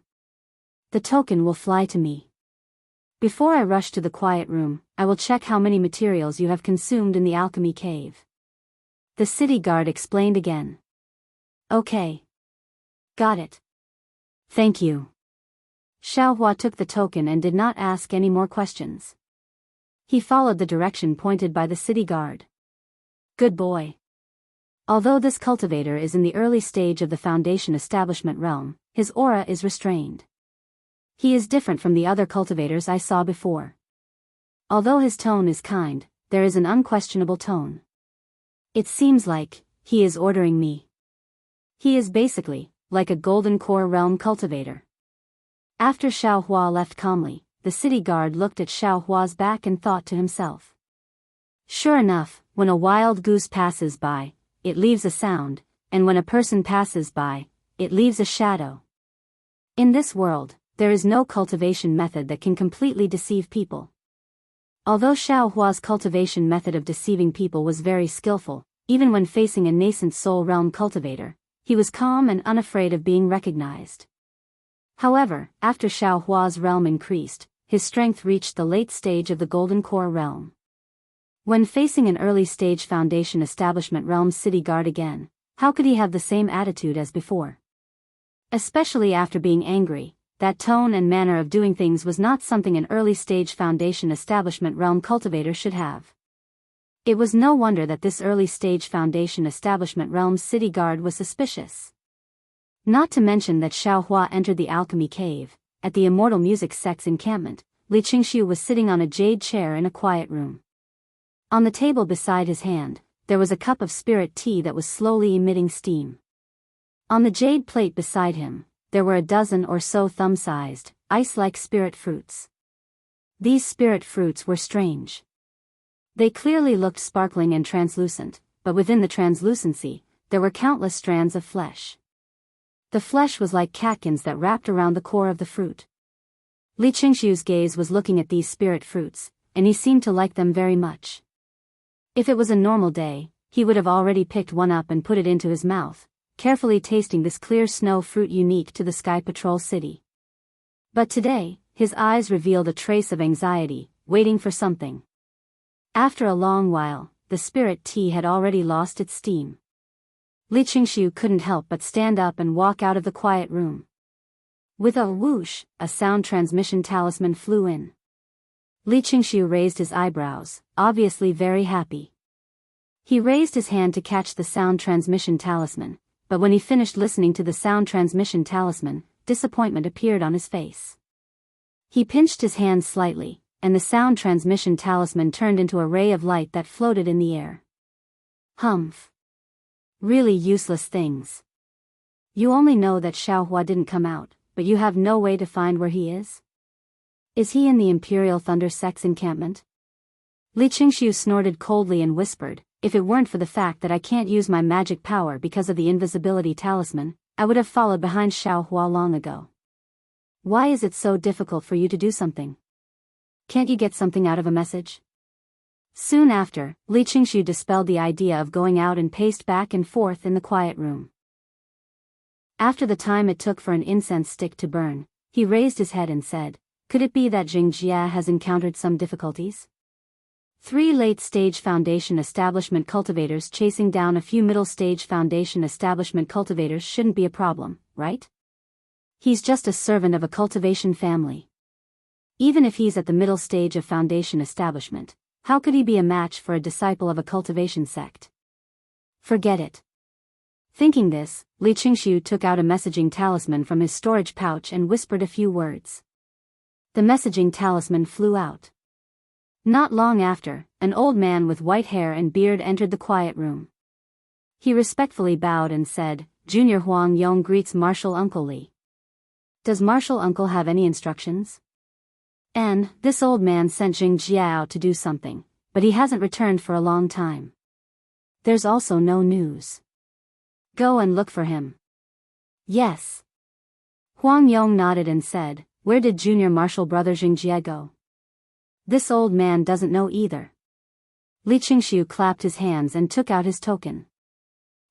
The token will fly to me. Before I rush to the quiet room, I will check how many materials you have consumed in the alchemy cave. The city guard explained again. Okay. Got it. Thank you. Xiaohua took the token and did not ask any more questions. He followed the direction pointed by the city guard. Good boy. Although this cultivator is in the early stage of the foundation establishment realm, his aura is restrained. He is different from the other cultivators I saw before. Although his tone is kind, there is an unquestionable tone. It seems like he is ordering me. He is basically like a Golden Core realm cultivator. After Xiaohua left calmly, the city guard looked at Xiao Hua's back and thought to himself. Sure enough, when a wild goose passes by, it leaves a sound, and when a person passes by, it leaves a shadow. In this world, there is no cultivation method that can completely deceive people. Although Xiao Hua's cultivation method of deceiving people was very skillful, even when facing a nascent soul realm cultivator, he was calm and unafraid of being recognized. However, after Xiao Hua's realm increased, his strength reached the late stage of the Golden Core realm. When facing an early stage Foundation Establishment realm city guard again, how could he have the same attitude as before? Especially after being angry, that tone and manner of doing things was not something an early stage Foundation Establishment realm cultivator should have. It was no wonder that this early stage Foundation Establishment realm city guard was suspicious. Not to mention that Xiao Hua entered the alchemy cave. At the Immortal Music Sect's encampment, Li Qingxiu was sitting on a jade chair in a quiet room. On the table beside his hand, there was a cup of spirit tea that was slowly emitting steam. On the jade plate beside him, there were a dozen or so thumb-sized, ice-like spirit fruits. These spirit fruits were strange. They clearly looked sparkling and translucent, but within the translucency, there were countless strands of flesh. The flesh was like catkins that wrapped around the core of the fruit. Li Qingxiu's gaze was looking at these spirit fruits, and he seemed to like them very much. If it was a normal day, he would have already picked one up and put it into his mouth, carefully tasting this clear snow fruit unique to the Sky Patrol City. But today, his eyes revealed a trace of anxiety, waiting for something. After a long while, the spirit tea had already lost its steam. Li Qingxiu couldn't help but stand up and walk out of the quiet room. With a whoosh, a sound transmission talisman flew in. Li Qingxiu raised his eyebrows, obviously very happy. He raised his hand to catch the sound transmission talisman, but when he finished listening to the sound transmission talisman, disappointment appeared on his face. He pinched his hand slightly, and the sound transmission talisman turned into a ray of light that floated in the air. Humph. Really useless things. You only know that Xiao Hua didn't come out, but you have no way to find where he is? Is he in the Imperial Thunder Sect's encampment? Li Qingxiu snorted coldly and whispered, if it weren't for the fact that I can't use my magic power because of the invisibility talisman, I would have followed behind Xiao Hua long ago. Why is it so difficult for you to do something? Can't you get something out of a message? Soon after, Li Qingxiu dispelled the idea of going out and paced back and forth in the quiet room. After the time it took for an incense stick to burn, he raised his head and said, could it be that Jianghu has encountered some difficulties? 3 late-stage Foundation Establishment cultivators chasing down a few middle-stage Foundation Establishment cultivators shouldn't be a problem, right? He's just a servant of a cultivation family. Even if he's at the middle stage of Foundation Establishment, how could he be a match for a disciple of a cultivation sect? Forget it. Thinking this, Li Qingxiu took out a messaging talisman from his storage pouch and whispered a few words. The messaging talisman flew out. Not long after, an old man with white hair and beard entered the quiet room. He respectfully bowed and said, Junior Huang Yong greets Martial Uncle Li. Does Martial Uncle have any instructions? This old man sent Jianghu out to do something, but he hasn't returned for a long time. There's also no news. Go and look for him. Yes. Huang Yong nodded and said, where did junior martial brother Jianghu go? This old man doesn't know either. Li Qingxiu clapped his hands and took out his token.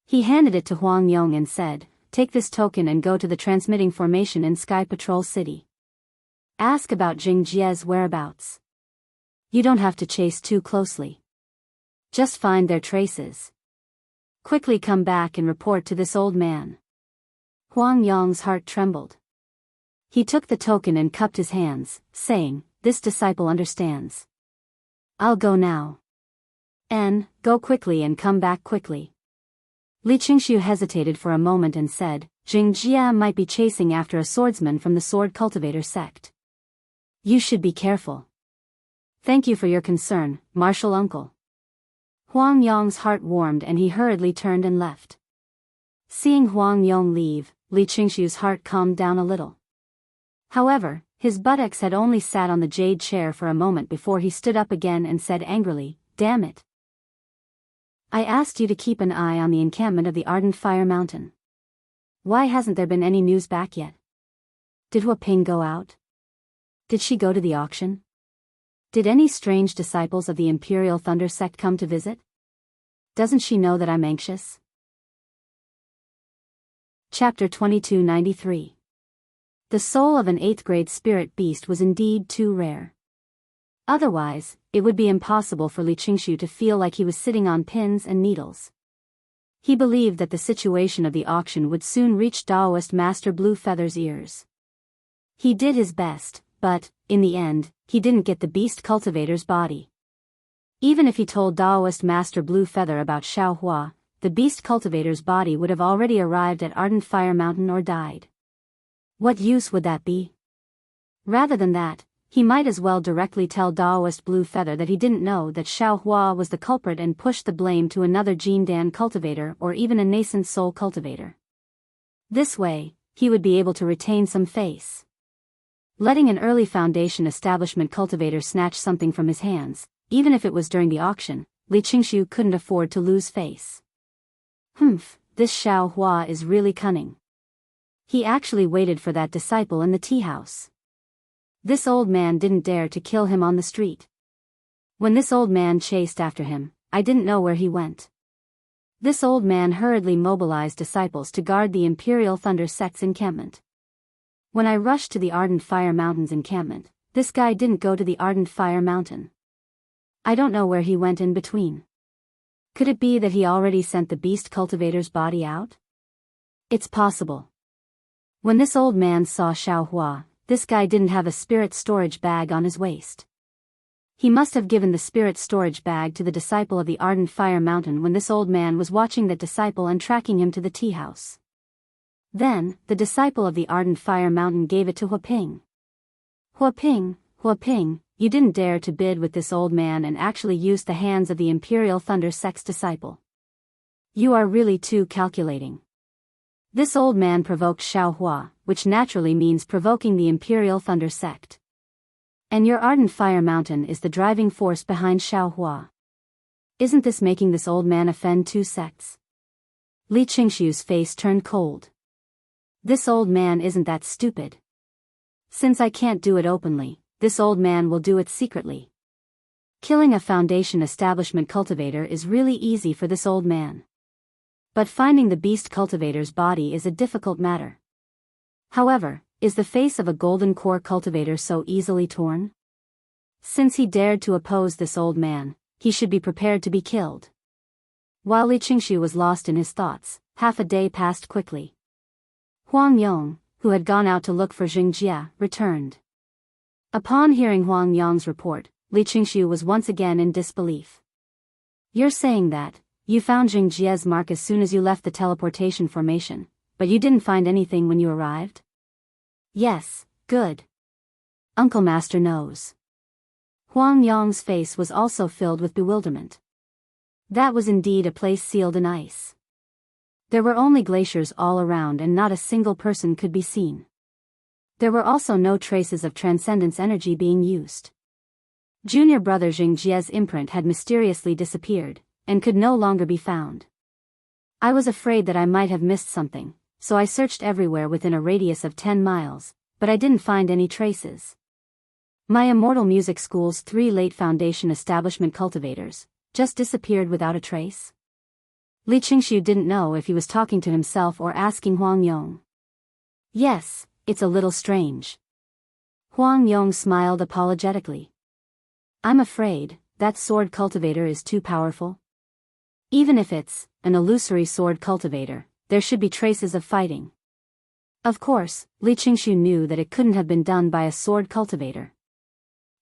He handed it to Huang Yong and said, take this token and go to the transmitting formation in Sky Patrol City. Ask about Jianghu's whereabouts. You don't have to chase too closely. Just find their traces. Quickly come back and report to this old man. Huang Yong's heart trembled. He took the token and cupped his hands, saying, this disciple understands. I'll go now. Go quickly and come back quickly. Li Qingxiu hesitated for a moment and said, Jianghu might be chasing after a swordsman from the Sword Cultivator sect. You should be careful. Thank you for your concern, Martial Uncle. Huang Yong's heart warmed and he hurriedly turned and left. Seeing Huang Yong leave, Li Qingxiu's heart calmed down a little. However, His buttocks had only sat on the jade chair for a moment before he stood up again and said angrily, "Damn it. I asked you to keep an eye on the encampment of the Ardent Fire Mountain. Why hasn't there been any news back yet? Did Hua Ping go out? Did she go to the auction? Did any strange disciples of the Imperial Thunder sect come to visit? Doesn't she know that I'm anxious?" Chapter 2293. The soul of an 8th grade spirit beast was indeed too rare. Otherwise, it would be impossible for Li Qingshu to feel like he was sitting on pins and needles. He believed that the situation of the auction would soon reach Daoist Master Blue Feather's ears. He did his best, but, in the end, he didn't get the beast cultivator's body. Even if he told Daoist Master Blue Feather about Xiao Hua, the beast cultivator's body would have already arrived at Ardent Fire Mountain or died. What use would that be? Rather than that, he might as well directly tell Daoist Blue Feather that he didn't know that Xiao Hua was the culprit and push the blame to another Jindan cultivator or even a nascent soul cultivator. This way, he would be able to retain some face. Letting an early Foundation establishment cultivator snatch something from his hands, even if it was during the auction, Li Qingshu couldn't afford to lose face. This Xiao Hua is really cunning. He actually waited for that disciple in the tea house. This old man didn't dare to kill him on the street. When this old man chased after him, I didn't know where he went. This old man hurriedly mobilized disciples to guard the Imperial Thunder sect's encampment. When I rushed to the Ardent Fire Mountain's encampment, this guy didn't go to the Ardent Fire Mountain. I don't know where he went in between. Could it be that he already sent the beast cultivator's body out? It's possible. When this old man saw Xiao Hua, this guy didn't have a spirit storage bag on his waist. He must have given the spirit storage bag to the disciple of the Ardent Fire Mountain when this old man was watching that disciple and tracking him to the tea house. Then, the disciple of the Ardent Fire Mountain gave it to Hua Ping. Hua Ping, you didn't dare to bid with this old man and actually use the hands of the Imperial Thunder sect's disciple. You are really too calculating. This old man provoked Xiao Hua, which naturally means provoking the Imperial Thunder sect. And your Ardent Fire Mountain is the driving force behind Xiao Hua. Isn't this making this old man offend two sects? Li Qingshu's face turned cold. This old man isn't that stupid. Since I can't do it openly, this old man will do it secretly. Killing a Foundation establishment cultivator is really easy for this old man. But finding the beast cultivator's body is a difficult matter. However, is the face of a golden core cultivator so easily torn? Since he dared to oppose this old man, he should be prepared to be killed. While Li Qingshu was lost in his thoughts, half a day passed quickly. Huang Yong, who had gone out to look for Xianxia, returned. Upon hearing Huang Yong's report, Li Qingshu was once again in disbelief. You're saying that you found Xianxia's mark as soon as you left the teleportation formation, but you didn't find anything when you arrived? Yes, good. Uncle Master knows. Huang Yong's face was also filled with bewilderment. That was indeed a place sealed in ice. There were only glaciers all around and not a single person could be seen. There were also no traces of transcendence energy being used. Junior brother Xianxia's imprint had mysteriously disappeared, and could no longer be found. I was afraid that I might have missed something, so I searched everywhere within a radius of 10 miles, but I didn't find any traces. My Immortal Music School's 3 late Foundation establishment cultivators just disappeared without a trace. Li Qingshu didn't know if he was talking to himself or asking Huang Yong. Yes, it's a little strange. Huang Yong smiled apologetically. I'm afraid that sword cultivator is too powerful. Even if it's an illusory sword cultivator, there should be traces of fighting. Of course, Li Qingshu knew that it couldn't have been done by a sword cultivator.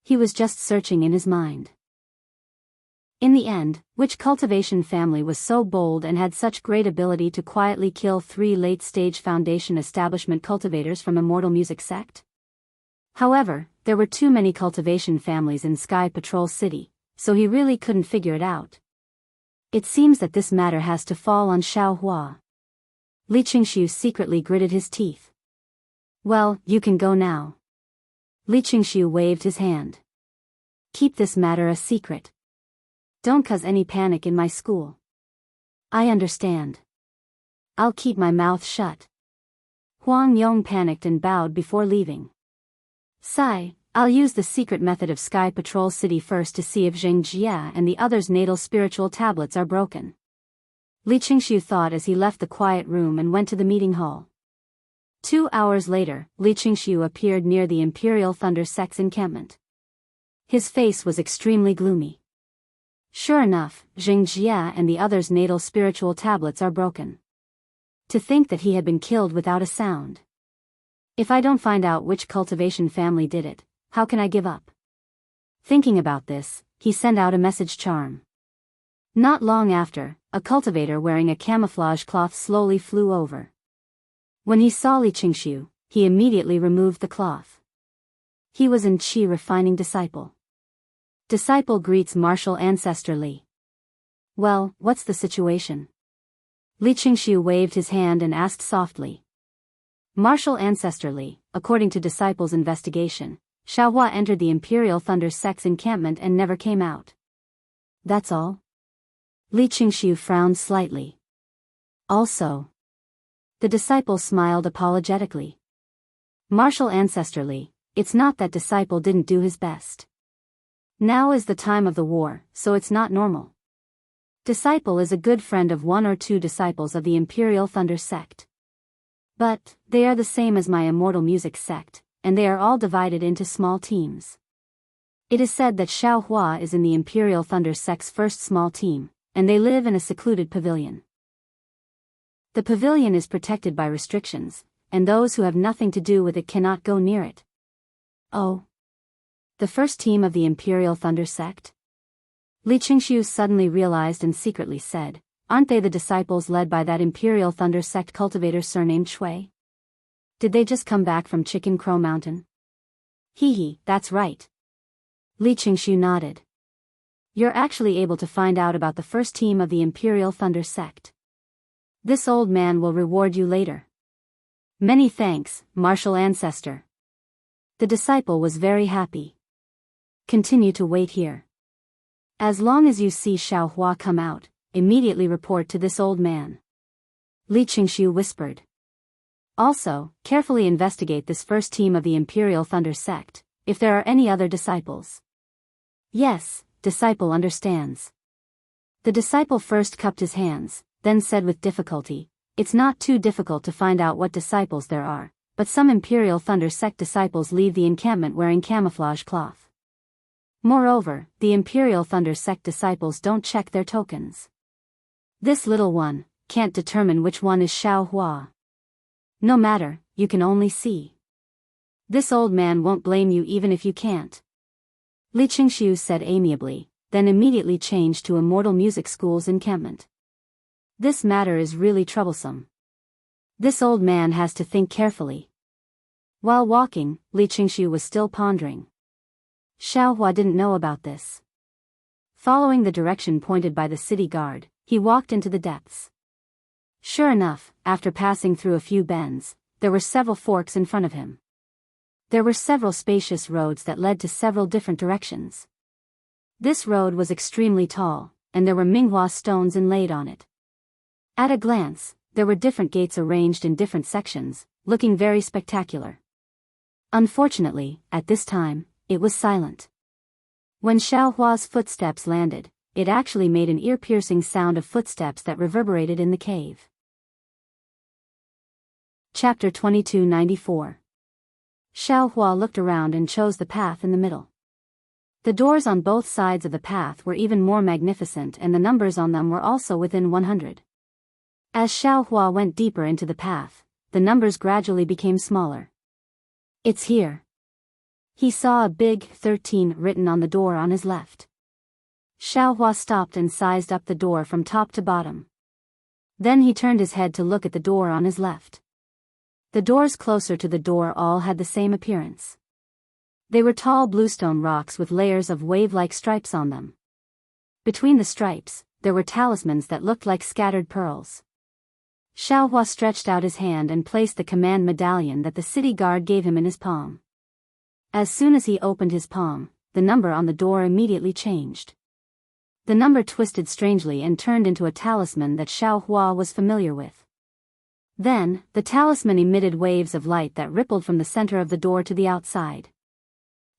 He was just searching in his mind. In the end, which cultivation family was so bold and had such great ability to quietly kill 3 late-stage Foundation establishment cultivators from Immortal Music Sect? However, there were too many cultivation families in Sky Patrol City, so he really couldn't figure it out. It seems that this matter has to fall on Xiao Hua. Li Qingshu secretly gritted his teeth. Well, you can go now. Li Qingshu waved his hand. Keep this matter a secret. Don't cause any panic in my school. I understand. I'll keep my mouth shut. Huang Yong panicked and bowed before leaving. Sigh, I'll use the secret method of Sky Patrol City first to see if Xianxia and the others' natal spiritual tablets are broken. Li Qingshu thought as he left the quiet room and went to the meeting hall. 2 hours later, Li Qingshu appeared near the Imperial Thunder Sect's encampment. His face was extremely gloomy. Sure enough, Xianxia and the others' natal spiritual tablets are broken. To think that he had been killed without a sound. If I don't find out which cultivation family did it, how can I give up? Thinking about this, he sent out a message charm. Not long after, a cultivator wearing a camouflage cloth slowly flew over. When he saw Li Qingshu, he immediately removed the cloth. He was an Qi refining disciple. Disciple greets martial ancestor Li. Well, what's the situation? Li Qingshu waved his hand and asked softly. Martial ancestor Li, according to disciple's investigation, Xiaohua entered the Imperial Thunder Sect's encampment and never came out. That's all? Li Qingshu frowned slightly. Also. The disciple smiled apologetically. Martial ancestor Li, it's not that disciple didn't do his best. Now is the time of the war, so it's not normal. Disciple is a good friend of 1 or 2 disciples of the Imperial Thunder Sect. But, they are the same as my Immortal Music Sect, and they are all divided into small teams. It is said that Xiaohua is in the Imperial Thunder Sect's first small team, and they live in a secluded pavilion. The pavilion is protected by restrictions, and those who have nothing to do with it cannot go near it. Oh. The first team of the Imperial Thunder Sect? Li Qingshu suddenly realized and secretly said, aren't they the disciples led by that Imperial Thunder Sect cultivator surnamed Shui? Did they just come back from Chicken Crow Mountain? Hee, that's right. Li Qingshu nodded. You're actually able to find out about the first team of the Imperial Thunder Sect. This old man will reward you later. Many thanks, martial ancestor. The disciple was very happy. Continue to wait here. As long as you see Xiaohua come out, immediately report to this old man. Li Qingshu whispered. Also, carefully investigate this first team of the Imperial Thunder Sect, if there are any other disciples. Yes, disciple understands. The disciple first cupped his hands, then said with difficulty, it's not too difficult to find out what disciples there are, but some Imperial Thunder Sect disciples leave the encampment wearing camouflage cloth. Moreover, the Imperial Thunder Sect disciples don't check their tokens. This little one can't determine which one is Xiaohua. No matter, you can only see. This old man won't blame you even if you can't. Li Qingshu said amiably, then immediately changed to Immortal Music School's encampment. This matter is really troublesome. This old man has to think carefully. While walking, Li Qingshu was still pondering. Xiaohua didn't know about this. Following the direction pointed by the city guard, he walked into the depths. Sure enough, after passing through a few bends, there were several forks in front of him. There were several spacious roads that led to several different directions. This road was extremely tall, and there were Minghua stones inlaid on it. At a glance, there were different gates arranged in different sections, looking very spectacular. Unfortunately, at this time, it was silent. When Xiaohua's footsteps landed, it actually made an ear-piercing sound of footsteps that reverberated in the cave. Chapter 2294. Xiaohua looked around and chose the path in the middle. The doors on both sides of the path were even more magnificent and the numbers on them were also within 100. As Xiaohua went deeper into the path, the numbers gradually became smaller. It's here. He saw a big 13 written on the door on his left. Xiaohua stopped and sized up the door from top to bottom. Then he turned his head to look at the door on his left. The doors closer to the door all had the same appearance. They were tall bluestone rocks with layers of wave-like stripes on them. Between the stripes, there were talismans that looked like scattered pearls. Xiaohua stretched out his hand and placed the command medallion that the city guard gave him in his palm. As soon as he opened his palm, the number on the door immediately changed. The number twisted strangely and turned into a talisman that Xiaohua was familiar with. Then, the talisman emitted waves of light that rippled from the center of the door to the outside.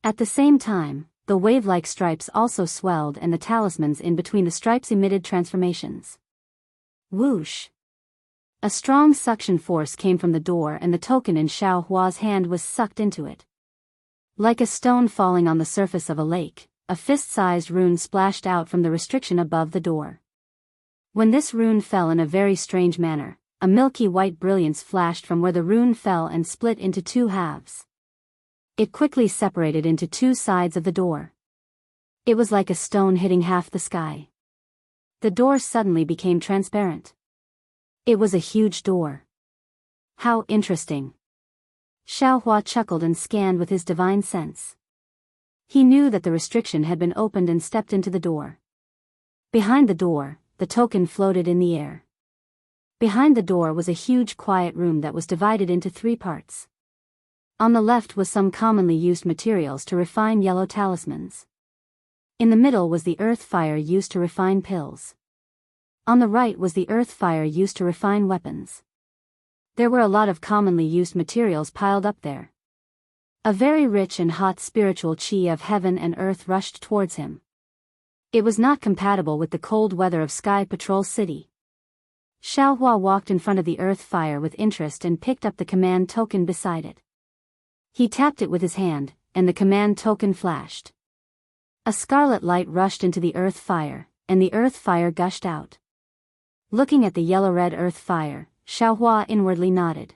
At the same time, the wave-like stripes also swelled and the talismans in between the stripes emitted transformations. Whoosh! A strong suction force came from the door and the token in Xiaohua's hand was sucked into it. Like a stone falling on the surface of a lake, a fist-sized rune splashed out from the restriction above the door. When this rune fell in a very strange manner, a milky white brilliance flashed from where the rune fell and split into two halves. It quickly separated into two sides of the door. It was like a stone hitting half the sky. The door suddenly became transparent. It was a huge door. How interesting. Xiaohua chuckled and scanned with his divine sense. He knew that the restriction had been opened and stepped into the door. Behind the door, the token floated in the air. Behind the door was a huge quiet room that was divided into three parts. On the left was some commonly used materials to refine yellow talismans. In the middle was the earth fire used to refine pills. On the right was the earth fire used to refine weapons. There were a lot of commonly used materials piled up there. A very rich and hot spiritual chi of heaven and earth rushed towards him. It was not compatible with the cold weather of Sky Patrol City. Xiaohua walked in front of the earth fire with interest and picked up the command token beside it. He tapped it with his hand, and the command token flashed. A scarlet light rushed into the earth fire, and the earth fire gushed out. Looking at the yellow-red earth fire, Xiaohua inwardly nodded.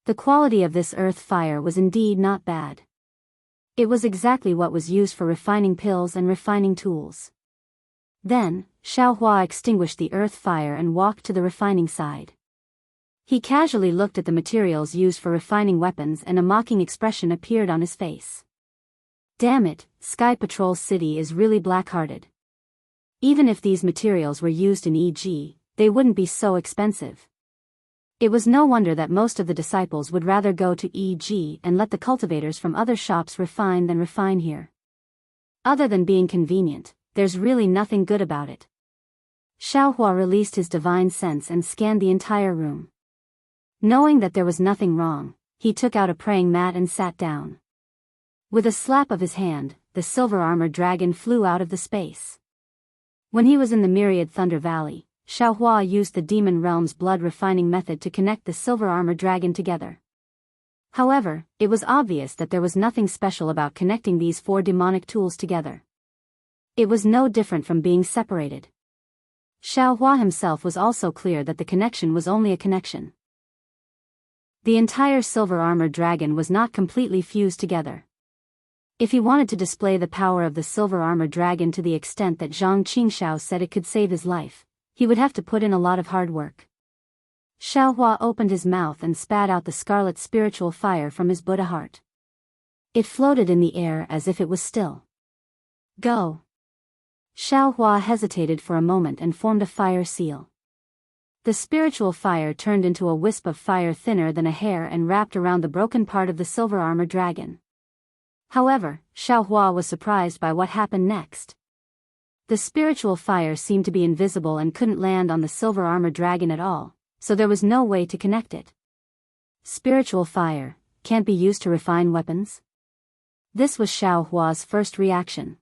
The quality of this earth fire was indeed not bad. It was exactly what was used for refining pills and refining tools. Then, Xiaohua extinguished the earth fire and walked to the refining side. He casually looked at the materials used for refining weapons and a mocking expression appeared on his face. Damn it, Sky Patrol City is really black-hearted. Even if these materials were used in EG, they wouldn't be so expensive. It was no wonder that most of the disciples would rather go to EG and let the cultivators from other shops refine than refine here. Other than being convenient, there's really nothing good about it. Xiaohua released his divine sense and scanned the entire room. Knowing that there was nothing wrong, he took out a praying mat and sat down. With a slap of his hand, the silver-armored dragon flew out of the space. When he was in the Myriad Thunder Valley, Xiaohua used the Demon Realm's blood refining method to connect the silver-armored dragon together. However, it was obvious that there was nothing special about connecting these four demonic tools together. It was no different from being separated. Xiaohua himself was also clear that the connection was only a connection. The entire silver-armored dragon was not completely fused together. If he wanted to display the power of the silver-armored dragon to the extent that Zhang Qingxiao said it could save his life, he would have to put in a lot of hard work. Xiaohua opened his mouth and spat out the scarlet spiritual fire from his Buddha heart. It floated in the air as if it was still. Go. Xiaohua hesitated for a moment and formed a fire seal. The spiritual fire turned into a wisp of fire thinner than a hair and wrapped around the broken part of the silver-armored dragon. However, Xiaohua was surprised by what happened next. The spiritual fire seemed to be invisible and couldn't land on the silver-armored dragon at all, so there was no way to connect it. Spiritual fire can't be used to refine weapons? This was Xiaohua's first reaction.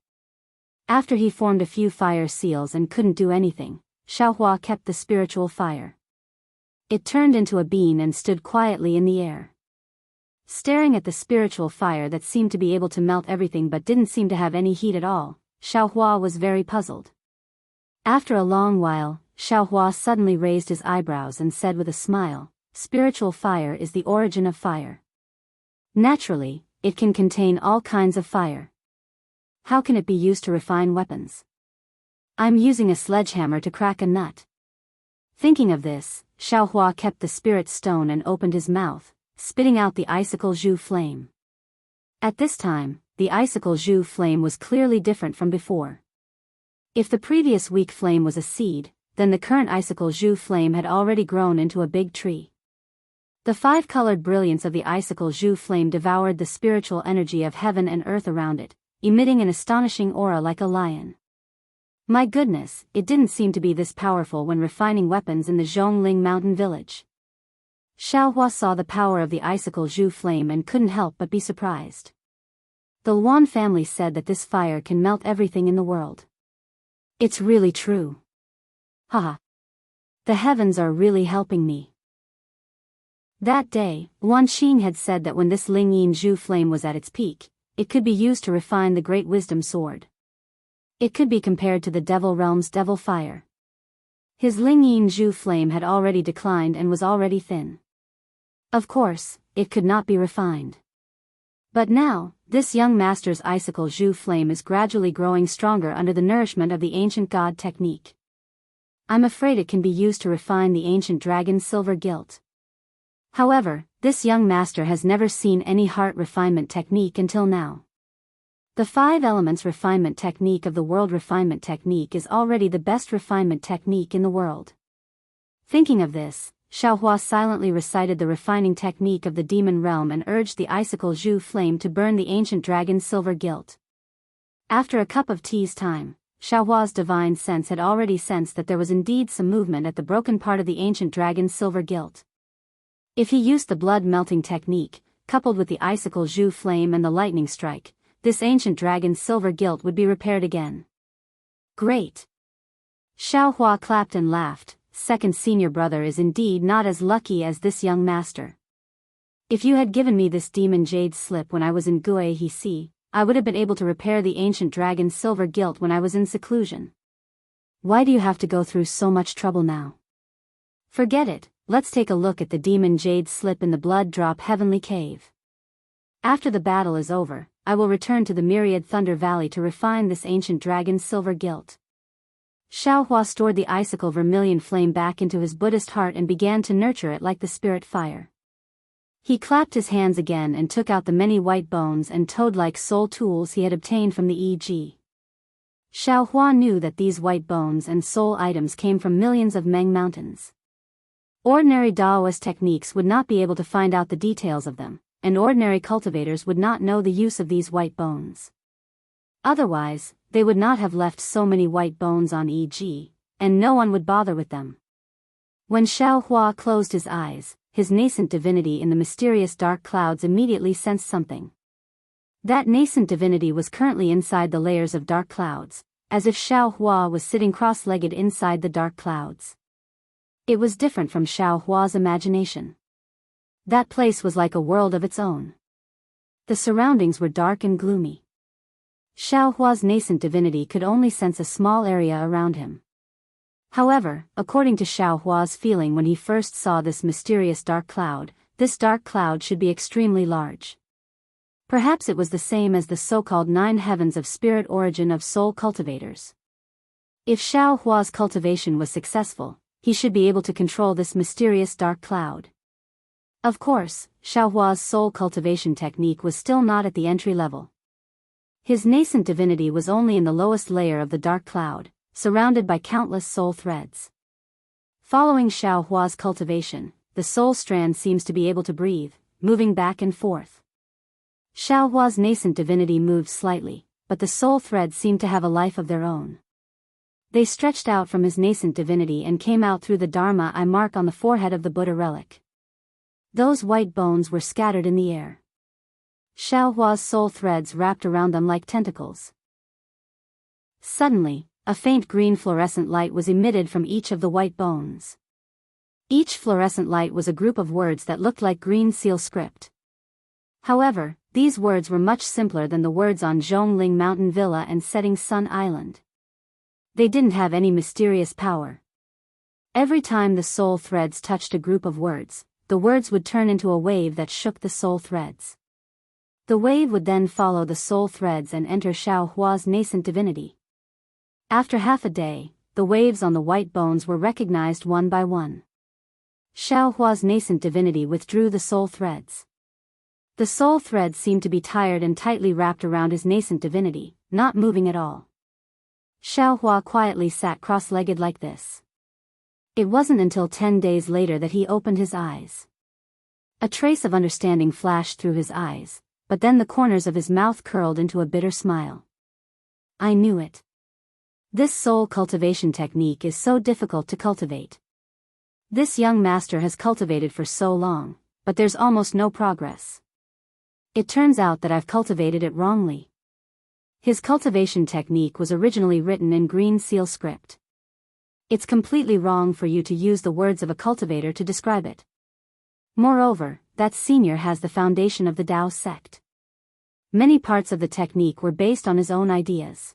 After he formed a few fire seals and couldn't do anything, Xiaohua kept the spiritual fire. It turned into a bean and stood quietly in the air. Staring at the spiritual fire that seemed to be able to melt everything but didn't seem to have any heat at all, Xiaohua was very puzzled. After a long while, Xiaohua suddenly raised his eyebrows and said with a smile, "Spiritual fire is the origin of fire. Naturally, it can contain all kinds of fire. How can it be used to refine weapons? I'm using a sledgehammer to crack a nut." Thinking of this, Xiaohua kept the spirit stone and opened his mouth, spitting out the icicle Zhu flame. At this time, the icicle Zhu flame was clearly different from before. If the previous weak flame was a seed, then the current icicle Zhu flame had already grown into a big tree. The five-colored brilliance of the icicle Zhu flame devoured the spiritual energy of heaven and earth around it, emitting an astonishing aura like a lion. My goodness, it didn't seem to be this powerful when refining weapons in the Zhongling mountain village. Xiaohua saw the power of the icicle Zhu flame and couldn't help but be surprised. The Luan family said that this fire can melt everything in the world. It's really true. Haha. The heavens are really helping me. That day, Luan Xing had said that when this Ling Yin Zhu flame was at its peak, it could be used to refine the Great Wisdom Sword. It could be compared to the Devil Realm's Devil Fire. His Ling Yin Zhu flame had already declined and was already thin. Of course, it could not be refined. But now, this young master's icicle Zhu flame is gradually growing stronger under the nourishment of the ancient god technique. I'm afraid it can be used to refine the ancient dragon's silver gilt. However, this young master has never seen any heart refinement technique until now. The 5 elements refinement technique of the world refinement technique is already the best refinement technique in the world. Thinking of this, Xiaohua silently recited the refining technique of the demon realm and urged the icicle Zhu flame to burn the ancient dragon's silver gilt. After a cup of tea's time, Xiaohua's divine sense had already sensed that there was indeed some movement at the broken part of the ancient dragon's silver gilt. If he used the blood-melting technique, coupled with the icicle Zhu flame and the lightning strike, this ancient dragon's silver gilt would be repaired again. Great! Xiaohua clapped and laughed. Second senior brother is indeed not as lucky as this young master. If you had given me this demon jade slip when I was in Guihe, I would have been able to repair the ancient dragon's silver gilt when I was in seclusion. Why do you have to go through so much trouble now? Forget it. Let's take a look at the demon jade slip in the blood drop heavenly cave. After the battle is over, I will return to the myriad thunder valley to refine this ancient dragon's silver gilt. Xiaohua stored the icicle vermilion flame back into his Buddhist heart and began to nurture it like the spirit fire. He clapped his hands again and took out the many white bones and toad-like soul tools he had obtained from the E.G. Xiaohua knew that these white bones and soul items came from millions of Meng mountains. Ordinary Daoist techniques would not be able to find out the details of them, and ordinary cultivators would not know the use of these white bones. Otherwise, they would not have left so many white bones on E.G., and no one would bother with them. When Xiaohua closed his eyes, his nascent divinity in the mysterious dark clouds immediately sensed something. That nascent divinity was currently inside the layers of dark clouds, as if Xiaohua was sitting cross-legged inside the dark clouds. It was different from Xiaohua's imagination. That place was like a world of its own. The surroundings were dark and gloomy. Xiaohua's nascent divinity could only sense a small area around him. However, according to Xiaohua's feeling when he first saw this mysterious dark cloud, this dark cloud should be extremely large. Perhaps it was the same as the so-called 9 heavens of spirit origin of soul cultivators. If Xiaohua's cultivation was successful, he should be able to control this mysterious dark cloud. Of course, Xiaohua's soul cultivation technique was still not at the entry level. His nascent divinity was only in the lowest layer of the dark cloud, surrounded by countless soul threads. Following Xiaohua's cultivation, the soul strand seems to be able to breathe, moving back and forth. Xiaohua's nascent divinity moved slightly, but the soul threads seemed to have a life of their own. They stretched out from his nascent divinity and came out through the Dharma eye mark on the forehead of the Buddha relic. Those white bones were scattered in the air. Xiaohua's soul threads wrapped around them like tentacles. Suddenly, a faint green fluorescent light was emitted from each of the white bones. Each fluorescent light was a group of words that looked like green seal script. However, these words were much simpler than the words on Zhongling Mountain Villa and Setting Sun Island. They didn't have any mysterious power. Every time the soul threads touched a group of words, the words would turn into a wave that shook the soul threads. The wave would then follow the soul threads and enter Xiaohua's nascent divinity. After half a day, the waves on the white bones were recognized one by one. Xiaohua's nascent divinity withdrew the soul threads. The soul threads seemed to be tired and tightly wrapped around his nascent divinity, not moving at all. Xiaohua quietly sat cross-legged like this. It wasn't until 10 days later that he opened his eyes. A trace of understanding flashed through his eyes, but then the corners of his mouth curled into a bitter smile. I knew it. This soul cultivation technique is so difficult to cultivate. This young master has cultivated for so long, but there's almost no progress. It turns out that I've cultivated it wrongly. His cultivation technique was originally written in green seal script. It's completely wrong for you to use the words of a cultivator to describe it. Moreover, that senior has the foundation of the Dao sect. Many parts of the technique were based on his own ideas.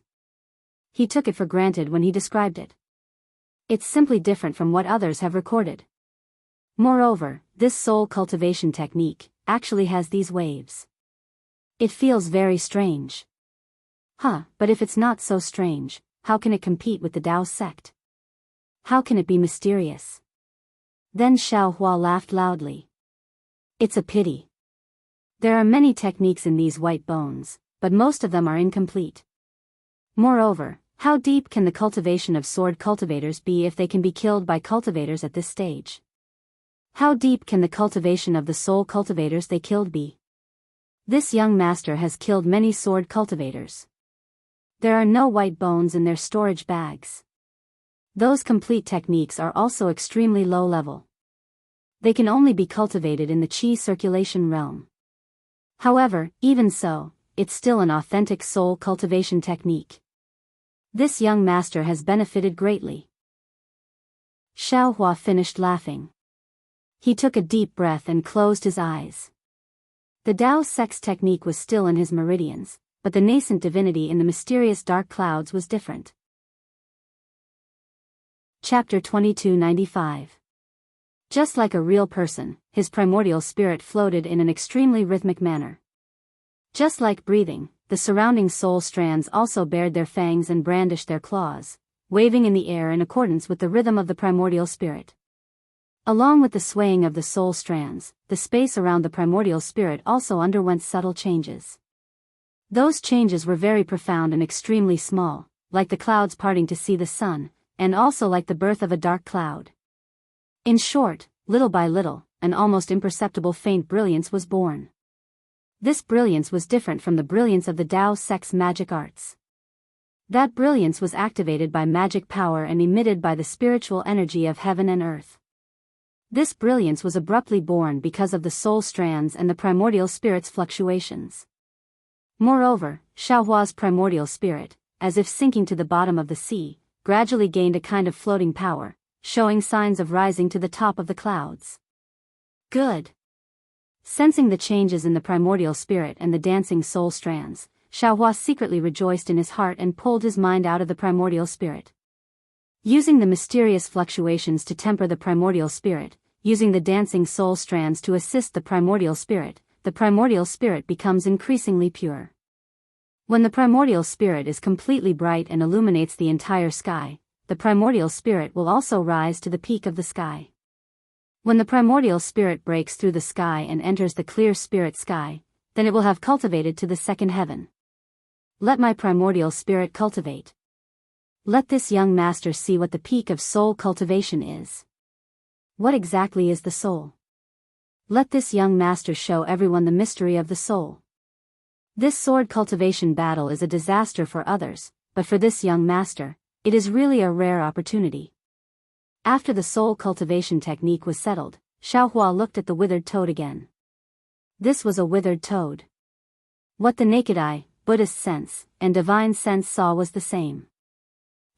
He took it for granted when he described it. It's simply different from what others have recorded. Moreover, this soul cultivation technique actually has these waves. It feels very strange. But if it's not so strange, how can it compete with the Dao sect? How can it be mysterious? Then Xiaohua laughed loudly. It's a pity. There are many techniques in these white bones, but most of them are incomplete. Moreover, how deep can the cultivation of sword cultivators be if they can be killed by cultivators at this stage? How deep can the cultivation of the soul cultivators they killed be? This young master has killed many sword cultivators. There are no white bones in their storage bags. Those complete techniques are also extremely low level. They can only be cultivated in the qi circulation realm. However, even so, it's still an authentic soul cultivation technique. This young master has benefited greatly. Xiaohua finished laughing. He took a deep breath and closed his eyes. The Dao sect's technique was still in his meridians, but the nascent divinity in the mysterious dark clouds was different. Chapter 2295. Just like a real person, his primordial spirit floated in an extremely rhythmic manner. Just like breathing, the surrounding soul strands also bared their fangs and brandished their claws, waving in the air in accordance with the rhythm of the primordial spirit. Along with the swaying of the soul strands, the space around the primordial spirit also underwent subtle changes. Those changes were very profound and extremely small, like the clouds parting to see the sun, and also like the birth of a dark cloud. In short, little by little, an almost imperceptible faint brilliance was born. This brilliance was different from the brilliance of the Dao sect's magic arts. That brilliance was activated by magic power and emitted by the spiritual energy of heaven and earth. This brilliance was abruptly born because of the soul strands and the primordial spirit's fluctuations. Moreover, Xiaohua's primordial spirit, as if sinking to the bottom of the sea, gradually gained a kind of floating power, showing signs of rising to the top of the clouds. Good. Sensing the changes in the primordial spirit and the dancing soul strands, Xiaohua secretly rejoiced in his heart and pulled his mind out of the primordial spirit. Using the mysterious fluctuations to temper the primordial spirit, using the dancing soul strands to assist the primordial spirit becomes increasingly pure. When the primordial spirit is completely bright and illuminates the entire sky, the primordial spirit will also rise to the peak of the sky. When the primordial spirit breaks through the sky and enters the clear spirit sky, then it will have cultivated to the second heaven. Let my primordial spirit cultivate. Let this young master see what the peak of soul cultivation is. What exactly is the soul? Let this young master show everyone the mystery of the soul. This sword cultivation battle is a disaster for others, but for this young master, it is really a rare opportunity. After the soul cultivation technique was settled, Xiaohua looked at the withered toad again. This was a withered toad. What the naked eye, Buddhist sense, and divine sense saw was the same.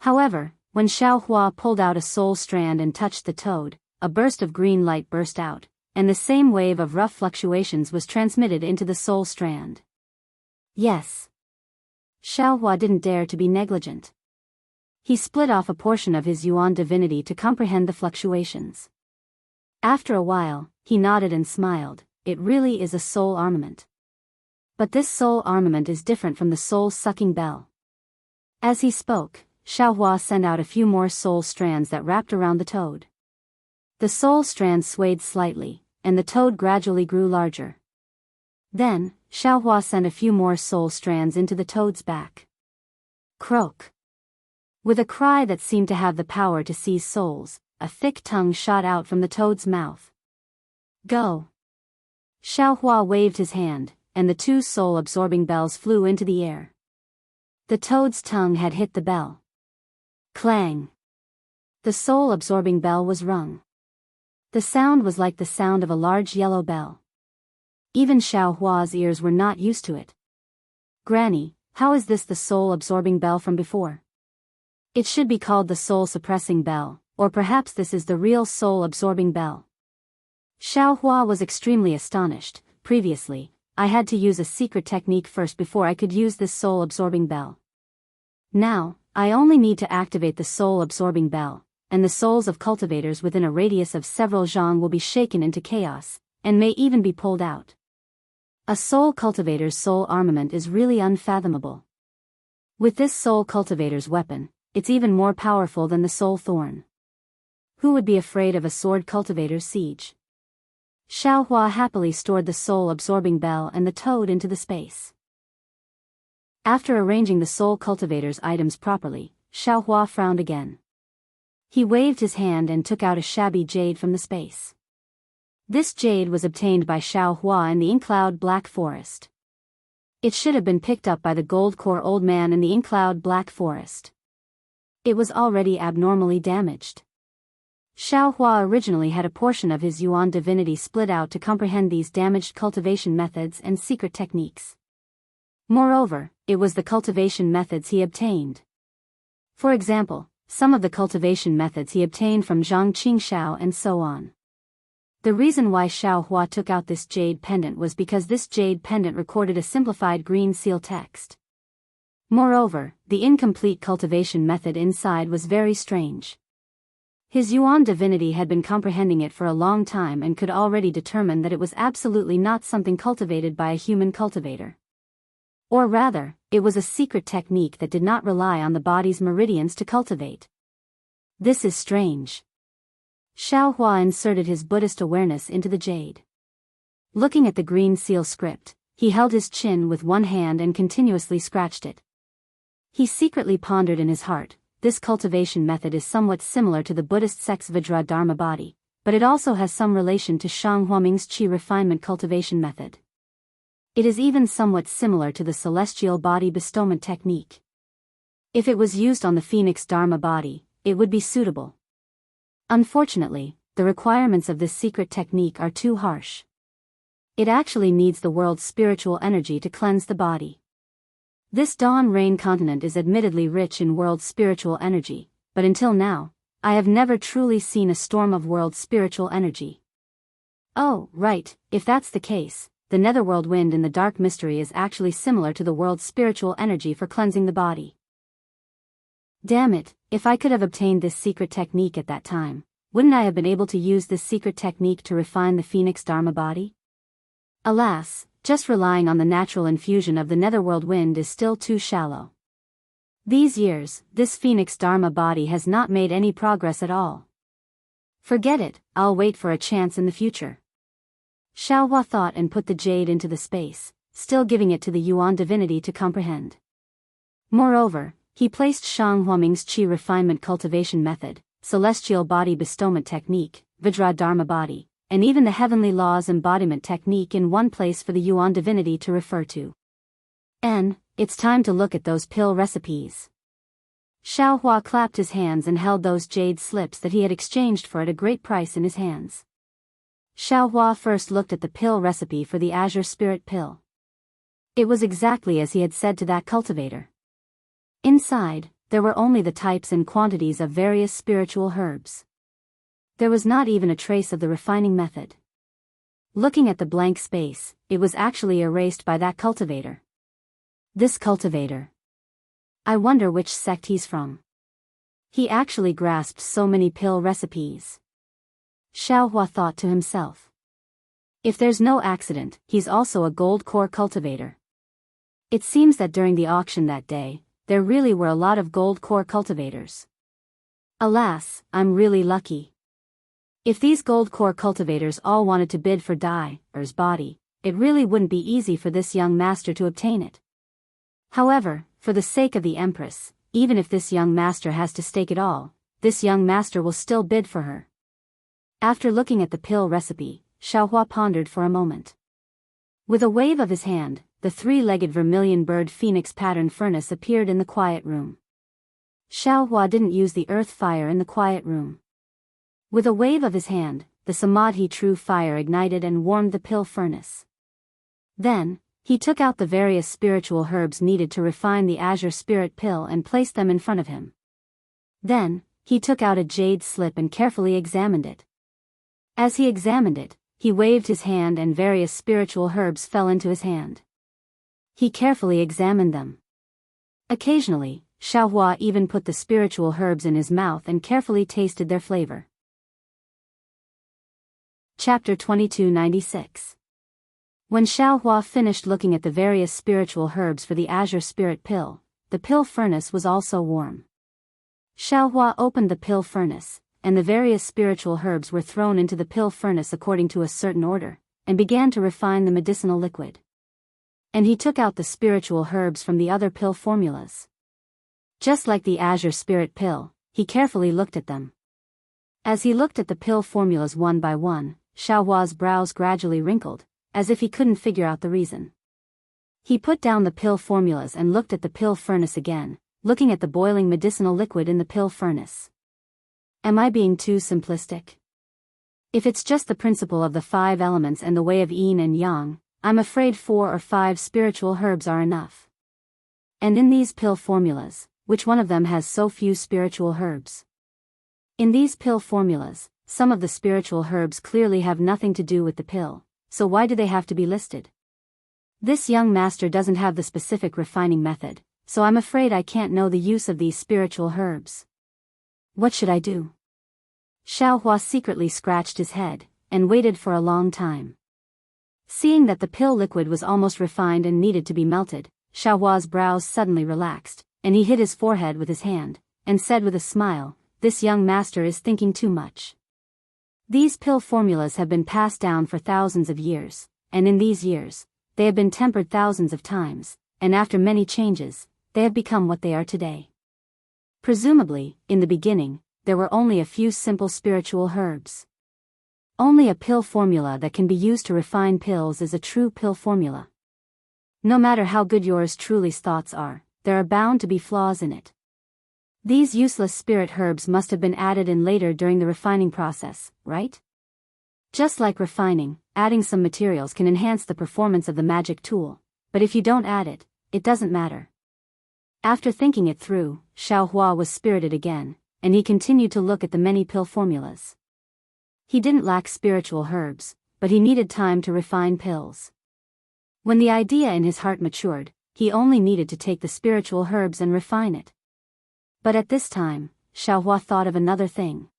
However, when Xiaohua pulled out a soul strand and touched the toad, a burst of green light burst out, and the same wave of rough fluctuations was transmitted into the soul strand. Yes. Xiaohua didn't dare to be negligent. He split off a portion of his yuan divinity to comprehend the fluctuations. After a while, he nodded and smiled. It really is a soul armament. But this soul armament is different from the soul-sucking bell. As he spoke, Xiaohua sent out a few more soul strands that wrapped around the toad. The soul strands swayed slightly, and the toad gradually grew larger. Then, Xiaohua sent a few more soul strands into the toad's back. Croak. With a cry that seemed to have the power to seize souls, a thick tongue shot out from the toad's mouth. Go. Xiaohua waved his hand, and the two soul-absorbing bells flew into the air. The toad's tongue had hit the bell. Clang! The soul-absorbing bell was rung. The sound was like the sound of a large yellow bell. Even Xiaohua's ears were not used to it. Granny, how is this the soul-absorbing bell from before? It should be called the soul-suppressing bell, or perhaps this is the real soul-absorbing bell. Xiaohua was extremely astonished. Previously, I had to use a secret technique first before I could use this soul-absorbing bell. Now, I only need to activate the soul-absorbing bell, and the souls of cultivators within a radius of several zhang will be shaken into chaos, and may even be pulled out. A soul cultivator's soul armament is really unfathomable. With this soul cultivator's weapon, it's even more powerful than the soul thorn. Who would be afraid of a sword cultivator's siege? Xiaohua happily stored the soul-absorbing bell and the toad into the space. After arranging the soul cultivator's items properly, Xiaohua frowned again. He waved his hand and took out a shabby jade from the space. This jade was obtained by Xiaohua in the Inkcloud Black Forest. It should have been picked up by the gold-core old man in the Inkcloud Black Forest. It was already abnormally damaged. Xiaohua originally had a portion of his Yuan divinity split out to comprehend these damaged cultivation methods and secret techniques. Moreover, it was the cultivation methods he obtained. For example, some of the cultivation methods he obtained from Zhang Qingxiao and so on. The reason why Xiaohua took out this jade pendant was because this jade pendant recorded a simplified green seal text. Moreover, the incomplete cultivation method inside was very strange. His Yuan divinity had been comprehending it for a long time and could already determine that it was absolutely not something cultivated by a human cultivator. Or rather, it was a secret technique that did not rely on the body's meridians to cultivate. This is strange. Xiaohua inserted his Buddhist awareness into the jade. Looking at the green seal script, he held his chin with one hand and continuously scratched it. He secretly pondered in his heart, this cultivation method is somewhat similar to the Buddhist sect's Vajra Dharma body, but it also has some relation to Shang Huaming's Qi refinement cultivation method. It is even somewhat similar to the celestial body bestowment technique. If it was used on the Phoenix Dharma body, it would be suitable. Unfortunately, the requirements of this secret technique are too harsh. It actually needs the world's spiritual energy to cleanse the body. This Dawn Rain continent is admittedly rich in world spiritual energy, but until now, I have never truly seen a storm of world spiritual energy. Oh, right, if that's the case, the netherworld wind in the dark mystery is actually similar to the world's spiritual energy for cleansing the body. Damn it, if I could have obtained this secret technique at that time, wouldn't I have been able to use this secret technique to refine the Phoenix Dharma body? Alas, just relying on the natural infusion of the netherworld wind is still too shallow. These years, this Phoenix Dharma body has not made any progress at all. Forget it, I'll wait for a chance in the future. Xiaohua thought and put the jade into the space, still giving it to the Yuan divinity to comprehend. Moreover, he placed Shang Huaming's Qi refinement cultivation method, celestial body bestowment technique, Vajra Dharma body, and even the heavenly laws embodiment technique in one place for the Yuan divinity to refer to. And, it's time to look at those pill recipes. Xiaohua clapped his hands and held those jade slips that he had exchanged for at a great price in his hands. Xiaohua first looked at the pill recipe for the Azure Spirit pill. It was exactly as he had said to that cultivator. Inside, there were only the types and quantities of various spiritual herbs. There was not even a trace of the refining method. Looking at the blank space, it was actually erased by that cultivator. This cultivator. I wonder which sect he's from. He actually grasped so many pill recipes. Xiaohua thought to himself. If there's no accident, he's also a gold core cultivator. It seems that during the auction that day, there really were a lot of gold core cultivators. Alas, I'm really lucky. If these gold core cultivators all wanted to bid for Dai's body, it really wouldn't be easy for this young master to obtain it. However, for the sake of the Empress, even if this young master has to stake it all, this young master will still bid for her. After looking at the pill recipe, Xiaohua pondered for a moment. With a wave of his hand, the three-legged vermilion bird phoenix pattern furnace appeared in the quiet room. Xiaohua didn't use the earth fire in the quiet room. With a wave of his hand, the Samadhi true fire ignited and warmed the pill furnace. Then, he took out the various spiritual herbs needed to refine the azure spirit pill and placed them in front of him. Then, he took out a jade slip and carefully examined it. As he examined it, he waved his hand and various spiritual herbs fell into his hand. He carefully examined them. Occasionally, Xiaohua even put the spiritual herbs in his mouth and carefully tasted their flavor. Chapter 2296. When Xiaohua finished looking at the various spiritual herbs for the azure spirit pill, the pill furnace was also warm. Xiaohua opened the pill furnace, and the various spiritual herbs were thrown into the pill furnace according to a certain order, and began to refine the medicinal liquid. And he took out the spiritual herbs from the other pill formulas. Just like the azure spirit pill, he carefully looked at them. As he looked at the pill formulas one by one, Xiaohua's brows gradually wrinkled, as if he couldn't figure out the reason. He put down the pill formulas and looked at the pill furnace again, looking at the boiling medicinal liquid in the pill furnace. Am I being too simplistic? If it's just the principle of the 5 elements and the way of yin and yang, I'm afraid 4 or 5 spiritual herbs are enough. And in these pill formulas, which one of them has so few spiritual herbs? In these pill formulas, some of the spiritual herbs clearly have nothing to do with the pill, so why do they have to be listed? This young master doesn't have the specific refining method, so I'm afraid I can't know the use of these spiritual herbs. What should I do? Xiaohua secretly scratched his head, and waited for a long time. Seeing that the pill liquid was almost refined and needed to be melted, Xiaohua's brows suddenly relaxed, and he hit his forehead with his hand, and said with a smile, "This young master is thinking too much. These pill formulas have been passed down for thousands of years, and in these years, they have been tempered thousands of times, and after many changes, they have become what they are today. Presumably, in the beginning, there were only a few simple spiritual herbs. Only a pill formula that can be used to refine pills is a true pill formula. No matter how good yours truly's thoughts are, there are bound to be flaws in it. These useless spirit herbs must have been added in later during the refining process, right? Just like refining, adding some materials can enhance the performance of the magic tool, but if you don't add it, it doesn't matter." After thinking it through, Xiaohua was spirited again, and he continued to look at the many pill formulas. He didn't lack spiritual herbs, but he needed time to refine pills. When the idea in his heart matured, he only needed to take the spiritual herbs and refine it. But at this time, Xiaohua thought of another thing.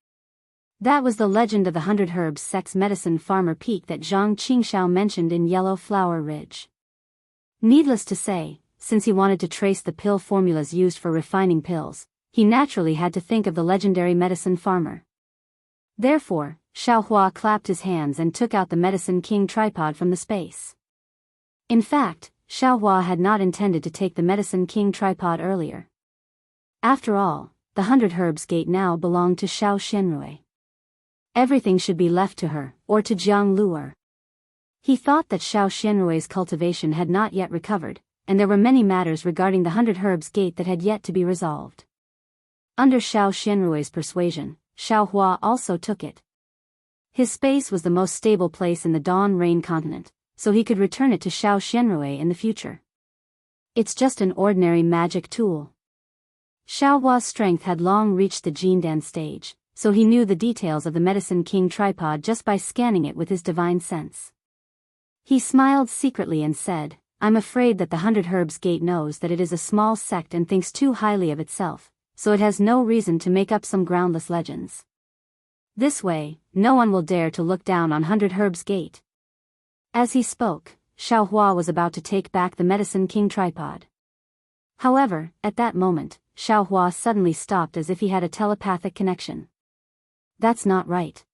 That was the legend of the 100 Herbs Sex Medicine Farmer Peak that Zhang Qingxiao mentioned in Yellow Flower Ridge. Needless to say, since he wanted to trace the pill formulas used for refining pills, he naturally had to think of the legendary medicine farmer. Therefore, Xiaohua clapped his hands and took out the Medicine King tripod from the space. In fact, Xiaohua had not intended to take the Medicine King tripod earlier. After all, the 100 Herbs Gate now belonged to Xiao Xianrui. Everything should be left to her, or to Jianghu. He thought that Xiao Xianrui's cultivation had not yet recovered, and there were many matters regarding the 100 Herbs Gate that had yet to be resolved. Under Xiao Xianrui's persuasion, Xiaohua also took it. His space was the most stable place in the Dawn Rain continent, so he could return it to Xiao Xianrui in the future. It's just an ordinary magic tool. Xiaohua's strength had long reached the Jindan stage, so he knew the details of the Medicine King tripod just by scanning it with his divine sense. He smiled secretly and said, "I'm afraid that the 100 Herbs Gate knows that it is a small sect and thinks too highly of itself, so it has no reason to make up some groundless legends. This way, no one will dare to look down on 100 Herbs Gate." As he spoke, Xiaohua was about to take back the Medicine King tripod. However, at that moment, Xiaohua suddenly stopped as if he had a telepathic connection. That's not right.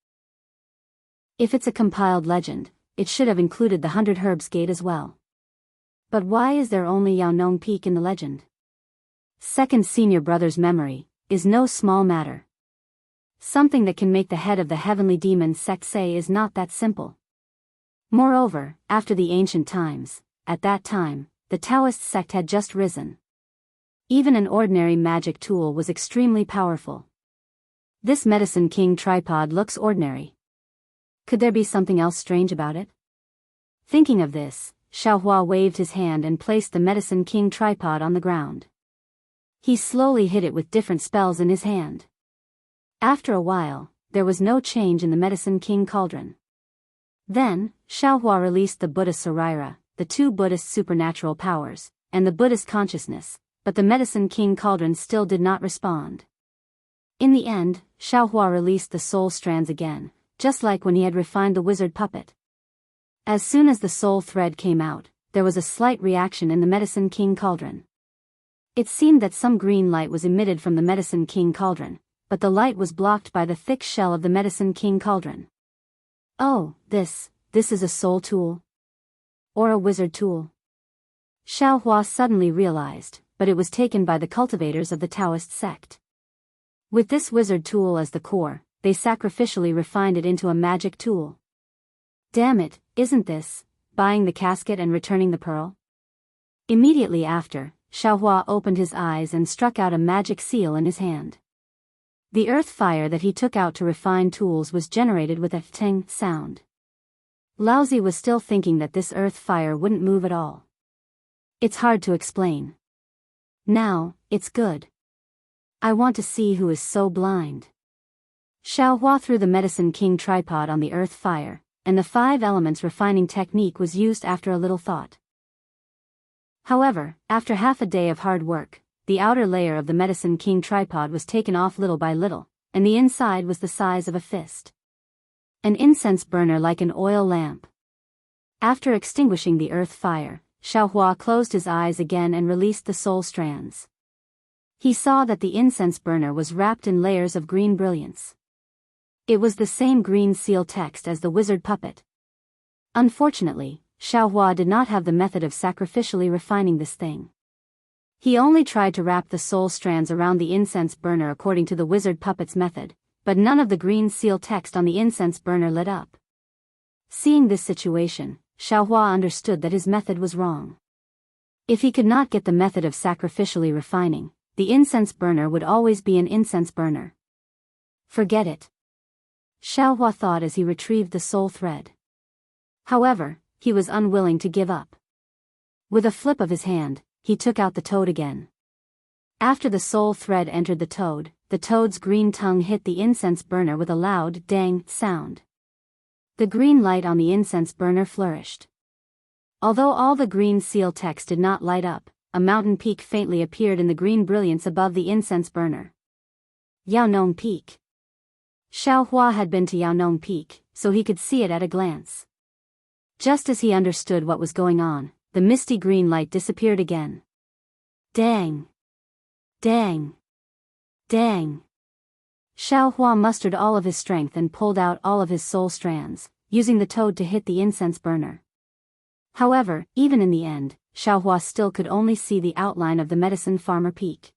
If it's a compiled legend, it should have included the 100 Herbs Gate as well. But why is there only Yaonong Peak in the legend? Second senior brother's memory is no small matter. Something that can make the head of the heavenly demon sect say is not that simple. Moreover, after the ancient times, at that time, the Taoist sect had just risen. Even an ordinary magic tool was extremely powerful. This Medicine King tripod looks ordinary. Could there be something else strange about it? Thinking of this, Xiaohua waved his hand and placed the Medicine King tripod on the ground. He slowly hit it with different spells in his hand. After a while, there was no change in the Medicine King cauldron. Then, Xiaohua released the Buddhist Sarira, the two Buddhist supernatural powers, and the Buddhist consciousness, but the Medicine King cauldron still did not respond. In the end, Xiaohua released the soul strands again, just like when he had refined the wizard puppet. As soon as the soul thread came out, there was a slight reaction in the Medicine King cauldron. It seemed that some green light was emitted from the Medicine King cauldron, but the light was blocked by the thick shell of the Medicine King cauldron. Oh, this is a soul tool? Or a wizard tool? Xiaohua suddenly realized, but it was taken by the cultivators of the Taoist sect. With this wizard tool as the core, they sacrificially refined it into a magic tool. Damn it, isn't this buying the casket and returning the pearl? Immediately after, Xiaohua opened his eyes and struck out a magic seal in his hand. The earth fire that he took out to refine tools was generated with a ting sound. Laozi was still thinking that this earth fire wouldn't move at all. It's hard to explain. Now, it's good. I want to see who is so blind. Xiaohua threw the Medicine King tripod on the earth fire, and the 5 elements refining technique was used after a little thought. However, after half a day of hard work, the outer layer of the Medicine King tripod was taken off little by little, and the inside was the size of a fist. An incense burner like an oil lamp. After extinguishing the earth fire, Xiaohua closed his eyes again and released the soul strands. He saw that the incense burner was wrapped in layers of green brilliance. It was the same green seal text as the wizard puppet. Unfortunately, Xiaohua did not have the method of sacrificially refining this thing. He only tried to wrap the soul strands around the incense burner according to the wizard puppet's method, but none of the green seal text on the incense burner lit up. Seeing this situation, Xiaohua understood that his method was wrong. If he could not get the method of sacrificially refining, the incense burner would always be an incense burner. Forget it. Xiaohua thought as he retrieved the soul thread. However, he was unwilling to give up. With a flip of his hand, he took out the toad again. After the soul thread entered the toad's green tongue hit the incense burner with a loud dang sound. The green light on the incense burner flourished. Although all the green seal text did not light up, a mountain peak faintly appeared in the green brilliance above the incense burner. Yaonong Peak. Xiaohua had been to Yaonong Peak, so he could see it at a glance. Just as he understood what was going on, the misty green light disappeared again. Dang! Dang! Dang! Xiaohua mustered all of his strength and pulled out all of his soul strands, using the toad to hit the incense burner. However, even in the end, Xiaohua still could only see the outline of the medicine farmer peak.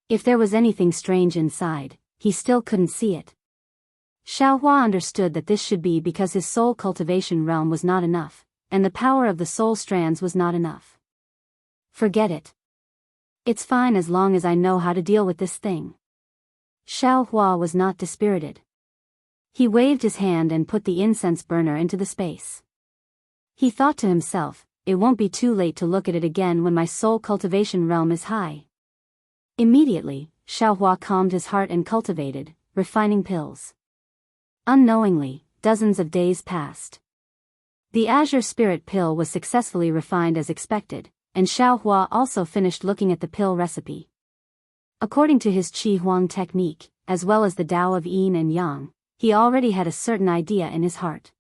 If there was anything strange inside, he still couldn't see it. Xiaohua understood that this should be because his soul cultivation realm was not enough, and the power of the soul strands was not enough. Forget it. It's fine as long as I know how to deal with this thing. Xiaohua was not dispirited. He waved his hand and put the incense burner into the space. He thought to himself, it won't be too late to look at it again when my soul cultivation realm is high. Immediately, Xiaohua calmed his heart and cultivated, refining pills. Unknowingly, dozens of days passed. The azure spirit pill was successfully refined as expected, and Xiaohua also finished looking at the pill recipe. According to his Qi Huang technique, as well as the Tao of Yin and Yang, he already had a certain idea in his heart.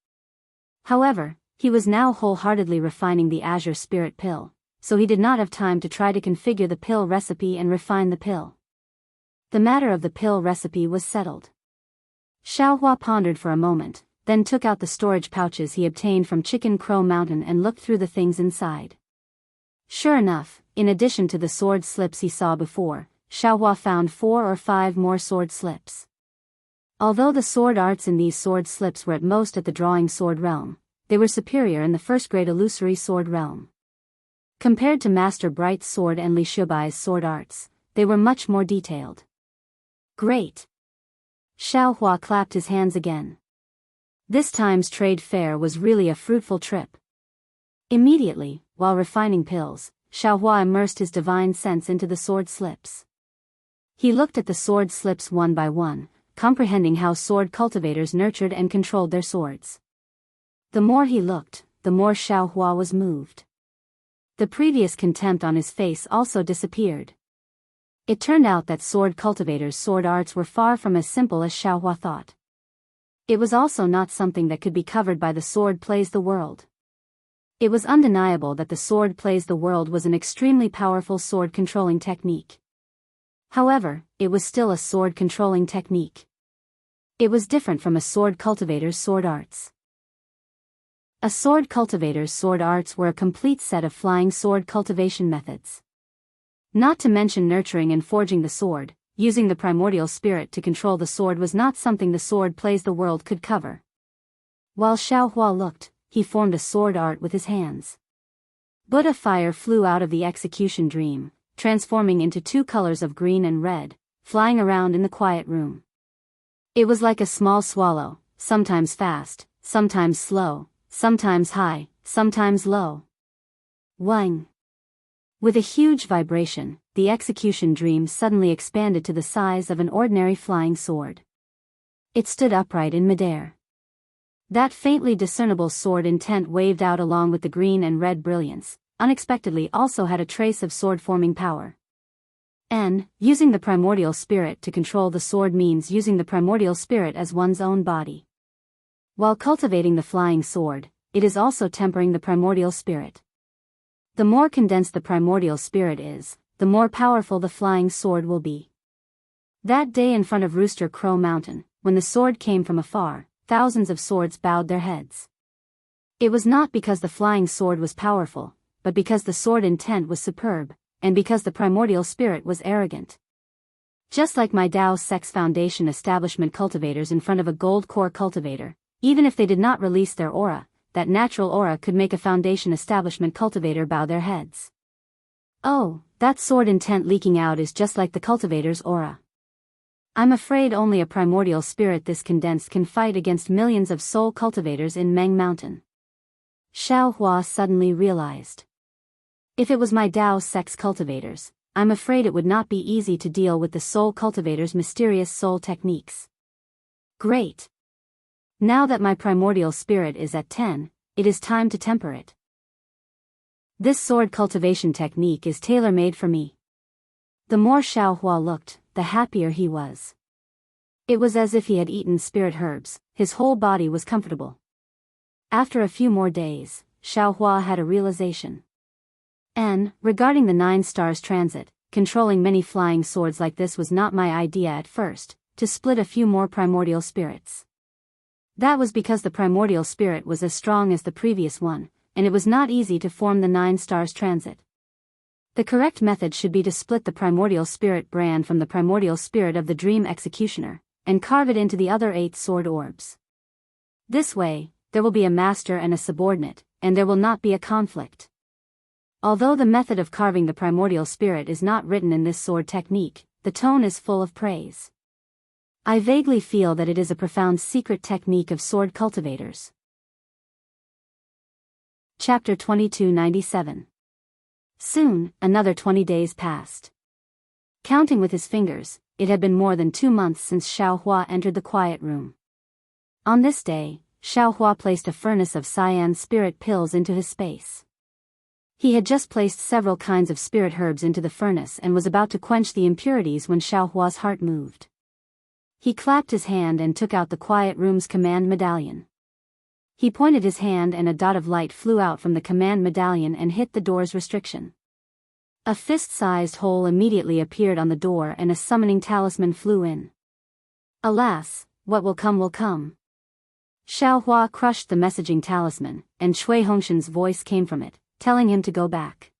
However, he was now wholeheartedly refining the azure spirit pill, so he did not have time to try to configure the pill recipe and refine the pill. The matter of the pill recipe was settled. Xiaohua pondered for a moment, then took out the storage pouches he obtained from Chicken Crow Mountain and looked through the things inside. Sure enough, in addition to the sword slips he saw before, Xiaohua found 4 or 5 more sword slips. Although the sword arts in these sword slips were at most at the drawing sword realm, they were superior in the first-grade illusory sword realm. Compared to Master Bright's sword and Li Shubai's sword arts, they were much more detailed. Great! Xiao Hua clapped his hands again. This time's trade fair was really a fruitful trip. Immediately, while refining pills, Xiao Hua immersed his divine sense into the sword slips. He looked at the sword slips one by one, comprehending how sword cultivators nurtured and controlled their swords. The more he looked, the more Xiao Hua was moved. The previous contempt on his face also disappeared. It turned out that sword cultivators' sword arts were far from as simple as Xiao Hua thought. It was also not something that could be covered by the sword plays the world. It was undeniable that the sword plays the world was an extremely powerful sword controlling technique. However, it was still a sword controlling technique. It was different from a sword cultivator's sword arts. A sword cultivator's sword arts were a complete set of flying sword cultivation methods. Not to mention nurturing and forging the sword, using the primordial spirit to control the sword was not something the sword plays the world could cover. While Xiao Hua looked, he formed a sword art with his hands. Buddha fire flew out of the execution dream, transforming into 2 colors of green and red, flying around in the quiet room. It was like a small swallow, sometimes fast, sometimes slow, sometimes high, sometimes low. Wang. With a huge vibration, the execution dream suddenly expanded to the size of an ordinary flying sword. It stood upright in midair. That faintly discernible sword intent waved out along with the green and red brilliance, unexpectedly also had a trace of sword-forming power. And, using the primordial spirit to control the sword means using the primordial spirit as one's own body. While cultivating the flying sword, it is also tempering the primordial spirit. The more condensed the primordial spirit is, the more powerful the flying sword will be. That day in front of Rooster Crow Mountain, when the sword came from afar, thousands of swords bowed their heads. It was not because the flying sword was powerful, but because the sword intent was superb, and because the primordial spirit was arrogant. Just like my Dao Sex Foundation establishment cultivators in front of a gold core cultivator, even if they did not release their aura, that natural aura could make a foundation establishment cultivator bow their heads. Oh, that sword intent leaking out is just like the cultivator's aura. I'm afraid only a primordial spirit this condensed can fight against millions of soul cultivators in Meng Mountain. Xiao Hua suddenly realized. If it was my Dao Sex cultivators, I'm afraid it would not be easy to deal with the soul cultivator's mysterious soul techniques. Great! Now that my primordial spirit is at 10, it is time to temper it. This sword cultivation technique is tailor-made for me. The more Xiao Hua looked, the happier he was. It was as if he had eaten spirit herbs, his whole body was comfortable. After a few more days, Xiao Hua had a realization. And, regarding the 9 stars transit, controlling many flying swords like this was not my idea at first, to split a few more primordial spirits. That was because the primordial spirit was as strong as the previous one, and it was not easy to form the 9 stars transit. The correct method should be to split the primordial spirit brand from the primordial spirit of the dream executioner, and carve it into the other 8 sword orbs. This way, there will be a master and a subordinate, and there will not be a conflict. Although the method of carving the primordial spirit is not written in this sword technique, the tone is full of praise. I vaguely feel that it is a profound secret technique of sword cultivators. Chapter 2297. Soon, another 20 days passed. Counting with his fingers, it had been more than 2 months since Xiao Hua entered the quiet room. On this day, Xiao Hua placed a furnace of cyan spirit pills into his space. He had just placed several kinds of spirit herbs into the furnace and was about to quench the impurities when Xiao Hua's heart moved. He clapped his hand and took out the quiet room's command medallion. He pointed his hand and a dot of light flew out from the command medallion and hit the door's restriction. A fist-sized hole immediately appeared on the door and a summoning talisman flew in. Alas, what will come will come. Xiao Hua crushed the messaging talisman, and Shui Hongshan's voice came from it, telling him to go back.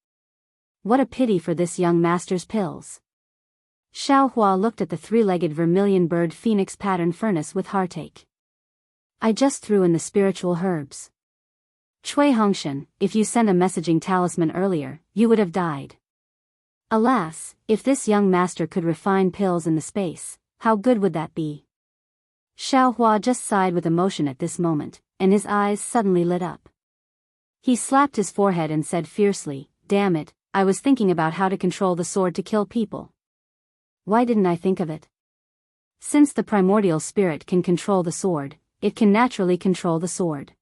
What a pity for this young master's pills. Xiao Hua looked at the 3-legged vermilion bird phoenix pattern furnace with heartache. I just threw in the spiritual herbs. Cui Hongshan, if you sent a messaging talisman earlier, you would have died. Alas, if this young master could refine pills in the space, how good would that be? Xiaohua just sighed with emotion at this moment, and his eyes suddenly lit up. He slapped his forehead and said fiercely, "Damn it, I was thinking about how to control the sword to kill people. Why didn't I think of it? Since the primordial spirit can control the sword, it can naturally control the sword.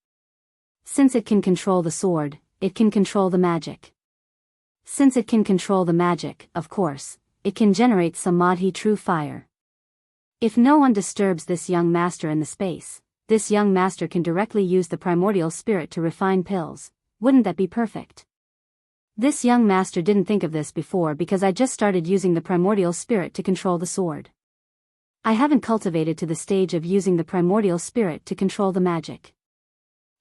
Since it can control the sword, it can control the magic. Since it can control the magic, of course, it can generate samadhi true fire. If no one disturbs this young master in the space, this young master can directly use the primordial spirit to refine pills. Wouldn't that be perfect? This young master didn't think of this before because I just started using the primordial spirit to control the sword. I haven't cultivated to the stage of using the primordial spirit to control the magic."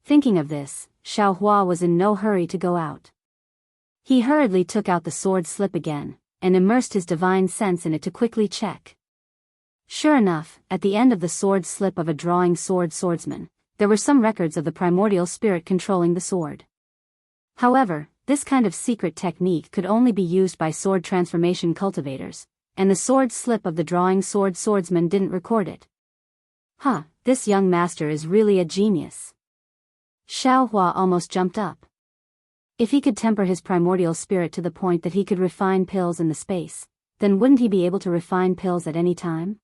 Thinking of this, Xiaohua was in no hurry to go out. He hurriedly took out the sword slip again, and immersed his divine sense in it to quickly check. Sure enough, at the end of the sword slip of a drawing swordsman, there were some records of the primordial spirit controlling the sword. However, this kind of secret technique could only be used by sword transformation cultivators, and the sword slip of the drawing swordsman didn't record it. This young master is really a genius. Xiaohua almost jumped up. If he could temper his primordial spirit to the point that he could refine pills in the space, then wouldn't he be able to refine pills at any time?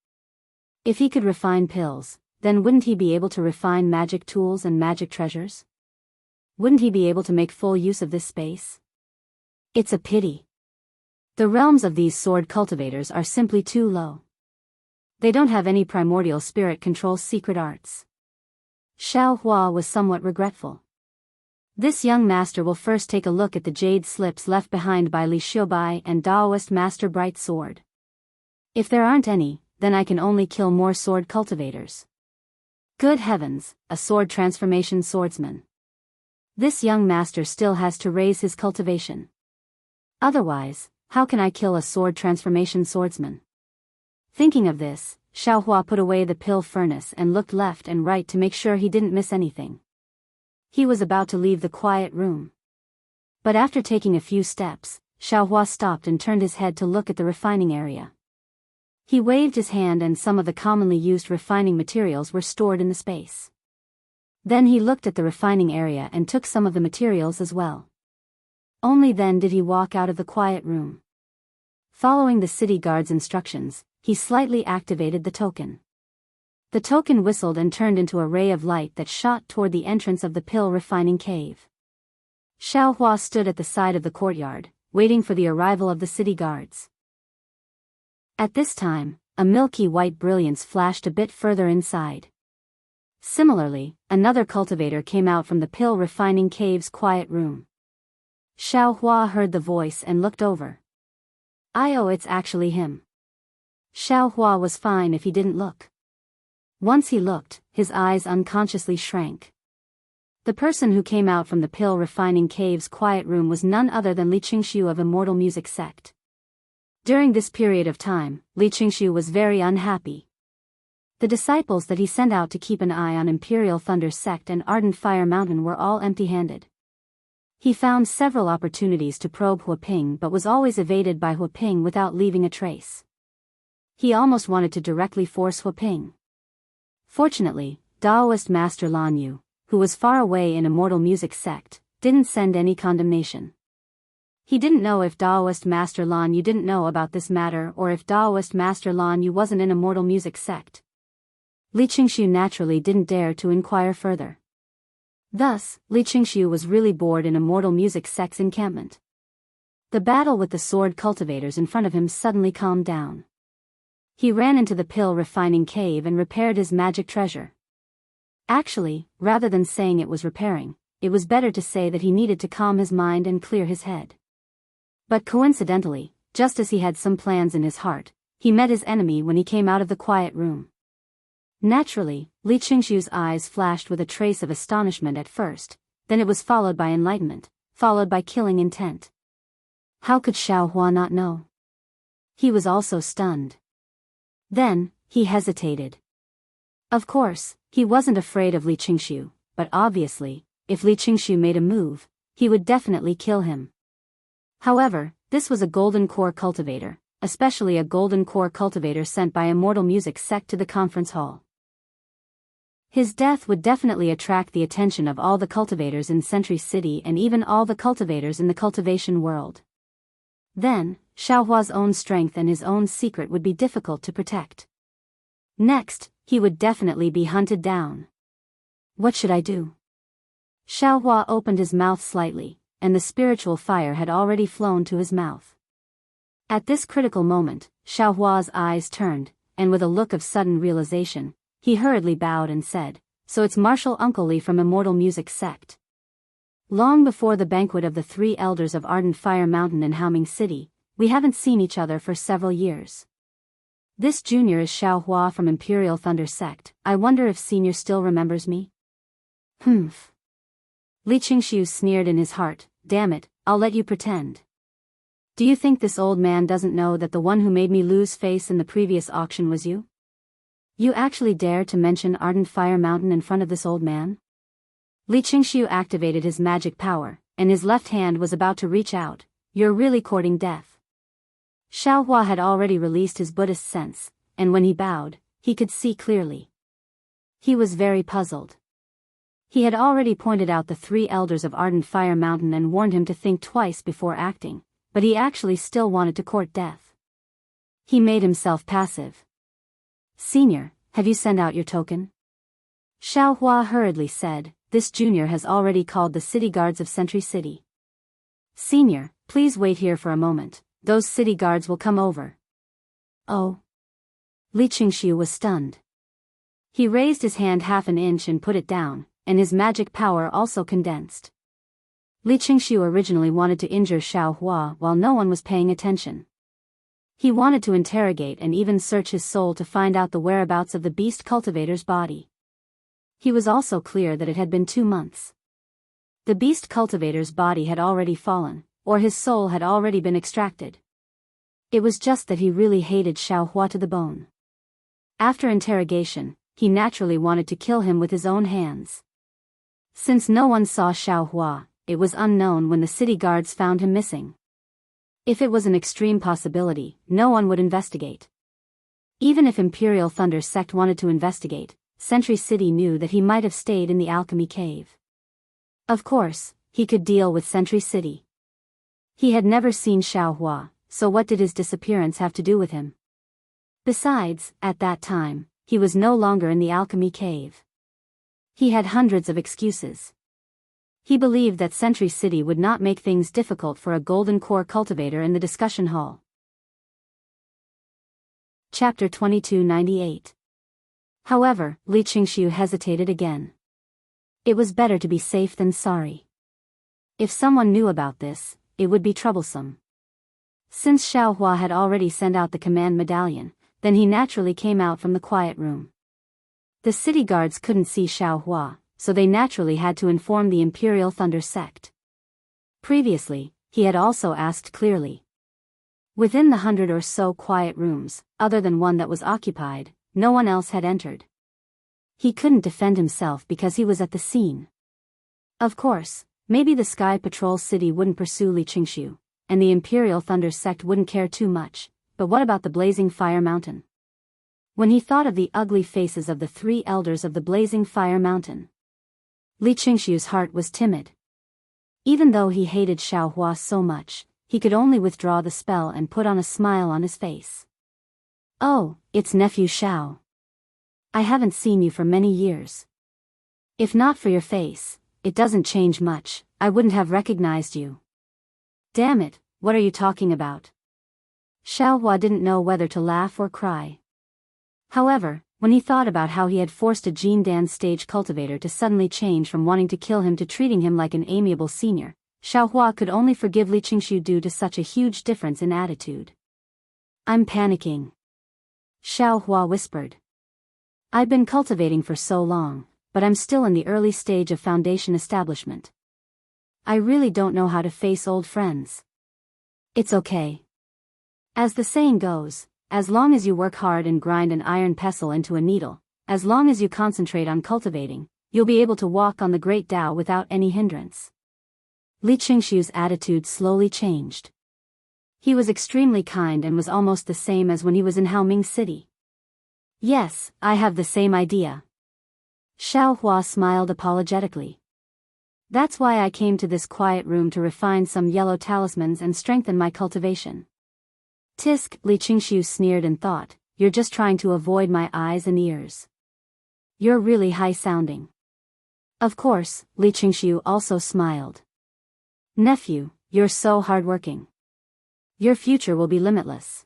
If he could refine pills, then wouldn't he be able to refine magic tools and magic treasures? Wouldn't he be able to make full use of this space? It's a pity. The realms of these sword cultivators are simply too low. They don't have any primordial spirit control secret arts. Xiaohua was somewhat regretful. This young master will first take a look at the jade slips left behind by Li Xiubai and Daoist Master Bright Sword. If there aren't any, then I can only kill more sword cultivators. Good heavens, a sword transformation swordsman. This young master still has to raise his cultivation. Otherwise, how can I kill a sword transformation swordsman? Thinking of this, Xiaohua put away the pill furnace and looked left and right to make sure he didn't miss anything. He was about to leave the quiet room. But after taking a few steps, Xiaohua stopped and turned his head to look at the refining area. He waved his hand and some of the commonly used refining materials were stored in the space. Then he looked at the refining area and took some of the materials as well. Only then did he walk out of the quiet room. Following the city guard's instructions, he slightly activated the token. The token whistled and turned into a ray of light that shot toward the entrance of the pill refining cave. Xiaohua stood at the side of the courtyard, waiting for the arrival of the city guards. At this time, a milky white brilliance flashed a bit further inside. Similarly, another cultivator came out from the pill refining cave's quiet room. Xiaohua heard the voice and looked over. It's actually him. Xiaohua was fine if he didn't look. Once he looked, his eyes unconsciously shrank. The person who came out from the pill refining cave's quiet room was none other than Li Qingxiu of Immortal Music Sect. During this period of time, Li Qingxiu was very unhappy. The disciples that he sent out to keep an eye on Imperial Thunder Sect and Ardent Fire Mountain were all empty-handed. He found several opportunities to probe Huaping but was always evaded by Huaping without leaving a trace. He almost wanted to directly force Huaping. Fortunately, Daoist Master Lan Yu, who was far away in Immortal Music Sect, didn't send any condemnation. He didn't know if Daoist Master Lan Yu didn't know about this matter or if Daoist Master Lan Yu wasn't in Immortal Music Sect. Li Qingxiu naturally didn't dare to inquire further. Thus, Li Qingxiu was really bored in Immortal Music Sect's encampment. The battle with the sword cultivators in front of him suddenly calmed down. He ran into the pill refining cave and repaired his magic treasure. Actually, rather than saying it was repairing, it was better to say that he needed to calm his mind and clear his head. But coincidentally, just as he had some plans in his heart, he met his enemy when he came out of the quiet room. Naturally, Li Qingxiu's eyes flashed with a trace of astonishment at first, then it was followed by enlightenment, followed by killing intent. How could Xiaohua not know? He was also stunned. Then, he hesitated. Of course, he wasn't afraid of Li Qingxiu, but obviously, if Li Qingshu made a move, he would definitely kill him. However, this was a golden core cultivator, especially a golden core cultivator sent by Immortal Music Sect to the conference hall. His death would definitely attract the attention of all the cultivators in Sentry City and even all the cultivators in the cultivation world. Then, Xiaohua's own strength and his own secret would be difficult to protect. Next, he would definitely be hunted down. What should I do? Xiaohua opened his mouth slightly, and the spiritual fire had already flown to his mouth. At this critical moment, Xiaohua's eyes turned, and with a look of sudden realization, he hurriedly bowed and said, "So it's Marshal Uncle Li from Immortal Music Sect." Long before the banquet of the 3 elders of Ardent Fire Mountain in Haoming City, we haven't seen each other for several years. This junior is Xiaohua from Imperial Thunder Sect. I wonder if senior still remembers me? Humph. Li Qingshu sneered in his heart, "Damn it, I'll let you pretend. Do you think this old man doesn't know that the one who made me lose face in the previous auction was you? You actually dare to mention Ardent Fire Mountain in front of this old man?" Li Qingshu activated his magic power, and his left hand was about to reach out. "You're really courting death." Xiaohua had already released his Buddhist sense, and when he bowed, he could see clearly. He was very puzzled. He had already pointed out the 3 elders of Ardent Fire Mountain and warned him to think twice before acting, but he actually still wanted to court death. He made himself passive. "Senior, have you sent out your token?" Xiaohua hurriedly said, "This junior has already called the city guards of Sentry City." "Senior, please wait here for a moment, those city guards will come over." "Oh." Li Qingshu was stunned. He raised his hand half an inch and put it down, and his magic power also condensed. Li Qingshu originally wanted to injure Xiaohua while no one was paying attention. He wanted to interrogate and even search his soul to find out the whereabouts of the beast cultivator's body. He was also clear that it had been 2 months. The beast cultivator's body had already fallen, or his soul had already been extracted. It was just that he really hated Xiaohua to the bone. After interrogation, he naturally wanted to kill him with his own hands. Since no one saw Xiaohua, it was unknown when the city guards found him missing. If it was an extreme possibility, no one would investigate. Even if Imperial Thunder Sect wanted to investigate, Sentry City knew that he might have stayed in the alchemy cave. Of course, he could deal with Sentry City. He had never seen Xiaohua, so what did his disappearance have to do with him? Besides, at that time, he was no longer in the alchemy cave. He had hundreds of excuses. He believed that Sentry City would not make things difficult for a golden core cultivator in the discussion hall. Chapter 2298. However, Li Qingshu hesitated again. It was better to be safe than sorry. If someone knew about this, it would be troublesome. Since Xiaohua had already sent out the command medallion, then he naturally came out from the quiet room. The city guards couldn't see Xiaohua, so they naturally had to inform the Imperial Thunder Sect. Previously, he had also asked clearly. Within the 100 or so quiet rooms, other than one that was occupied, no one else had entered. He couldn't defend himself because he was at the scene. Of course, maybe the Sky Patrol City wouldn't pursue Li Qingshu, and the Imperial Thunder Sect wouldn't care too much, but what about the Blazing Fire Mountain? When he thought of the ugly faces of the 3 elders of the Blazing Fire Mountain, Li Qingshu's heart was timid. Even though he hated Xiaohua so much, he could only withdraw the spell and put on a smile on his face. "Oh, it's Nephew Xiao. I haven't seen you for many years. If not for your face, it doesn't change much, I wouldn't have recognized you." "Damn it, what are you talking about?" Xiaohua didn't know whether to laugh or cry. However, when he thought about how he had forced a Jindan stage cultivator to suddenly change from wanting to kill him to treating him like an amiable senior, Xiaohua could only forgive Li Qingshu due to such a huge difference in attitude. "I'm panicking," Xiaohua whispered. "I've been cultivating for so long, but I'm still in the early stage of foundation establishment. I really don't know how to face old friends." "It's okay. As the saying goes, as long as you work hard and grind an iron pestle into a needle, as long as you concentrate on cultivating, you'll be able to walk on the Great Tao without any hindrance. Li Qingshu's attitude slowly changed. He was extremely kind and was almost the same as when he was in Haoming City. Yes, I have the same idea. Xiaohua smiled apologetically. That's why I came to this quiet room to refine some yellow talismans and strengthen my cultivation. Tisk, Li Qingshu sneered and thought, you're just trying to avoid my eyes and ears. You're really high-sounding. Of course, Li Qingshu also smiled. Nephew, you're so hardworking. Your future will be limitless.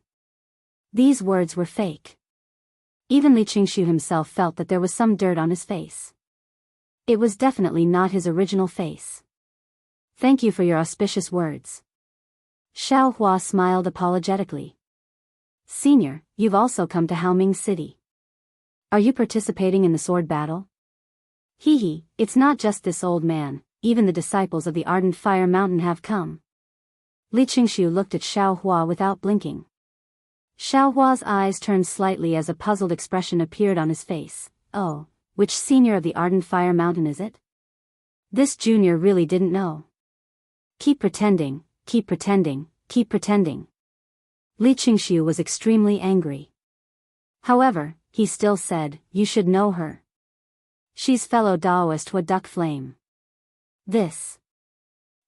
These words were fake. Even Li Qingshu himself felt that there was some dirt on his face. It was definitely not his original face. Thank you for your auspicious words. Xiaohua smiled apologetically. Senior, you've also come to Haoming City. Are you participating in the sword battle? Hee, it's not just this old man, even the disciples of the Ardent Fire Mountain have come. Li Qingshu looked at Xiaohua without blinking. Xiaohua's eyes turned slightly as a puzzled expression appeared on his face. Oh, which senior of the Ardent Fire Mountain is it? This junior really didn't know. Keep pretending, keep pretending, keep pretending. Li Qingshu was extremely angry. However, he still said, you should know her. She's fellow Daoist Hua Duck Flame. This.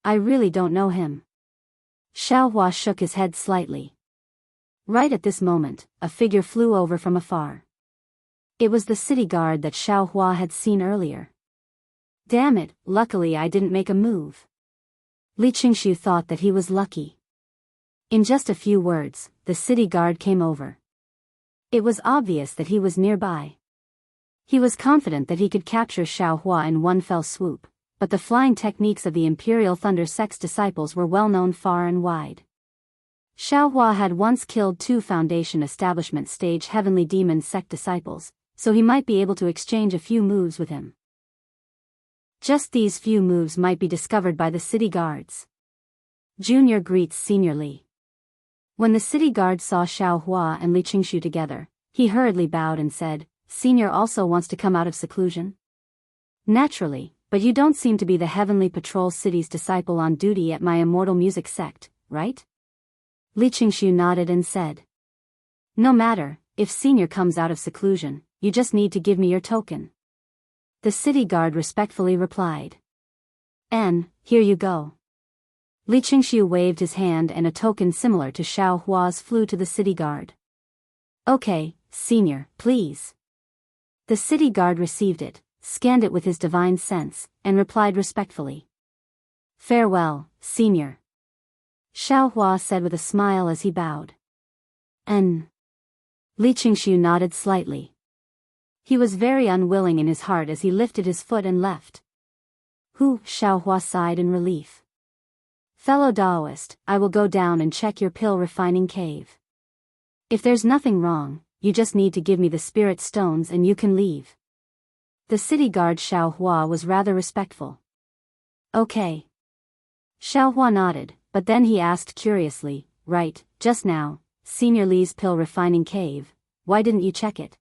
I really don't know him. Xiaohua shook his head slightly. Right at this moment, a figure flew over from afar. It was the city guard that Xiaohua had seen earlier. Damn it, luckily I didn't make a move. Li Qingshu thought that he was lucky. In just a few words, the city guard came over. It was obvious that he was nearby. He was confident that he could capture Xiaohua in one fell swoop, but the flying techniques of the Imperial Thunder Sect's disciples were well known far and wide. Xiaohua had once killed 2 Foundation Establishment Stage Heavenly Demon Sect disciples, so he might be able to exchange a few moves with him. Just these few moves might be discovered by the city guards. Junior greets Senior Li. When the city guard saw Xiaohua and Li Qingshu together, he hurriedly bowed and said, Senior also wants to come out of seclusion? Naturally, but you don't seem to be the Heavenly Patrol City's disciple on duty at my Immortal Music Sect, right? Li Qingshu nodded and said. No matter, if Senior comes out of seclusion, you just need to give me your token. The city guard respectfully replied. Here you go. Li Qingshu waved his hand and a token similar to Xiaohua's flew to the city guard. Okay, Senior, please. The city guard received it, scanned it with his divine sense, and replied respectfully. Farewell, Senior. Xiaohua said with a smile as he bowed. Li Qingshu nodded slightly. He was very unwilling in his heart as he lifted his foot and left. Xiaohua sighed in relief. Fellow Daoist, I will go down and check your pill refining cave. If there's nothing wrong, you just need to give me the spirit stones and you can leave. The city guard Xiaohua was rather respectful. Okay. Xiaohua nodded, but then he asked curiously, right, just now, Senior Li's pill refining cave, why didn't you check it?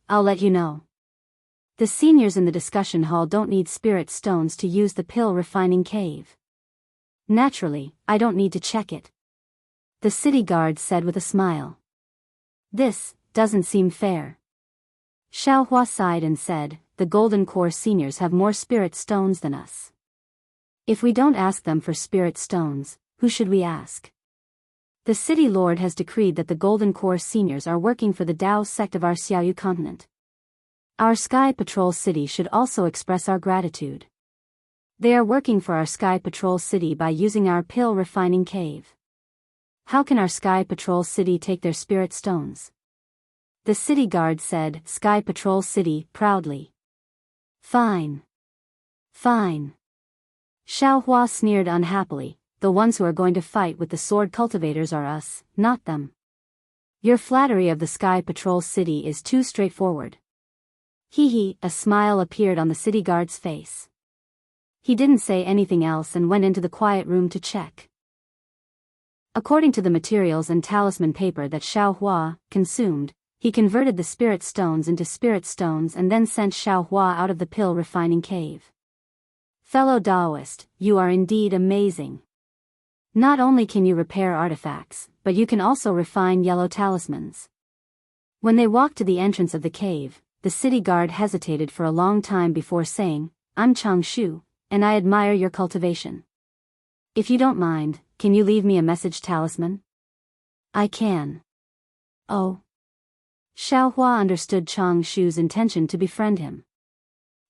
I'll let you know. The seniors in the discussion hall don't need spirit stones to use the pill refining cave. Naturally, I don't need to check it. The city guard said with a smile. This doesn't seem fair. Xiaohua sighed and said, the Golden Core seniors have more spirit stones than us. If we don't ask them for spirit stones, who should we ask? The city lord has decreed that the Golden Core seniors are working for the Dao sect of our Xiaoyu continent. Our Sky Patrol City should also express our gratitude. They are working for our Sky Patrol City by using our pill refining cave. How can our Sky Patrol City take their spirit stones? The city guard said, Sky Patrol City, proudly. Fine. Fine. Xiaohua sneered unhappily, the ones who are going to fight with the sword cultivators are us, not them. Your flattery of the Sky Patrol City is too straightforward. A smile appeared on the city guard's face. He didn't say anything else and went into the quiet room to check. According to the materials and talisman paper that Xiaohua consumed, he converted the spirit stones into spirit stones and then sent Xiaohua out of the pill refining cave. Fellow Daoist, you are indeed amazing. Not only can you repair artifacts, but you can also refine yellow talismans. When they walked to the entrance of the cave, the city guard hesitated for a long time before saying, I'm Chang Shu, and I admire your cultivation. If you don't mind, can you leave me a message talisman? I can. Oh. Xiaohua understood Chang Shu's intention to befriend him.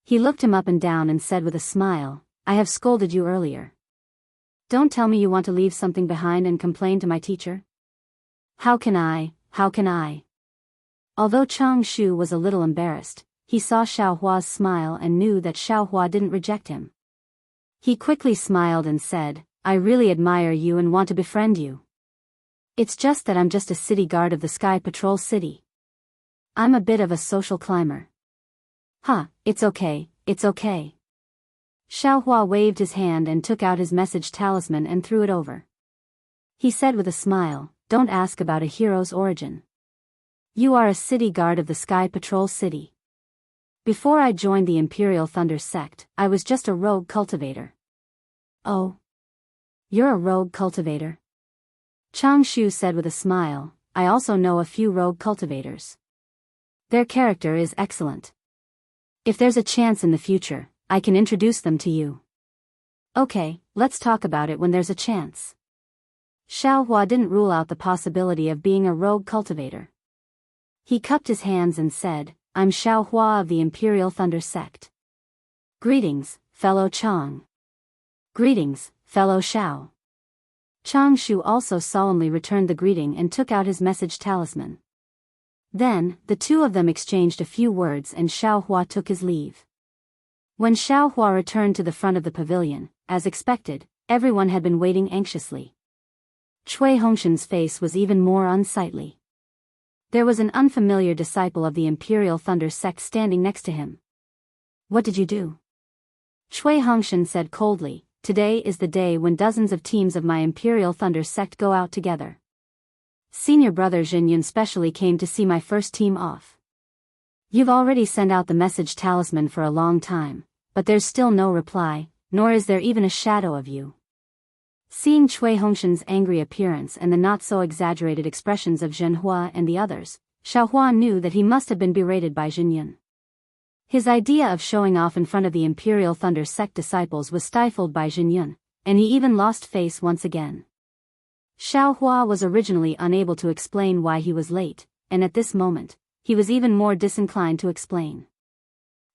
He looked him up and down and said with a smile, I have scolded you earlier. Don't tell me you want to leave something behind and complain to my teacher. How can I? Although Chang Shu was a little embarrassed, he saw Xiaohua's smile and knew that Xiaohua didn't reject him. He quickly smiled and said, I really admire you and want to befriend you. It's just that I'm just a city guard of the Sky Patrol City. I'm a bit of a social climber. It's okay. Xiaohua waved his hand and took out his message talisman and threw it over. He said with a smile, don't ask about a hero's origin. You are a city guard of the Sky Patrol City. Before I joined the Imperial Thunder sect, I was just a rogue cultivator. Oh. You're a rogue cultivator? Chang Shu said with a smile, I also know a few rogue cultivators. Their character is excellent. If there's a chance in the future, I can introduce them to you. Okay, let's talk about it when there's a chance. Xiaohua didn't rule out the possibility of being a rogue cultivator. He cupped his hands and said, I'm Xiaohua of the Imperial Thunder sect. Greetings, fellow Chang. Greetings, fellow Xiao. Chang Shu also solemnly returned the greeting and took out his message talisman. Then, the two of them exchanged a few words and Xiaohua took his leave. When Xiaohua returned to the front of the pavilion, as expected, everyone had been waiting anxiously. Cui Hongshan's face was even more unsightly. There was an unfamiliar disciple of the Imperial Thunder sect standing next to him. What did you do? Cui Hongshan said coldly, Today is the day when dozens of teams of my Imperial Thunder sect go out together. Senior brother Jianyun specially came to see my first team off. You've already sent out the message talisman for a long time, but there's still no reply, nor is there even a shadow of you. Seeing Cui Hongshan's angry appearance and the not-so-exaggerated expressions of Zhenhua and the others, Xiaohua knew that he must have been berated by Jianyun. His idea of showing off in front of the Imperial Thunder sect disciples was stifled by Jianyun, and he even lost face once again. Xiaohua was originally unable to explain why he was late, and at this moment, he was even more disinclined to explain.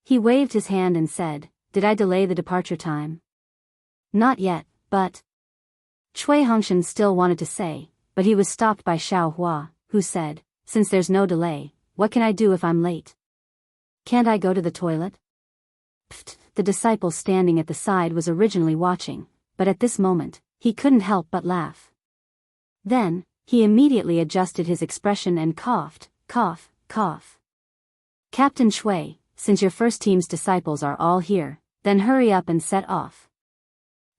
He waved his hand and said, Did I delay the departure time? Not yet, but... Cui Hongshan still wanted to say, but he was stopped by Xiaohua, who said, Since there's no delay, what can I do if I'm late? Can't I go to the toilet? Pfft, the disciple standing at the side was originally watching, but at this moment, he couldn't help but laugh. Then, he immediately adjusted his expression and coughed, cough. Captain Cui, since your first team's disciples are all here, then hurry up and set off.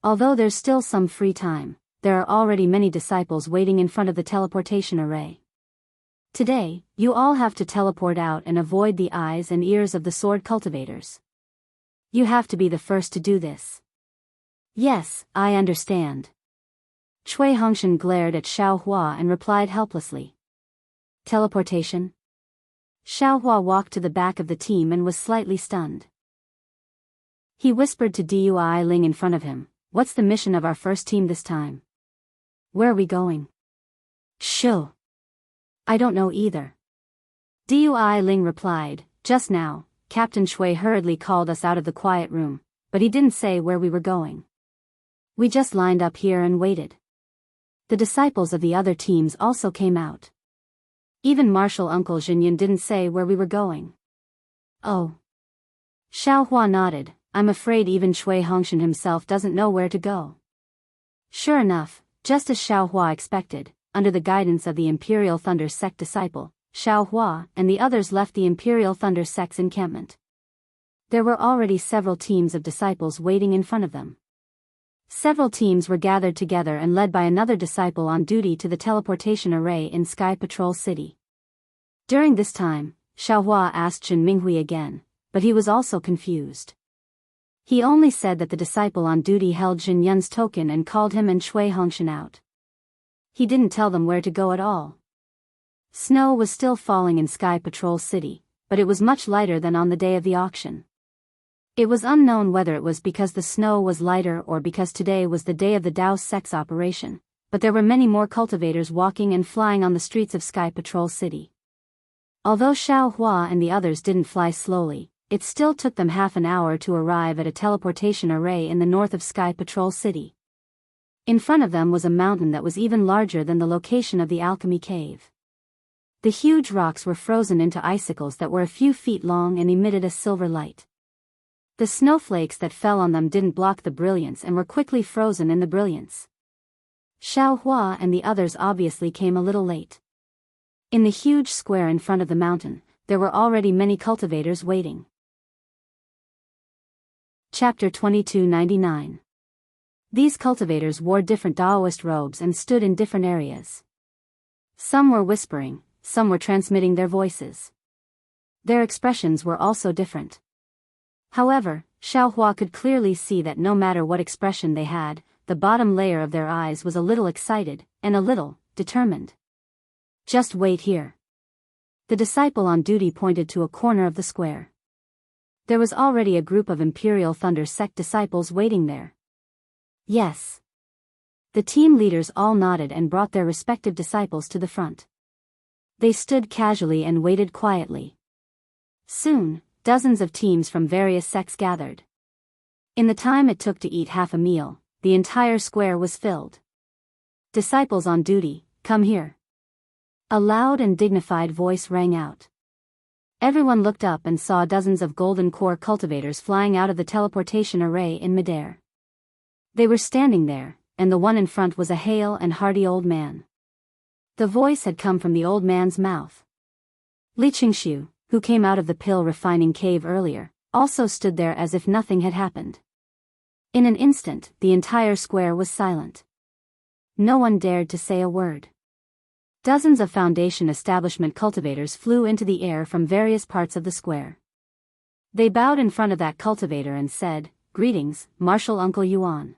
Although there's still some free time, there are already many disciples waiting in front of the teleportation array. Today, you all have to teleport out and avoid the eyes and ears of the sword cultivators. You have to be the first to do this. Yes, I understand. Cui Hongshan glared at Xiaohua and replied helplessly. Teleportation? Xiaohua walked to the back of the team and was slightly stunned. He whispered to Dui Ling in front of him, What's the mission of our first team this time? Where are we going? Shoo. I don't know either. Dui Ling replied, Just now, Captain Cui hurriedly called us out of the quiet room, but he didn't say where we were going. We just lined up here and waited. The disciples of the other teams also came out. Even Martial Uncle Jianyun didn't say where we were going. Oh. Xiaohua nodded, I'm afraid even Cui Hongshan himself doesn't know where to go. Sure enough, just as Xiaohua expected, under the guidance of the Imperial Thunder sect disciple, Xiaohua and the others left the Imperial Thunder sect's encampment. There were already several teams of disciples waiting in front of them. Several teams were gathered together and led by another disciple on duty to the teleportation array in Sky Patrol City. During this time, Xiaohua asked Zhen Minghui again, but he was also confused. He only said that the disciple on duty held Jin Yun's token and called him and Shui Hongshan out. He didn't tell them where to go at all. Snow was still falling in Sky Patrol City, but it was much lighter than on the day of the auction. It was unknown whether it was because the snow was lighter or because today was the day of the Daoist sex operation, but there were many more cultivators walking and flying on the streets of Sky Patrol City. Although Xiaohua and the others didn't fly slowly, it still took them half an hour to arrive at a teleportation array in the north of Sky Patrol City. In front of them was a mountain that was even larger than the location of the alchemy cave. The huge rocks were frozen into icicles that were a few feet long and emitted a silver light. The snowflakes that fell on them didn't block the brilliance and were quickly frozen in the brilliance. Xiaohua and the others obviously came a little late. In the huge square in front of the mountain, there were already many cultivators waiting. Chapter 2299. These cultivators wore different Daoist robes and stood in different areas. Some were whispering, some were transmitting their voices. Their expressions were also different. However, Xiaohua could clearly see that no matter what expression they had, the bottom layer of their eyes was a little excited, and a little determined. Just wait here. The disciple on duty pointed to a corner of the square. There was already a group of Imperial Thunder sect disciples waiting there. Yes. The team leaders all nodded and brought their respective disciples to the front. They stood casually and waited quietly. Soon, dozens of teams from various sects gathered. In the time it took to eat half a meal, the entire square was filled. Disciples on duty, come here. A loud and dignified voice rang out. Everyone looked up and saw dozens of golden core cultivators flying out of the teleportation array in midair. They were standing there, and the one in front was a hale and hearty old man. The voice had come from the old man's mouth. Li Qingshu, who came out of the pill refining cave earlier, also stood there as if nothing had happened. In an instant, the entire square was silent. No one dared to say a word. Dozens of Foundation establishment cultivators flew into the air from various parts of the square. They bowed in front of that cultivator and said, "Greetings, Marshal Uncle Yuan."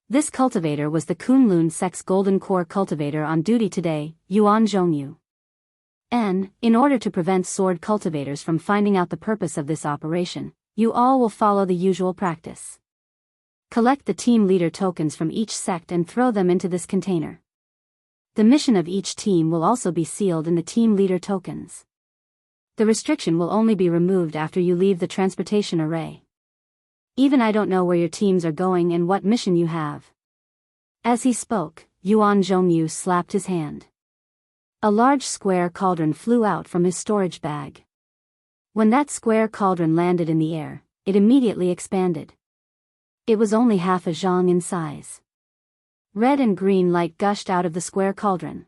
This cultivator was the Kunlun sect's golden core cultivator on duty today, Yuan Zhongyu. And, in order to prevent sword cultivators from finding out the purpose of this operation, you all will follow the usual practice. Collect the team leader tokens from each sect and throw them into this container. The mission of each team will also be sealed in the team leader tokens. The restriction will only be removed after you leave the transportation array. Even I don't know where your teams are going and what mission you have. As he spoke, Yuan Zhongyu slapped his hand. A large square cauldron flew out from his storage bag. When that square cauldron landed in the air, it immediately expanded. It was only half a zhang in size. Red and green light gushed out of the square cauldron.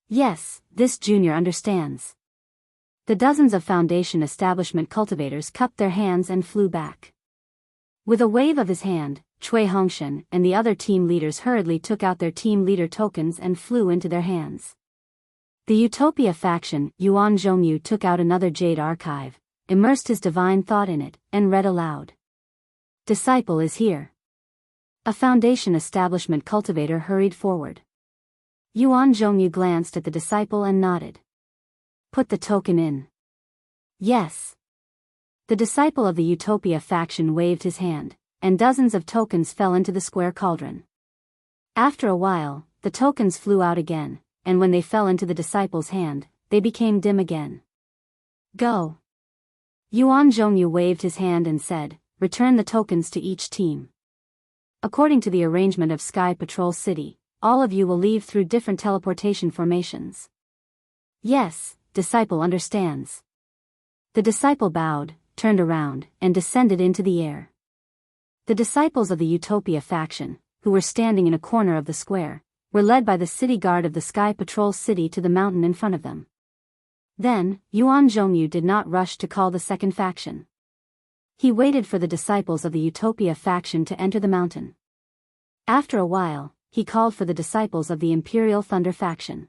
Yes, this junior understands. The dozens of Foundation establishment cultivators cupped their hands and flew back. With a wave of his hand, Shui Hongshan and the other team leaders hurriedly took out their team leader tokens and flew into their hands. The Utopia faction, Yuan Zhongyu took out another jade archive, immersed his divine thought in it, and read aloud. Disciple is here. A Foundation establishment cultivator hurried forward. Yuan Zhongyu glanced at the disciple and nodded. Put the token in. Yes. The disciple of the Utopia faction waved his hand, and dozens of tokens fell into the square cauldron. After a while, the tokens flew out again, and when they fell into the disciple's hand, they became dim again. Go. Yuan Zhongyu waved his hand and said, return the tokens to each team. According to the arrangement of Sky Patrol City, all of you will leave through different teleportation formations. Yes, disciple understands. The disciple bowed, turned around, and descended into the air. The disciples of the Utopia faction, who were standing in a corner of the square, were led by the city guard of the Sky Patrol City to the mountain in front of them. Then, Yuan Zhongyu did not rush to call the second faction. He waited for the disciples of the Utopia faction to enter the mountain. After a while, he called for the disciples of the Imperial Thunder faction.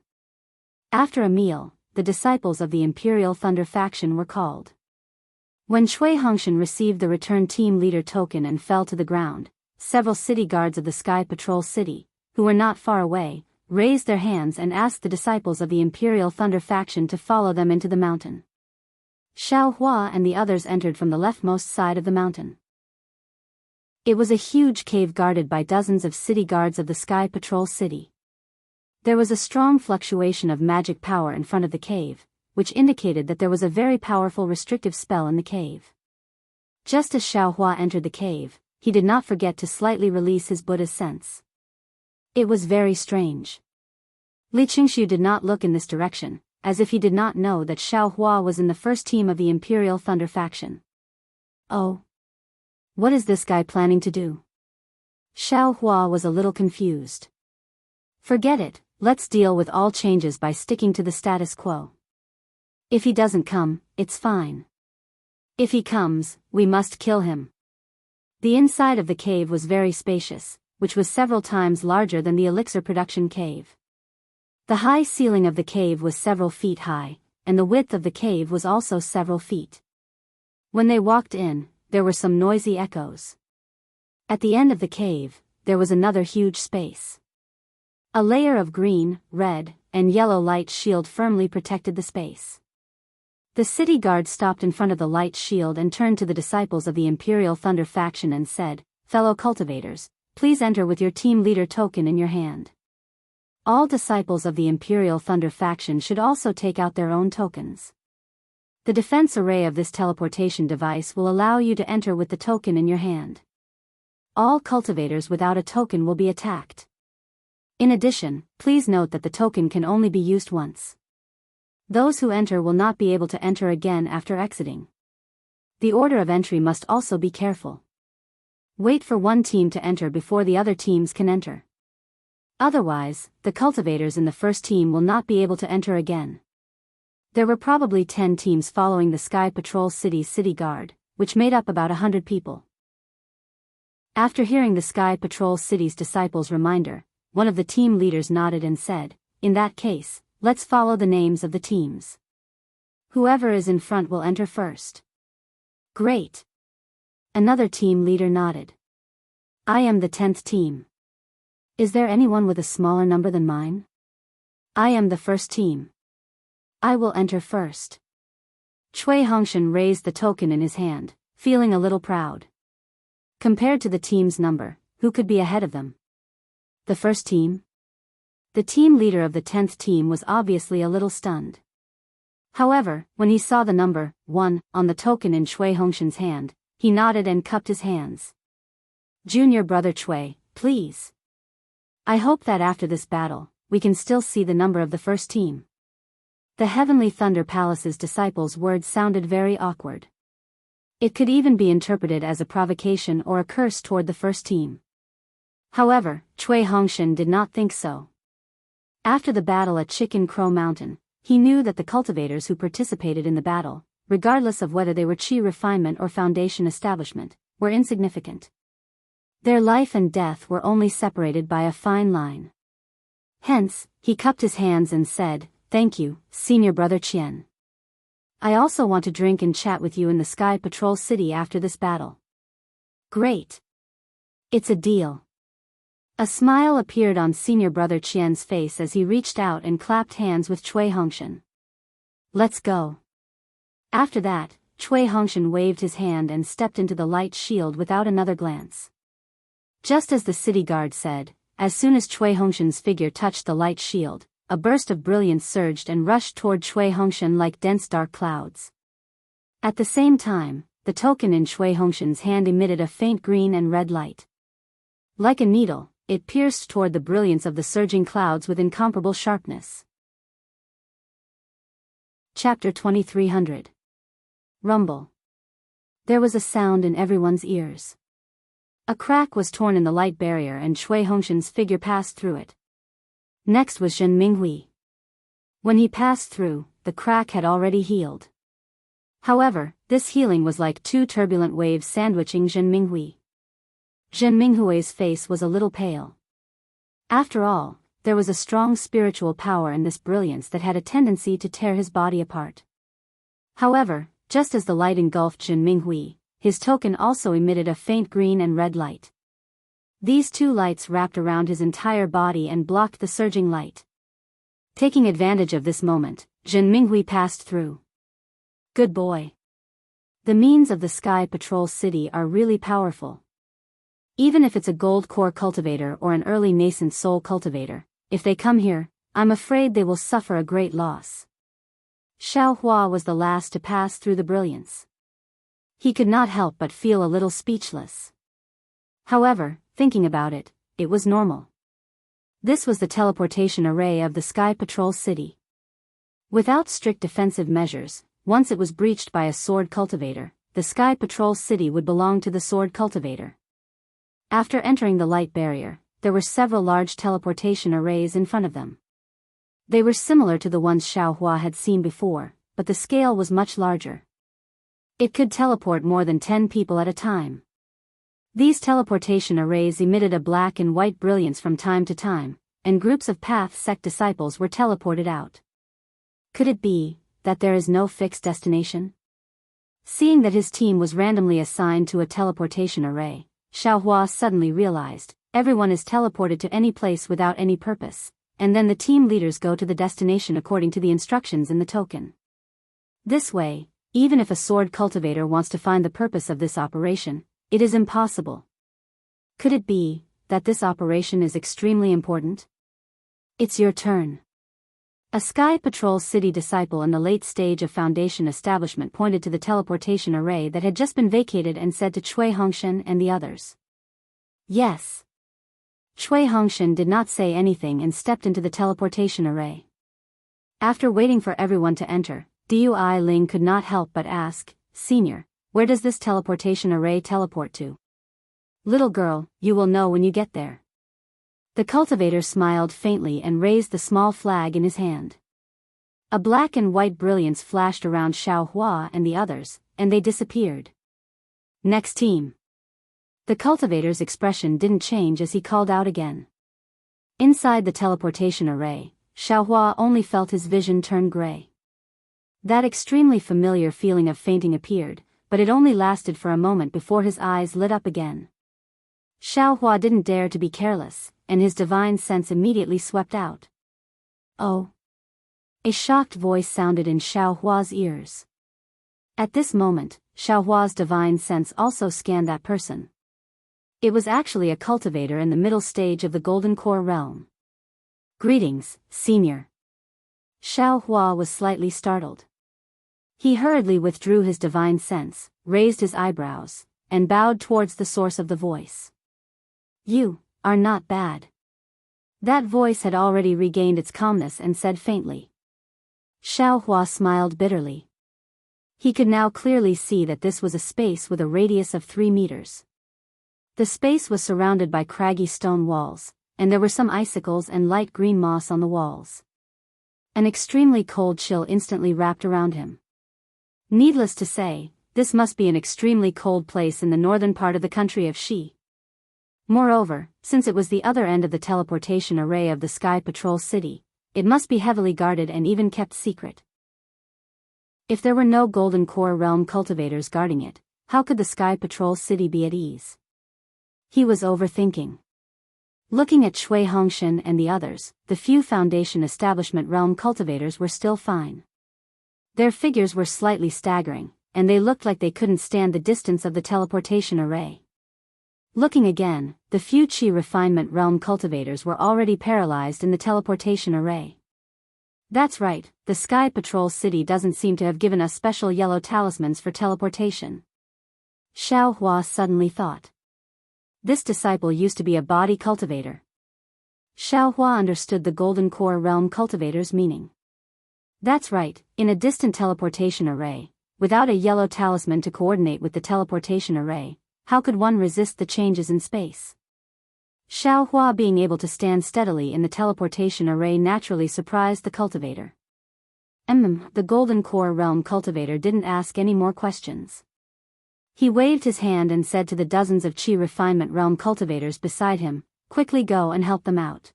After a meal, the disciples of the Imperial Thunder faction were called. When Cui Hongshan received the return team leader token and fell to the ground, several city guards of the Sky Patrol City, who were not far away, raised their hands and asked the disciples of the Imperial Thunder faction to follow them into the mountain. Xiao Hua and the others entered from the leftmost side of the mountain. It was a huge cave guarded by dozens of city guards of the Sky Patrol City. There was a strong fluctuation of magic power in front of the cave, which indicated that there was a very powerful restrictive spell in the cave. Just as Xiao Hua entered the cave, he did not forget to slightly release his Buddha's sense. It was very strange. Li Qingxiu did not look in this direction, as if he did not know that Xiao Hua was in the first team of the Imperial Thunder faction. Oh. What is this guy planning to do? Xiao Hua was a little confused. Forget it, let's deal with all changes by sticking to the status quo. If he doesn't come, it's fine. If he comes, we must kill him. The inside of the cave was very spacious, which was several times larger than the elixir production cave. The high ceiling of the cave was several feet high, and the width of the cave was also several feet. When they walked in, there were some noisy echoes. At the end of the cave, there was another huge space. A layer of green, red, and yellow light shield firmly protected the space. The city guard stopped in front of the light shield and turned to the disciples of the Imperial Thunder faction and said, "Fellow cultivators, please enter with your team leader token in your hand." All disciples of the Imperial Thunder faction should also take out their own tokens. The defense array of this teleportation device will allow you to enter with the token in your hand. All cultivators without a token will be attacked. In addition, please note that the token can only be used once. Those who enter will not be able to enter again after exiting. The order of entry must also be careful. Wait for one team to enter before the other teams can enter. Otherwise, the cultivators in the first team will not be able to enter again. There were probably 10 teams following the Sky Patrol City's city guard, which made up about 100 people. After hearing the Sky Patrol City's disciples' reminder, one of the team leaders nodded and said, "In that case, let's follow the names of the teams. Whoever is in front will enter first." "Great." Another team leader nodded. "I am the 10th team. Is there anyone with a smaller number than mine? I am the first team. I will enter first." Cui Hongshan raised the token in his hand, feeling a little proud. Compared to the team's number, who could be ahead of them? The first team? The team leader of the 10th team was obviously a little stunned. However, when he saw the number 1 on the token in Cui Hongshan's hand, he nodded and cupped his hands. "Junior brother Cui, please. I hope that after this battle, we can still see the number of the first team." The Heavenly Thunder Palace's disciples' words sounded very awkward. It could even be interpreted as a provocation or a curse toward the first team. However, Cui Hongshan did not think so. After the battle at Chicken Crow Mountain, he knew that the cultivators who participated in the battle, regardless of whether they were Qi refinement or foundation establishment, were insignificant. Their life and death were only separated by a fine line. Hence, he cupped his hands and said, "Thank you, Senior Brother Qian. I also want to drink and chat with you in the Sky Patrol City after this battle." "Great. It's a deal." A smile appeared on Senior Brother Qian's face as he reached out and clapped hands with Cui Hongshan. "Let's go." After that, Cui Hongshan waved his hand and stepped into the light shield without another glance. Just as the city guard said, as soon as Cui Hongshan's figure touched the light shield, a burst of brilliance surged and rushed toward Cui Hongshan like dense dark clouds. At the same time, the token in Cui Hongshan's hand emitted a faint green and red light. Like a needle, it pierced toward the brilliance of the surging clouds with incomparable sharpness. Chapter 2300. Rumble. There was a sound in everyone's ears. A crack was torn in the light barrier and Cui Hongshan's figure passed through it. Next was Zhen Minghui. When he passed through, the crack had already healed. However, this healing was like two turbulent waves sandwiching Zhen Minghui. Zhen Minghui's face was a little pale. After all, there was a strong spiritual power in this brilliance that had a tendency to tear his body apart. However, just as the light engulfed Jin Minghui, his token also emitted a faint green and red light. These two lights wrapped around his entire body and blocked the surging light. Taking advantage of this moment, Jin Minghui passed through. Good boy. The means of the Sky Patrol City are really powerful. Even if it's a gold core cultivator or an early nascent soul cultivator, if they come here, I'm afraid they will suffer a great loss. Xiao Hua was the last to pass through the brilliance. He could not help but feel a little speechless. However, thinking about it, it was normal. This was the teleportation array of the Sky Patrol City. Without strict defensive measures, once it was breached by a sword cultivator, the Sky Patrol City would belong to the sword cultivator. After entering the light barrier, there were several large teleportation arrays in front of them. They were similar to the ones Xiao Hua had seen before, but the scale was much larger. It could teleport more than 10 people at a time. These teleportation arrays emitted a black and white brilliance from time to time, and groups of Path Sect disciples were teleported out. Could it be that there is no fixed destination? Seeing that his team was randomly assigned to a teleportation array, Xiao Hua suddenly realized, everyone is teleported to any place without any purpose, and then the team leaders go to the destination according to the instructions in the token. This way, even if a sword cultivator wants to find the purpose of this operation, it is impossible. Could it be that this operation is extremely important? It's your turn. A Sky Patrol City disciple in the late stage of Foundation establishment pointed to the teleportation array that had just been vacated and said to Cui Hongshan and the others. Yes. Cui Hongshan did not say anything and stepped into the teleportation array. After waiting for everyone to enter, Dui Ling could not help but ask, Senior, where does this teleportation array teleport to? Little girl, you will know when you get there. The cultivator smiled faintly and raised the small flag in his hand. A black and white brilliance flashed around Xiao Hua and the others, and they disappeared. Next team. The cultivator's expression didn't change as he called out again. Inside the teleportation array, Xiao Hua only felt his vision turn gray. That extremely familiar feeling of fainting appeared, but it only lasted for a moment before his eyes lit up again. Xiao Hua didn't dare to be careless, and his divine sense immediately swept out. Oh! A shocked voice sounded in Xiao Hua's ears. At this moment, Xiao Hua's divine sense also scanned that person. It was actually a cultivator in the middle stage of the Golden Core realm. Greetings, Senior. Xiao Hua was slightly startled. He hurriedly withdrew his divine sense, raised his eyebrows, and bowed towards the source of the voice. You are not bad. That voice had already regained its calmness and said faintly. Xiao Hua smiled bitterly. He could now clearly see that this was a space with a radius of 3 meters. The space was surrounded by craggy stone walls, and there were some icicles and light green moss on the walls. An extremely cold chill instantly wrapped around him. Needless to say, this must be an extremely cold place in the northern part of the country of Xi. Moreover, since it was the other end of the teleportation array of the Sky Patrol City, it must be heavily guarded and even kept secret. If there were no Golden Core Realm cultivators guarding it, how could the Sky Patrol City be at ease? He was overthinking. Looking at Cui Hongshan and the others, the few Foundation Establishment Realm cultivators were still fine. Their figures were slightly staggering, and they looked like they couldn't stand the distance of the teleportation array. Looking again, the few Qi Refinement Realm cultivators were already paralyzed in the teleportation array. That's right, the Sky Patrol City doesn't seem to have given us special yellow talismans for teleportation. Xiao Hua suddenly thought. This disciple used to be a body cultivator. Xiao Hua understood the Golden Core Realm cultivator's meaning. That's right, in a distant teleportation array, without a yellow talisman to coordinate with the teleportation array, how could one resist the changes in space? Xiao Hua being able to stand steadily in the teleportation array naturally surprised the cultivator. The Golden Core Realm cultivator didn't ask any more questions. He waved his hand and said to the dozens of Qi Refinement Realm cultivators beside him, quickly go and help them out.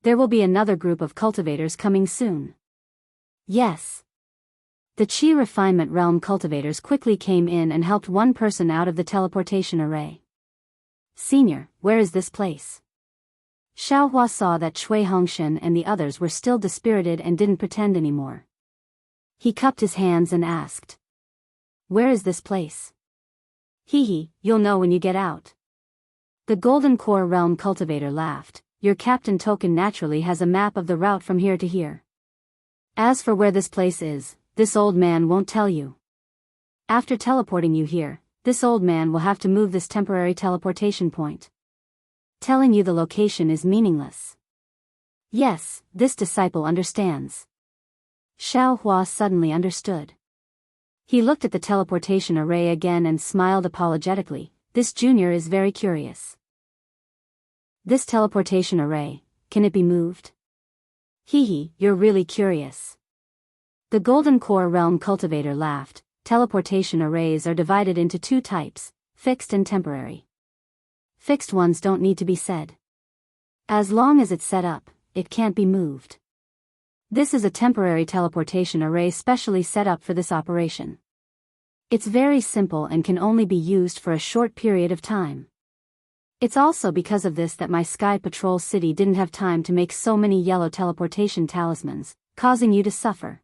There will be another group of cultivators coming soon. Yes. The Qi refinement realm cultivators quickly came in and helped one person out of the teleportation array. Senior, where is this place? Xiaohua saw that Cui Hongshan and the others were still dispirited and didn't pretend anymore. He cupped his hands and asked. Where is this place? Hee, you'll know when you get out. The Golden Core Realm cultivator laughed. Your captain token naturally has a map of the route from here to here. As for where this place is, this old man won't tell you. After teleporting you here, this old man will have to move this temporary teleportation point. Telling you the location is meaningless. Yes, this disciple understands. Xiaohua suddenly understood. He looked at the teleportation array again and smiled apologetically. This junior is very curious. This teleportation array, can it be moved? Hee, you're really curious. The Golden Core Realm cultivator laughed. Teleportation arrays are divided into two types, fixed and temporary. Fixed ones don't need to be said. As long as it's set up, it can't be moved. This is a temporary teleportation array specially set up for this operation. It's very simple and can only be used for a short period of time. It's also because of this that my Sky Patrol city didn't have time to make so many yellow teleportation talismans, causing you to suffer.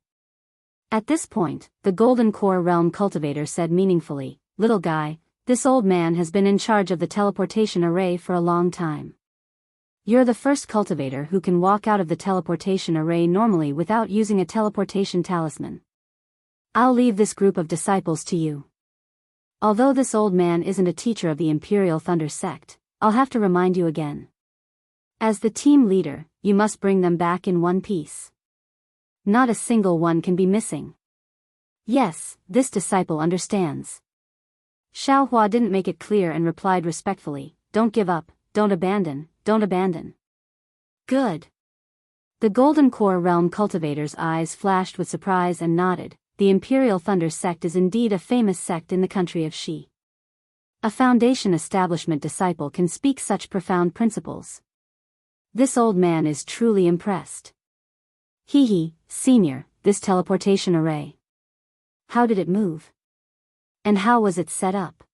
At this point, the Golden Core Realm cultivator said meaningfully, Little guy, this old man has been in charge of the teleportation array for a long time. You're the first cultivator who can walk out of the teleportation array normally without using a teleportation talisman. I'll leave this group of disciples to you. Although this old man isn't a teacher of the Imperial Thunder sect, I'll have to remind you again. As the team leader, you must bring them back in one piece. Not a single one can be missing. Yes, this disciple understands. Xiaohua didn't make it clear and replied respectfully, Don't give up, don't abandon, don't abandon. Good. The Golden Core Realm cultivator's eyes flashed with surprise and nodded. The Imperial Thunder sect is indeed a famous sect in the country of Xi. A Foundation establishment disciple can speak such profound principles. This old man is truly impressed. Hee, senior, this teleportation array. How did it move? And how was it set up?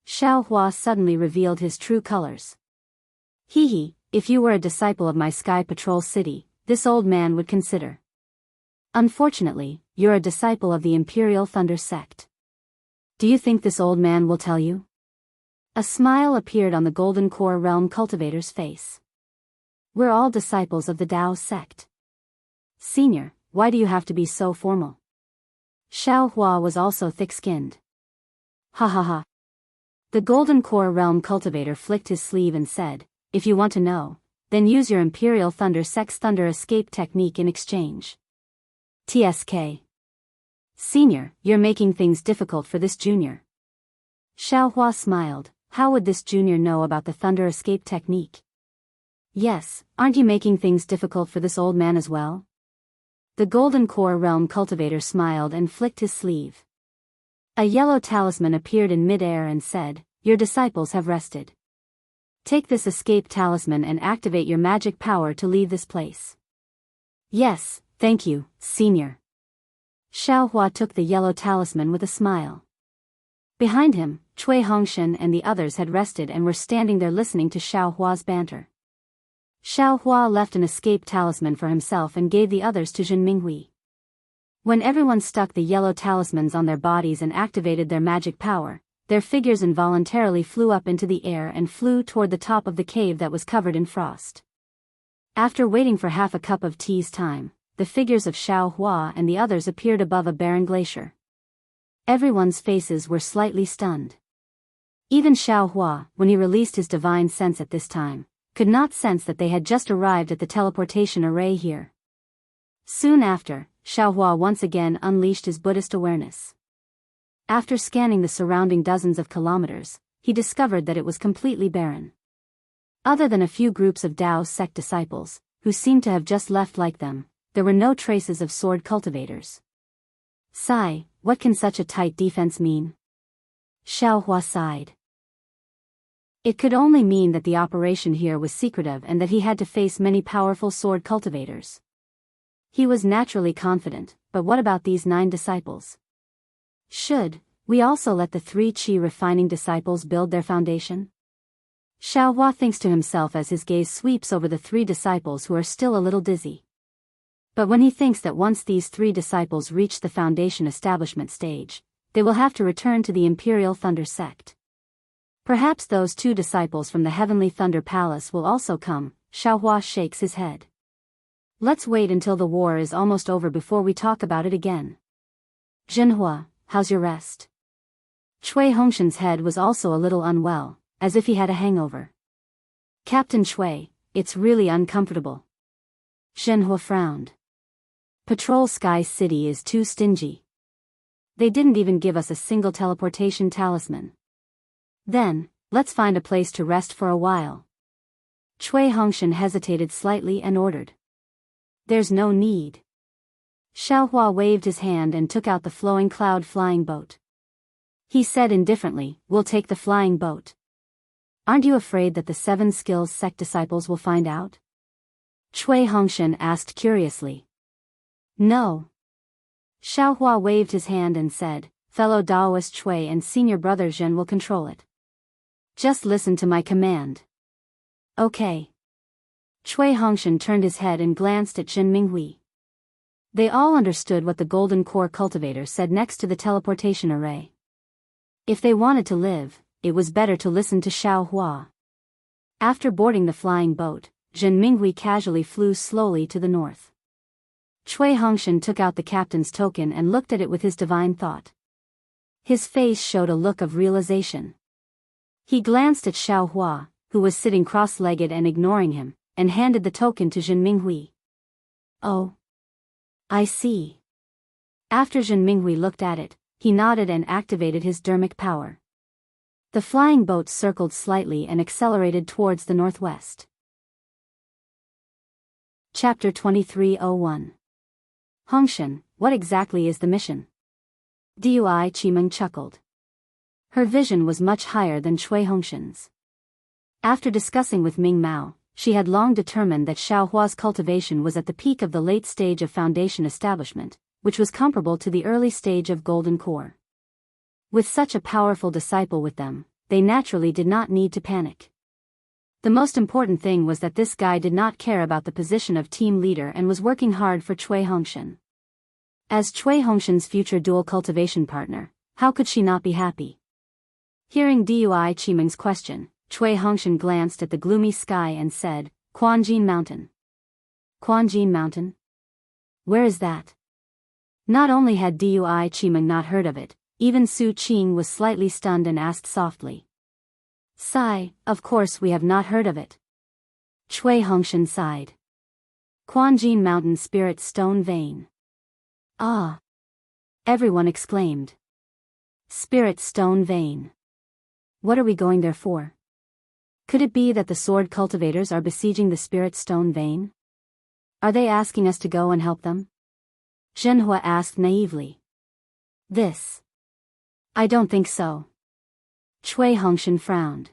Xiaohua suddenly revealed his true colors. Hee, if you were a disciple of my Sky Patrol city, this old man would consider. Unfortunately, you're a disciple of the Imperial Thunder sect. Do you think this old man will tell you? A smile appeared on the Golden Core Realm cultivator's face. We're all disciples of the Dao sect. Senior, why do you have to be so formal? Xiaohua was also thick-skinned. Ha. The Golden Core Realm cultivator flicked his sleeve and said, If you want to know, then use your Imperial Thunder sect's Thunder Escape technique in exchange. TSK. Senior, you're making things difficult for this junior. Xiaohua smiled. How would this junior know about the Thunder Escape technique? Yes, aren't you making things difficult for this old man as well? The Golden Core Realm cultivator smiled and flicked his sleeve. A yellow talisman appeared in mid-air and said, Your disciples have rested. Take this escape talisman and activate your magic power to leave this place. Yes, thank you, senior. Xiaohua took the yellow talisman with a smile. Behind him, Cui Hongshan and the others had rested and were standing there listening to Xiaohua's banter. Xiaohua left an escape talisman for himself and gave the others to Zhen Minghui. When everyone stuck the yellow talismans on their bodies and activated their magic power, their figures involuntarily flew up into the air and flew toward the top of the cave that was covered in frost. After waiting for half a cup of tea's time, the figures of Xiaohua and the others appeared above a barren glacier. Everyone's faces were slightly stunned. Even Xiaohua, when he released his divine sense at this time, could not sense that they had just arrived at the teleportation array here. Soon after, Xiaohua once again unleashed his Buddhist awareness. After scanning the surrounding dozens of kilometers, he discovered that it was completely barren. Other than a few groups of Dao sect disciples, who seemed to have just left like them, there were no traces of sword cultivators. Sigh, what can such a tight defense mean? Xiaohua sighed. It could only mean that the operation here was secretive and that he had to face many powerful sword cultivators. He was naturally confident, but what about these 9 disciples? Should we also let the 3 qi refining disciples build their foundation? Xiaohua thinks to himself as his gaze sweeps over the 3 disciples who are still a little dizzy. But when he thinks that once these 3 disciples reach the foundation establishment stage, they will have to return to the Imperial Thunder sect. Perhaps those 2 disciples from the Heavenly Thunder Palace will also come. Xiaohua shakes his head. Let's wait until the war is almost over before we talk about it again. Zhenhua, how's your rest? Cui Hongshan's head was also a little unwell, as if he had a hangover. Captain Cui, it's really uncomfortable. Zhenhua frowned. Patrol Sky City is too stingy. They didn't even give us a single teleportation talisman. Then, let's find a place to rest for a while. Cui Hongshan hesitated slightly and ordered. There's no need. Xiaohua waved his hand and took out the flowing cloud flying boat. He said indifferently, we'll take the flying boat. Aren't you afraid that the 7 skills sect disciples will find out? Cui Hongshan asked curiously. No. Xiaohua waved his hand and said, fellow Daoist Cui and senior brother Zhen will control it. Just listen to my command. Okay. Cui Hongshan turned his head and glanced at Zhen Minghui. They all understood what the Golden Core Cultivator said next to the teleportation array. If they wanted to live, it was better to listen to Xiaohua. After boarding the flying boat, Zhen Minghui casually flew slowly to the north. Cui Hongshan took out the captain's token and looked at it with his divine thought. His face showed a look of realization. He glanced at Xiaohua, who was sitting cross-legged and ignoring him, and handed the token to Zhen Minghui. Oh. I see. After Zhen Minghui looked at it, he nodded and activated his dermic power. The flying boat circled slightly and accelerated towards the northwest. Chapter 2301. Hongshan, what exactly is the mission? Dui Qimeng chuckled. Her vision was much higher than Cui Hongshan's. After discussing with Ming Mao, she had long determined that Xiaohua's cultivation was at the peak of the late stage of foundation establishment, which was comparable to the early stage of Golden Core. With such a powerful disciple with them, they naturally did not need to panic. The most important thing was that this guy did not care about the position of team leader and was working hard for Cui Hongshan. As Cui Hongshan's future dual cultivation partner, how could she not be happy? Hearing Dui Qimeng's question, Cui Hongshan glanced at the gloomy sky and said, Quanjin Mountain. Quanjin Mountain? Where is that? Not only had Dui Qimeng not heard of it, even Su Qing was slightly stunned and asked softly. Sigh, of course we have not heard of it. Cui Hongshan sighed. Quanjin Mountain Spirit Stone Vein. Ah! Everyone exclaimed. Spirit Stone Vein. What are we going there for? Could it be that the sword cultivators are besieging the Spirit Stone Vein? Are they asking us to go and help them? Zhenhua asked naively. This. I don't think so. Cui Hongshan frowned.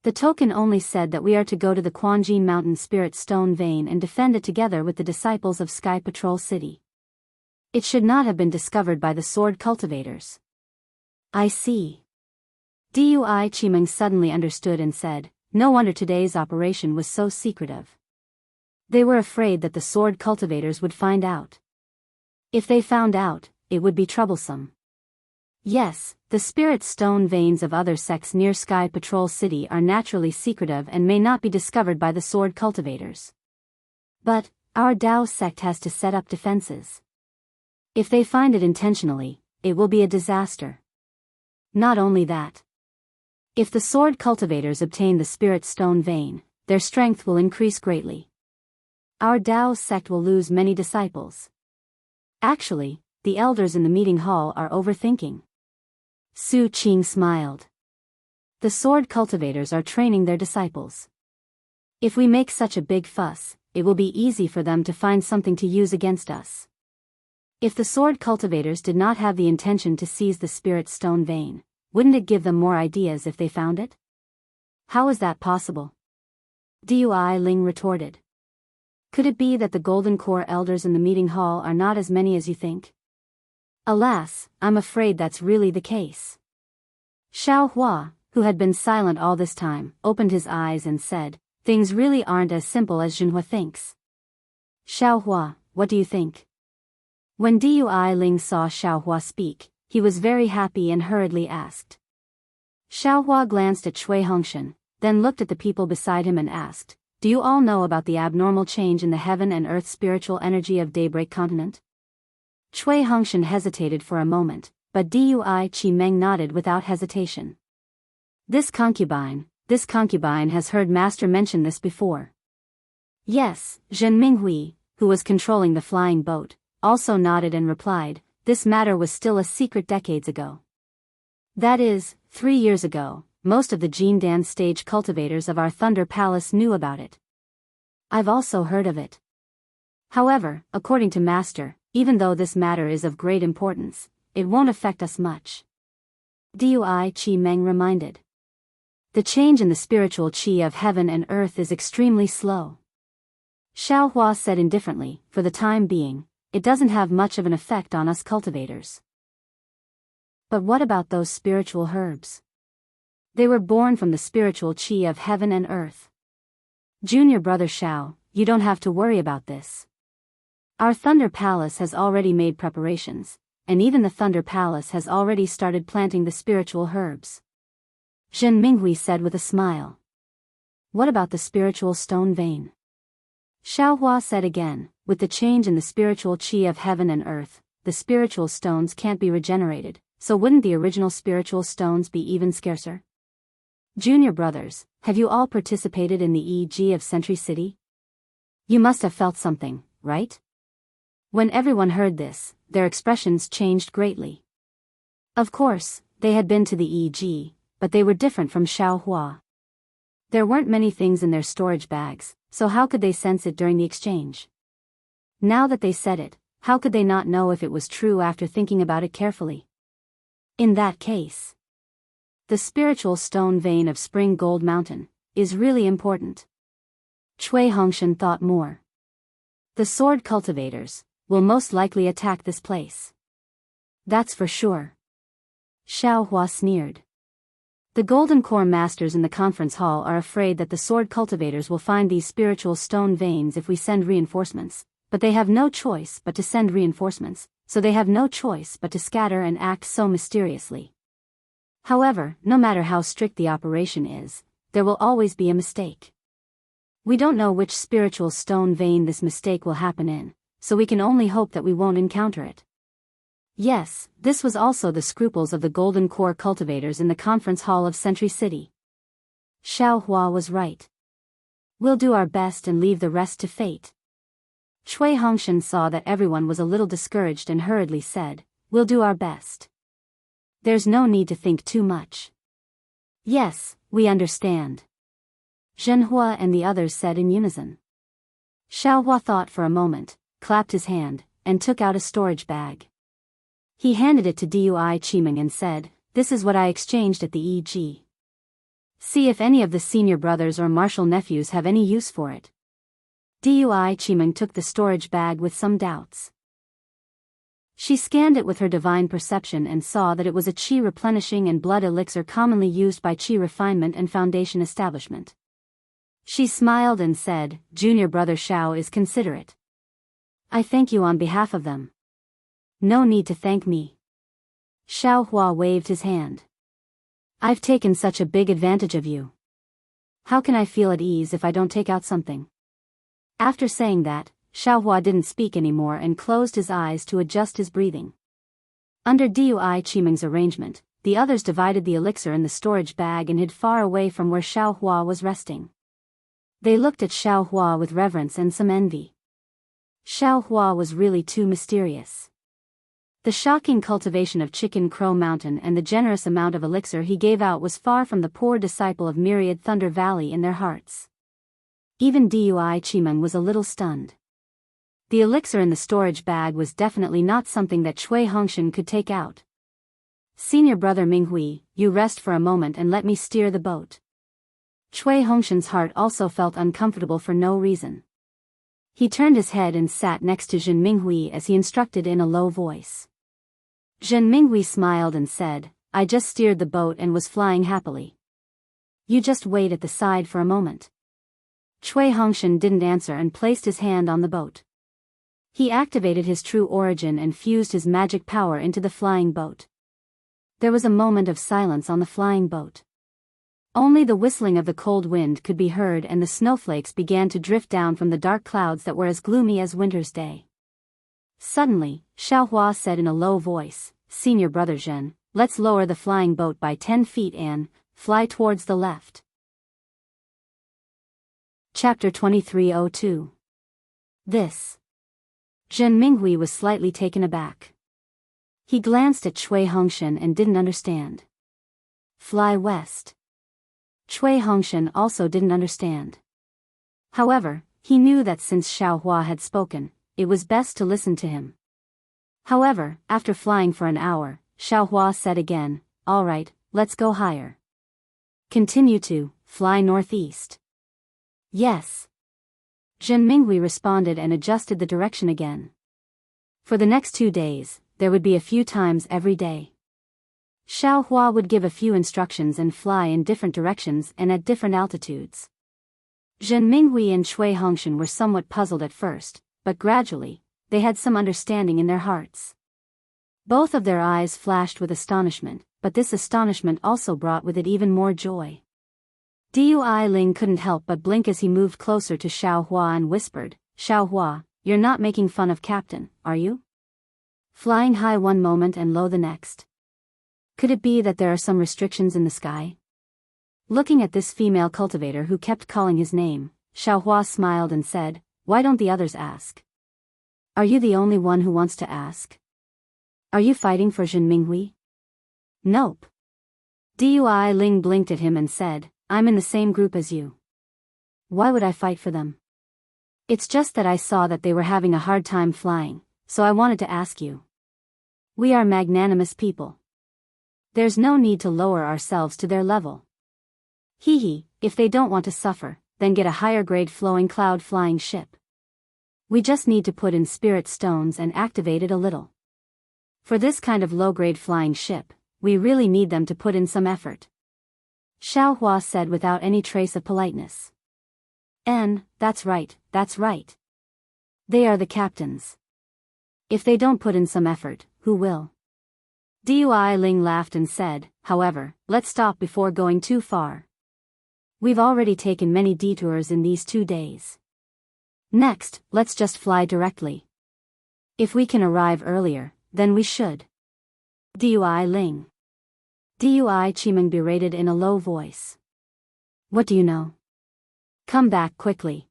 The token only said that we are to go to the Quanjin Mountain Spirit Stone Vein and defend it together with the disciples of Sky Patrol City. It should not have been discovered by the sword cultivators. I see. Dui Qimeng suddenly understood and said, no wonder today's operation was so secretive. They were afraid that the sword cultivators would find out. If they found out, it would be troublesome. Yes, the spirit stone veins of other sects near Sky Patrol City are naturally secretive and may not be discovered by the sword cultivators. But, our Dao sect has to set up defenses. If they find it intentionally, it will be a disaster. Not only that. If the sword cultivators obtain the spirit stone vein, their strength will increase greatly. Our Dao sect will lose many disciples. Actually, the elders in the meeting hall are overthinking. Su Qing smiled. The sword cultivators are training their disciples. If we make such a big fuss, it will be easy for them to find something to use against us. If the sword cultivators did not have the intention to seize the spirit stone vein, wouldn't it give them more ideas if they found it? How is that possible? Dui Ling retorted. Could it be that the Golden Core elders in the meeting hall are not as many as you think? Alas, I'm afraid that's really the case. Xiao Hua, who had been silent all this time, opened his eyes and said, things really aren't as simple as Jinhua thinks. Xiao Hua, what do you think? When Dui Ling saw Xiao Hua speak, he was very happy and hurriedly asked. Xiao Hua glanced at Cui Hongshan, then looked at the people beside him and asked, do you all know about the abnormal change in the heaven and earth spiritual energy of Daybreak Continent? Cui Hongshan hesitated for a moment, but Dui Qimeng nodded without hesitation. This concubine has heard Master mention this before. Yes, Zhen Minghui, who was controlling the flying boat, also nodded and replied, this matter was still a secret decades ago. That is, 3 years ago, most of the Jindan stage cultivators of our Thunder Palace knew about it. I've also heard of it. However, according to Master, even though this matter is of great importance, it won't affect us much. Dui Qimeng reminded. The change in the spiritual qi of heaven and earth is extremely slow. Xiao Hua said indifferently, for the time being, it doesn't have much of an effect on us cultivators. But what about those spiritual herbs? They were born from the spiritual qi of heaven and earth. Junior brother Xiao, you don't have to worry about this. Our Thunder Palace has already made preparations, and even the Thunder Palace has already started planting the spiritual herbs. Zhen Minghui said with a smile. What about the spiritual stone vein? Xiao Hua said again, with the change in the spiritual qi of heaven and earth, the spiritual stones can't be regenerated, so wouldn't the original spiritual stones be even scarcer? Junior brothers, have you all participated in the EG of Century City? You must have felt something, right? When everyone heard this, their expressions changed greatly. Of course, they had been to the EG, but they were different from Xiao Hua. There weren't many things in their storage bags, so how could they sense it during the exchange? Now that they said it, how could they not know if it was true after thinking about it carefully? In that case, the spiritual stone vein of Spring Gold Mountain is really important. Cui Hongshan thought more. The sword cultivators will most likely attack this place. That's for sure. Xiao Hua sneered. The Golden Core Masters in the conference hall are afraid that the sword cultivators will find these spiritual stone veins if we send reinforcements, but they have no choice but to send reinforcements, so they have no choice but to scatter and act so mysteriously. However, no matter how strict the operation is, there will always be a mistake. We don't know which spiritual stone vein this mistake will happen in, so we can only hope that we won't encounter it. Yes, this was also the scruples of the Golden Core cultivators in the conference hall of Century City. Xiao Hua was right. We'll do our best and leave the rest to fate. Cui Hongshan saw that everyone was a little discouraged and hurriedly said, we'll do our best. There's no need to think too much. Yes, we understand. Zhenhua and the others said in unison. Xiao Hua thought for a moment, clapped his hand, and took out a storage bag. He handed it to Dui Qimeng and said, this is what I exchanged at the EG. See if any of the senior brothers or martial nephews have any use for it. Dui Qimeng took the storage bag with some doubts. She scanned it with her divine perception and saw that it was a qi replenishing and blood elixir commonly used by qi refinement and foundation establishment. She smiled and said, Junior brother Xiao is considerate. I thank you on behalf of them. No need to thank me. Xiao Hua waved his hand. I've taken such a big advantage of you. How can I feel at ease if I don't take out something? After saying that, Xiao Hua didn't speak anymore and closed his eyes to adjust his breathing. Under Dui Qimeng's arrangement, the others divided the elixir in the storage bag and hid far away from where Xiao Hua was resting. They looked at Xiao Hua with reverence and some envy. Xiao Hua was really too mysterious. The shocking cultivation of Chicken Crow Mountain and the generous amount of elixir he gave out was far from the poor disciple of Myriad Thunder Valley in their hearts. Even Dui Qimeng was a little stunned. The elixir in the storage bag was definitely not something that Cui Hongshan could take out. Senior brother Minghui, you rest for a moment and let me steer the boat. Cui Hongshan's heart also felt uncomfortable for no reason. He turned his head and sat next to Zhen Minghui as he instructed in a low voice. Zhen Minghui smiled and said, I just steered the boat and was flying happily. You just wait at the side for a moment. Cui Hongshan didn't answer and placed his hand on the boat. He activated his true origin and fused his magic power into the flying boat. There was a moment of silence on the flying boat. Only the whistling of the cold wind could be heard and the snowflakes began to drift down from the dark clouds that were as gloomy as winter's day. Suddenly, Xiaohua said in a low voice, Senior Brother Zhen, let's lower the flying boat by 10 feet and fly towards the left. Chapter 2302. This. Zhen Minghui was slightly taken aback. He glanced at Cui Hongshan and didn't understand. Fly west. Cui Hongshan also didn't understand. However, he knew that since Xiaohua had spoken, it was best to listen to him. However, after flying for an hour, Xiaohua said again, all right, let's go higher. Continue to fly northeast. Yes. Zhen Minghui responded and adjusted the direction again. For the next 2 days, there would be a few times every day. Xiaohua would give a few instructions and fly in different directions and at different altitudes. Zhen Minghui and Cui Hongshan were somewhat puzzled at first, but gradually, they had some understanding in their hearts. Both of their eyes flashed with astonishment, but this astonishment also brought with it even more joy. Dui Ling couldn't help but blink as he moved closer to Xiaohua and whispered, Xiaohua, you're not making fun of Captain, are you? Flying high one moment and low the next. Could it be that there are some restrictions in the sky? Looking at this female cultivator who kept calling his name, Xiaohua smiled and said, why don't the others ask? Are you the only one who wants to ask? Are you fighting for Zhen Minghui? Nope. Dui Ling blinked at him and said, I'm in the same group as you. Why would I fight for them? It's just that I saw that they were having a hard time flying, so I wanted to ask you. We are magnanimous people. There's no need to lower ourselves to their level. Hee, if they don't want to suffer, then get a higher grade flowing cloud flying ship. We just need to put in spirit stones and activate it a little. For this kind of low grade flying ship, we really need them to put in some effort. Xiaohua said without any trace of politeness. That's right, that's right. They are the captains. If they don't put in some effort, who will? Dui Ling laughed and said, however, let's stop before going too far. We've already taken many detours in these 2 days. Next, let's just fly directly. If we can arrive earlier, then we should. Dui Ling. Dui Qimeng berated in a low voice. What do you know? Come back quickly.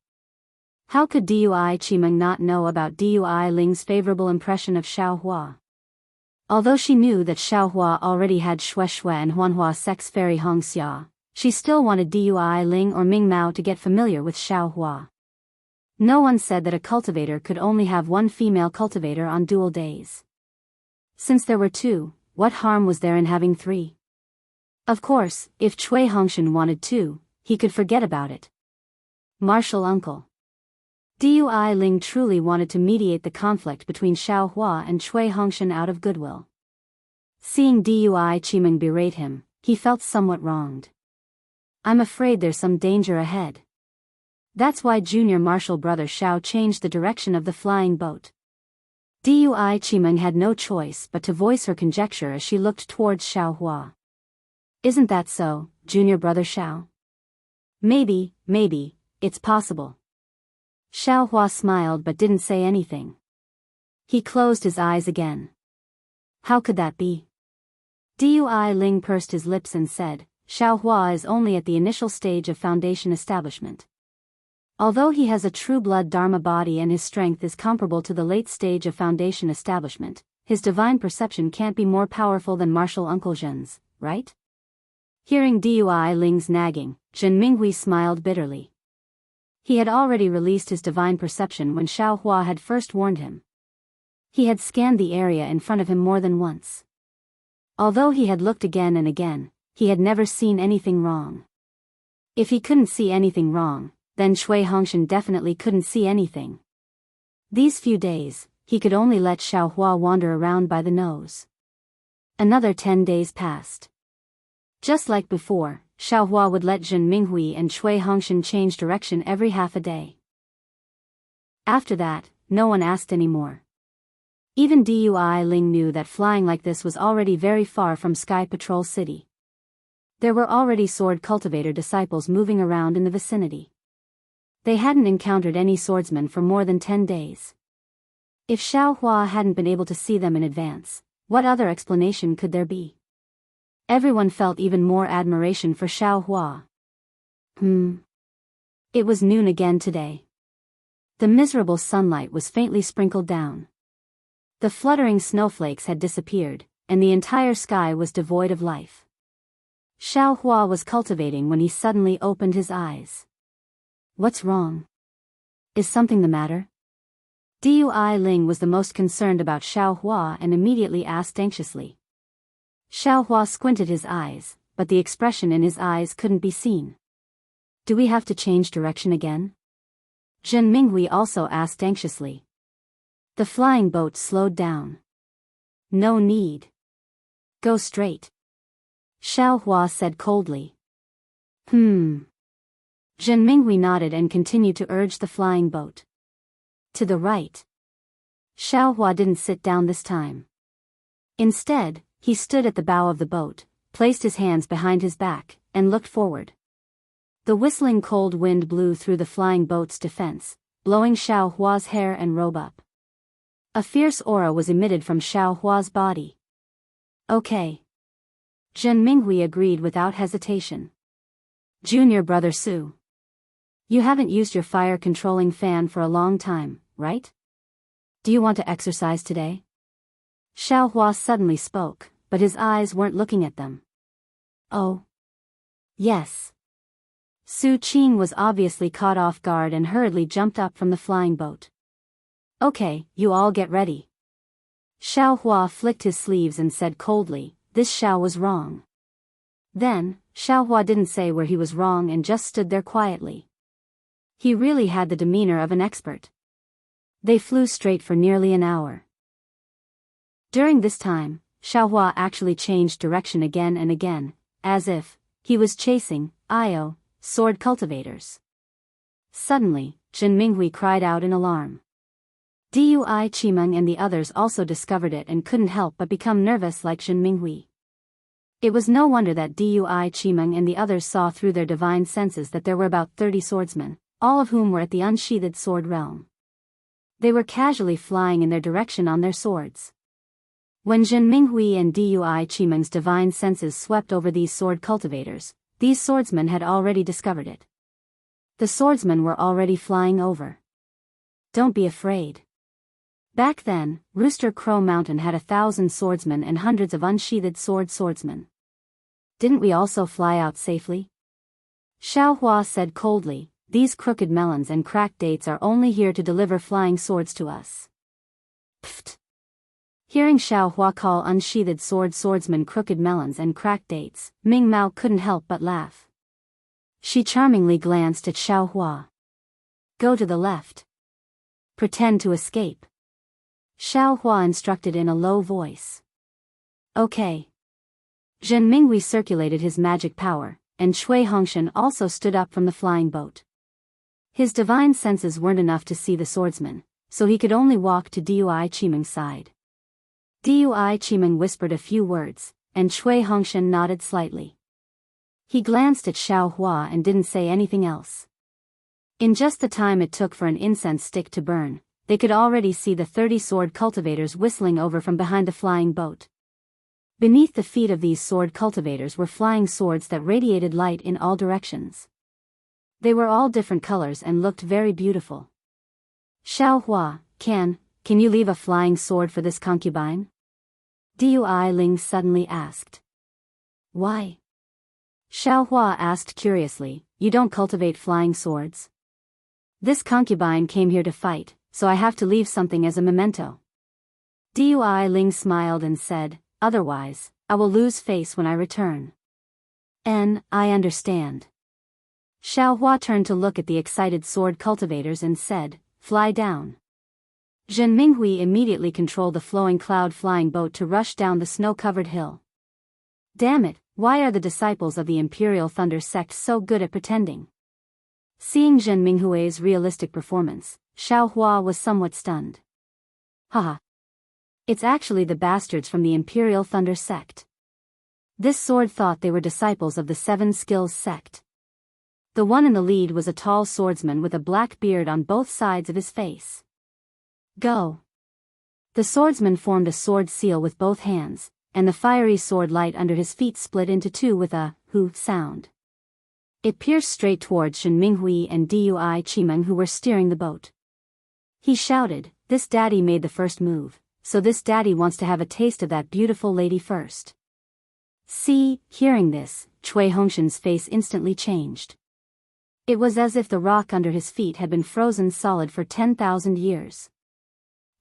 How could Dui Qimeng not know about Dui Ling's favorable impression of Xiaohua? Although she knew that Xiaohua already had Shueshue and Huanhua sex fairy Hongxia, she still wanted Dui Ling or Ming Mao to get familiar with Xiaohua. No one said that a cultivator could only have one female cultivator on dual days. Since there were 2, what harm was there in having 3? Of course, if Cui Hongshan wanted 2, he could forget about it. Martial uncle. Dui Ling truly wanted to mediate the conflict between Xiaohua and Cui Hongshan out of goodwill. Seeing Dui Qimeng berate him, he felt somewhat wronged. I'm afraid there's some danger ahead. That's why junior martial brother Xiao changed the direction of the flying boat. Dui Qimeng had no choice but to voice her conjecture as she looked towards Xiaohua. Isn't that so, junior brother Xiao? Maybe, it's possible. Xiaohua smiled but didn't say anything. He closed his eyes again. How could that be? Dui Ling pursed his lips and said, Xiaohua is only at the initial stage of foundation establishment. Although he has a true-blood Dharma body and his strength is comparable to the late stage of foundation establishment, his divine perception can't be more powerful than martial Uncle Zhen's, right? Hearing Dui Ling's nagging, Zhen Minghui smiled bitterly. He had already released his divine perception when Xiaohua had first warned him. He had scanned the area in front of him more than once. Although he had looked again and again, he had never seen anything wrong. If he couldn't see anything wrong, then Shui Hongshan definitely couldn't see anything. These few days, he could only let Xiaohua wander around by the nose. Another 10 days passed. Just like before, Xiaohua would let Zhen Minghui and Shui Hongshan change direction every half a day. After that, no one asked anymore. Even Dui Ling knew that flying like this was already very far from Sky Patrol City. There were already sword cultivator disciples moving around in the vicinity. They hadn't encountered any swordsmen for more than 10 days. If Xiaohua hadn't been able to see them in advance, what other explanation could there be? Everyone felt even more admiration for Xiaohua. It was noon again today. The miserable sunlight was faintly sprinkled down. The fluttering snowflakes had disappeared, and the entire sky was devoid of life. Xiaohua was cultivating when he suddenly opened his eyes. What's wrong? Is something the matter? Dui Ling was the most concerned about Xiaohua and immediately asked anxiously. Xiaohua squinted his eyes, but the expression in his eyes couldn't be seen. Do we have to change direction again? Zhen Minghui also asked anxiously. The flying boat slowed down. No need. Go straight. Xiaohua said coldly. Zhen Minghui nodded and continued to urge the flying boat. To the right. Xiaohua didn't sit down this time. Instead, he stood at the bow of the boat, placed his hands behind his back, and looked forward. The whistling cold wind blew through the flying boat's defense, blowing Xiaohua's hair and robe up. A fierce aura was emitted from Xiaohua's body. Okay. Zhen Minghui agreed without hesitation. Junior brother Su. You haven't used your fire-controlling fan for a long time, right? Do you want to exercise today? Xiaohua suddenly spoke, but his eyes weren't looking at them. Oh. Yes. Su Qing was obviously caught off guard and hurriedly jumped up from the flying boat. Okay, you all get ready. Xiaohua flicked his sleeves and said coldly, this Xiao was wrong. Then, Xiaohua didn't say where he was wrong and just stood there quietly. He really had the demeanor of an expert. They flew straight for nearly an hour. During this time, Xiaohua actually changed direction again and again, as if he was chasing sword cultivators. Suddenly, Zhen Minghui cried out in alarm. Dui Qimeng and the others also discovered it and couldn't help but become nervous like Zhen Minghui. It was no wonder that Dui Qimeng and the others saw through their divine senses that there were about 30 swordsmen, all of whom were at the unsheathed sword realm. They were casually flying in their direction on their swords. When Zhen Minghui and Dui Qimeng's divine senses swept over these sword cultivators, these swordsmen had already discovered it. The swordsmen were already flying over. Don't be afraid. Back then, Rooster Crow Mountain had 1,000 swordsmen and hundreds of unsheathed swordsmen. Didn't we also fly out safely? Xiaohua said coldly, these crooked melons and cracked dates are only here to deliver flying swords to us. Pfft. Hearing Xiaohua call unsheathed swordsmen crooked melons and cracked dates, Ming Mao couldn't help but laugh. She charmingly glanced at Xiaohua. Go to the left. Pretend to escape. Xiaohua instructed in a low voice. Okay. Zhen Minghui circulated his magic power, and Shui Hongshan also stood up from the flying boat. His divine senses weren't enough to see the swordsman, so he could only walk to Dui Qimeng's side. Dui Qimeng whispered a few words, and Shui Hongshan nodded slightly. He glanced at Xiaohua and didn't say anything else. In just the time it took for an incense stick to burn, they could already see the 30 sword cultivators whistling over from behind the flying boat. Beneath the feet of these sword cultivators were flying swords that radiated light in all directions. They were all different colors and looked very beautiful. Xiaohua, can you leave a flying sword for this concubine? Dui Ling suddenly asked. Why? Xiaohua asked curiously, you don't cultivate flying swords? This concubine came here to fight, so I have to leave something as a memento. Dui Ling smiled and said, otherwise, I will lose face when I return. I understand. Xiaohua turned to look at the excited sword cultivators and said, "Fly down." Zhen Minghui immediately controlled the flowing cloud-flying boat to rush down the snow-covered hill. Damn it, why are the disciples of the Imperial Thunder sect so good at pretending? Seeing Zhen Minghui's realistic performance, Xiaohua was somewhat stunned. Haha. It's actually the bastards from the Imperial Thunder sect. This sword thought they were disciples of the Seven Skills sect. The one in the lead was a tall swordsman with a black beard on both sides of his face. Go. The swordsman formed a sword seal with both hands, and the fiery sword light under his feet split into two with a "hu" sound. It pierced straight towards Shen Minghui and Dui Qimeng, who were steering the boat. He shouted, "This daddy made the first move, so this daddy wants to have a taste of that beautiful lady first." See, hearing this, Cui Hongshan's face instantly changed. It was as if the rock under his feet had been frozen solid for 10,000 years.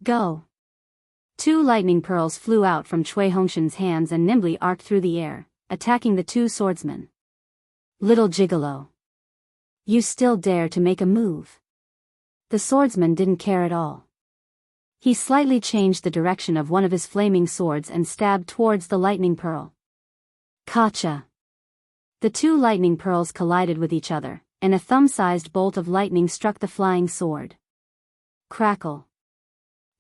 Go. Two lightning pearls flew out from Cui Hongshan's hands and nimbly arced through the air, attacking the two swordsmen. Little gigolo. You still dare to make a move? The swordsman didn't care at all. He slightly changed the direction of one of his flaming swords and stabbed towards the lightning pearl. Kacha. The two lightning pearls collided with each other, and a thumb-sized bolt of lightning struck the flying sword. Crackle.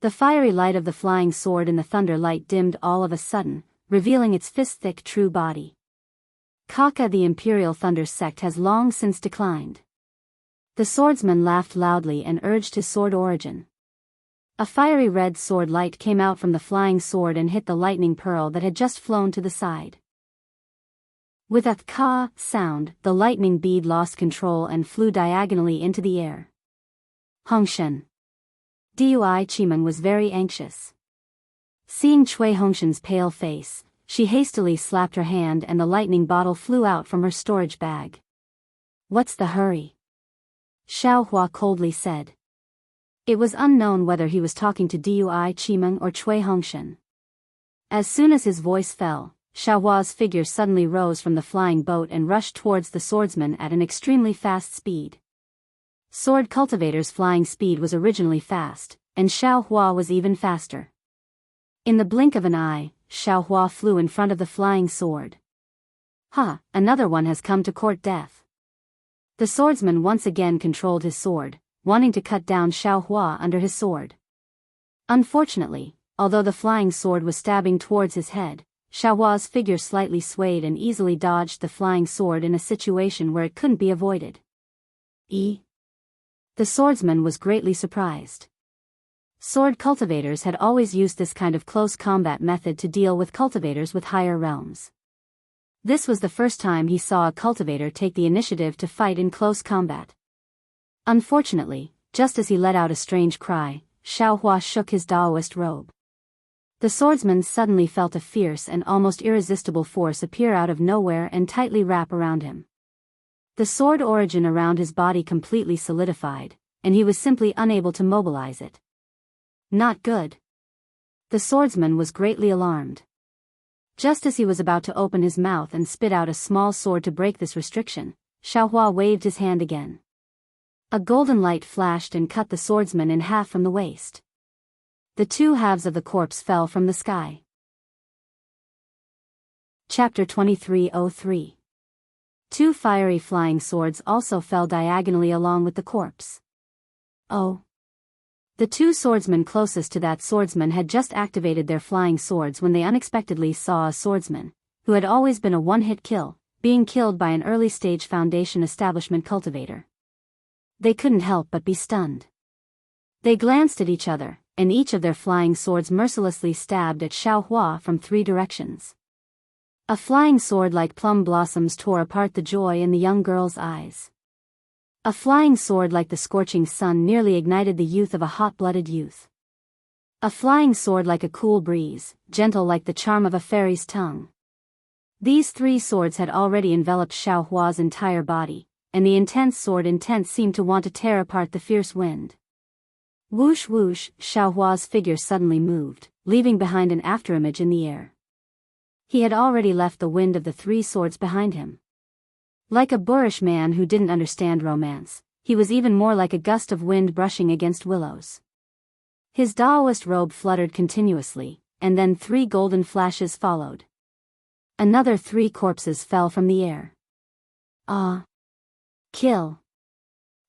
The fiery light of the flying sword in the thunder light dimmed all of a sudden, revealing its fist-thick true body. Kaka, the Imperial Thunder sect, has long since declined. The swordsman laughed loudly and urged his sword origin. A fiery red sword light came out from the flying sword and hit the lightning pearl that had just flown to the side. With a "ka" sound, the lightning bead lost control and flew diagonally into the air. Hongshan. Dui Qimeng was very anxious. Seeing Cui Hongshan's pale face, she hastily slapped her hand and the lightning bottle flew out from her storage bag. What's the hurry? Xiaohua coldly said. It was unknown whether he was talking to Dui Qimeng or Cui Hongshan. As soon as his voice fell, Xiaohua's figure suddenly rose from the flying boat and rushed towards the swordsman at an extremely fast speed. Sword Cultivator's flying speed was originally fast, and Xiaohua was even faster. In the blink of an eye, Xiaohua flew in front of the flying sword. Ha, another one has come to court death. The swordsman once again controlled his sword, wanting to cut down Xiaohua under his sword. Unfortunately, although the flying sword was stabbing towards his head, Xiaohua's figure slightly swayed and easily dodged the flying sword in a situation where it couldn't be avoided. The swordsman was greatly surprised. Sword cultivators had always used this kind of close combat method to deal with cultivators with higher realms. This was the first time he saw a cultivator take the initiative to fight in close combat. Unfortunately, just as he let out a strange cry, Xiaohua shook his Daoist robe. The swordsman suddenly felt a fierce and almost irresistible force appear out of nowhere and tightly wrap around him. The sword origin around his body completely solidified, and he was simply unable to mobilize it. Not good. The swordsman was greatly alarmed. Just as he was about to open his mouth and spit out a small sword to break this restriction, Xiaohua waved his hand again. A golden light flashed and cut the swordsman in half from the waist. The two halves of the corpse fell from the sky. Chapter 2303. Two fiery flying swords also fell diagonally along with the corpse. Oh. The two swordsmen closest to that swordsman had just activated their flying swords when they unexpectedly saw a swordsman, who had always been a one-hit kill, being killed by an early-stage Foundation establishment cultivator. They couldn't help but be stunned. They glanced at each other, and each of their flying swords mercilessly stabbed at Xiaohua from 3 directions. A flying sword like plum blossoms tore apart the joy in the young girl's eyes. A flying sword like the scorching sun nearly ignited the youth of a hot-blooded youth. A flying sword like a cool breeze, gentle like the charm of a fairy's tongue. These 3 swords had already enveloped Xiaohua's entire body, and the intense sword intent seemed to want to tear apart the fierce wind. Whoosh whoosh, Xiaohua's figure suddenly moved, leaving behind an afterimage in the air. He had already left the wind of the 3 swords behind him. Like a boorish man who didn't understand romance, he was even more like a gust of wind brushing against willows. His Daoist robe fluttered continuously, and then 3 golden flashes followed. Another 3 corpses fell from the air. Ah! Kill!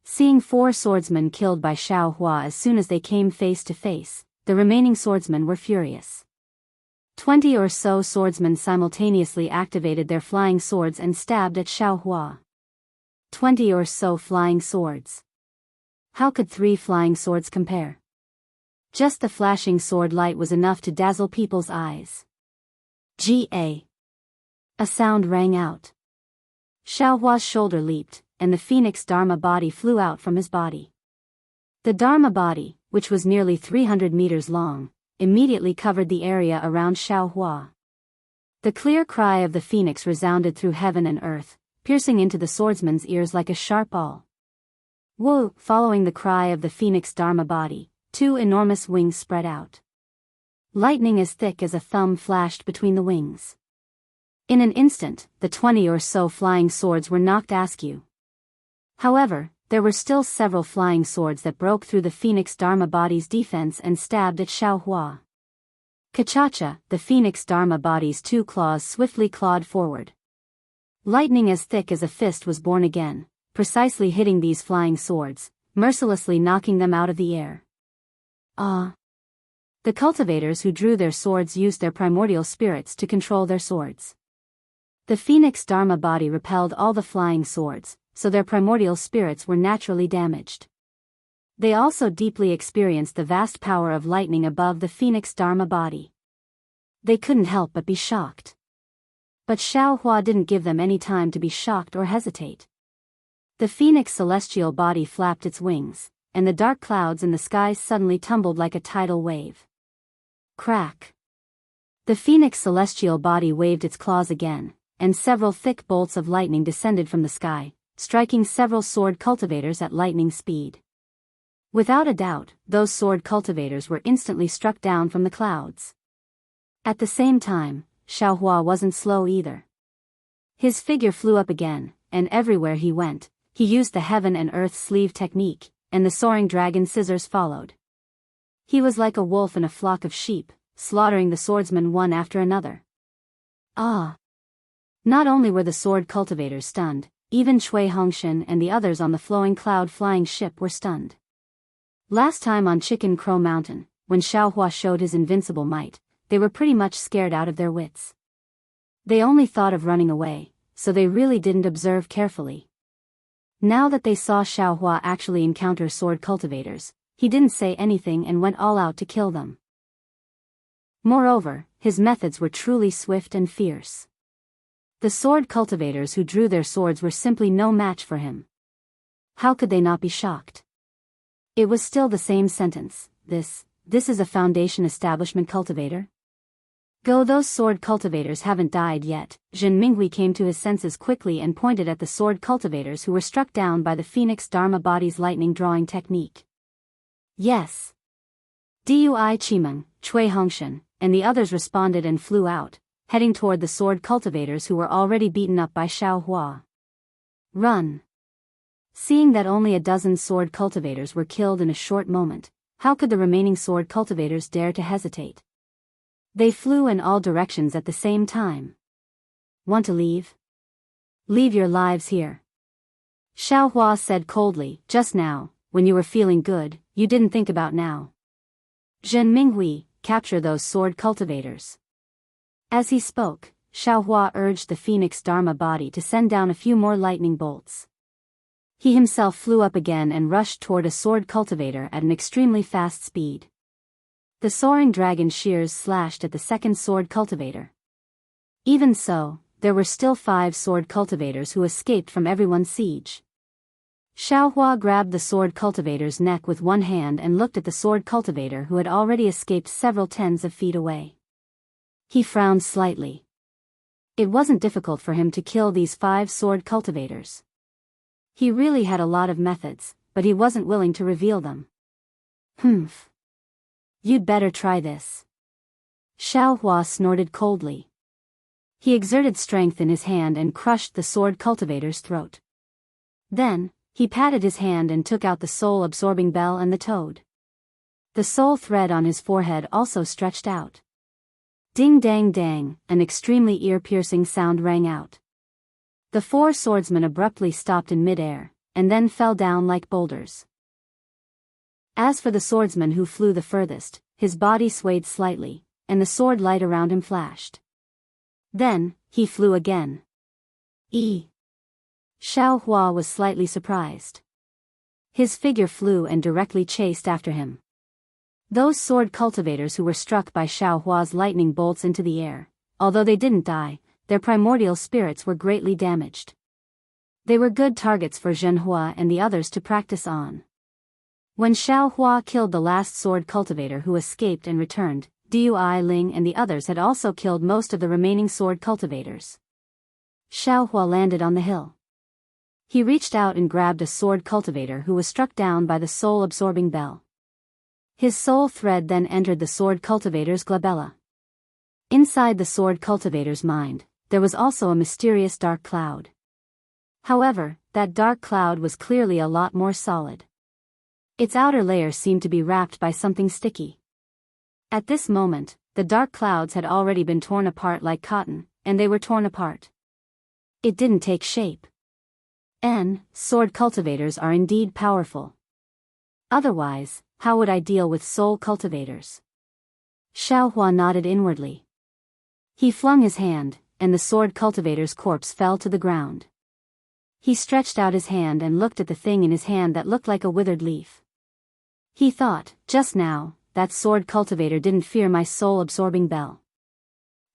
Seeing 4 swordsmen killed by Xiaohua as soon as they came face to face, the remaining swordsmen were furious. 20 or so swordsmen simultaneously activated their flying swords and stabbed at Xiaohua. 20 or so flying swords. How could 3 flying swords compare? Just the flashing sword light was enough to dazzle people's eyes. Ga! A sound rang out. Xiaohua's shoulder leaped, and the phoenix Dharma body flew out from his body. The Dharma body, which was nearly 300 meters long, immediately covered the area around Xiaohua. The clear cry of the phoenix resounded through heaven and earth, piercing into the swordsman's ears like a sharp awl. Whoa! Following the cry of the phoenix Dharma body, 2 enormous wings spread out. Lightning as thick as a thumb flashed between the wings. In an instant, the 20 or so flying swords were knocked askew. However, there were still several flying swords that broke through the phoenix Dharma body's defense and stabbed at Xiaohua. Kachacha, the phoenix Dharma body's 2 claws swiftly clawed forward. Lightning as thick as a fist was born again, precisely hitting these flying swords, mercilessly knocking them out of the air. Ah! The cultivators who drew their swords used their primordial spirits to control their swords. The phoenix Dharma body repelled all the flying swords, so their primordial spirits were naturally damaged. They also deeply experienced the vast power of lightning above the phoenix Dharma body. They couldn't help but be shocked. But Xiaohua didn't give them any time to be shocked or hesitate. The phoenix celestial body flapped its wings, and the dark clouds in the skies suddenly tumbled like a tidal wave. Crack! The phoenix celestial body waved its claws again, and several thick bolts of lightning descended from the sky, striking several sword cultivators at lightning speed. Without a doubt, those sword cultivators were instantly struck down from the clouds. At the same time, Xiaohua wasn't slow either. His figure flew up again, and everywhere he went, he used the heaven and earth sleeve technique, and the soaring dragon scissors followed. He was like a wolf in a flock of sheep, slaughtering the swordsmen one after another. Ah! Not only were the sword cultivators stunned, even Cui Hongshan and the others on the flowing cloud-flying ship were stunned. Last time on Chicken Crow Mountain, when Xiaohua showed his invincible might, they were pretty much scared out of their wits. They only thought of running away, so they really didn't observe carefully. Now that they saw Xiaohua actually encounter sword cultivators, he didn't say anything and went all out to kill them. Moreover, his methods were truly swift and fierce. The sword cultivators who drew their swords were simply no match for him. How could they not be shocked? It was still the same sentence, this is a Foundation establishment cultivator? Go, those sword cultivators haven't died yet. Zhen Minghui came to his senses quickly and pointed at the sword cultivators who were struck down by the phoenix Dharma body's lightning drawing technique. Yes. Dui Qimeng, Cui Hongshan, and the others responded and flew out, heading toward the sword cultivators who were already beaten up by Xiaohua. Run! Seeing that only a dozen sword cultivators were killed in a short moment, how could the remaining sword cultivators dare to hesitate? They flew in all directions at the same time. Want to leave? Leave your lives here. Xiaohua said coldly, just now, when you were feeling good, you didn't think about now. Zhen Minghui, capture those sword cultivators. As he spoke, Xiaohua urged the phoenix Dharma body to send down a few more lightning bolts. He himself flew up again and rushed toward a sword cultivator at an extremely fast speed. The soaring dragon shears slashed at the second sword cultivator. Even so, there were still 5 sword cultivators who escaped from everyone's siege. Xiaohua grabbed the sword cultivator's neck with one hand and looked at the sword cultivator who had already escaped several tens of feet away. He frowned slightly. It wasn't difficult for him to kill these 5 sword cultivators. He really had a lot of methods, but he wasn't willing to reveal them. Humph. You'd better try this. Xiaohua snorted coldly. He exerted strength in his hand and crushed the sword cultivator's throat. Then, he patted his hand and took out the soul-absorbing bell and the toad. The soul thread on his forehead also stretched out. Ding dang dang, an extremely ear-piercing sound rang out. The 4 swordsmen abruptly stopped in mid-air, and then fell down like boulders. As for the swordsman who flew the furthest, his body swayed slightly, and the sword light around him flashed. Then, he flew again. Xiao Hua was slightly surprised. His figure flew and directly chased after him. Those sword cultivators who were struck by Xiao Hua's lightning bolts into the air, although they didn't die, their primordial spirits were greatly damaged. They were good targets for Zhenhua and the others to practice on. When Xiao Hua killed the last sword cultivator who escaped and returned, Dui Ling and the others had also killed most of the remaining sword cultivators. Xiao Hua landed on the hill. He reached out and grabbed a sword cultivator who was struck down by the soul-absorbing bell. His soul thread then entered the sword cultivator's glabella. Inside the sword cultivator's mind, there was also a mysterious dark cloud. However, that dark cloud was clearly a lot more solid. Its outer layer seemed to be wrapped by something sticky. At this moment, the dark clouds had already been torn apart like cotton, and they were torn apart. It didn't take shape. Sword cultivators are indeed powerful. Otherwise, how would I deal with soul cultivators? Xiao Hua nodded inwardly. He flung his hand, and the sword cultivator's corpse fell to the ground. He stretched out his hand and looked at the thing in his hand that looked like a withered leaf. He thought, just now, that sword cultivator didn't fear my soul-absorbing bell.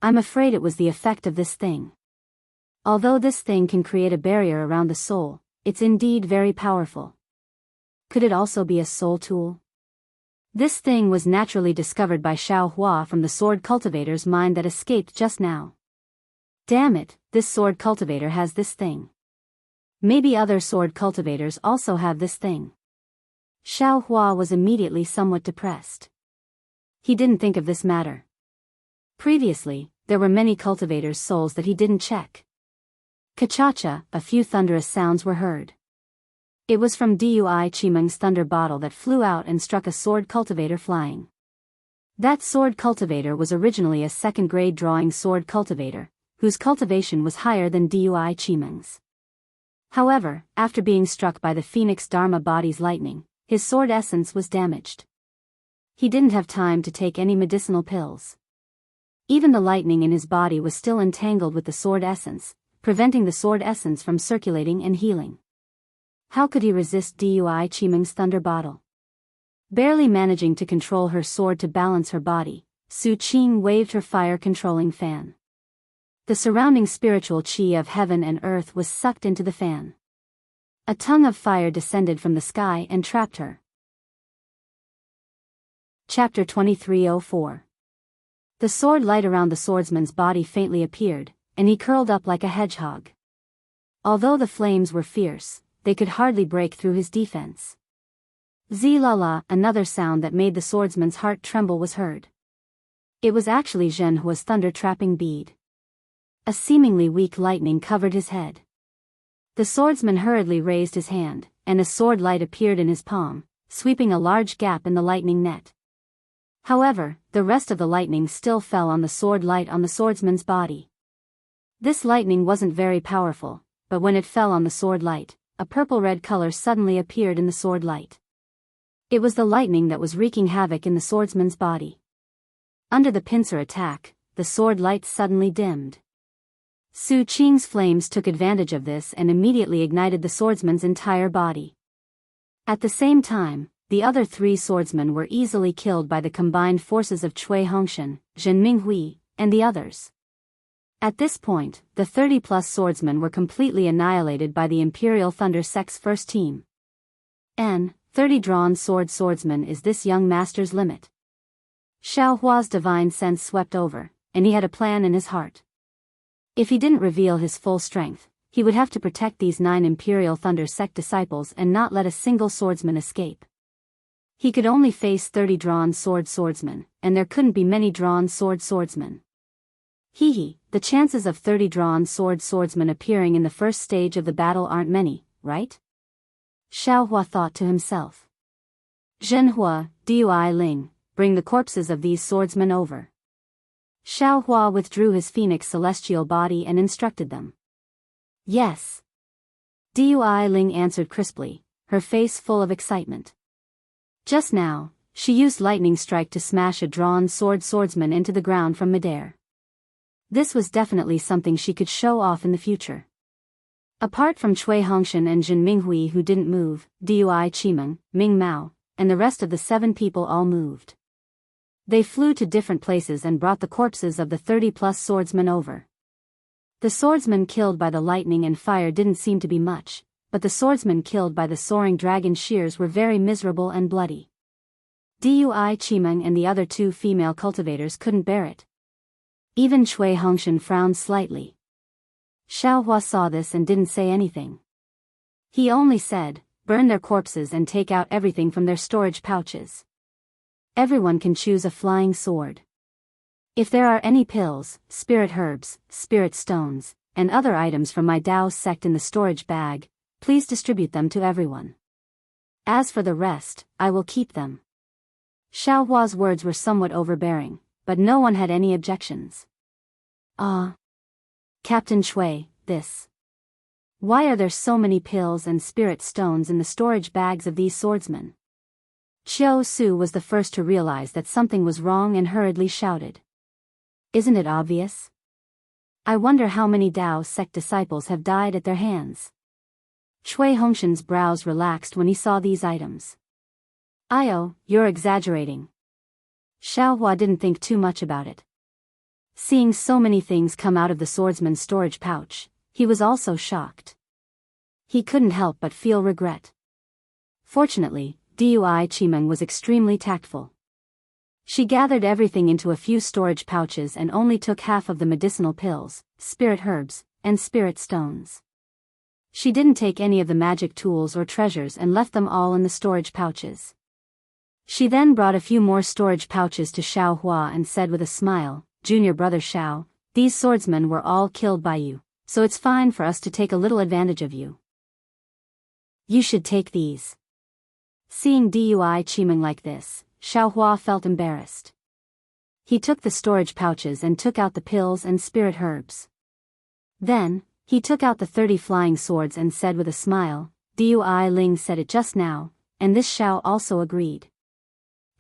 I'm afraid it was the effect of this thing. Although this thing can create a barrier around the soul, it's indeed very powerful. Could it also be a soul tool? This thing was naturally discovered by Xiao Hua from the sword cultivator's mind that escaped just now. Damn it, this sword cultivator has this thing. Maybe other sword cultivators also have this thing. Xiao Hua was immediately somewhat depressed. He didn't think of this matter. Previously, there were many cultivators' souls that he didn't check. Ka-cha-cha, a few thunderous sounds were heard. It was from Dui Chimeng's thunder bottle that flew out and struck a sword cultivator flying. That sword cultivator was originally a second-grade drawing sword cultivator, whose cultivation was higher than Dui Chimeng's. However, after being struck by the Phoenix Dharma body's lightning, his sword essence was damaged. He didn't have time to take any medicinal pills. Even the lightning in his body was still entangled with the sword essence, preventing the sword essence from circulating and healing. How could he resist Dui Chimeng's thunder bottle? Barely managing to control her sword to balance her body, Su Qing waved her fire-controlling fan. The surrounding spiritual chi of heaven and earth was sucked into the fan. A tongue of fire descended from the sky and trapped her. Chapter 2304. The sword light around the swordsman's body faintly appeared, and he curled up like a hedgehog. Although the flames were fierce, they could hardly break through his defense. Zi-la-la, another sound that made the swordsman's heart tremble was heard. It was actually Zhenhua's thunder-trapping bead. A seemingly weak lightning covered his head. The swordsman hurriedly raised his hand, and a sword light appeared in his palm, sweeping a large gap in the lightning net. However, the rest of the lightning still fell on the sword light on the swordsman's body. This lightning wasn't very powerful, but when it fell on the sword light, a purple-red color suddenly appeared in the sword light. It was the lightning that was wreaking havoc in the swordsman's body. Under the pincer attack, the sword light suddenly dimmed. Su Qing's flames took advantage of this and immediately ignited the swordsman's entire body. At the same time, the other 3 swordsmen were easily killed by the combined forces of Cui Hongshan, Zhen Minghui, and the others. At this point, the 30-plus swordsmen were completely annihilated by the Imperial Thunder Sect's first team. 30 drawn swordsman is this young master's limit. Xiao Hua's divine sense swept over, and he had a plan in his heart. If he didn't reveal his full strength, he would have to protect these 9 Imperial Thunder Sect disciples and not let a single swordsman escape. He could only face 30 drawn swordsmen, and there couldn't be many drawn swordsmen. Hee, the chances of 30 drawn swordsmen appearing in the first stage of the battle aren't many, right? Xiaohua thought to himself. Zhenhua, Dui Ling, bring the corpses of these swordsmen over. Xiaohua withdrew his phoenix celestial body and instructed them. Yes. Dui Ling answered crisply, her face full of excitement. Just now, she used lightning strike to smash a drawn swordsman into the ground from midair. This was definitely something she could show off in the future. Apart from Cui Hongshan and Jin Minghui who didn't move, Dui Qimeng, Ming Mao, and the rest of the 7 people all moved. They flew to different places and brought the corpses of the 30-plus swordsmen over. The swordsmen killed by the lightning and fire didn't seem to be much, but the swordsmen killed by the soaring dragon shears were very miserable and bloody. Dui Qimeng and the other 2 female cultivators couldn't bear it. Even Cui Hongshan frowned slightly. Xiaohua saw this and didn't say anything. He only said, burn their corpses and take out everything from their storage pouches. Everyone can choose a flying sword. If there are any pills, spirit herbs, spirit stones, and other items from my Daoist sect in the storage bag, please distribute them to everyone. As for the rest, I will keep them. Xiaohua's words were somewhat overbearing, but no one had any objections. Captain Cui, this. Why are there so many pills and spirit stones in the storage bags of these swordsmen? Qiu Su was the first to realize that something was wrong and hurriedly shouted. Isn't it obvious? I wonder how many Dao sect disciples have died at their hands. Cui Hongshan's brows relaxed when he saw these items. Io, you're exaggerating. Xiaohua didn't think too much about it. Seeing so many things come out of the swordsman's storage pouch, he was also shocked. He couldn't help but feel regret. Fortunately, Dui Qimeng was extremely tactful. She gathered everything into a few storage pouches and only took half of the medicinal pills, spirit herbs, and spirit stones. She didn't take any of the magic tools or treasures and left them all in the storage pouches. She then brought a few more storage pouches to Xiaohua and said with a smile, Junior brother Xiao, these swordsmen were all killed by you, so it's fine for us to take a little advantage of you. You should take these. Seeing Dui Qimeng like this, Xiaohua felt embarrassed. He took the storage pouches and took out the pills and spirit herbs. Then, he took out the 30 flying swords and said with a smile, Dui Ling said it just now, and this Xiao also agreed.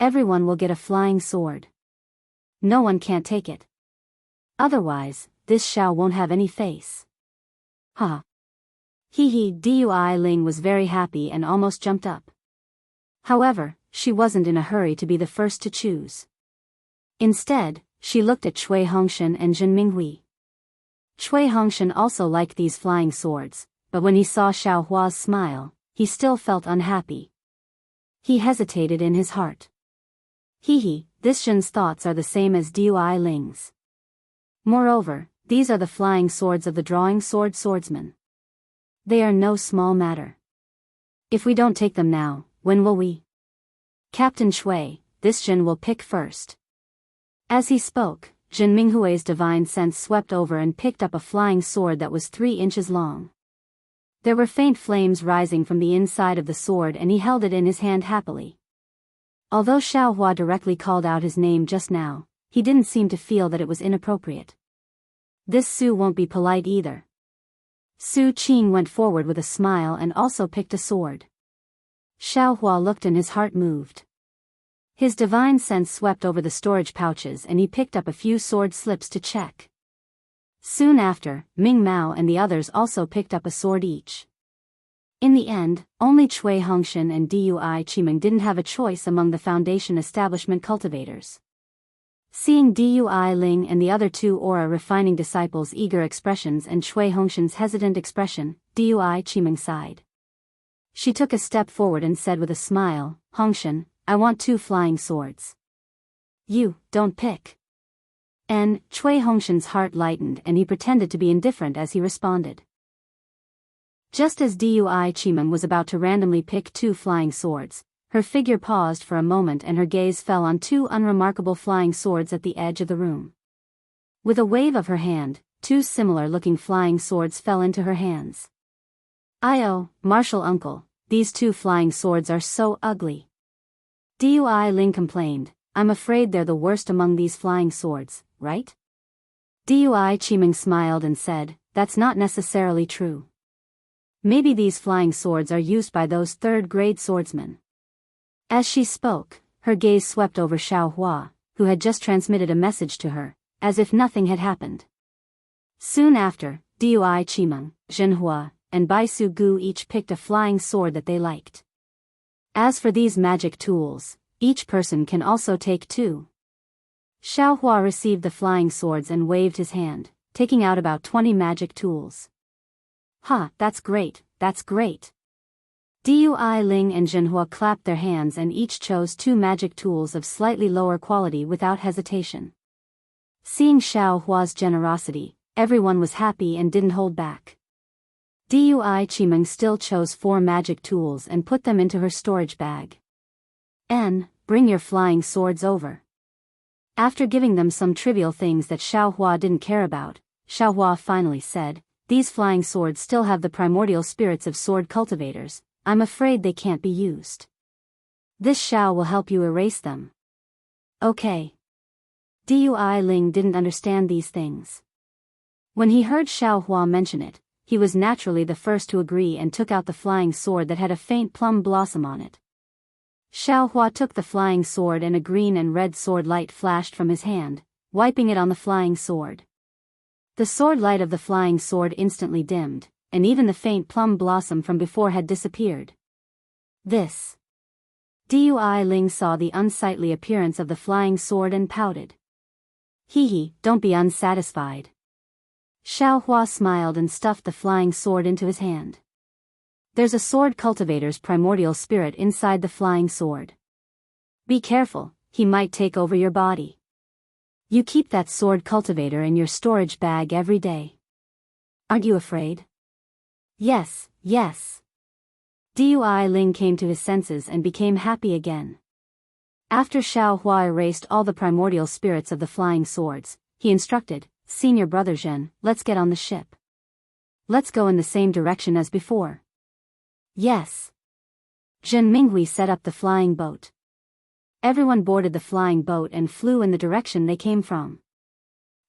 Everyone will get a flying sword. No one can't take it. Otherwise, this Xiao won't have any face. Ha. Dui Ling was very happy and almost jumped up. However, she wasn't in a hurry to be the first to choose. Instead, she looked at Cui Hongshan and Jin Minghui. Cui Hongshan also liked these flying swords, but when he saw Xiaohua's smile, he still felt unhappy. He hesitated in his heart. This Jin's thoughts are the same as Dui Ling's. Moreover, these are the flying swords of the drawing swordsmen. They are no small matter. If we don't take them now, when will we? Captain Cui, this Jin will pick first. As he spoke, Jin Minghui's divine sense swept over and picked up a flying sword that was 3 inches long. There were faint flames rising from the inside of the sword and he held it in his hand happily. Although Xiaohua directly called out his name just now, he didn't seem to feel that it was inappropriate. This Su won't be polite either. Su Qing went forward with a smile and also picked a sword. Xiaohua looked and his heart moved. His divine sense swept over the storage pouches and he picked up a few sword slips to check. Soon after, Ming Mao and the others also picked up a sword each. In the end, only Cui Hongshan and Dui Qimeng didn't have a choice among the Foundation establishment cultivators. Seeing Dui Ling and the other 2 aura-refining disciples' eager expressions and Cui Hongshan's hesitant expression, Dui Qimeng sighed. She took a step forward and said with a smile, Hongshan, I want 2 flying swords. You, don't pick. And Cui Hongshan's heart lightened and he pretended to be indifferent as he responded. Just as Dui Qimeng was about to randomly pick 2 flying swords, her figure paused for a moment and her gaze fell on 2 unremarkable flying swords at the edge of the room. With a wave of her hand, two similar-looking flying swords fell into her hands. "Oh, Martial Uncle, these two flying swords are so ugly." Dui Ling complained, "I'm afraid they're the worst among these flying swords, right?" Dui Qimeng smiled and said, "That's not necessarily true. Maybe these flying swords are used by those third-grade swordsmen." As she spoke, her gaze swept over Xiaohua, who had just transmitted a message to her, as if nothing had happened. Soon after, Dui Qimeng, Zhenhua, and Baisu Gu each picked a flying sword that they liked. As for these magic tools, each person can also take two. Xiaohua received the flying swords and waved his hand, taking out about 20 magic tools. That's great, that's great." Dui Ling and Zhenhua clapped their hands and each chose two magic tools of slightly lower quality without hesitation. Seeing Xiaohua's generosity, everyone was happy and didn't hold back. Dui Qimeng still chose 4 magic tools and put them into her storage bag. Bring your flying swords over." After giving them some trivial things that Xiaohua didn't care about, Xiaohua finally said, "These flying swords still have the primordial spirits of sword cultivators. I'm afraid they can't be used. This Xiao will help you erase them." "Okay." Dui Ling didn't understand these things. When he heard Xiaohua mention it, he was naturally the first to agree and took out the flying sword that had a faint plum blossom on it. Xiaohua took the flying sword and a green and red sword light flashed from his hand, wiping it on the flying sword. The sword light of the flying sword instantly dimmed, and even the faint plum blossom from before had disappeared. This. Dui Ling saw the unsightly appearance of the flying sword and pouted. "Hee, don't be unsatisfied." Xiaohua smiled and stuffed the flying sword into his hand. "There's a sword cultivator's primordial spirit inside the flying sword. Be careful, he might take over your body. You keep that sword cultivator in your storage bag every day. Aren't you afraid?" Yes. Dui Ling came to his senses and became happy again. After Xiaohua erased all the primordial spirits of the flying swords, he instructed, "Senior brother Zhen, let's get on the ship. Let's go in the same direction as before." "Yes." Zhen Minghui set up the flying boat. Everyone boarded the flying boat and flew in the direction they came from.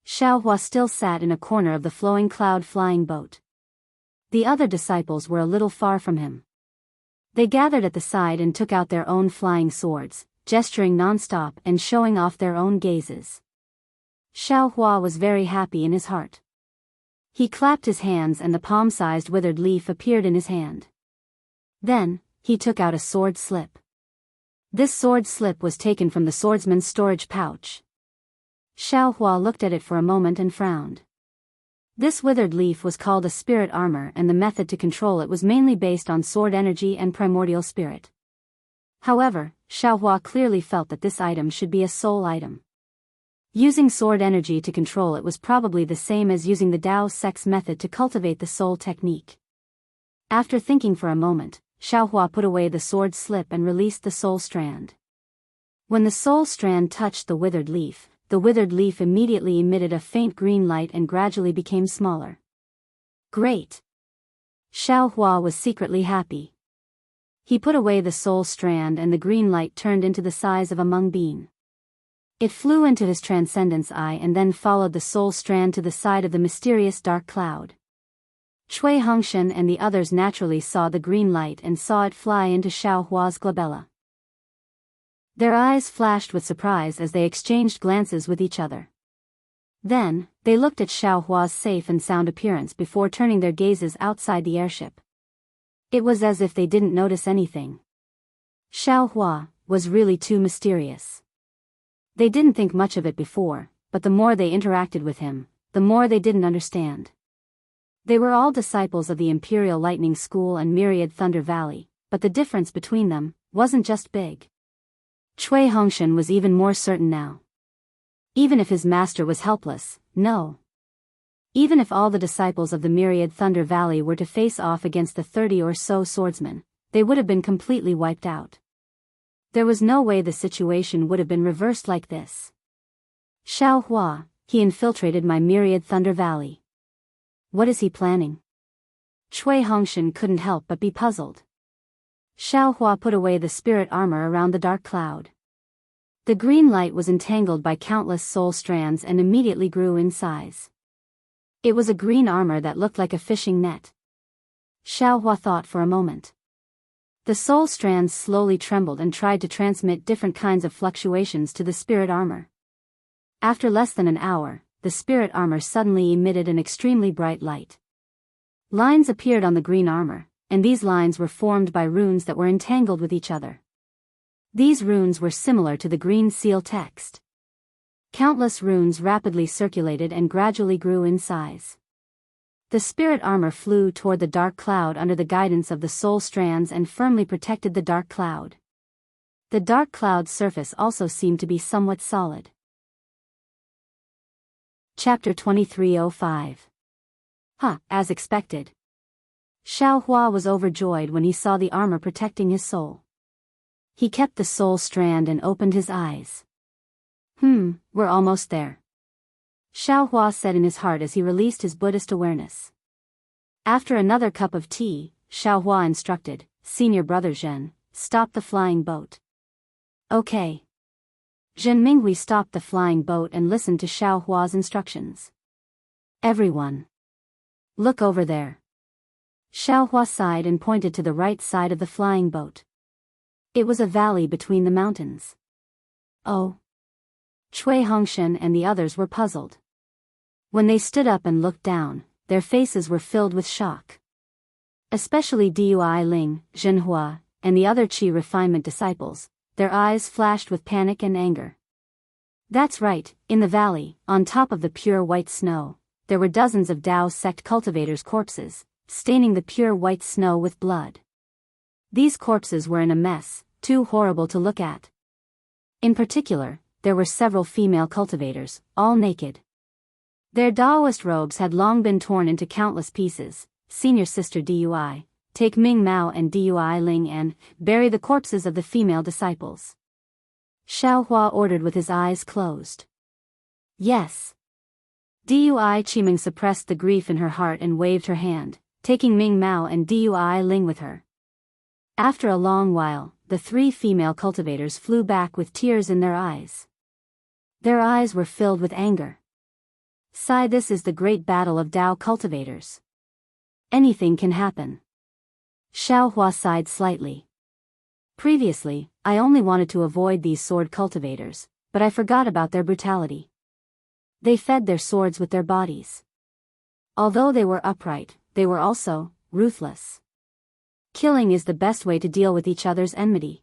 Xiaohua still sat in a corner of the flowing cloud flying boat. The other disciples were a little far from him. They gathered at the side and took out their own flying swords, gesturing non-stop and showing off their own gazes. Xiaohua was very happy in his heart. He clapped his hands and the palm-sized withered leaf appeared in his hand. Then, he took out a sword slip. This sword slip was taken from the swordsman's storage pouch. Xiaohua looked at it for a moment and frowned. This withered leaf was called a spirit armor and the method to control it was mainly based on sword energy and primordial spirit. However, Xiaohua clearly felt that this item should be a soul item. Using sword energy to control it was probably the same as using the Dao sex method to cultivate the soul technique. After thinking for a moment, Xiaohua put away the sword slip and released the soul strand. When the soul strand touched the withered leaf immediately emitted a faint green light and gradually became smaller. Great! Xiaohua was secretly happy. He put away the soul strand and the green light turned into the size of a mung bean. It flew into his transcendence eye and then followed the soul strand to the side of the mysterious dark cloud. Cui Hongshan and the others naturally saw the green light and saw it fly into Xiaohua's glabella. Their eyes flashed with surprise as they exchanged glances with each other. Then, they looked at Xiaohua's safe and sound appearance before turning their gazes outside the airship. It was as if they didn't notice anything. Xiaohua was really too mysterious. They didn't think much of it before, but the more they interacted with him, the more they didn't understand. They were all disciples of the Imperial Lightning School and Myriad Thunder Valley, but the difference between them wasn't just big. Cui Hongshan was even more certain now. Even if his master was helpless, no. Even if all the disciples of the Myriad Thunder Valley were to face off against the 30 or so swordsmen, they would have been completely wiped out. There was no way the situation would have been reversed like this. Xiaohua, he infiltrated my myriad Thunder Valley. What is he planning? Cui Hongshan couldn't help but be puzzled. Xiaohua put away the spirit armor around the dark cloud. The green light was entangled by countless soul strands and immediately grew in size. It was a green armor that looked like a fishing net. Xiaohua thought for a moment. The soul strands slowly trembled and tried to transmit different kinds of fluctuations to the spirit armor. After less than an hour, the spirit armor suddenly emitted an extremely bright light. Lines appeared on the green armor, and these lines were formed by runes that were entangled with each other. These runes were similar to the green seal text. Countless runes rapidly circulated and gradually grew in size. The spirit armor flew toward the dark cloud under the guidance of the soul strands and firmly protected the dark cloud. The dark cloud's surface also seemed to be somewhat solid. Chapter 2305. As expected. Xiaohua was overjoyed when he saw the armor protecting his soul. He kept the soul strand and opened his eyes. We're almost there. Xiaohua said in his heart as he released his Buddhist awareness. After another cup of tea, Xiaohua instructed, Senior Brother Zhen, stop the flying boat. Okay. Zhen Minghui stopped the flying boat and listened to Xiaohua's instructions. Everyone. Look over there. Xiaohua sighed and pointed to the right side of the flying boat. It was a valley between the mountains. Oh. Cui Hongshan and the others were puzzled. When they stood up and looked down, their faces were filled with shock. Especially Dui Ling, Zhenhua, and the other Qi refinement disciples, their eyes flashed with panic and anger. That's right, in the valley, on top of the pure white snow, there were dozens of Dao sect cultivators' corpses, staining the pure white snow with blood. These corpses were in a mess, too horrible to look at. In particular, there were several female cultivators, all naked. Their Daoist robes had long been torn into countless pieces. Senior Sister Dui, take Ming Mao and Dui Ling and bury the corpses of the female disciples. Xiaohua ordered with his eyes closed. Yes. Dui Qiming suppressed the grief in her heart and waved her hand, taking Ming Mao and Dui Ling with her. After a long while, the three female cultivators flew back with tears in their eyes. Their eyes were filled with anger. This is the great battle of Dao cultivators. Anything can happen. Xiaohua sighed slightly. Previously, I only wanted to avoid these sword cultivators, but I forgot about their brutality. They fed their swords with their bodies. Although they were upright, they were also ruthless. Killing is the best way to deal with each other's enmity.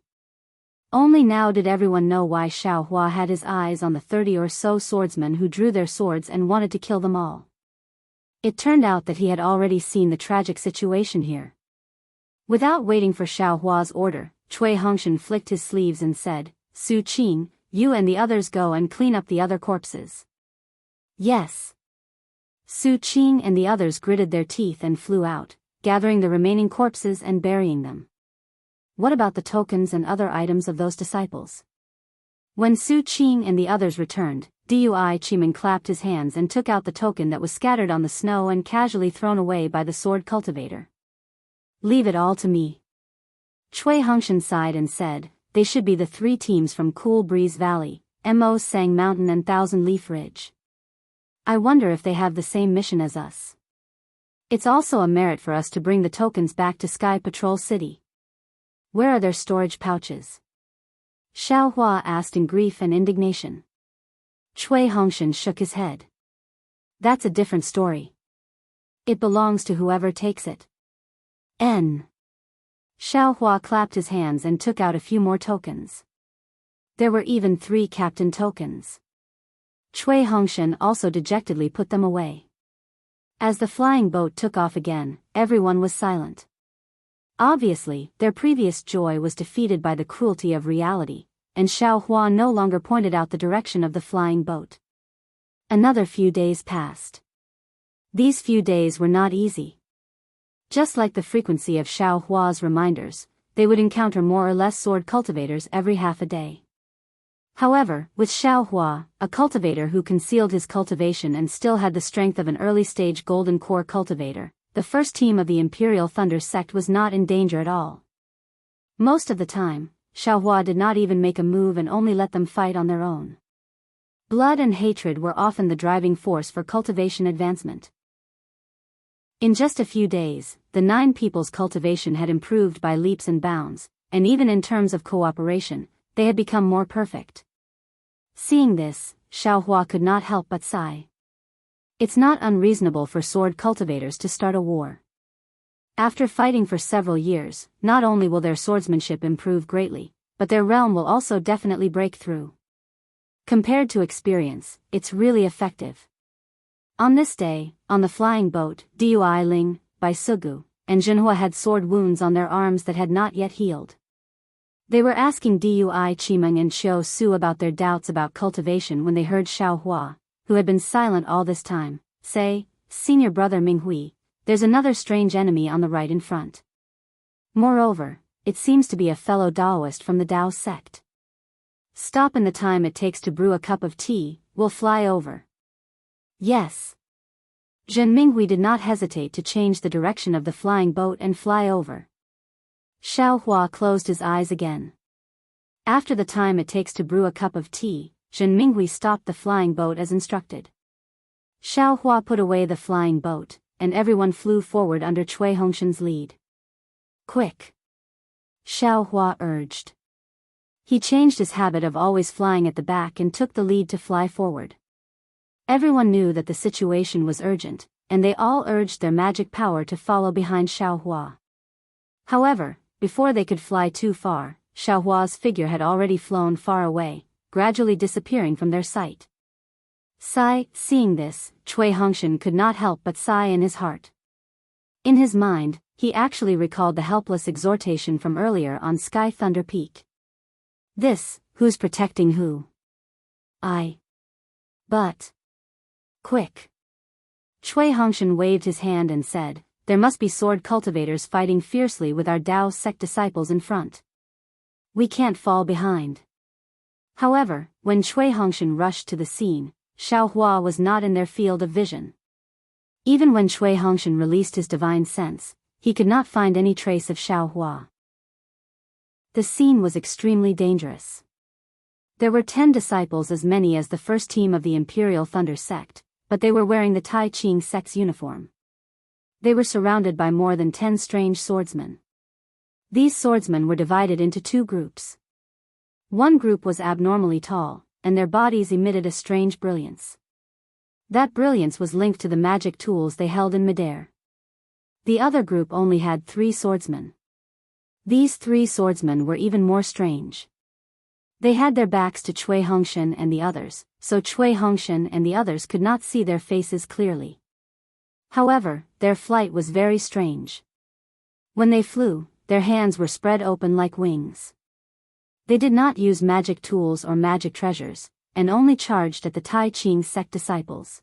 Only now did everyone know why Xiaohua had his eyes on the 30 or so swordsmen who drew their swords and wanted to kill them all. It turned out that he had already seen the tragic situation here. Without waiting for Xiaohua's order, Cui Hongshan flicked his sleeves and said, Su Qing, you and the others go and clean up the other corpses. Yes. Su Qing and the others gritted their teeth and flew out, gathering the remaining corpses and burying them. What about the tokens and other items of those disciples? When Su Qing and the others returned, Dui Qiming clapped his hands and took out the token that was scattered on the snow and casually thrown away by the sword cultivator. Leave it all to me. Cui Hongshan sighed and said, they should be the three teams from Cool Breeze Valley, Mo Sang Mountain and Thousand Leaf Ridge. I wonder if they have the same mission as us. It's also a merit for us to bring the tokens back to Sky Patrol City. Where are their storage pouches? Xiaohua asked in grief and indignation. Cui Hongshan shook his head. That's a different story. It belongs to whoever takes it. Xiaohua clapped his hands and took out a few more tokens. There were even 3 captain tokens. Cui Hongshan also dejectedly put them away. As the flying boat took off again, everyone was silent. Obviously, their previous joy was defeated by the cruelty of reality, and Xiaohua no longer pointed out the direction of the flying boat. Another few days passed. These few days were not easy. Just like the frequency of Xiaohua's reminders, they would encounter more or less sword cultivators every half a day. However, with Xiaohua, a cultivator who concealed his cultivation and still had the strength of an early-stage golden core cultivator, the first team of the Imperial Thunder sect was not in danger at all. Most of the time, Xiaohua did not even make a move and only let them fight on their own. Blood and hatred were often the driving force for cultivation advancement. In just a few days, the 9 people's cultivation had improved by leaps and bounds, and even in terms of cooperation, they had become more perfect. Seeing this, Xiaohua could not help but sigh. It's not unreasonable for sword cultivators to start a war. After fighting for several years, not only will their swordsmanship improve greatly, but their realm will also definitely break through. Compared to experience, it's really effective. On this day, on the flying boat, Dui Ling, by Sugu, and Jinhua had sword wounds on their arms that had not yet healed. They were asking Dui Qimeng and Xiu Su about their doubts about cultivation when they heard Xiaohua, who had been silent all this time, say, "Senior brother Minghui, there's another strange enemy on the right in front. Moreover, it seems to be a fellow Daoist from the Dao sect. Stop in the time it takes to brew a cup of tea, we'll fly over." Yes. Zhen Minghui did not hesitate to change the direction of the flying boat and fly over. Xiaohua closed his eyes again. After the time it takes to brew a cup of tea, Zhen Minghui stopped the flying boat as instructed. Xiaohua put away the flying boat, and everyone flew forward under Cui Hongshan's lead. "Quick!" Xiaohua urged. He changed his habit of always flying at the back and took the lead to fly forward. Everyone knew that the situation was urgent, and they all urged their magic power to follow behind Xiaohua. However, before they could fly too far, Xiaohua's figure had already flown far away, gradually disappearing from their sight. Seeing this, Cui Hongshan could not help but sigh in his heart. In his mind, he actually recalled the helpless exhortation from earlier on Sky Thunder Peak. Who's protecting who? But. Quick. Cui Hongshan waved his hand and said, "There must be sword cultivators fighting fiercely with our Dao sect disciples in front. We can't fall behind." However, when Cui Hongshan rushed to the scene, Xiaohua was not in their field of vision. Even when Cui Hongshan released his divine sense, he could not find any trace of Xiaohua. The scene was extremely dangerous. There were 10 disciples, as many as the first team of the Imperial Thunder sect, but they were wearing the Tai Ching sect's uniform. They were surrounded by more than 10 strange swordsmen. These swordsmen were divided into 2 groups. One group was abnormally tall, and their bodies emitted a strange brilliance. That brilliance was linked to the magic tools they held in midair. The other group only had 3 swordsmen. These 3 swordsmen were even more strange. They had their backs to Cui Hongshan and the others, so Cui Hongshan and the others could not see their faces clearly. However, their flight was very strange. When they flew, their hands were spread open like wings. They did not use magic tools or magic treasures, and only charged at the Tai Ching sect disciples.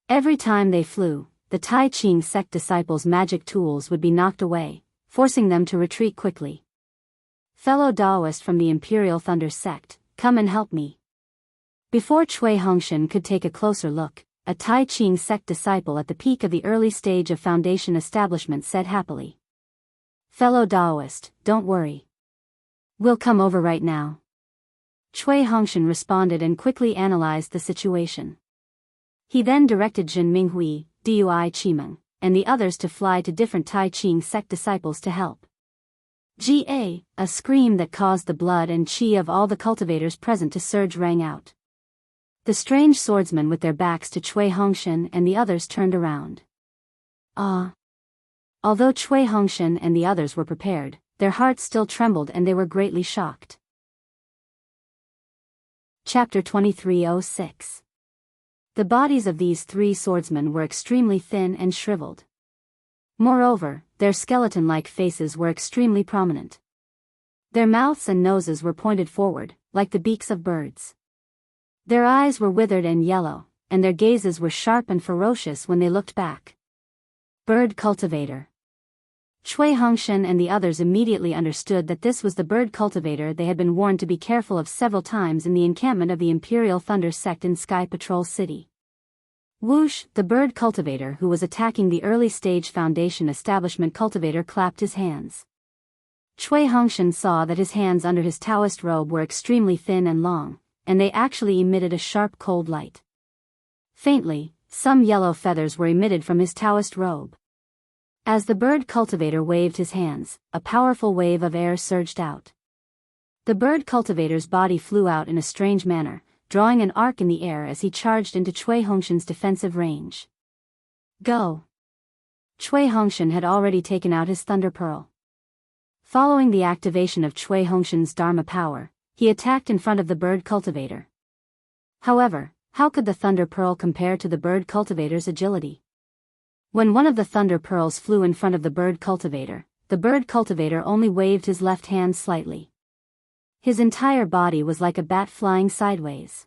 Every time they flew, the Tai Ching sect disciples' magic tools would be knocked away, forcing them to retreat quickly. "Fellow Daoist from the Imperial Thunder sect, come and help me." Before Cui Hongshan could take a closer look, a Tai Ching sect disciple at the peak of the early stage of foundation establishment said happily, "Fellow Daoist, don't worry. We'll come over right now." Cui Hongshan responded and quickly analyzed the situation. He then directed Zhen Minghui, Dui Qimeng, and the others to fly to different Tai Ching sect disciples to help. A scream that caused the blood and qi of all the cultivators present to surge rang out. The strange swordsmen with their backs to Cui Hongshan and the others turned around. Although Cui Hongshan and the others were prepared, their hearts still trembled and they were greatly shocked. Chapter 2306. The bodies of these 3 swordsmen were extremely thin and shriveled. Moreover, their skeleton-like faces were extremely prominent. Their mouths and noses were pointed forward, like the beaks of birds. Their eyes were withered and yellow, and their gazes were sharp and ferocious when they looked back. Bird Cultivator. Cui Hongshan and the others immediately understood that this was the bird cultivator they had been warned to be careful of several times in the encampment of the Imperial Thunder sect in Sky Patrol City. Whoosh, the bird cultivator who was attacking the early stage Foundation establishment cultivator clapped his hands. Cui Hongshan saw that his hands under his Taoist robe were extremely thin and long, and they actually emitted a sharp cold light. Faintly, some yellow feathers were emitted from his Taoist robe. As the bird cultivator waved his hands, a powerful wave of air surged out. The bird cultivator's body flew out in a strange manner, drawing an arc in the air as he charged into Cui Hongshan's defensive range. Go! Cui Hongshan had already taken out his Thunder Pearl. Following the activation of Cui Hongshan's Dharma power, he attacked in front of the bird cultivator. However, how could the Thunder Pearl compare to the bird cultivator's agility? When one of the Thunder Pearls flew in front of the bird cultivator only waved his left hand slightly. His entire body was like a bat flying sideways.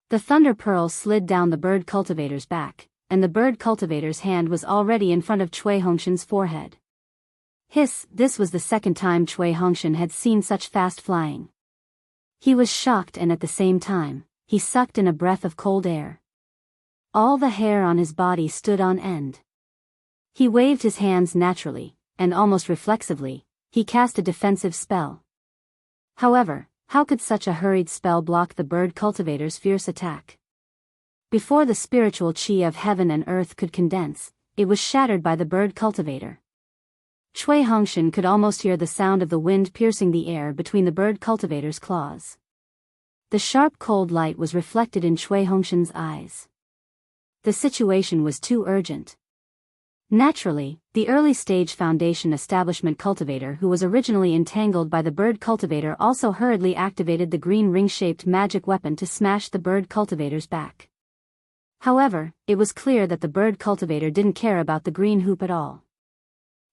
The Thunder Pearl slid down the bird cultivator's back, and the bird cultivator's hand was already in front of Cui Hongshan's forehead. Hiss, this was the second time Cui Hongshan had seen such fast flying. He was shocked and at the same time, he sucked in a breath of cold air. All the hair on his body stood on end. He waved his hands naturally, and almost reflexively, he cast a defensive spell. However, how could such a hurried spell block the bird cultivator's fierce attack? Before the spiritual chi of heaven and earth could condense, it was shattered by the bird cultivator. Cui Hongshan could almost hear the sound of the wind piercing the air between the bird cultivator's claws. The sharp cold light was reflected in Cui Hongshan's eyes. The situation was too urgent. Naturally, the early-stage Foundation establishment cultivator who was originally entangled by the bird cultivator also hurriedly activated the green ring-shaped magic weapon to smash the bird cultivator's back. However, it was clear that the bird cultivator didn't care about the green hoop at all.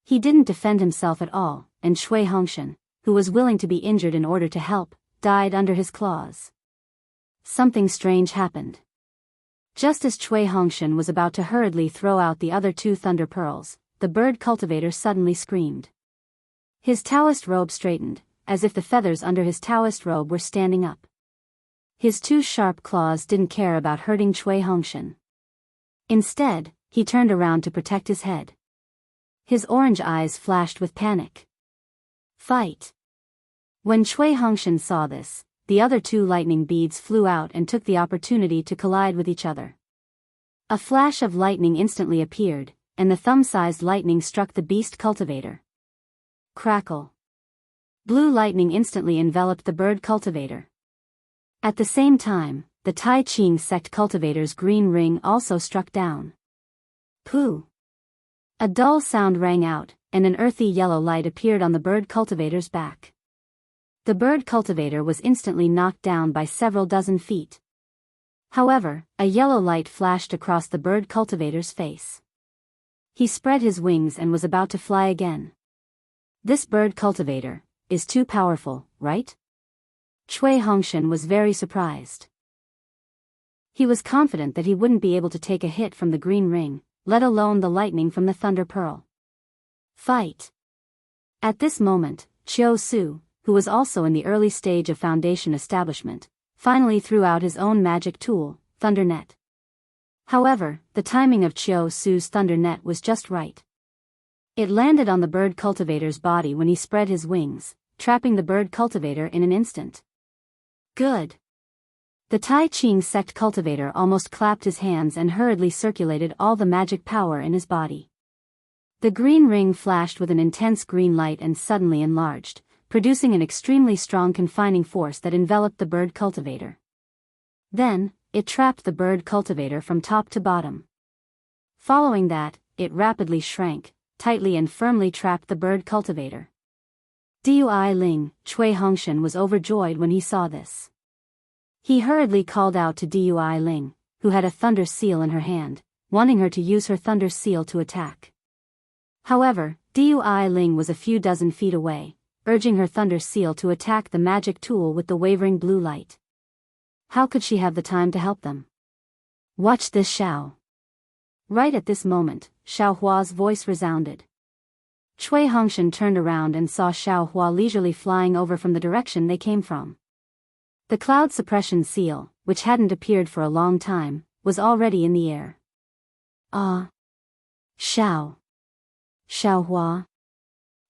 He didn't defend himself at all, and Cui Hongshan, who was willing to be injured in order to help, died under his claws. Something strange happened. Just as Cui Hongshan was about to hurriedly throw out the other two Thunder Pearls, the bird cultivator suddenly screamed. His Taoist robe straightened, as if the feathers under his Taoist robe were standing up. His two sharp claws didn't care about hurting Cui Hongshan. Instead, he turned around to protect his head. His orange eyes flashed with panic. Fight! When Cui Hongshan saw this, the other two lightning beads flew out and took the opportunity to collide with each other. A flash of lightning instantly appeared, and the thumb-sized lightning struck the beast cultivator. Crackle! Blue lightning instantly enveloped the bird cultivator. At the same time, the Tai Ching sect cultivator's green ring also struck down. Pooh! A dull sound rang out, and an earthy yellow light appeared on the bird cultivator's back. The bird cultivator was instantly knocked down by several dozen feet. However, a yellow light flashed across the bird cultivator's face. He spread his wings and was about to fly again. This bird cultivator is too powerful, right? Cui Hongshan was very surprised. He was confident that he wouldn't be able to take a hit from the green ring, let alone the lightning from the Thunder Pearl. Fight! At this moment, Chiu Su, who was also in the early stage of Foundation establishment, finally threw out his own magic tool, Thunder Net. However, the timing of Chiu Su's Thunder Net was just right. It landed on the bird cultivator's body when he spread his wings, trapping the bird cultivator in an instant. Good! The Tai Ching sect cultivator almost clapped his hands and hurriedly circulated all the magic power in his body. The green ring flashed with an intense green light and suddenly enlarged, producing an extremely strong confining force that enveloped the bird cultivator. Then, it trapped the bird cultivator from top to bottom. Following that, it rapidly shrank, tightly and firmly trapped the bird cultivator. Dui Ling, Cui Hongshan was overjoyed when he saw this. He hurriedly called out to Dui Ling, who had a thunder seal in her hand, wanting her to use her thunder seal to attack. However, Dui Ling was a few dozen feet away, urging her thunder seal to attack the magic tool with the wavering blue light. How could she have the time to help them? Watch this, Xiao. Right at this moment, Xiao Hua's voice resounded. Cui Hongshan turned around and saw Xiao Hua leisurely flying over from the direction they came from. The cloud suppression seal, which hadn't appeared for a long time, was already in the air. Ah! Xiao Hua.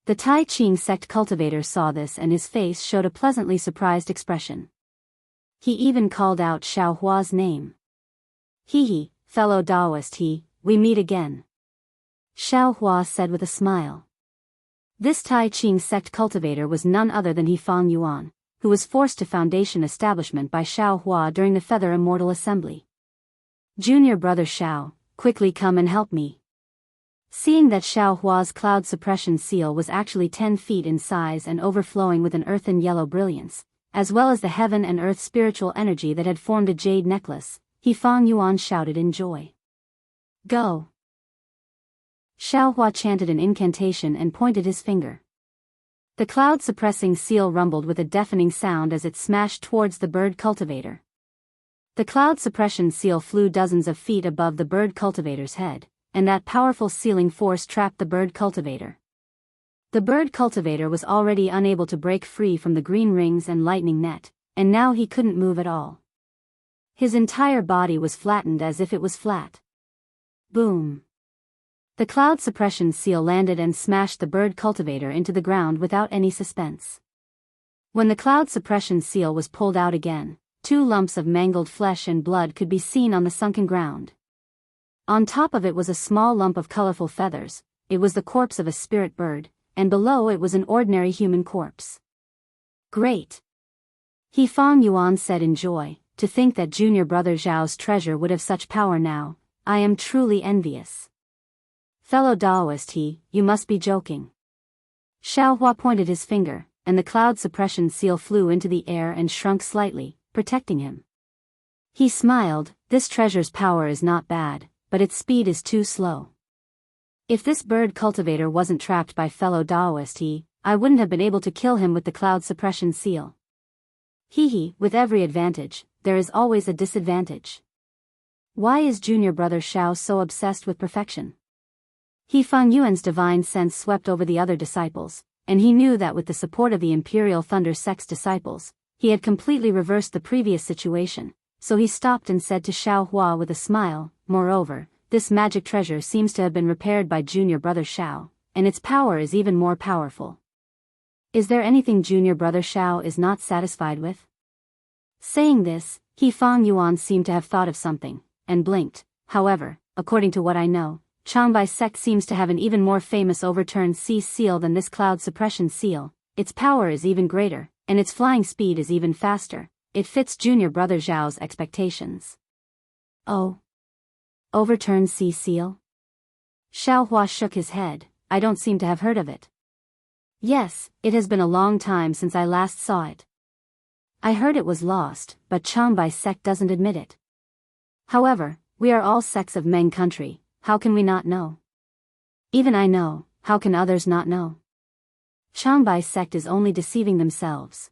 The Tai Ching sect cultivator saw this and his face showed a pleasantly surprised expression. He even called out Xiao Hua's name. He, fellow Daoist we meet again. Xiao Hua said with a smile. This Tai Ching sect cultivator was none other than He Fang Yuan, who was forced to foundation establishment by Xiao Hua during the Feather Immortal Assembly. Junior brother Xiao, quickly come and help me. Seeing that Xiao Hua's cloud suppression seal was actually 10 feet in size and overflowing with an earthen yellow brilliance, as well as the heaven and earth spiritual energy that had formed a jade necklace, He Fang Yuan shouted in joy. Go! Xiao Hua chanted an incantation and pointed his finger. The cloud-suppressing seal rumbled with a deafening sound as it smashed towards the bird cultivator. The cloud suppression seal flew dozens of feet above the bird cultivator's head, and that powerful sealing force trapped the bird cultivator. The bird cultivator was already unable to break free from the green rings and lightning net, and now he couldn't move at all. His entire body was flattened as if it was flat. Boom! The cloud suppression seal landed and smashed the bird cultivator into the ground without any suspense. When the cloud suppression seal was pulled out again, 2 lumps of mangled flesh and blood could be seen on the sunken ground. On top of it was a small lump of colorful feathers. It was the corpse of a spirit bird, and below it was an ordinary human corpse. Great! He Fang Yuan said in joy, to think that junior brother Zhao's treasure would have such power now. I am truly envious. Fellow Daoist you must be joking. Xiao Hua pointed his finger, and the cloud suppression seal flew into the air and shrunk slightly, protecting him. He smiled, this treasure's power is not bad, but its speed is too slow. If this bird cultivator wasn't trapped by fellow Daoist I wouldn't have been able to kill him with the cloud suppression seal. With every advantage, there is always a disadvantage. Why is junior brother Xiao so obsessed with perfection? He Fang Yuan's divine sense swept over the other disciples, and he knew that with the support of the Imperial Thunder Sect's disciples, he had completely reversed the previous situation, so he stopped and said to Xiao Hua with a smile, moreover, this magic treasure seems to have been repaired by junior brother Xiao, and its power is even more powerful. Is there anything junior brother Xiao is not satisfied with? Saying this, He Fang Yuan seemed to have thought of something, and blinked. However, according to what I know, Changbai sect seems to have an even more famous overturned sea seal than this cloud suppression seal. Its power is even greater, and its flying speed is even faster. It fits junior brother Zhao's expectations. Oh. Overturned sea seal? Xiao Hua shook his head. I don't seem to have heard of it. Yes, it has been a long time since I last saw it. I heard it was lost, but Changbai sect doesn't admit it. However, we are all sects of Meng country, how can we not know? Even I know, how can others not know? Changbai sect is only deceiving themselves.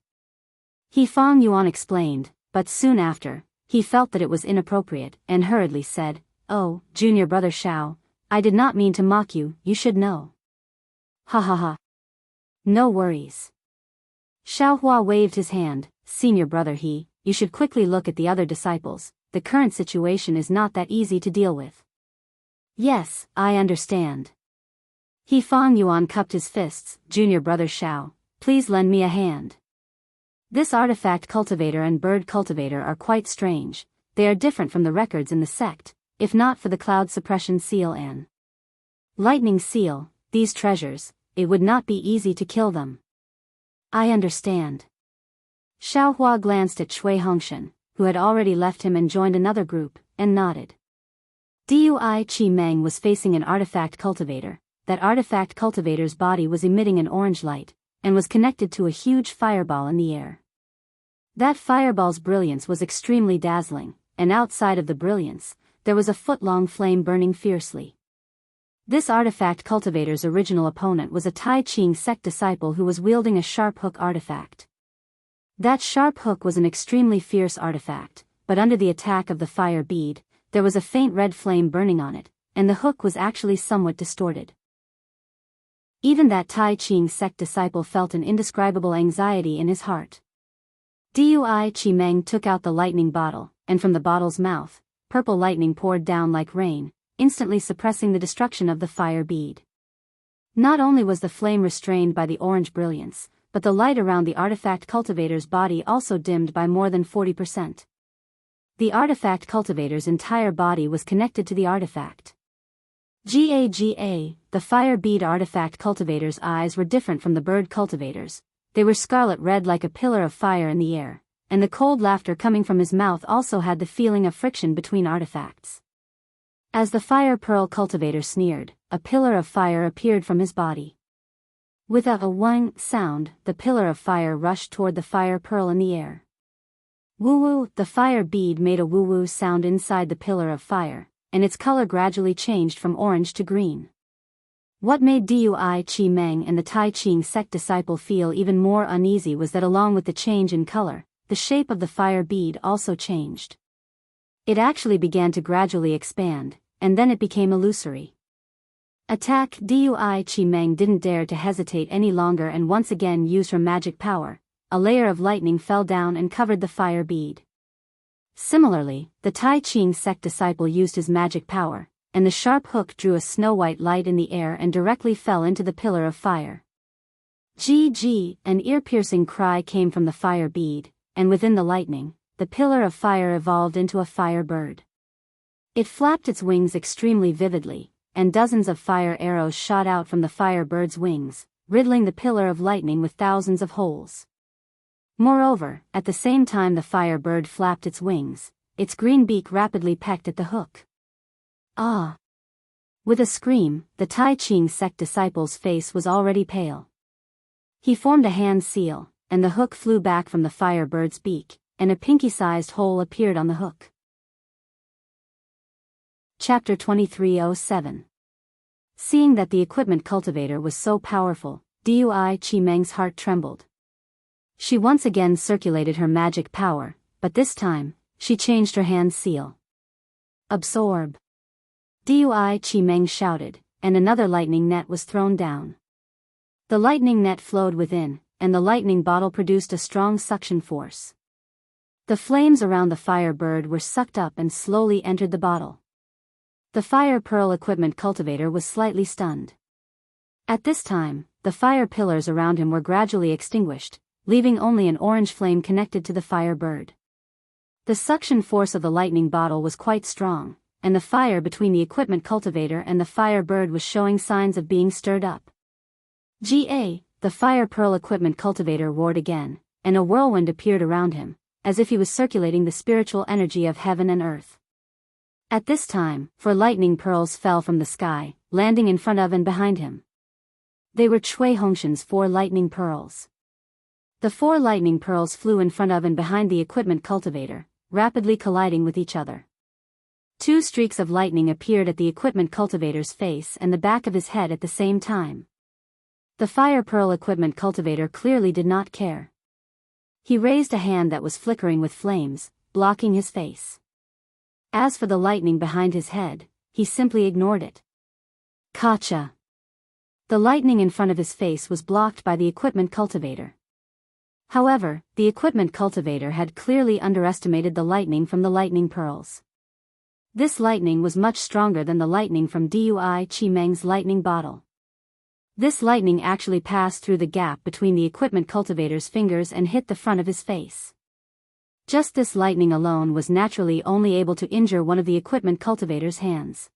He Fang Yuan explained, but soon after, he felt that it was inappropriate, and hurriedly said, Oh, junior brother Xiao, I did not mean to mock you, you should know. Ha ha ha. No worries. Xiao Hua waved his hand, senior brother you should quickly look at the other disciples, the current situation is not that easy to deal with. Yes, I understand. He Fang Yuan cupped his fists, junior brother Xiao, please lend me a hand. This artifact cultivator and bird cultivator are quite strange, they are different from the records in the sect, if not for the cloud suppression seal and lightning seal, these treasures, it would not be easy to kill them. I understand. Xiao Hua glanced at Cui Hongshan, who had already left him and joined another group, and nodded. Dui Chi Meng was facing an artifact cultivator. That artifact cultivator's body was emitting an orange light, and was connected to a huge fireball in the air. That fireball's brilliance was extremely dazzling, and outside of the brilliance, there was a foot-long flame burning fiercely. This artifact cultivator's original opponent was a Tai Ching sect disciple who was wielding a sharp hook artifact. That sharp hook was an extremely fierce artifact, but under the attack of the fire bead, there was a faint red flame burning on it, and the hook was actually somewhat distorted. Even that Tai Ching sect disciple felt an indescribable anxiety in his heart. Dui Chimeng took out the lightning bottle, and from the bottle's mouth, purple lightning poured down like rain, instantly suppressing the destruction of the fire bead. Not only was the flame restrained by the orange brilliance, but the light around the artifact cultivator's body also dimmed by more than 40%. The artifact cultivator's entire body was connected to the artifact. Gaga, the fire bead artifact cultivator's eyes were different from the bird cultivator's. They were scarlet red like a pillar of fire in the air, and the cold laughter coming from his mouth also had the feeling of friction between artifacts. As the fire pearl cultivator sneered, a pillar of fire appeared from his body. With a wang sound, the pillar of fire rushed toward the fire pearl in the air. Woo-woo, the fire bead made a woo-woo sound inside the pillar of fire, and its color gradually changed from orange to green. What made Dui Chimeng and the Tai Ching sect disciple feel even more uneasy was that along with the change in color, the shape of the fire bead also changed. It actually began to gradually expand, and then it became illusory. Attack! Dui Chimeng didn't dare to hesitate any longer and once again used her magic power. A layer of lightning fell down and covered the fire bead. Similarly, the Tai Ching sect disciple used his magic power, and the sharp hook drew a snow-white light in the air and directly fell into the pillar of fire. Gee, an ear-piercing cry came from the fire bead, and within the lightning, the pillar of fire evolved into a fire bird. It flapped its wings extremely vividly, and dozens of fire arrows shot out from the fire bird's wings, riddling the pillar of lightning with thousands of holes. Moreover, at the same time the fire bird flapped its wings, its green beak rapidly pecked at the hook. Ah! With a scream, the Tai Ching sect disciple's face was already pale. He formed a hand seal, and the hook flew back from the fire bird's beak, and a pinky-sized hole appeared on the hook. Chapter 2307. Seeing that the equipment cultivator was so powerful, Dui Chimeng's heart trembled. She once again circulated her magic power, but this time, she changed her hand seal. Absorb! Dui Chimeng shouted, and another lightning net was thrown down. The lightning net flowed within, and the lightning bottle produced a strong suction force. The flames around the fire bird were sucked up and slowly entered the bottle. The fire pearl equipment cultivator was slightly stunned. At this time, the fire pillars around him were gradually extinguished, leaving only an orange flame connected to the fire bird. The suction force of the lightning bottle was quite strong, and the fire between the equipment cultivator and the fire bird was showing signs of being stirred up. The fire pearl equipment cultivator roared again, and a whirlwind appeared around him, as if he was circulating the spiritual energy of heaven and earth. At this time, 4 lightning pearls fell from the sky, landing in front of and behind him. They were Cui Hongshan's 4 lightning pearls. The 4 lightning pearls flew in front of and behind the equipment cultivator, rapidly colliding with each other. 2 streaks of lightning appeared at the equipment cultivator's face and the back of his head at the same time. The fire pearl equipment cultivator clearly did not care. He raised a hand that was flickering with flames, blocking his face. As for the lightning behind his head, he simply ignored it. Kacha! The lightning in front of his face was blocked by the equipment cultivator. However, the equipment cultivator had clearly underestimated the lightning from the lightning pearls. This lightning was much stronger than the lightning from Dui Chimeng's lightning bottle. This lightning actually passed through the gap between the equipment cultivator's fingers and hit the front of his face. Just this lightning alone was naturally only able to injure one of the equipment cultivator's hands.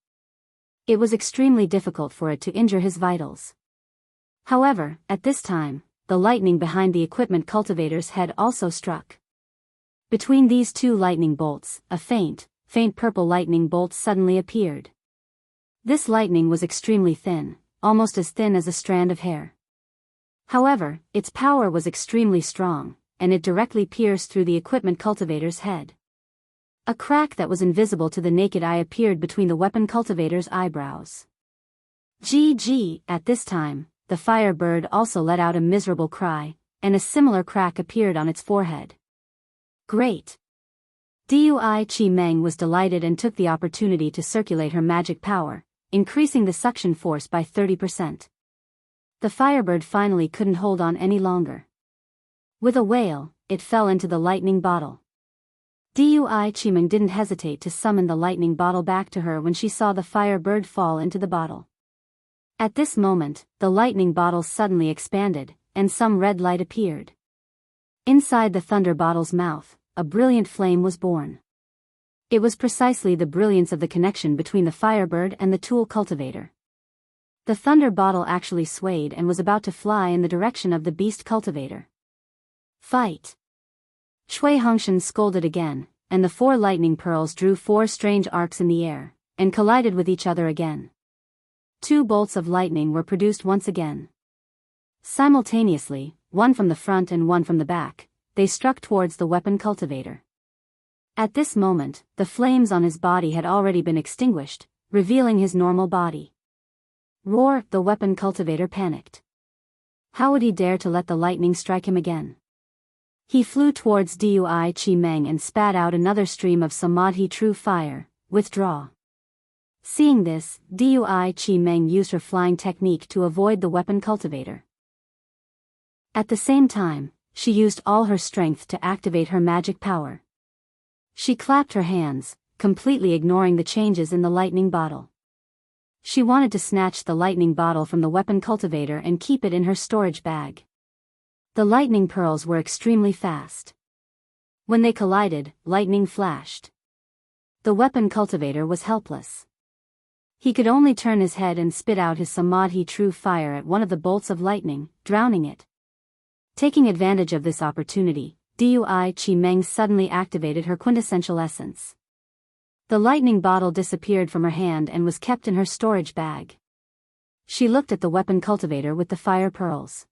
It was extremely difficult for it to injure his vitals. However, at this time, the lightning behind the equipment cultivator's head also struck. Between these 2 lightning bolts, a faint purple lightning bolt suddenly appeared. This lightning was extremely thin, almost as thin as a strand of hair. However, its power was extremely strong, and it directly pierced through the equipment cultivator's head. A crack that was invisible to the naked eye appeared between the weapon cultivator's eyebrows. At this time, the fire bird also let out a miserable cry, and a similar crack appeared on its forehead. Great! Dui Chimeng was delighted and took the opportunity to circulate her magic power, increasing the suction force by 30%. The Firebird finally couldn't hold on any longer. With a wail, it fell into the lightning bottle. Dui Chimeng didn't hesitate to summon the lightning bottle back to her when she saw the Firebird fall into the bottle. At this moment, the lightning bottle suddenly expanded, and some red light appeared. Inside the thunder bottle's mouth, a brilliant flame was born. It was precisely the brilliance of the connection between the Firebird and the tool Cultivator. The thunder bottle actually swayed and was about to fly in the direction of the beast Cultivator. Fight! Shui Hongshan scolded again, and the 4 lightning pearls drew 4 strange arcs in the air, and collided with each other again. 2 bolts of lightning were produced once again. Simultaneously, one from the front and one from the back, they struck towards the weapon Cultivator. At this moment, the flames on his body had already been extinguished, revealing his normal body. Roar! The weapon Cultivator panicked. How would he dare to let the lightning strike him again? He flew towards Dui Chimeng and spat out another stream of Samadhi true fire. Withdraw. Seeing this, Dui Chimeng used her flying technique to avoid the weapon Cultivator. At the same time, she used all her strength to activate her magic power. She clapped her hands, completely ignoring the changes in the lightning bottle. She wanted to snatch the lightning bottle from the weapon Cultivator and keep it in her storage bag. The lightning pearls were extremely fast. When they collided, lightning flashed. The weapon Cultivator was helpless. He could only turn his head and spit out his Samadhi true fire at one of the bolts of lightning, drowning it. Taking advantage of this opportunity, Dui Chimeng suddenly activated her quintessential essence. The lightning bottle disappeared from her hand and was kept in her storage bag. She looked at the weapon Cultivator with the fire pearls.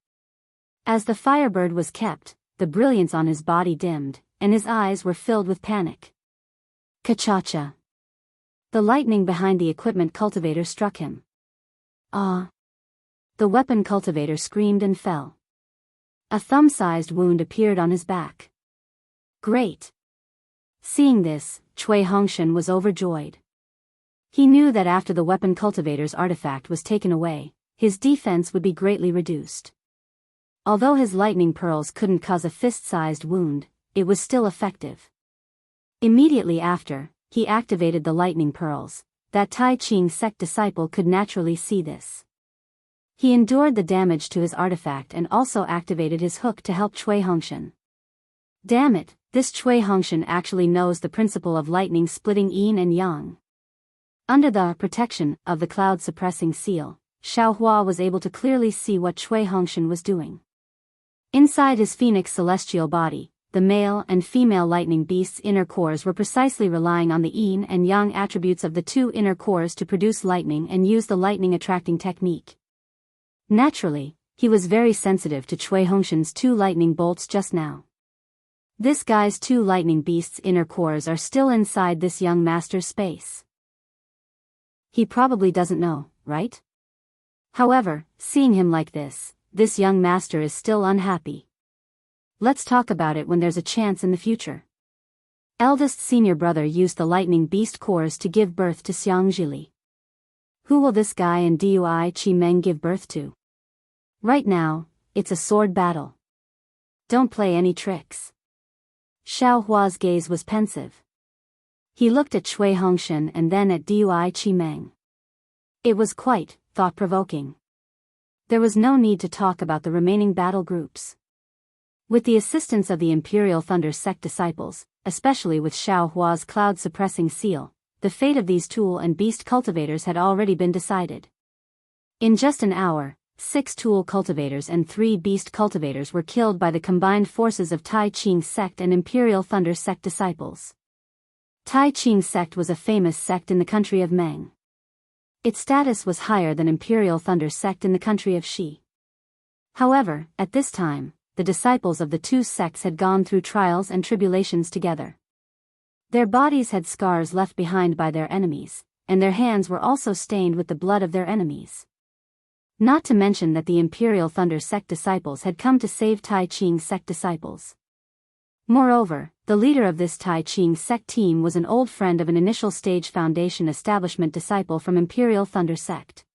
As the Firebird was kept, the brilliance on his body dimmed, and his eyes were filled with panic. Ka-cha-cha. The lightning behind the equipment Cultivator struck him. Ah! The weapon Cultivator screamed and fell. A thumb-sized wound appeared on his back. Great! Seeing this, Shui Hongshan was overjoyed. He knew that after the weapon Cultivator's artifact was taken away, his defense would be greatly reduced. Although his lightning pearls couldn't cause a fist-sized wound, it was still effective. Immediately after, he activated the lightning pearls. That Tai Ching sect disciple could naturally see this. He endured the damage to his artifact and also activated his hook to help Shui Hongshan. Damn it, this Shui Hongshan actually knows the principle of lightning splitting yin and yang. Under the protection of the cloud-suppressing seal, Xiaohua was able to clearly see what Shui Hongshan was doing. Inside his phoenix celestial body, the male and female lightning beast's inner cores were precisely relying on the yin and yang attributes of the 2 inner cores to produce lightning and use the lightning attracting technique. Naturally, he was very sensitive to Shui Hongshan's 2 lightning bolts just now. This guy's 2 lightning beast's inner cores are still inside this young master's space. He probably doesn't know, right? However, seeing him like this young master is still unhappy. Let's talk about it when there's a chance in the future. Eldest senior brother used the lightning beast cores to give birth to Xianxia. Who will this guy and Dui Chimeng give birth to? Right now, it's a sword battle. Don't play any tricks. Xiaohua's gaze was pensive. He looked at Shui Hongshan and then at Dui Chimeng. It was quite thought-provoking. There was no need to talk about the remaining battle groups. With the assistance of the Imperial Thunder Sect disciples, especially with Xiaohua's cloud-suppressing seal, the fate of these tool and beast cultivators had already been decided. In just an hour, 6 tool cultivators and 3 beast cultivators were killed by the combined forces of Tai Ching Sect and Imperial Thunder Sect disciples. Tai Ching Sect was a famous sect in the country of Meng. Its status was higher than Imperial Thunder Sect in the country of Shi. However, at this time, the disciples of the 2 sects had gone through trials and tribulations together. Their bodies had scars left behind by their enemies, and their hands were also stained with the blood of their enemies. Not to mention that the Imperial Thunder Sect disciples had come to save Tai Ching Sect disciples. Moreover, the leader of this Tai Ching Sect team was an old friend of an initial stage Foundation establishment disciple from Imperial Thunder Sect.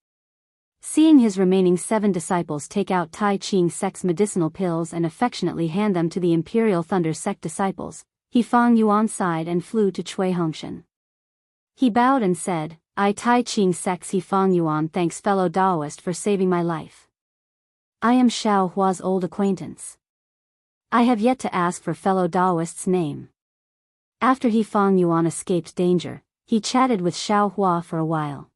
Seeing his remaining 7 disciples take out Tai Ching sect's medicinal pills and affectionately hand them to the Imperial Thunder sect disciples, he Fang Yuan sighed and flew to Cui Hongshan. He bowed and said, I Tai Ching sect's He Fang Yuan thanks fellow Daoist for saving my life. I am Xiao Hua's old acquaintance. I have yet to ask for fellow Daoist's name. After He Fang Yuan escaped danger, he chatted with Xiao Hua for a while.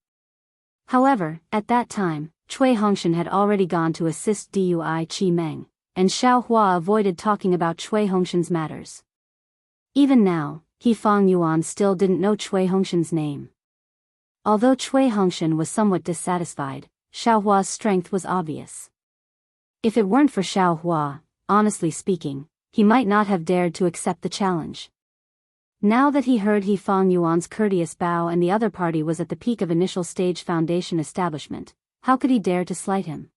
However, at that time, Cui Hongshan had already gone to assist Dui Chi Meng, and Xiao Hua avoided talking about Cui Hongshan's matters. Even now, He Fang Yuan still didn't know Cui Hongshan's name. Although Cui Hongshan was somewhat dissatisfied, Xiao Hua's strength was obvious. If it weren't for Xiao Hua, honestly speaking, he might not have dared to accept the challenge. Now that he heard He Fang Yuan's courteous bow and the other party was at the peak of initial stage foundation establishment, how could he dare to slight him?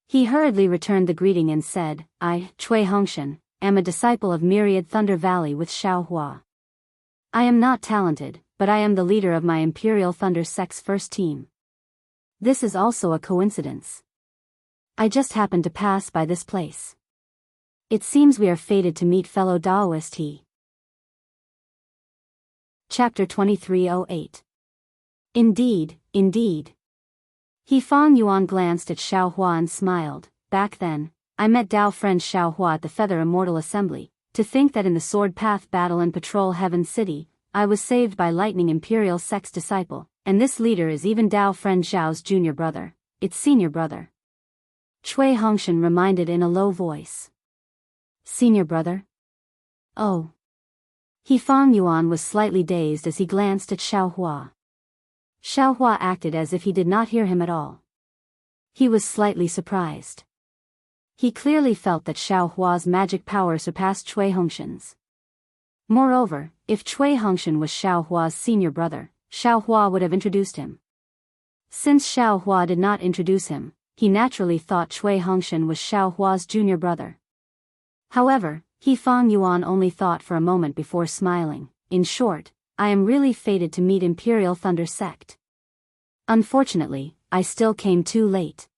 He hurriedly returned the greeting and said, I, Cui Hongshan, am a disciple of Myriad Thunder Valley with Xiao Hua. I am not talented, but I am the leader of my Imperial Thunder sect's first team. This is also a coincidence. I just happened to pass by this place. It seems we are fated to meet fellow Daoist he. Chapter 2308. Indeed, indeed. He Fang Yuan glanced at Xiao Hua and smiled. Back then, I met Dao friend Xiao Hua at the Feather Immortal Assembly. To think that in the Sword Path battle and Patrol Heaven City, I was saved by Lightning Imperial Sect's disciple, and this leader is even Dao friend Zhao's junior brother, its senior brother. Cui Hongshan reminded in a low voice. Senior brother? Oh. He Fang Yuan was slightly dazed as he glanced at Xiao Hua. Xiao Hua acted as if he did not hear him at all. He was slightly surprised. He clearly felt that Xiao Hua's magic power surpassed Cui Hongshan's. Moreover, if Cui Hongshan was Xiao Hua's senior brother, Xiao Hua would have introduced him. Since Xiao Hua did not introduce him, he naturally thought Cui Hongshan was Xiao Hua's junior brother. However, He Fang Yuan only thought for a moment before smiling. In short, I am really fated to meet Imperial Thunder sect. Unfortunately, I still came too late.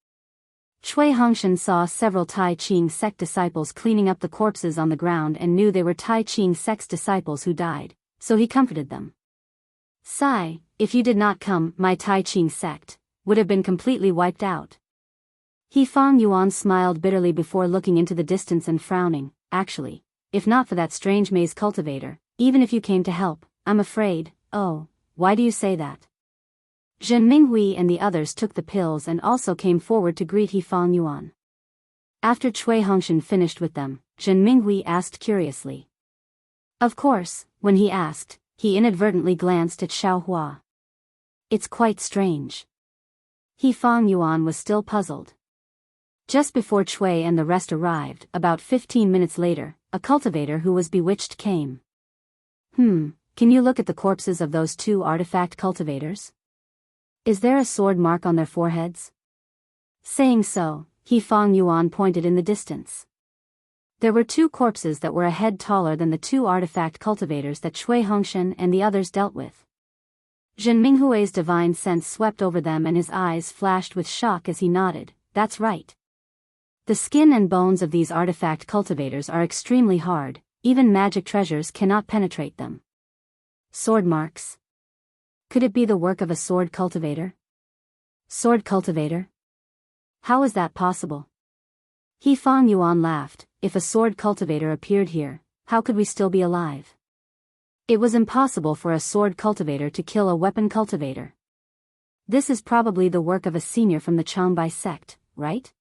Cui Hongshan saw several Tai Ching sect disciples cleaning up the corpses on the ground and knew they were Tai Ching sect's disciples who died, so he comforted them. Sigh, if you did not come, my Tai Ching sect would have been completely wiped out. He Fang Yuan smiled bitterly before looking into the distance and frowning. Actually, if not for that strange maze cultivator, even if you came to help, I'm afraid. Oh, why do you say that? Zhen Minghui and the others took the pills and also came forward to greet He Fang Yuan. After Cui Hongshan finished with them, Zhen Minghui asked curiously. Of course, when he asked, he inadvertently glanced at Xiao Hua. It's quite strange. He Fang Yuan was still puzzled. Just before Cui and the rest arrived, about 15 minutes later, a cultivator who was bewitched came. Can you look at the corpses of those 2 artifact cultivators? Is there a sword mark on their foreheads? Saying so, He Fang Yuan pointed in the distance. There were 2 corpses that were a head taller than the 2 artifact cultivators that Cui Hongshan and the others dealt with. Zhen Minghui's divine sense swept over them and his eyes flashed with shock as he nodded. That's right. The skin and bones of these artifact cultivators are extremely hard, even magic treasures cannot penetrate them. Sword marks. Could it be the work of a sword cultivator? Sword cultivator? How is that possible? He Fang Yuan laughed. If a sword cultivator appeared here, how could we still be alive? It was impossible for a sword cultivator to kill a weapon cultivator. This is probably the work of a senior from the Changbai sect, right?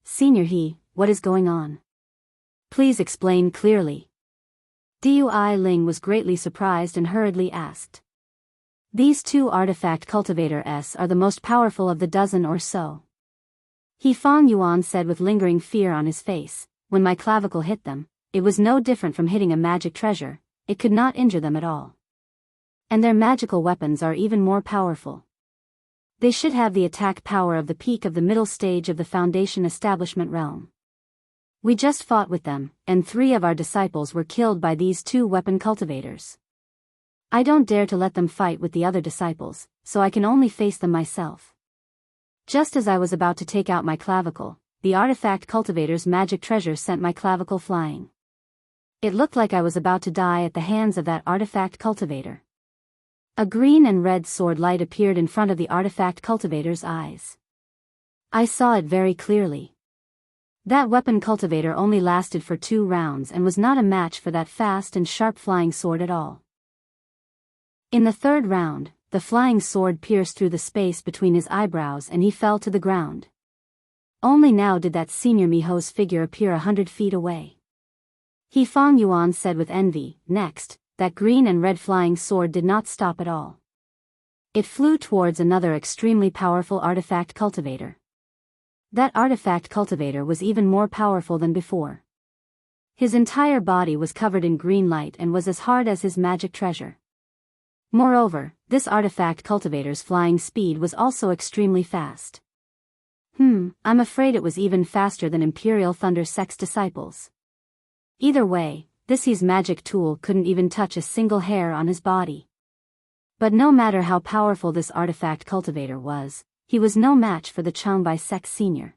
Senior he, what is going on? Please explain clearly. Dui Ling was greatly surprised and hurriedly asked. These 2 artifact cultivators are the most powerful of the dozen or so. He Fang Yuan said with lingering fear on his face. When my clavicle hit them, it was no different from hitting a magic treasure, it could not injure them at all. And their magical weapons are even more powerful. They should have the attack power of the peak of the middle stage of the Foundation establishment realm. We just fought with them, and 3 of our disciples were killed by these 2 weapon cultivators. I don't dare to let them fight with the other disciples, so I can only face them myself. Just as I was about to take out my clavicle, the artifact cultivator's magic treasure sent my clavicle flying. It looked like I was about to die at the hands of that artifact cultivator. A green and red sword light appeared in front of the artifact cultivator's eyes. I saw it very clearly. That weapon cultivator only lasted for 2 rounds and was not a match for that fast and sharp flying sword at all. In the 3rd round, the flying sword pierced through the space between his eyebrows and he fell to the ground. Only now did that senior Miho's figure appear 100 feet away. He Fang Yuan said with envy. Next, that green and red flying sword did not stop at all. It flew towards another extremely powerful artifact cultivator. That artifact cultivator was even more powerful than before. His entire body was covered in green light and was as hard as his magic treasure. Moreover, this artifact cultivator's flying speed was also extremely fast. I'm afraid it was even faster than Imperial Thunder Sect's disciples. Either way, his magic tool couldn't even touch a single hair on his body. But no matter how powerful this artifact cultivator was, he was no match for the Changbai Sect senior.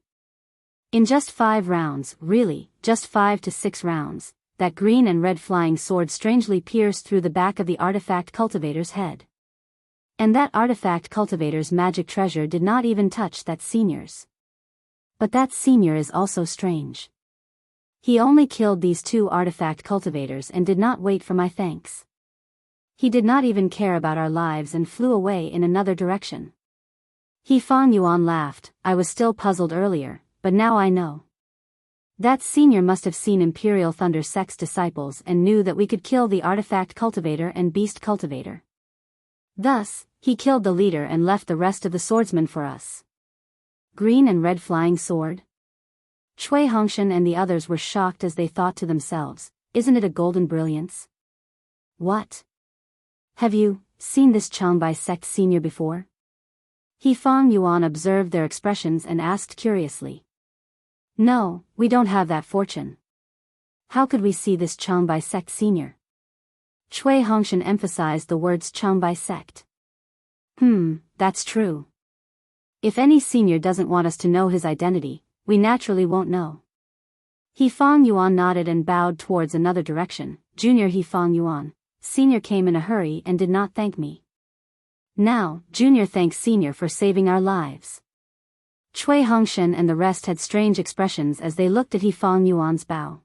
In just 5 rounds, really, just 5 to 6 rounds, that green and red flying sword strangely pierced through the back of the artifact cultivator's head. And that artifact cultivator's magic treasure did not even touch that senior's. But that senior is also strange. He only killed these 2 artifact cultivators and did not wait for my thanks. He did not even care about our lives and flew away in another direction. He Fang Yuan laughed. I was still puzzled earlier, but now I know. That senior must have seen Imperial Thunder Sect's disciples and knew that we could kill the artifact cultivator and beast cultivator. Thus, he killed the leader and left the rest of the swordsmen for us. Green and red flying sword? Cui Hongshan and the others were shocked as they thought to themselves, isn't it a golden brilliance? What? Have you seen this Changbai Sect senior before? He Fang Yuan observed their expressions and asked curiously. No, we don't have that fortune. How could we see this Changbai Sect senior? Cui Hongshan emphasized the words Changbai Sect. That's true. If any senior doesn't want us to know his identity, we naturally won't know. He Fang Yuan nodded and bowed towards another direction. Junior He Fang Yuan, senior came in a hurry and did not thank me. Now, junior thanks senior for saving our lives. Cui Hongshan and the rest had strange expressions as they looked at He Fang Yuan's bow.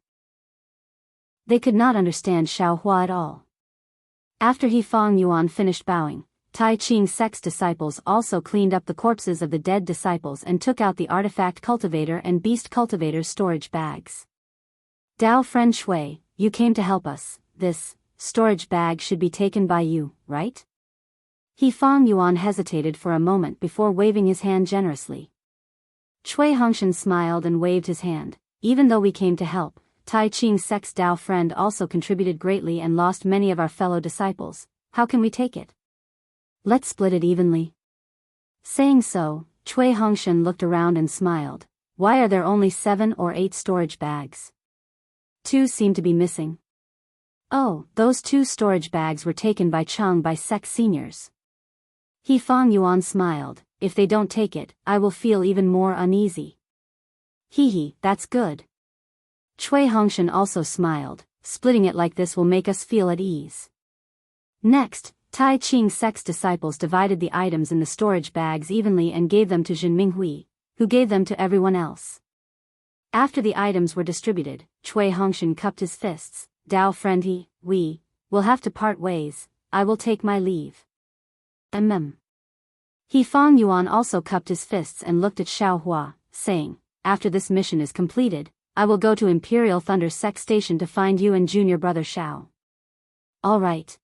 They could not understand Xiaohua at all. After He Fang Yuan finished bowing, Tai Ching Sect's disciples also cleaned up the corpses of the dead disciples and took out the artifact cultivator and beast cultivator's storage bags. Dao friend Shui, you came to help us. This storage bag should be taken by you, right? He Fang Yuan hesitated for a moment before waving his hand generously. Cui Hongshan smiled and waved his hand. Even though we came to help, Tai Ching Sect's Dao friend also contributed greatly and lost many of our fellow disciples. How can we take it? Let's split it evenly. Saying so, Cui Hongshan looked around and smiled. Why are there only 7 or 8 storage bags? 2 seem to be missing. Oh, those 2 storage bags were taken by Changbai Sect seniors. He Fang Yuan smiled. If they don't take it, I will feel even more uneasy. Hee, that's good. Cui Hongshan also smiled. Splitting it like this will make us feel at ease. Next, Tai Ching Sect's disciples divided the items in the storage bags evenly and gave them to Jin Minghui, who gave them to everyone else. After the items were distributed, Cui Hongshan cupped his fists. Dao friend we will have to part ways. I will take my leave. He Fang Yuan also cupped his fists and looked at Xiaohua, saying, after this mission is completed, I will go to Imperial Thunder Sect Station to find you and junior brother Xiao. All right.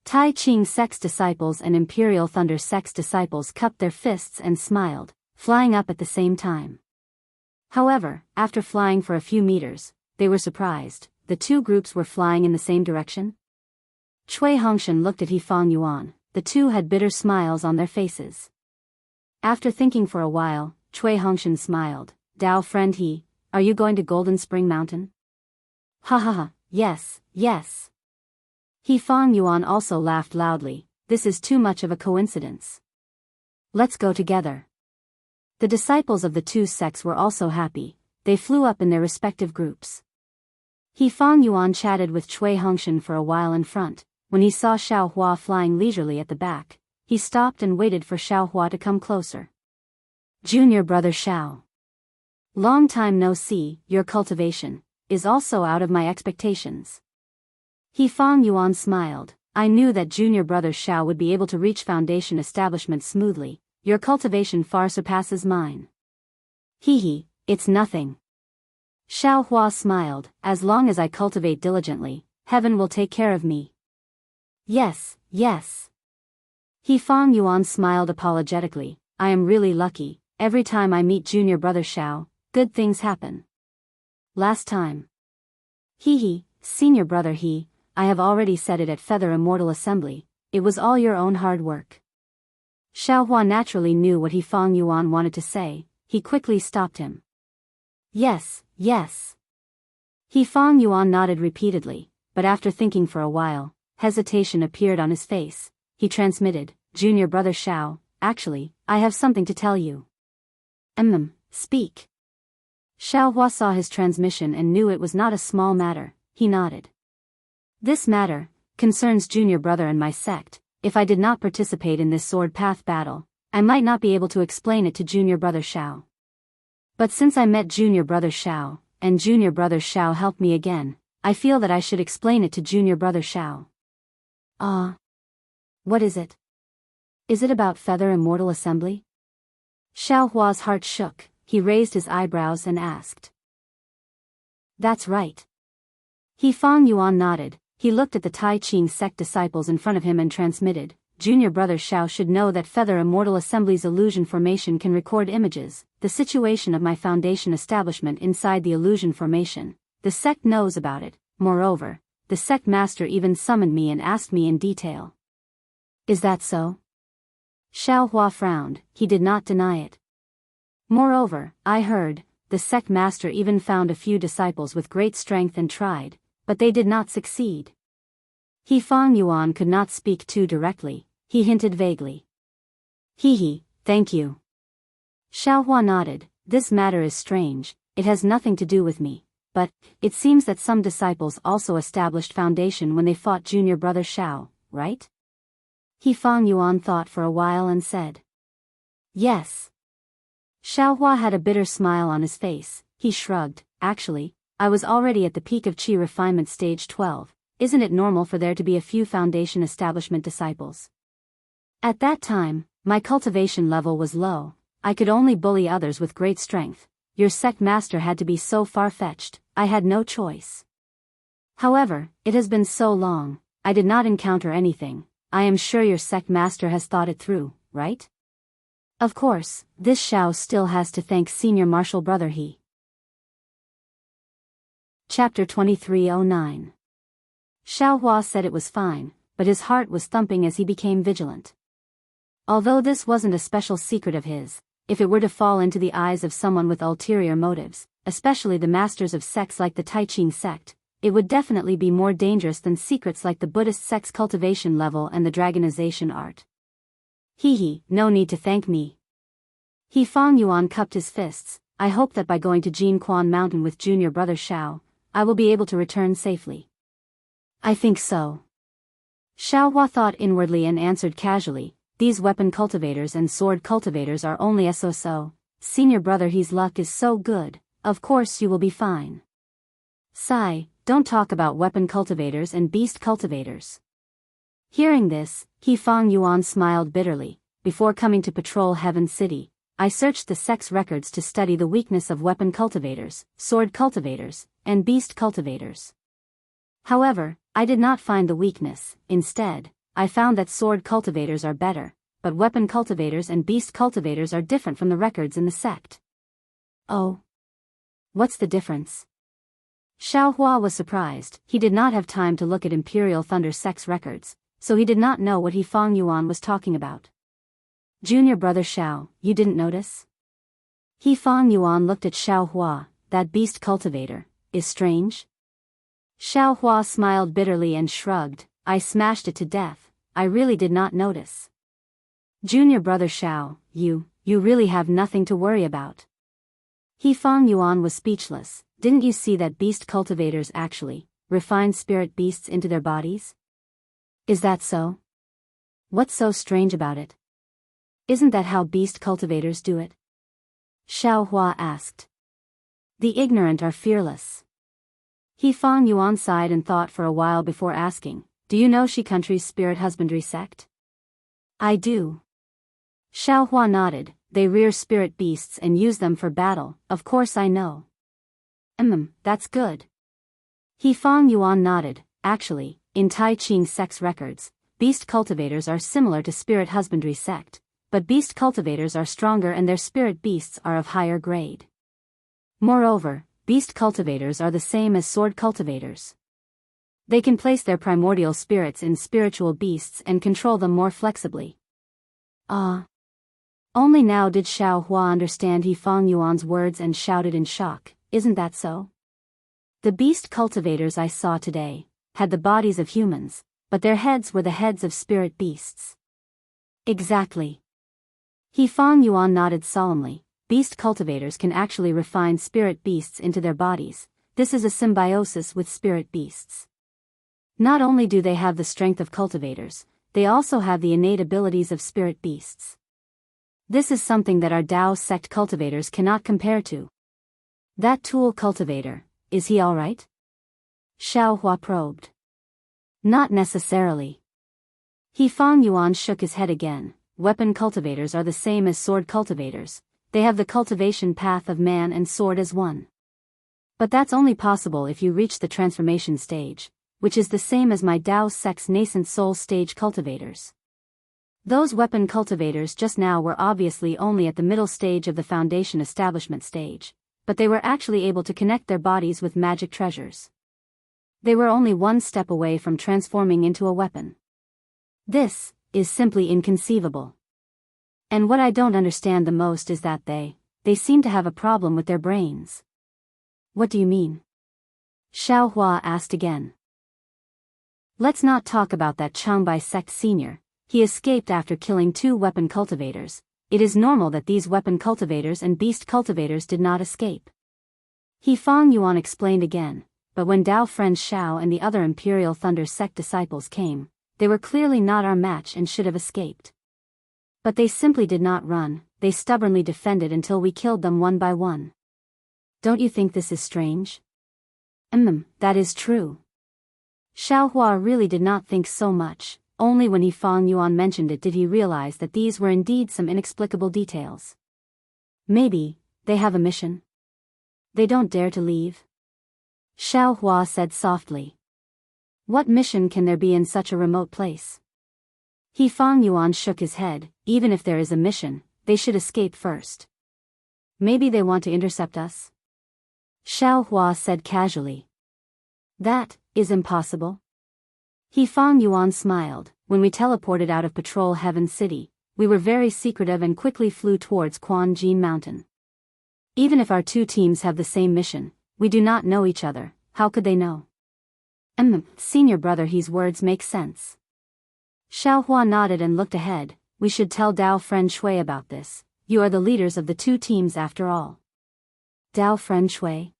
Tai Ching Sect's disciples and Imperial Thunder Sect's disciples cupped their fists and smiled, flying up at the same time. However, after flying for a few meters, they were surprised. The 2 groups were flying in the same direction. Cui Hongshan looked at He Fang Yuan. The 2 had bitter smiles on their faces. After thinking for a while, Cui Hongshan smiled. Dao friend are you going to Golden Spring Mountain? Ha, yes. He Fang Yuan also laughed loudly. This is too much of a coincidence. Let's go together. The disciples of the two sects were also happy. They flew up in their respective groups. He Fang Yuan chatted with Cui Hongshan for a while in front. When he saw Xiao Hua flying leisurely at the back, he stopped and waited for Xiao Hua to come closer. Junior brother Xiao. Long time no see, your cultivation is also out of my expectations. He Fang Yuan smiled. I knew that junior brother Xiao would be able to reach foundation establishment smoothly. Your cultivation far surpasses mine. Hee, it's nothing. Xiao Hua smiled. As long as I cultivate diligently, heaven will take care of me. Yes. He Fang Yuan smiled apologetically. I am really lucky. Every time I meet junior brother Xiao, good things happen. Last time. Senior brother I have already said it at Feather Immortal Assembly. It was all your own hard work. Xiao Hua naturally knew what He Fang Yuan wanted to say. He quickly stopped him. Yes. He Fang Yuan nodded repeatedly, but after thinking for a while, hesitation appeared on his face. He transmitted, Junior brother Xiao, actually, I have something to tell you. Speak. Xiao Hua saw his transmission and knew it was not a small matter. He nodded. This matter concerns junior brother and my sect. If I did not participate in this sword path battle, I might not be able to explain it to junior brother Xiao. But since I met junior brother Xiao, and junior brother Xiao helped me again, I feel that I should explain it to junior brother Xiao. What is it? Is it about Feather Immortal Assembly? Xiao Hua's heart shook. He raised his eyebrows and asked. That's right. He Fang Yuan nodded. He looked at the Tai Ching sect disciples in front of him and transmitted, Junior brother Xiao should know that Feather Immortal Assembly's illusion formation can record images, the situation of my foundation establishment inside the illusion formation. The sect knows about it. Moreover, the sect master even summoned me and asked me in detail. Is that so? Xiao Hua frowned. He did not deny it. Moreover, I heard, the sect master even found a few disciples with great strength and tried, but they did not succeed. He Fang Yuan could not speak too directly. He hinted vaguely. Thank you. Xiao Hua nodded. This matter is strange. It has nothing to do with me, but it seems that some disciples also established foundation when they fought junior brother Xiao, right? He Fang Yuan thought for a while and said. Yes. Xiao Hua had a bitter smile on his face. He shrugged. Actually, I was already at the peak of Qi refinement stage 12. Isn't it normal for there to be a few foundation establishment disciples? At that time, my cultivation level was low. I could only bully others with great strength. Your sect master had to be so far-fetched. I had no choice. However, it has been so long. I did not encounter anything. I am sure your sect master has thought it through, right? Of course, this Xiao still has to thank senior martial brother he. Chapter 2309. Xiao Hua said it was fine, but his heart was thumping as he became vigilant. Although this wasn't a special secret of his, if it were to fall into the eyes of someone with ulterior motives, especially the masters of sects like the Tai Ching sect, it would definitely be more dangerous than secrets like the Buddhist sect's cultivation level and the dragonization art. No need to thank me. He Fang Yuan cupped his fists. I hope that by going to Jinquan Mountain with junior brother Xiao, I will be able to return safely. I think so. Xiao Hua thought inwardly and answered casually, these weapon cultivators and sword cultivators are only so. Senior brother he's luck is so good, of course you will be fine. Sigh, don't talk about weapon cultivators and beast cultivators. Hearing this, He Fang Yuan smiled bitterly. Before coming to patrol Heaven City, I searched the sect's records to study the weakness of weapon cultivators, sword cultivators, and beast cultivators. However, I did not find the weakness. Instead, I found that sword cultivators are better, but weapon cultivators and beast cultivators are different from the records in the sect. Oh. What's the difference? Xiao Hua was surprised. He did not have time to look at Imperial Thunder sect's records, so he did not know what He Fang Yuan was talking about. Junior brother Xiao, you didn't notice? He Fang Yuan looked at Xiao Hua. That beast cultivator is strange. Xiao Hua smiled bitterly and shrugged. I smashed it to death. I really did not notice. Junior brother Xiao, you you really have nothing to worry about. He Fang Yuan was speechless. Didn't you see that beast cultivators actually refine spirit beasts into their bodies? Is that so? What's so strange about it? Isn't that how beast cultivators do it? Xiao Hua asked. The ignorant are fearless. He Fang Yuan sighed and thought for a while before asking, do you know Shi country's spirit husbandry sect? I do. Xiao Hua nodded. They rear spirit beasts and use them for battle, of course I know. That's good. He Fang Yuan nodded. Actually, in Tai Ching sect's records, beast cultivators are similar to spirit husbandry sect, but beast cultivators are stronger and their spirit beasts are of higher grade. Moreover, beast cultivators are the same as sword cultivators. They can place their primordial spirits in spiritual beasts and control them more flexibly. Only now did Xiao Hua understand He Fang Yuan's words and shouted in shock, isn't that so? The beast cultivators I saw today had the bodies of humans, but their heads were the heads of spirit beasts. Exactly. He Fang Yuan nodded solemnly. Beast cultivators can actually refine spirit beasts into their bodies. This is a symbiosis with spirit beasts. Not only do they have the strength of cultivators, they also have the innate abilities of spirit beasts. This is something that our Dao sect cultivators cannot compare to. That tool cultivator, is he alright? Xiao Hua probed. Not necessarily. He Fang Yuan shook his head again. Weapon cultivators are the same as sword cultivators. They have the cultivation path of man and sword as one. But that's only possible if you reach the transformation stage, which is the same as my Dao sect's nascent soul stage cultivators. Those weapon cultivators just now were obviously only at the middle stage of the foundation establishment stage, but they were actually able to connect their bodies with magic treasures. They were only one step away from transforming into a weapon. This is simply inconceivable. And what I don't understand the most is that they seem to have a problem with their brains. What do you mean? Xiao Hua asked again. Let's not talk about that Changbai sect senior. He escaped after killing 2 weapon cultivators. It is normal that these weapon cultivators and beast cultivators did not escape. He Fang Yuan explained again, but when Dao friend Xiao and the other Imperial Thunder sect disciples came, they were clearly not our match and should have escaped. But they simply did not run, they stubbornly defended until we killed them one by one. Don't you think this is strange? That is true. Xiao Hua really did not think so much. Only when He Fang Yuan mentioned it did he realize that these were indeed some inexplicable details. Maybe they have a mission. They don't dare to leave. Xiao Hua said softly. What mission can there be in such a remote place? He Fang Yuan shook his head. Even if there is a mission, they should escape first. Maybe they want to intercept us? Xiao Hua said casually. That is impossible. He Fang Yuan smiled. When we teleported out of Patrol Heaven City, we were very secretive and quickly flew towards Quan Jin Mountain. Even if our 2 teams have the same mission, we do not know each other. How could they know? Senior brother, his words make sense. Xiao Hua nodded and looked ahead. We should tell Dao friend Shui about this. You are the leaders of the 2 teams after all. Dao friend Shui?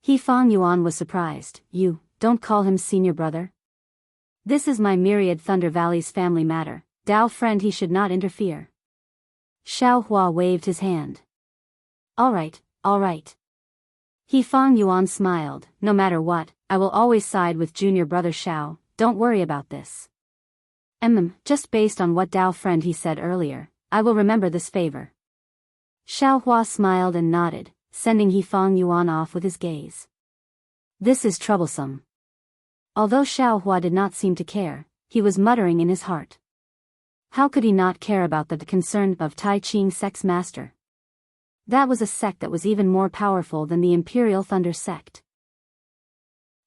He Fang Yuan was surprised. You don't call him senior brother? This is my Myriad Thunder Valley's family matter. Dao friend, he should not interfere. Xiao Hua waved his hand. All right. He Fang Yuan smiled. No matter what, I will always side with junior brother Xiao. Don't worry about this. Just based on what Dao friend he said earlier, I will remember this favor. Xiao Hua smiled and nodded, sending He Fang Yuan off with his gaze. This is troublesome. Although Xiao Hua did not seem to care, he was muttering in his heart. How could he not care about the concern of Tai Ching sect's master? That was a sect that was even more powerful than the Imperial Thunder sect.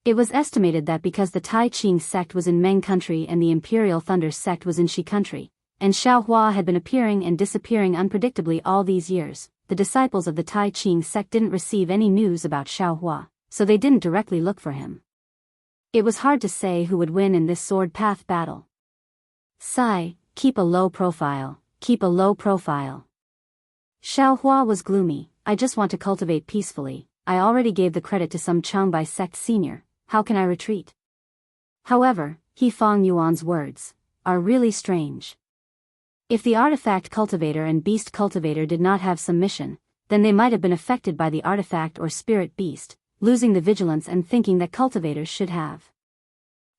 It was estimated that because the Tai Ching sect was in Meng country and the Imperial Thunder sect was in Shi country, and Xiao Hua had been appearing and disappearing unpredictably all these years, the disciples of the Tai Ching sect didn't receive any news about Xiao Hua, so they didn't directly look for him. It was hard to say who would win in this sword path battle. Sigh, keep a low profile, keep a low profile. Xiaohua was gloomy. I just want to cultivate peacefully. I already gave the credit to some Changbai sect senior. How can I retreat? However, He Fang Yuan's words are really strange. If the artifact cultivator and beast cultivator did not have some mission, then they might have been affected by the artifact or spirit beast, losing the vigilance and thinking that cultivators should have.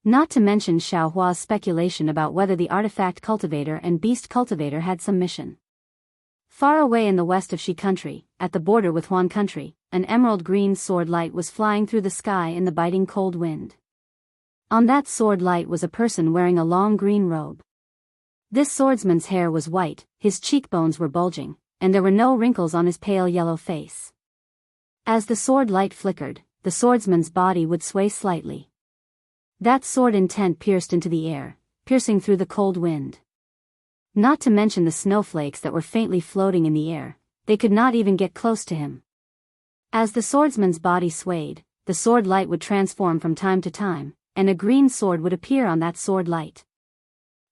Not to mention Xiaohua's speculation about whether the artifact cultivator and beast cultivator had some mission. Far away in the west of Shi country, at the border with Huan country, an emerald green sword light was flying through the sky in the biting cold wind. On that sword light was a person wearing a long green robe. This swordsman's hair was white, his cheekbones were bulging, and there were no wrinkles on his pale yellow face. As the sword light flickered, the swordsman's body would sway slightly. That sword intent pierced into the air, piercing through the cold wind. Not to mention the snowflakes that were faintly floating in the air, they could not even get close to him. As the swordsman's body swayed, the sword light would transform from time to time, and a green sword would appear on that sword light.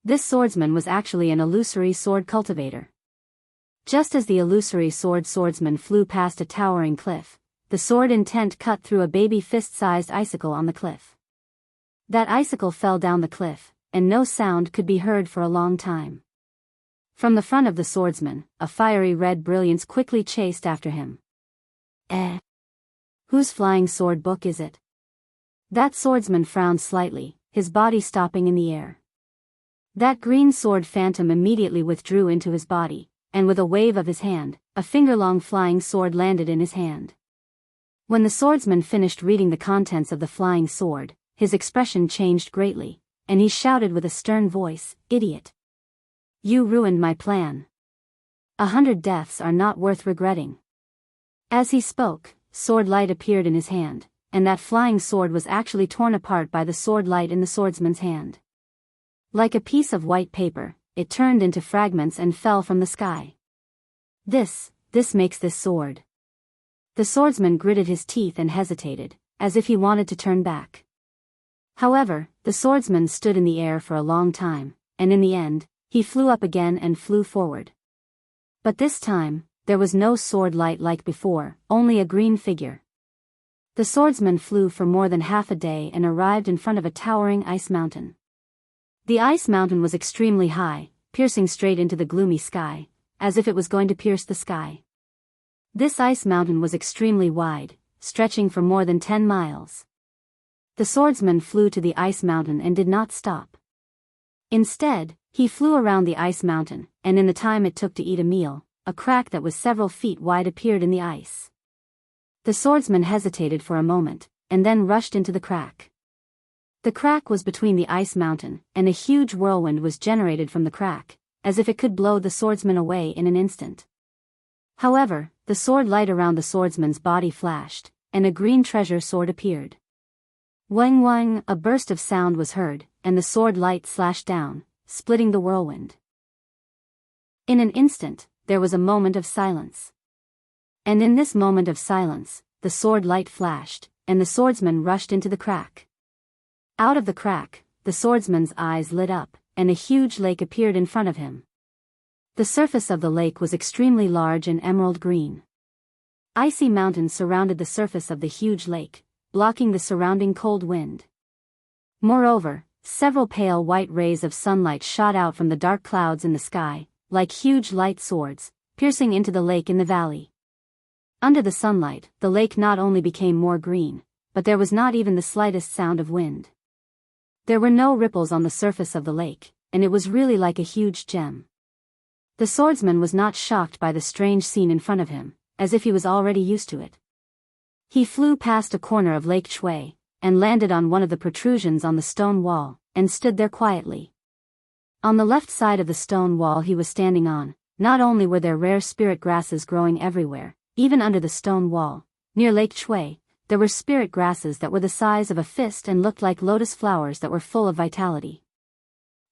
This swordsman was actually an illusory sword cultivator. Just as the illusory swordsman flew past a towering cliff, the sword intent cut through a baby fist-sized icicle on the cliff. That icicle fell down the cliff, and no sound could be heard for a long time. From the front of the swordsman, a fiery red brilliance quickly chased after him. Whose flying sword book is it? That swordsman frowned slightly, his body stopping in the air. That green sword phantom immediately withdrew into his body, and with a wave of his hand, a finger-long flying sword landed in his hand. When the swordsman finished reading the contents of the flying sword, his expression changed greatly, and he shouted with a stern voice, "Idiot! You ruined my plan. 100 deaths are not worth regretting." As he spoke, sword light appeared in his hand, and that flying sword was actually torn apart by the sword light in the swordsman's hand. Like a piece of white paper, it turned into fragments and fell from the sky. This makes this sword. The swordsman gritted his teeth and hesitated, as if he wanted to turn back. However, the swordsman stood in the air for a long time, and in the end, he flew up again and flew forward. But this time, there was no sword light like before, only a green figure. The swordsman flew for more than half a day and arrived in front of a towering ice mountain. The ice mountain was extremely high, piercing straight into the gloomy sky, as if it was going to pierce the sky. This ice mountain was extremely wide, stretching for more than 10 miles. The swordsman flew to the ice mountain and did not stop. Instead, he flew around the ice mountain, and in the time it took to eat a meal, a crack that was several feet wide appeared in the ice. The swordsman hesitated for a moment, and then rushed into the crack. The crack was between the ice mountain, and a huge whirlwind was generated from the crack, as if it could blow the swordsman away in an instant. However, the sword light around the swordsman's body flashed, and a green treasure sword appeared. Wang wang, a burst of sound was heard, and the sword light slashed down, splitting the whirlwind. In an instant, there was a moment of silence. And in this moment of silence, the sword light flashed, and the swordsman rushed into the crack. Out of the crack, the swordsman's eyes lit up, and a huge lake appeared in front of him. The surface of the lake was extremely large and emerald green. Icy mountains surrounded the surface of the huge lake, blocking the surrounding cold wind. Moreover, several pale white rays of sunlight shot out from the dark clouds in the sky, like huge light swords, piercing into the lake in the valley. Under the sunlight, the lake not only became more green, but there was not even the slightest sound of wind. There were no ripples on the surface of the lake, and it was really like a huge gem. The swordsman was not shocked by the strange scene in front of him, as if he was already used to it. He flew past a corner of Lake Shui, and landed on one of the protrusions on the stone wall, and stood there quietly. On the left side of the stone wall he was standing on, not only were there rare spirit grasses growing everywhere, even under the stone wall, near Lake Shui, there were spirit grasses that were the size of a fist and looked like lotus flowers that were full of vitality.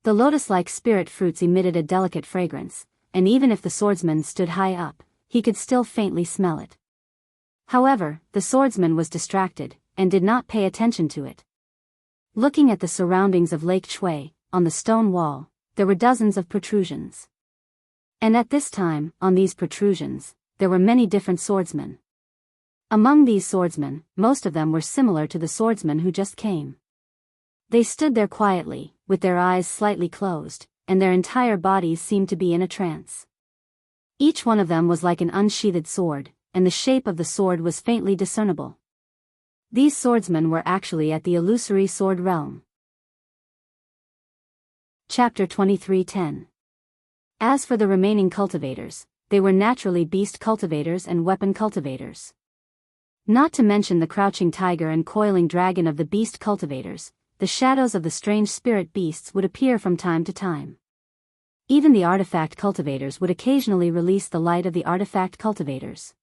The lotus-like spirit fruits emitted a delicate fragrance, and even if the swordsman stood high up, he could still faintly smell it. However, the swordsman was distracted, and did not pay attention to it. Looking at the surroundings of Lake Shui, on the stone wall, there were dozens of protrusions. And at this time, on these protrusions, there were many different swordsmen. Among these swordsmen, most of them were similar to the swordsman who just came. They stood there quietly, with their eyes slightly closed, and their entire bodies seemed to be in a trance. Each one of them was like an unsheathed sword, and the shape of the sword was faintly discernible. These swordsmen were actually at the illusory sword realm. Chapter 23:10. As for the remaining cultivators, they were naturally beast cultivators and weapon cultivators. Not to mention the crouching tiger and coiling dragon of the beast cultivators, the shadows of the strange spirit beasts would appear from time to time. Even the artifact cultivators would occasionally release the light of the artifact cultivators.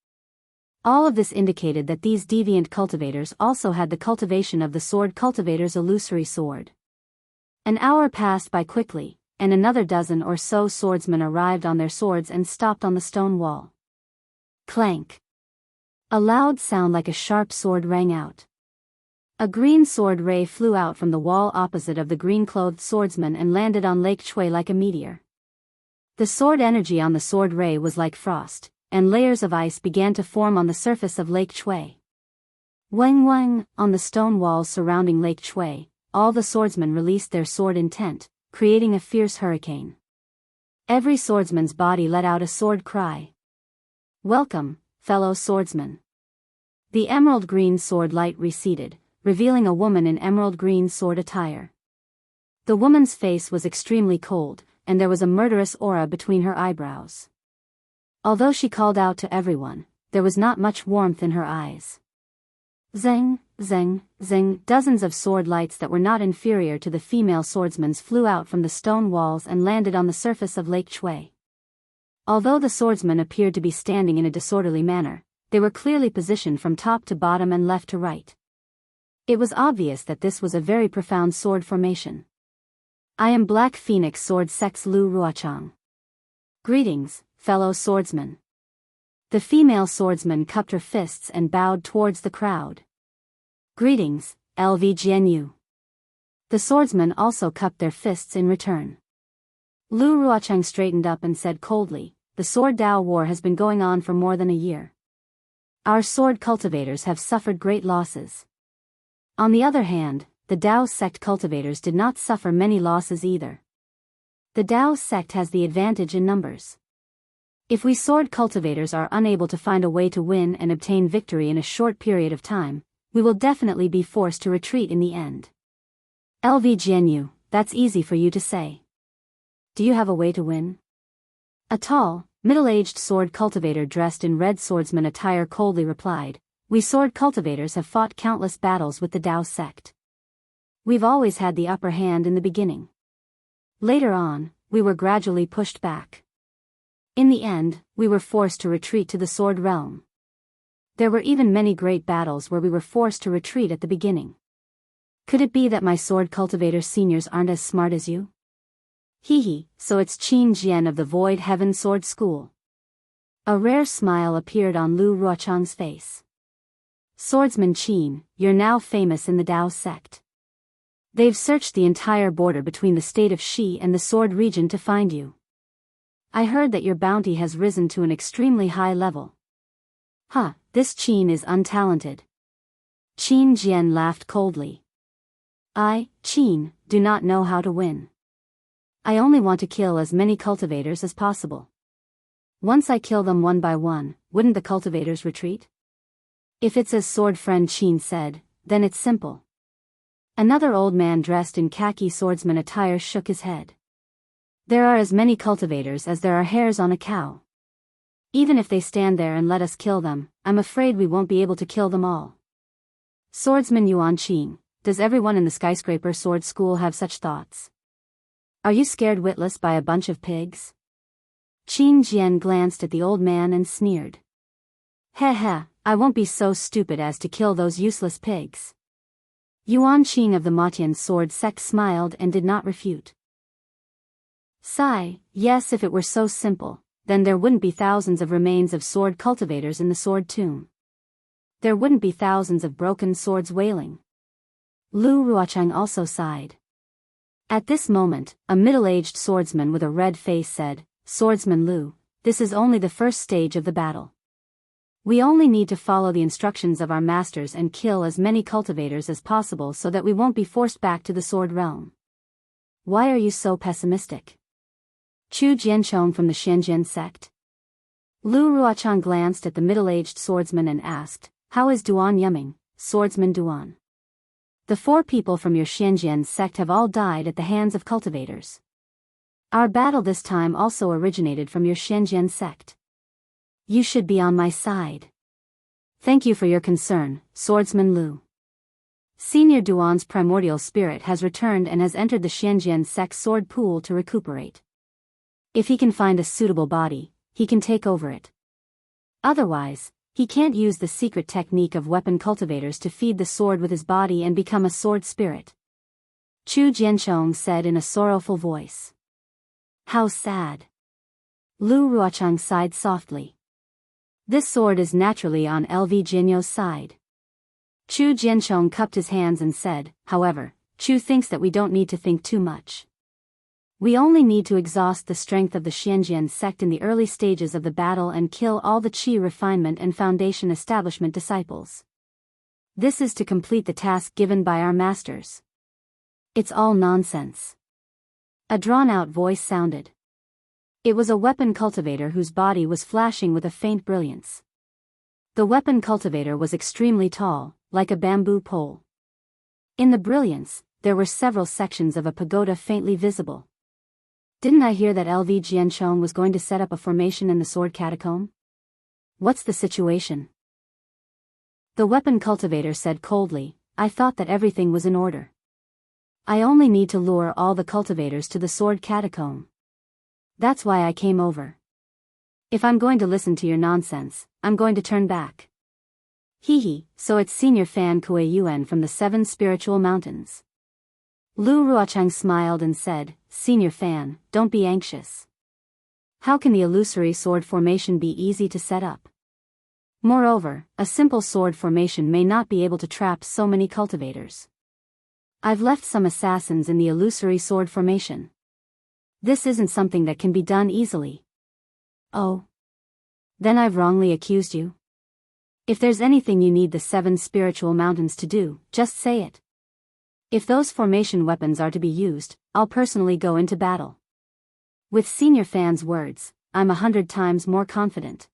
All of this indicated that these deviant cultivators also had the cultivation of the sword cultivator's illusory sword. An hour passed by quickly, and another dozen or so swordsmen arrived on their swords and stopped on the stone wall. Clank! A loud sound like a sharp sword rang out. A green sword ray flew out from the wall opposite of the green-clothed swordsman and landed on Lake Chui like a meteor. The sword energy on the sword ray was like frost, and layers of ice began to form on the surface of Lake Chui. Wang wang, on the stone walls surrounding Lake Chui, all the swordsmen released their sword intent, creating a fierce hurricane. Every swordsman's body let out a sword cry. Welcome, fellow swordsmen. The emerald green sword light receded, revealing a woman in emerald green sword attire. The woman's face was extremely cold, and there was a murderous aura between her eyebrows. Although she called out to everyone, there was not much warmth in her eyes. Zeng, zeng, zeng, dozens of sword lights that were not inferior to the female swordsman's flew out from the stone walls and landed on the surface of Lake Chui. Although the swordsmen appeared to be standing in a disorderly manner, they were clearly positioned from top to bottom and left to right. It was obvious that this was a very profound sword formation. I am Black Phoenix Sword Sex Lu Ruochang. Greetings, fellow swordsmen. The female swordsman cupped her fists and bowed towards the crowd. Greetings, LV Jianghu. The swordsmen also cupped their fists in return. Lu Ruochang straightened up and said coldly, the Sword Dao War has been going on for more than a year. Our sword cultivators have suffered great losses. On the other hand, the Dao sect cultivators did not suffer many losses either. The Dao sect has the advantage in numbers. If we sword cultivators are unable to find a way to win and obtain victory in a short period of time, we will definitely be forced to retreat in the end. LV Jianghu, that's easy for you to say. Do you have a way to win? A tall, middle-aged sword cultivator dressed in red swordsman attire coldly replied, we sword cultivators have fought countless battles with the Dao sect. We've always had the upper hand in the beginning. Later on, we were gradually pushed back. In the end, we were forced to retreat to the sword realm. There were even many great battles where we were forced to retreat at the beginning. Could it be that my sword cultivator seniors aren't as smart as you? Hee, so it's Qin Jian of the Void Heaven Sword School. A rare smile appeared on Lu Ruochang's face. Swordsman Qin, you're now famous in the Dao sect. They've searched the entire border between the state of Shi and the Sword region to find you. I heard that your bounty has risen to an extremely high level. This Qin is untalented. Qin Jian laughed coldly. I, Qin, do not know how to win. I only want to kill as many cultivators as possible. Once I kill them one by one, wouldn't the cultivators retreat? If it's as sword friend Qin said, then it's simple. Another old man dressed in khaki swordsman attire shook his head. There are as many cultivators as there are hairs on a cow. Even if they stand there and let us kill them, I'm afraid we won't be able to kill them all. Swordsman Yuan Qin, does everyone in the skyscraper sword school have such thoughts? Are you scared witless by a bunch of pigs? Qin Jian glanced at the old man and sneered. Heh, I won't be so stupid as to kill those useless pigs. Yuan Qin of the Matian sword sect smiled and did not refute. Sigh, yes, if it were so simple, then there wouldn't be thousands of remains of sword cultivators in the sword tomb. There wouldn't be thousands of broken swords wailing. Lu Ruochang also sighed. At this moment, a middle-aged swordsman with a red face said, Swordsman Lu, this is only the first stage of the battle. We only need to follow the instructions of our masters and kill as many cultivators as possible so that we won't be forced back to the sword realm. Why are you so pessimistic? Chu Jianchong from the Xianjian sect. Lu Ruochang glanced at the middle-aged swordsman and asked, "How is Duan Yuming, swordsman Duan?" "The 4 people from your Xianjian sect have all died at the hands of cultivators. Our battle this time also originated from your Xianjian sect. You should be on my side. Thank you for your concern, swordsman Lu. Senior Duan's primordial spirit has returned and has entered the Xianjian sect sword pool to recuperate. If he can find a suitable body, he can take over it. Otherwise, he can't use the secret technique of weapon cultivators to feed the sword with his body and become a sword spirit." Chu Jianchong said in a sorrowful voice. "How sad." Lu Ruochang sighed softly. "This sword is naturally on LV Jinyo's side." Chu Jianchong cupped his hands and said, "However, Chu thinks that we don't need to think too much. We only need to exhaust the strength of the Xianjian sect in the early stages of the battle and kill all the Qi refinement and foundation establishment disciples. This is to complete the task given by our masters." "It's all nonsense." A drawn-out voice sounded. It was a weapon cultivator whose body was flashing with a faint brilliance. The weapon cultivator was extremely tall, like a bamboo pole. In the brilliance, there were several sections of a pagoda faintly visible. "Didn't I hear that LV Jianchong was going to set up a formation in the sword catacomb? What's the situation?" The weapon cultivator said coldly, "I thought that everything was in order. I only need to lure all the cultivators to the sword catacomb. That's why I came over. If I'm going to listen to your nonsense, I'm going to turn back." "Hee, so it's Senior Fan Kuei Yuan from the 7 Spiritual Mountains." Lu Ruochang smiled and said, "Senior Fan, don't be anxious. How can the illusory sword formation be easy to set up? Moreover, a simple sword formation may not be able to trap so many cultivators. I've left some assassins in the illusory sword formation. This isn't something that can be done easily." "Oh. Then I've wrongly accused you? If there's anything you need the 7 spiritual mountains to do, just say it. If those formation weapons are to be used, I'll personally go into battle." With Senior Fan's words, I'm 100 times more confident.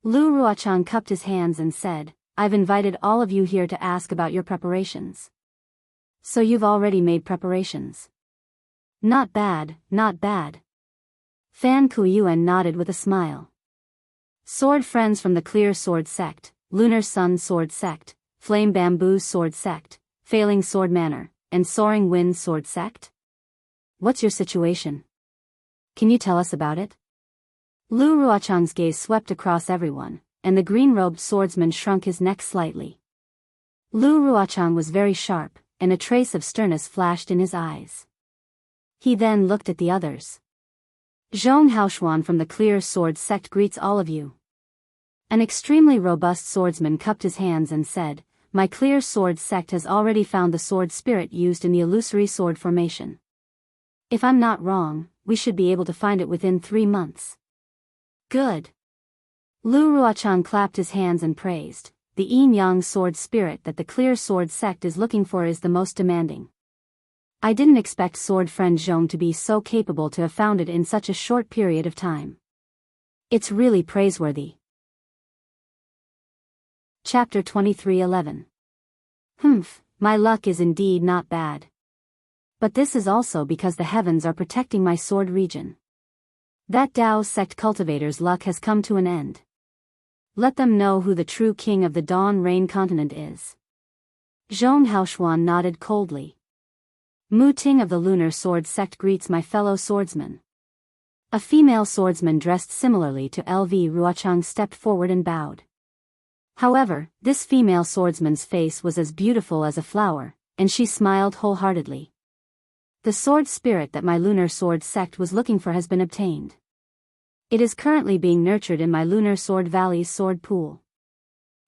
Lu Ruochang cupped his hands and said, "I've invited all of you here to ask about your preparations. So you've already made preparations. Not bad, not bad." Fan Kuyuan nodded with a smile. "Sword friends from the Clear Sword Sect, Lunar Sun Sword Sect, Flame Bamboo Sword Sect, Failing Sword Manor, and Soaring Wind Sword Sect? What's your situation? Can you tell us about it?" Lu Ruochang's gaze swept across everyone, and the green-robed swordsman shrunk his neck slightly. Lu Ruochang was very sharp, and a trace of sternness flashed in his eyes. He then looked at the others. "Zhong Haoshuan from the Clear Sword Sect greets all of you." An extremely robust swordsman cupped his hands and said, "My Clear Sword Sect has already found the sword spirit used in the illusory sword formation. If I'm not wrong, we should be able to find it within 3 months. Good." Lu Ruochang clapped his hands and praised, "The yin-yang sword spirit that the Clear Sword Sect is looking for is the most demanding. I didn't expect sword friend Zhong to be so capable to have found it in such a short period of time. It's really praiseworthy." Chapter 23:11. My luck is indeed not bad. But this is also because the heavens are protecting my sword region. That Daoist sect cultivator's luck has come to an end. Let them know who the true king of the Dawn Rain continent is." Zhong Haoshuan nodded coldly. "Mu Ting of the Lunar Sword Sect greets my fellow swordsmen." A female swordsman dressed similarly to LV Ruochang stepped forward and bowed. However, this female swordsman's face was as beautiful as a flower, and she smiled wholeheartedly. "The sword spirit that my Lunar Sword Sect was looking for has been obtained. It is currently being nurtured in my Lunar Sword Valley's sword pool.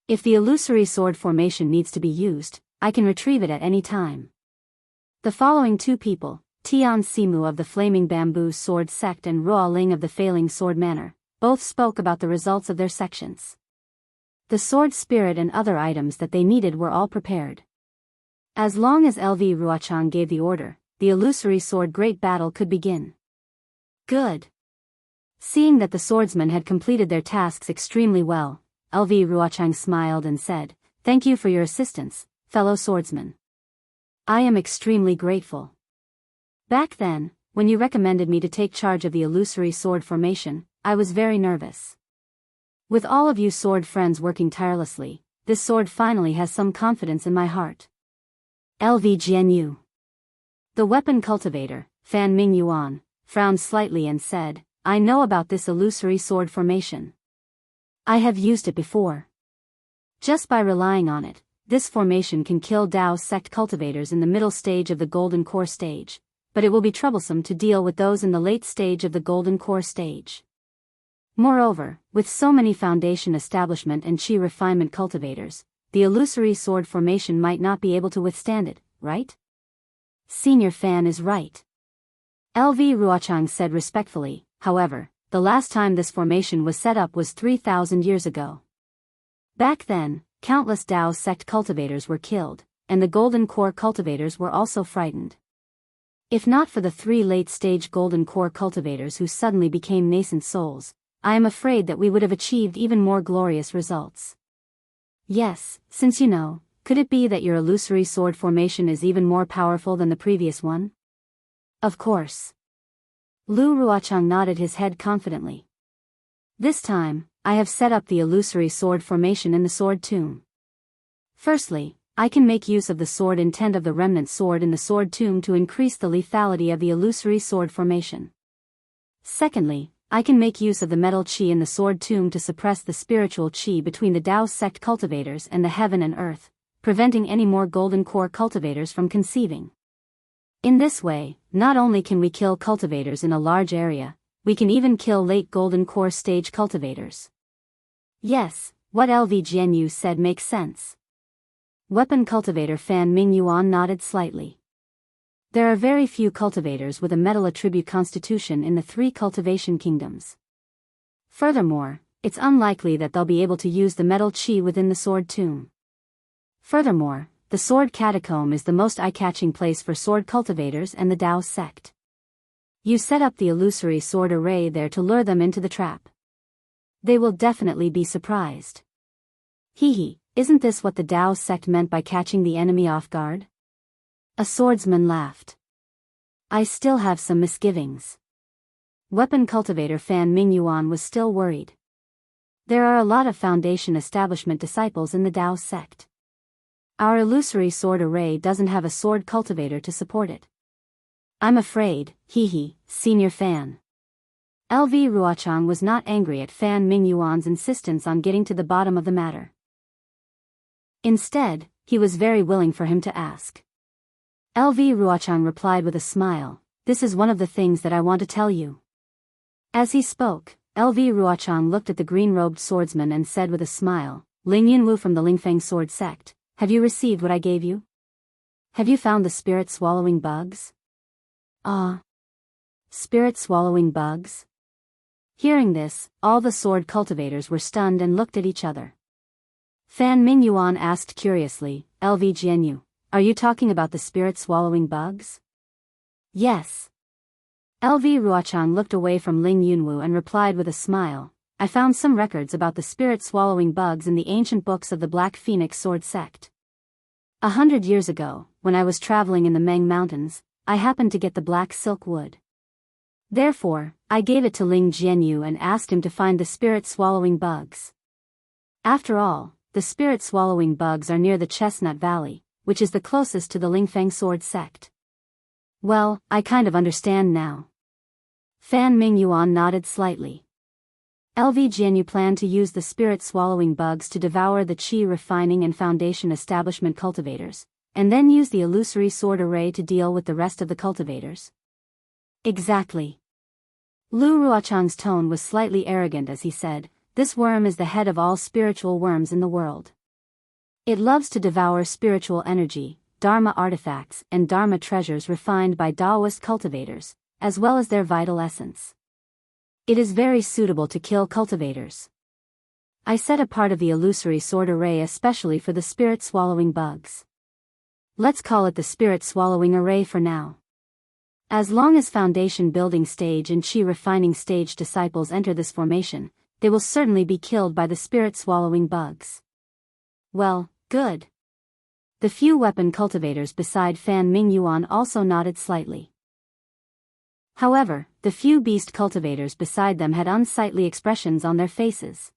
If the illusory sword formation needs to be used, I can retrieve it at any time. The following 2 people, Tian Simu of the Flaming Bamboo Sword Sect and Ruo Ling of the Failing Sword Manor, both spoke about the results of their sections. The sword spirit and other items that they needed were all prepared. As long as LV Ruochang gave the order, the illusory sword great battle could begin. Good. Seeing that the swordsmen had completed their tasks extremely well, LV Ruochang smiled and said, "Thank you for your assistance, fellow swordsmen. I am extremely grateful. Back then, when you recommended me to take charge of the illusory sword formation, I was very nervous. With all of you sword friends working tirelessly, this sword finally has some confidence in my heart." LV Jianghu. The weapon cultivator, Fan Ming Yuan, frowned slightly and said, "I know about this illusory sword formation. I have used it before. Just by relying on it, this formation can kill Dao sect cultivators in the middle stage of the Golden Core stage, but it will be troublesome to deal with those in the late stage of the Golden Core stage. Moreover, with so many foundation establishment and chi refinement cultivators, the illusory sword formation might not be able to withstand it, right?" Senior Fan is right. LV Ruochang said respectfully. However, the last time this formation was set up was 3,000 years ago. Back then, countless Dao sect cultivators were killed, and the Golden Core cultivators were also frightened. If not for the 3 late-stage Golden Core cultivators who suddenly became nascent souls, I am afraid that we would have achieved even more glorious results. Yes, since you know, could it be that your illusory sword formation is even more powerful than the previous one? Of course. Lu Ruochang nodded his head confidently. This time, I have set up the illusory sword formation in the sword tomb. Firstly, I can make use of the sword intent of the remnant sword in the sword tomb to increase the lethality of the illusory sword formation. Secondly, I can make use of the metal qi in the sword tomb to suppress the spiritual qi between the Dao sect cultivators and the heaven and earth, preventing any more Golden Core cultivators from conceiving. In this way, not only can we kill cultivators in a large area, we can even kill late Golden Core stage cultivators. Yes, what LV Jianghu said makes sense. Weapon cultivator Fan Ming Yuan nodded slightly. There are very few cultivators with a metal attribute constitution in the 3 cultivation kingdoms. Furthermore, it's unlikely that they'll be able to use the metal qi within the sword tomb. Furthermore, the sword catacomb is the most eye-catching place for sword cultivators and the Dao sect. You set up the illusory sword array there to lure them into the trap. They will definitely be surprised. Hee, isn't this what the Dao sect meant by catching the enemy off guard? A swordsman laughed. I still have some misgivings. Weapon cultivator Fan Ming Yuan was still worried. There are a lot of foundation establishment disciples in the Dao sect. Our illusory sword array doesn't have a sword cultivator to support it. I'm afraid, Senior Fan. LV Ruochang was not angry at Fan Ming Yuan's insistence on getting to the bottom of the matter. Instead, he was very willing for him to ask. LV Ruochang replied with a smile, "This is one of the things that I want to tell you." As he spoke, LV Ruochang looked at the green-robed swordsman and said with a smile, "Ling Yunwu from the Lingfeng sword sect, have you received what I gave you? Have you found the spirit-swallowing bugs?" "Ah. Spirit-swallowing bugs?" Hearing this, all the sword cultivators were stunned and looked at each other. Fan Ming Yuan asked curiously, "LV Jianghu, are you talking about the spirit-swallowing bugs?" "Yes." LV Ruochang looked away from Ling Yunwu and replied with a smile, "I found some records about the spirit-swallowing bugs in the ancient books of the Black Phoenix Sword Sect. 100 years ago, when I was traveling in the Meng Mountains, I happened to get the black silk wood. Therefore, I gave it to Ling Jianyu and asked him to find the spirit-swallowing bugs. After all, the spirit-swallowing bugs are near the Chestnut Valley, which is the closest to the Lingfeng Sword Sect." "Well, I kind of understand now." Fan Ming Yuan nodded slightly. LV Jianyu planned to use the spirit-swallowing bugs to devour the qi refining and foundation establishment cultivators, and then use the illusory sword array to deal with the rest of the cultivators. Exactly. Lu Ruochang's tone was slightly arrogant as he said, "This worm is the head of all spiritual worms in the world. It loves to devour spiritual energy, Dharma artifacts and Dharma treasures refined by Daoist cultivators, as well as their vital essence. It is very suitable to kill cultivators. I set apart of the illusory sword array especially for the spirit-swallowing bugs. Let's call it the spirit-swallowing array for now. As long as foundation building stage and chi refining stage disciples enter this formation, they will certainly be killed by the spirit-swallowing bugs. Well, good. The few weapon cultivators beside Fan Mingyuan also nodded slightly. However, the few beast cultivators beside them had unsightly expressions on their faces.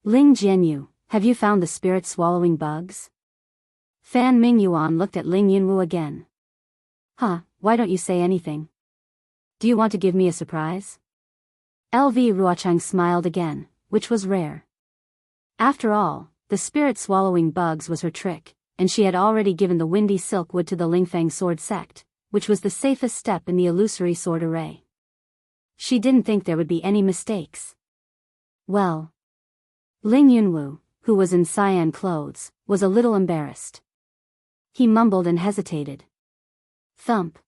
Ling Jianyu, have you found the spirit-swallowing bugs? Fan Mingyuan looked at Ling Yunwu again. Huh, why don't you say anything? Do you want to give me a surprise? LV Ruochang smiled again, which was rare. After all, the spirit-swallowing bugs was her trick, and she had already given the windy silk wood to the Lingfang sword sect, which was the safest step in the illusory sword array. She didn't think there would be any mistakes. Well, Ling Yunwu, who was in cyan clothes, was a little embarrassed. He mumbled and hesitated. Thump.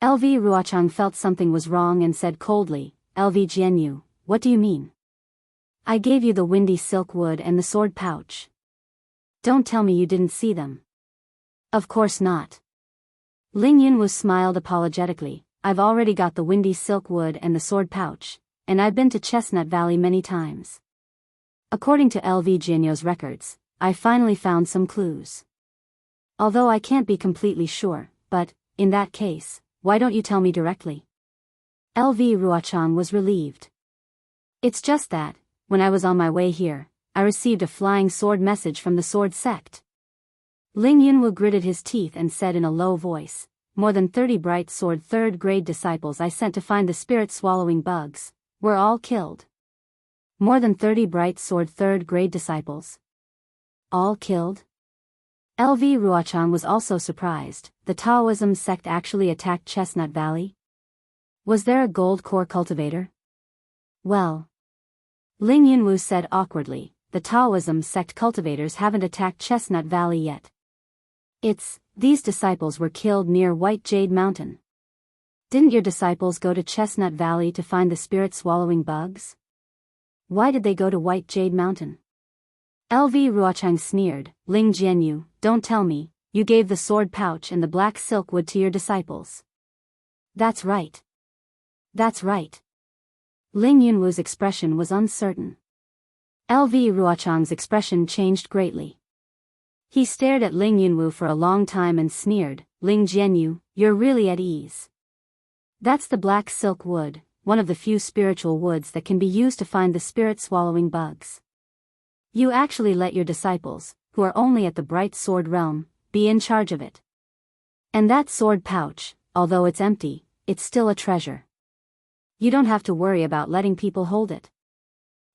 LV Ruochang felt something was wrong and said coldly, LV Jianyu, what do you mean? I gave you the windy silk wood and the sword pouch. Don't tell me you didn't see them. Of course not. Ling Yunwu smiled apologetically. I've already got the windy silk wood and the sword pouch, and I've been to Chestnut Valley many times. According to LV Jianyu's records, I finally found some clues. Although I can't be completely sure, but, in that case, why don't you tell me directly? LV Ruochang was relieved. It's just that, when I was on my way here, I received a flying sword message from the sword sect. Ling Yunwu gritted his teeth and said in a low voice, more than 30 bright sword third-grade disciples I sent to find the spirit-swallowing bugs, were all killed. More than 30 bright sword third-grade disciples. All killed? LV Ruochang was also surprised. The Taoism sect actually attacked Chestnut Valley? Was there a gold core cultivator? Well, Ling Yunwu said awkwardly, the Taoism sect cultivators haven't attacked Chestnut Valley yet. These disciples were killed near White Jade Mountain. Didn't your disciples go to Chestnut Valley to find the spirit-swallowing bugs? Why did they go to White Jade Mountain? LV Ruochang sneered, Ling Jianyu, don't tell me, you gave the sword pouch and the black silk wood to your disciples. That's right. That's right. Ling Yunwu's expression was uncertain. LV Ruochang's expression changed greatly. He stared at Ling Yunwu for a long time and sneered, Ling Jianyu, you're really at ease. That's the black silk wood, one of the few spiritual woods that can be used to find the spirit-swallowing bugs. You actually let your disciples, who are only at the bright sword realm, be in charge of it. And that sword pouch, although it's empty, it's still a treasure. You don't have to worry about letting people hold it.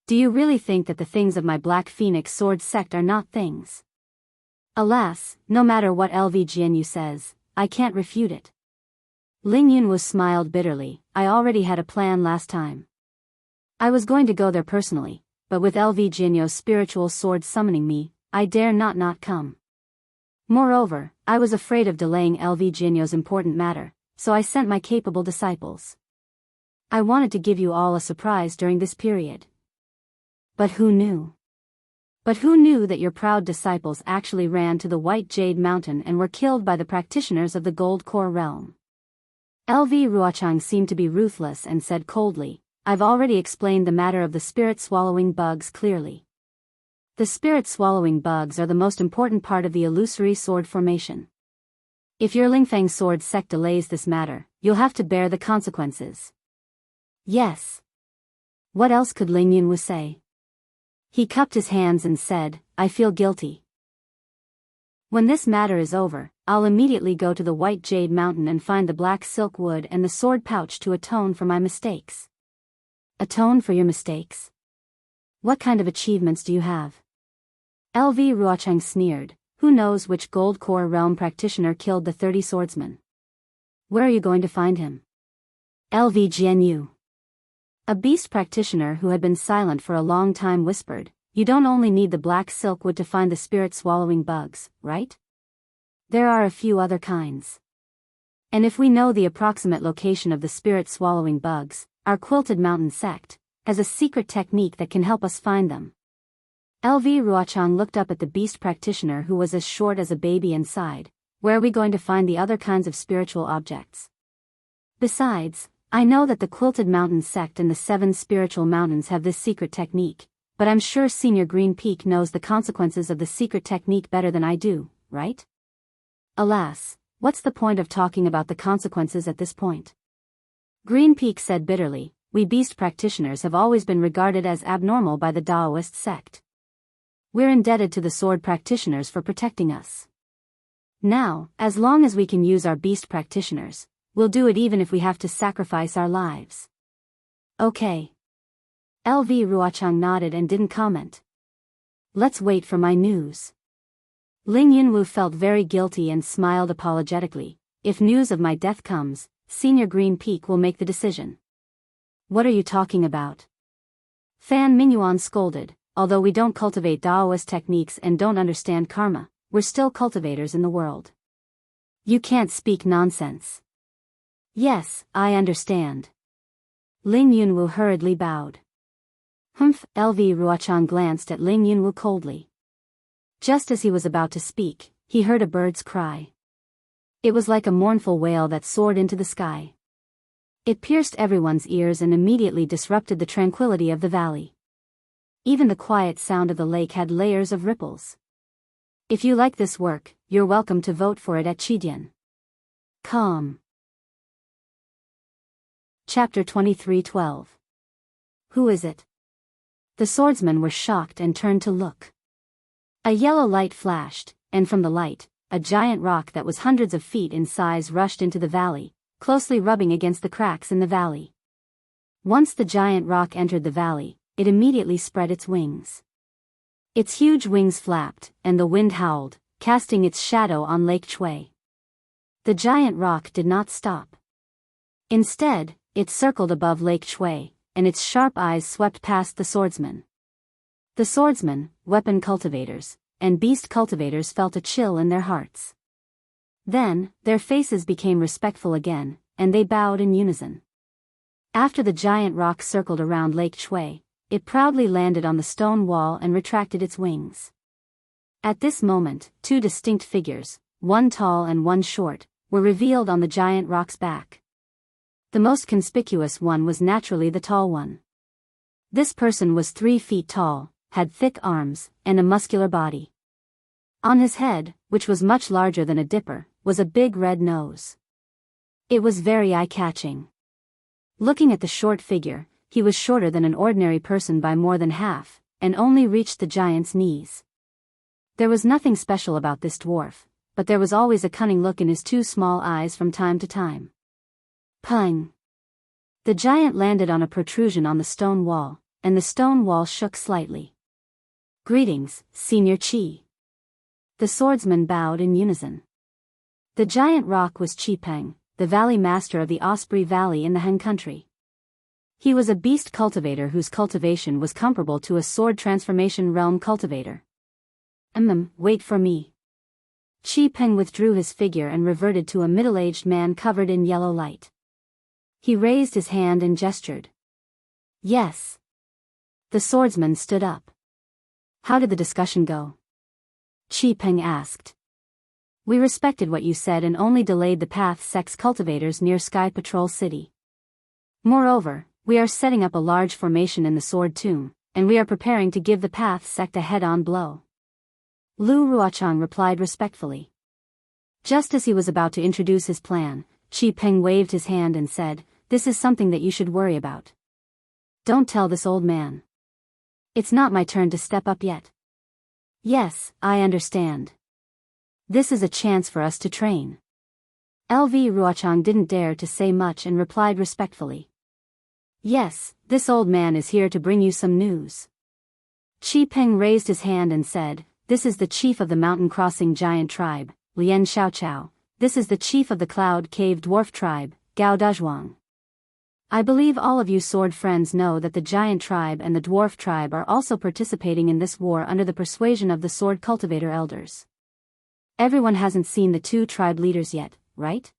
Do you really think that the things of my Black Phoenix sword sect are not things? Alas, no matter what LV Jianyu says, I can't refute it. Ling Yunwu smiled bitterly, I already had a plan last time. I was going to go there personally, but with LV Jianyu's spiritual sword summoning me, I dare not come. Moreover, I was afraid of delaying LV Jianyu's important matter, so I sent my capable disciples. I wanted to give you all a surprise during this period. But who knew? But who knew that your proud disciples actually ran to the White Jade Mountain and were killed by the practitioners of the Gold Core realm? LV Ruochang seemed to be ruthless and said coldly, I've already explained the matter of the spirit-swallowing bugs clearly. The spirit-swallowing bugs are the most important part of the illusory sword formation. If your Lingfang sword sect delays this matter, you'll have to bear the consequences. Yes. What else could Ling Yunwu say? He cupped his hands and said, I feel guilty. When this matter is over, I'll immediately go to the White Jade Mountain and find the black silk wood and the sword pouch to atone for my mistakes. Atone for your mistakes? What kind of achievements do you have? LV Ruochang sneered, who knows which Gold Core realm practitioner killed the 30 swordsmen? Where are you going to find him? LV Jianyu. A beast practitioner who had been silent for a long time whispered, you don't only need the black silk wood to find the spirit-swallowing bugs, right? There are a few other kinds. And if we know the approximate location of the spirit-swallowing bugs, our Quilted Mountain sect has a secret technique that can help us find them. LV Ruochang looked up at the beast practitioner who was as short as a baby and sighed. Where are we going to find the other kinds of spiritual objects? Besides, I know that the Quilted Mountain sect and the 7 spiritual mountains have this secret technique, but I'm sure Senior Green Peak knows the consequences of the secret technique better than I do, right? Alas, what's the point of talking about the consequences at this point? Green Peak said bitterly, we beast practitioners have always been regarded as abnormal by the Daoist sect. We're indebted to the sword practitioners for protecting us. Now, as long as we can use our beast practitioners, we'll do it even if we have to sacrifice our lives. Okay. LV Ruochang nodded and didn't comment. Let's wait for my news. Ling Yunwu felt very guilty and smiled apologetically. If news of my death comes, Senior Green Peak will make the decision. What are you talking about? Fan Mingyuan scolded. Although we don't cultivate Daoist techniques and don't understand karma, we're still cultivators in the world. You can't speak nonsense. Yes, I understand. Ling Yunwu hurriedly bowed. Humph, LV Ruochang glanced at Ling Yunwu coldly. Just as he was about to speak, he heard a bird's cry. It was like a mournful wail that soared into the sky. It pierced everyone's ears and immediately disrupted the tranquility of the valley. Even the quiet sound of the lake had layers of ripples. If you like this work, you're welcome to vote for it at Chidian. Calm. Chapter 23:12. Who is it? The swordsmen were shocked and turned to look. A yellow light flashed, and from the light, a giant rock that was hundreds of feet in size rushed into the valley, closely rubbing against the cracks in the valley. Once the giant rock entered the valley, it immediately spread its wings. Its huge wings flapped, and the wind howled, casting its shadow on Lake Chui. The giant rock did not stop. Instead, it circled above Lake Chui, and its sharp eyes swept past the swordsmen. The swordsmen, weapon cultivators, and beast cultivators felt a chill in their hearts. Then, their faces became respectful again, and they bowed in unison. After the giant rock circled around Lake Chui, it proudly landed on the stone wall and retracted its wings. At this moment, 2 distinct figures, one tall and one short, were revealed on the giant rock's back. The most conspicuous one was naturally the tall one. This person was 3 feet tall, had thick arms, and a muscular body. On his head, which was much larger than a dipper, was a big red nose. It was very eye-catching. Looking at the short figure, he was shorter than an ordinary person by more than half, and only reached the giant's knees. There was nothing special about this dwarf, but there was always a cunning look in his 2 small eyes from time to time. Pung! The giant landed on a protrusion on the stone wall, and the stone wall shook slightly. Greetings, Senior Qi. The swordsmen bowed in unison. The giant rock was Qi Peng, the valley master of the Carefree Valley in the Han country. He was a beast cultivator whose cultivation was comparable to a sword transformation realm cultivator. Wait for me. Qi Peng withdrew his figure and reverted to a middle-aged man covered in yellow light. He raised his hand and gestured. Yes. The swordsman stood up. How did the discussion go? Qi Peng asked. We respected what you said and only delayed the path sex cultivators near Sky Patrol City. Moreover, we are setting up a large formation in the Sword Tomb, and we are preparing to give the path sect a head-on blow. Lu Ruochang replied respectfully. Just as he was about to introduce his plan, Qi Peng waved his hand and said, This is something that you should worry about. Don't tell this old man. It's not my turn to step up yet. Yes, I understand. This is a chance for us to train. LV Ruochang didn't dare to say much and replied respectfully. Yes, this old man is here to bring you some news. Qi Peng raised his hand and said, This is the chief of the mountain-crossing giant tribe, Lian Xiaoqiao. This is the chief of the Cloud Cave Dwarf tribe, Gao Dazhuang. I believe all of you sword friends know that the giant tribe and the dwarf tribe are also participating in this war under the persuasion of the sword cultivator elders. Everyone hasn't seen the two tribe leaders yet, right?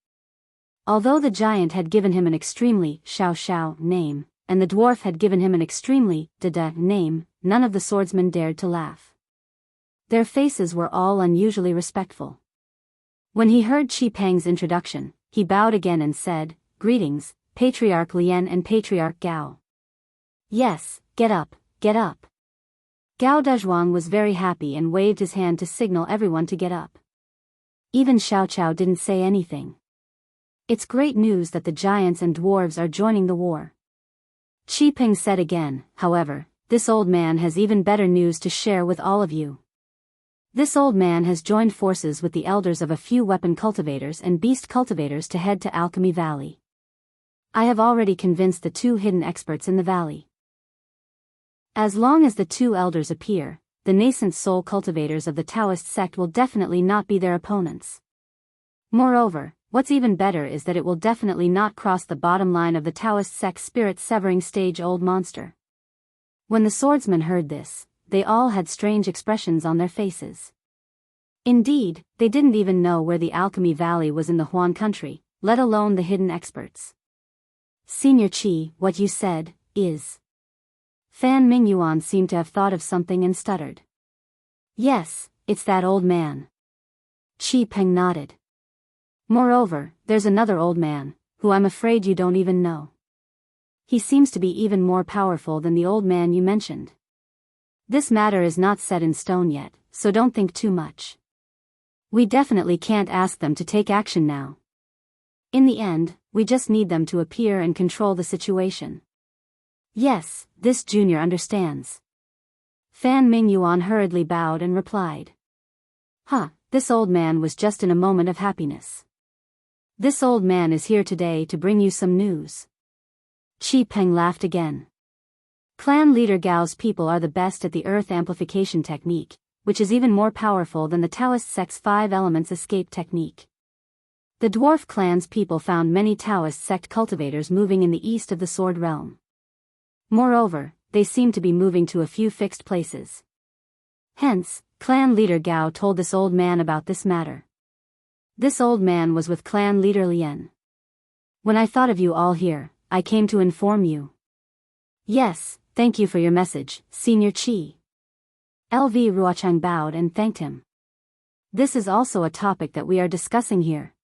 Although the giant had given him an extremely Xiao name, and the dwarf had given him an extremely Da name, none of the swordsmen dared to laugh. Their faces were all unusually respectful. When he heard Qi Peng's introduction, he bowed again and said, "Greetings, Patriarch Lian and Patriarch Gao." "Yes, get up, get up." Gao Dezhuang was very happy and waved his hand to signal everyone to get up. Even Xiao Chao didn't say anything. It's great news that the giants and dwarves are joining the war. Qi Peng said again, however, this old man has even better news to share with all of you. This old man has joined forces with the elders of a few weapon cultivators and beast cultivators to head to Alchemy Valley. I have already convinced the two hidden experts in the valley. As long as the two elders appear, the nascent soul cultivators of the Daoist sect will definitely not be their opponents. Moreover, what's even better is that it will definitely not cross the bottom line of the Daoist sect's spirit-severing stage-old monster. When the swordsmen heard this, they all had strange expressions on their faces. Indeed, they didn't even know where the Alchemy Valley was in the Huan country, let alone the hidden experts. Senior Qi, what you said, is... Fan Mingyuan seemed to have thought of something and stuttered. Yes, it's that old man. Qi Peng nodded. Moreover, there's another old man, who I'm afraid you don't even know. He seems to be even more powerful than the old man you mentioned. This matter is not set in stone yet, so don't think too much. We definitely can't ask them to take action now. In the end, we just need them to appear and control the situation. Yes, this junior understands. Fan Mingyuan hurriedly bowed and replied. This old man was just in a moment of happiness. This old man is here today to bring you some news. Qi Peng laughed again. Clan leader Gao's people are the best at the earth amplification technique, which is even more powerful than the Taoist sect's 5 elements escape technique. The dwarf clan's people found many Taoist sect cultivators moving in the east of the Sword Realm. Moreover, they seem to be moving to a few fixed places. Hence, clan leader Gao told this old man about this matter. This old man was with clan leader Lian. When I thought of you all here, I came to inform you. Yes, thank you for your message, Senior Qi. LV Ruochang bowed and thanked him. This is also a topic that we are discussing here.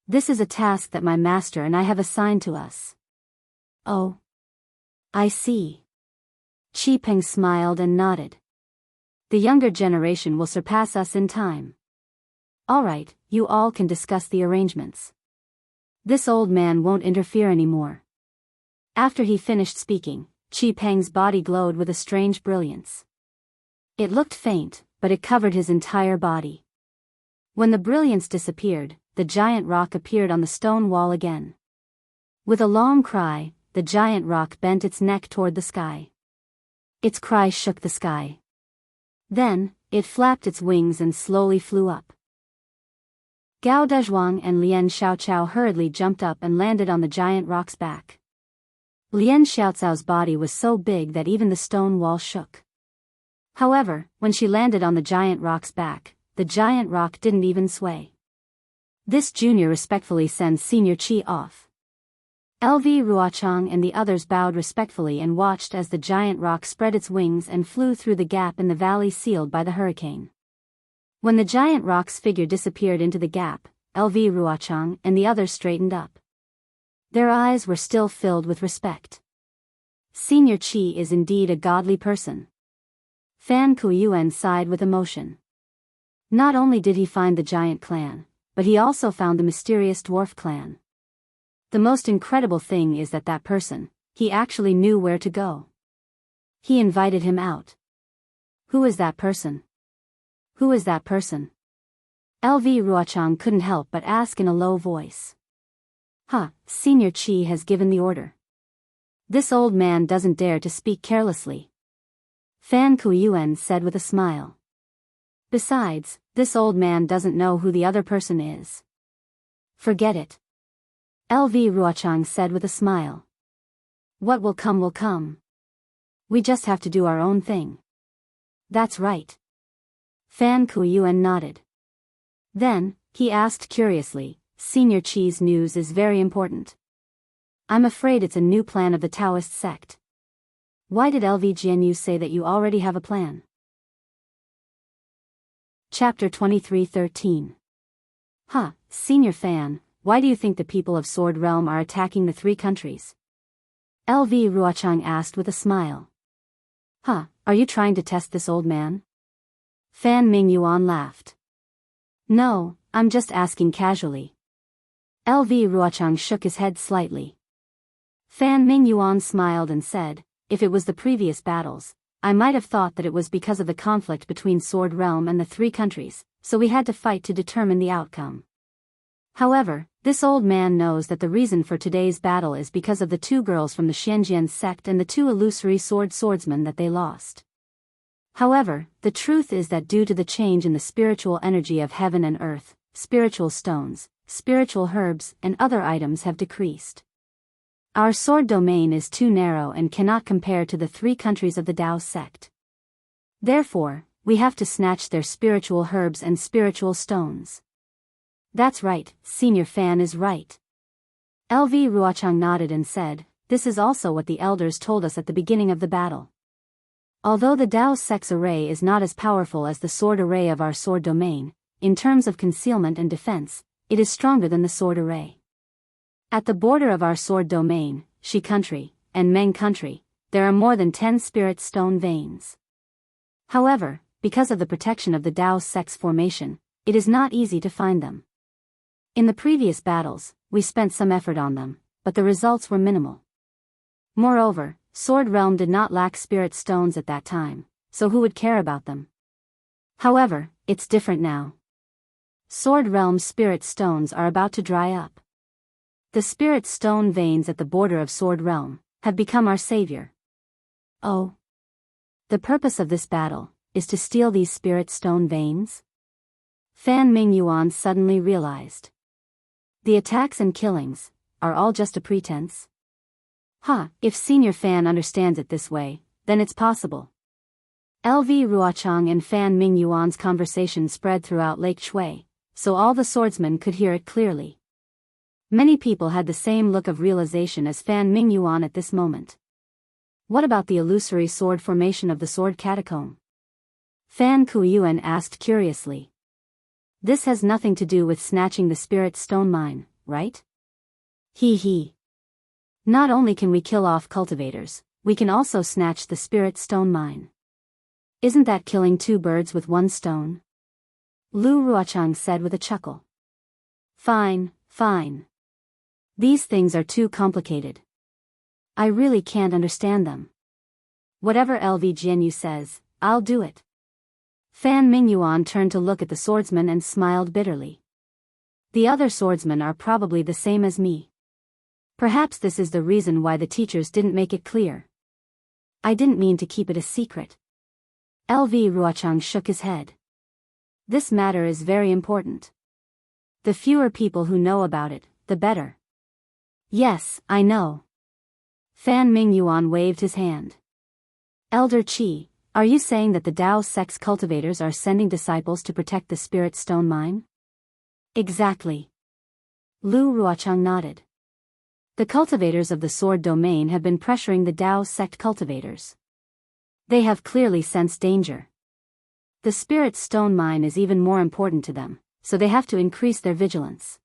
This is a task that my master and I have assigned to us. Oh. I see. Qi Peng smiled and nodded. The younger generation will surpass us in time. All right, you all can discuss the arrangements. This old man won't interfere anymore. After he finished speaking, Qi Peng's body glowed with a strange brilliance. It looked faint, but it covered his entire body. When the brilliance disappeared, the giant rock appeared on the stone wall again. With a long cry, the giant rock bent its neck toward the sky. Its cry shook the sky. Then, it flapped its wings and slowly flew up. Gao Dezhuang and Lian Xiaochao hurriedly jumped up and landed on the giant rock's back. Lian Xiaocao's body was so big that even the stone wall shook. However, when she landed on the giant rock's back, the giant rock didn't even sway. This junior respectfully sends Senior Qi off. LV Ruochang and the others bowed respectfully and watched as the giant rock spread its wings and flew through the gap in the valley sealed by the hurricane. When the giant rock's figure disappeared into the gap, LV Ruochang and the others straightened up. Their eyes were still filled with respect. Senior Qi is indeed a godly person. Fan Kuyuan sighed with emotion. Not only did he find the giant clan, but he also found the mysterious dwarf clan. The most incredible thing is that that person, he actually knew where to go. He invited him out. Who is that person? Who is that person? LV Ruochang couldn't help but ask in a low voice. Senior Qi has given the order. This old man doesn't dare to speak carelessly. Fan Kuyuan said with a smile. Besides, this old man doesn't know who the other person is. Forget it. LV Ruochang said with a smile. What will come will come. We just have to do our own thing. That's right. Fan Kuyuan nodded. Then, he asked curiously, Senior Chi's news is very important. I'm afraid it's a new plan of the Taoist sect. Why did LV Jianyu say that you already have a plan? Chapter 23:13. Senior Fan, why do you think the people of Sword Realm are attacking the three countries? LV Ruochang asked with a smile. Are you trying to test this old man? Fan Mingyuan laughed. No, I'm just asking casually. LV Ruochang shook his head slightly. Fan Mingyuan smiled and said, if it was the previous battles, I might have thought that it was because of the conflict between Sword Realm and the three countries, so we had to fight to determine the outcome. However, this old man knows that the reason for today's battle is because of the two girls from the Xianjian sect and the two illusory swordsmen that they lost. However, the truth is that due to the change in the spiritual energy of heaven and earth, spiritual stones, spiritual herbs, and other items have decreased. Our sword domain is too narrow and cannot compare to the three countries of the Dao sect. Therefore, we have to snatch their spiritual herbs and spiritual stones. That's right, Senior Fan is right. LV Ruochang nodded and said, this is also what the elders told us at the beginning of the battle. Although the Dao sect's array is not as powerful as the sword array of our sword domain, in terms of concealment and defense, it is stronger than the sword array. At the border of our sword domain, Shi country, and Meng country, there are more than 10 spirit stone veins. However, because of the protection of the Dao sect's formation, it is not easy to find them. In the previous battles, we spent some effort on them, but the results were minimal. Moreover, Sword Realm did not lack spirit stones at that time, so who would care about them? However, it's different now. Sword Realm's spirit stones are about to dry up. The spirit stone veins at the border of Sword Realm have become our savior. Oh. The purpose of this battle is to steal these spirit stone veins? Fan Mingyuan suddenly realized. The attacks and killings are all just a pretense? If Senior Fan understands it this way, then it's possible. LV Ruochang and Fan Mingyuan's conversation spread throughout Lake Shui, so all the swordsmen could hear it clearly. Many people had the same look of realization as Fan Mingyuan at this moment. What about the illusory sword formation of the sword catacomb? Fan Kuyuan asked curiously. This has nothing to do with snatching the spirit stone mine, right? He. Not only can we kill off cultivators, we can also snatch the spirit stone mine. Isn't that killing two birds with one stone? Lu Ruochang said with a chuckle. Fine. These things are too complicated. I really can't understand them. Whatever LV Jianyu says, I'll do it. Fan Mingyuan turned to look at the swordsman and smiled bitterly. The other swordsmen are probably the same as me. Perhaps this is the reason why the teachers didn't make it clear. I didn't mean to keep it a secret. LV Ruochang shook his head. This matter is very important. The fewer people who know about it, the better. Yes, I know. Fan Mingyuan waved his hand. Elder Qi, are you saying that the Dao sect's cultivators are sending disciples to protect the spirit stone mine? Exactly. Lu Ruochang nodded. The cultivators of the sword domain have been pressuring the Dao sect cultivators. They have clearly sensed danger. The spirit stone mine is even more important to them, so they have to increase their vigilance.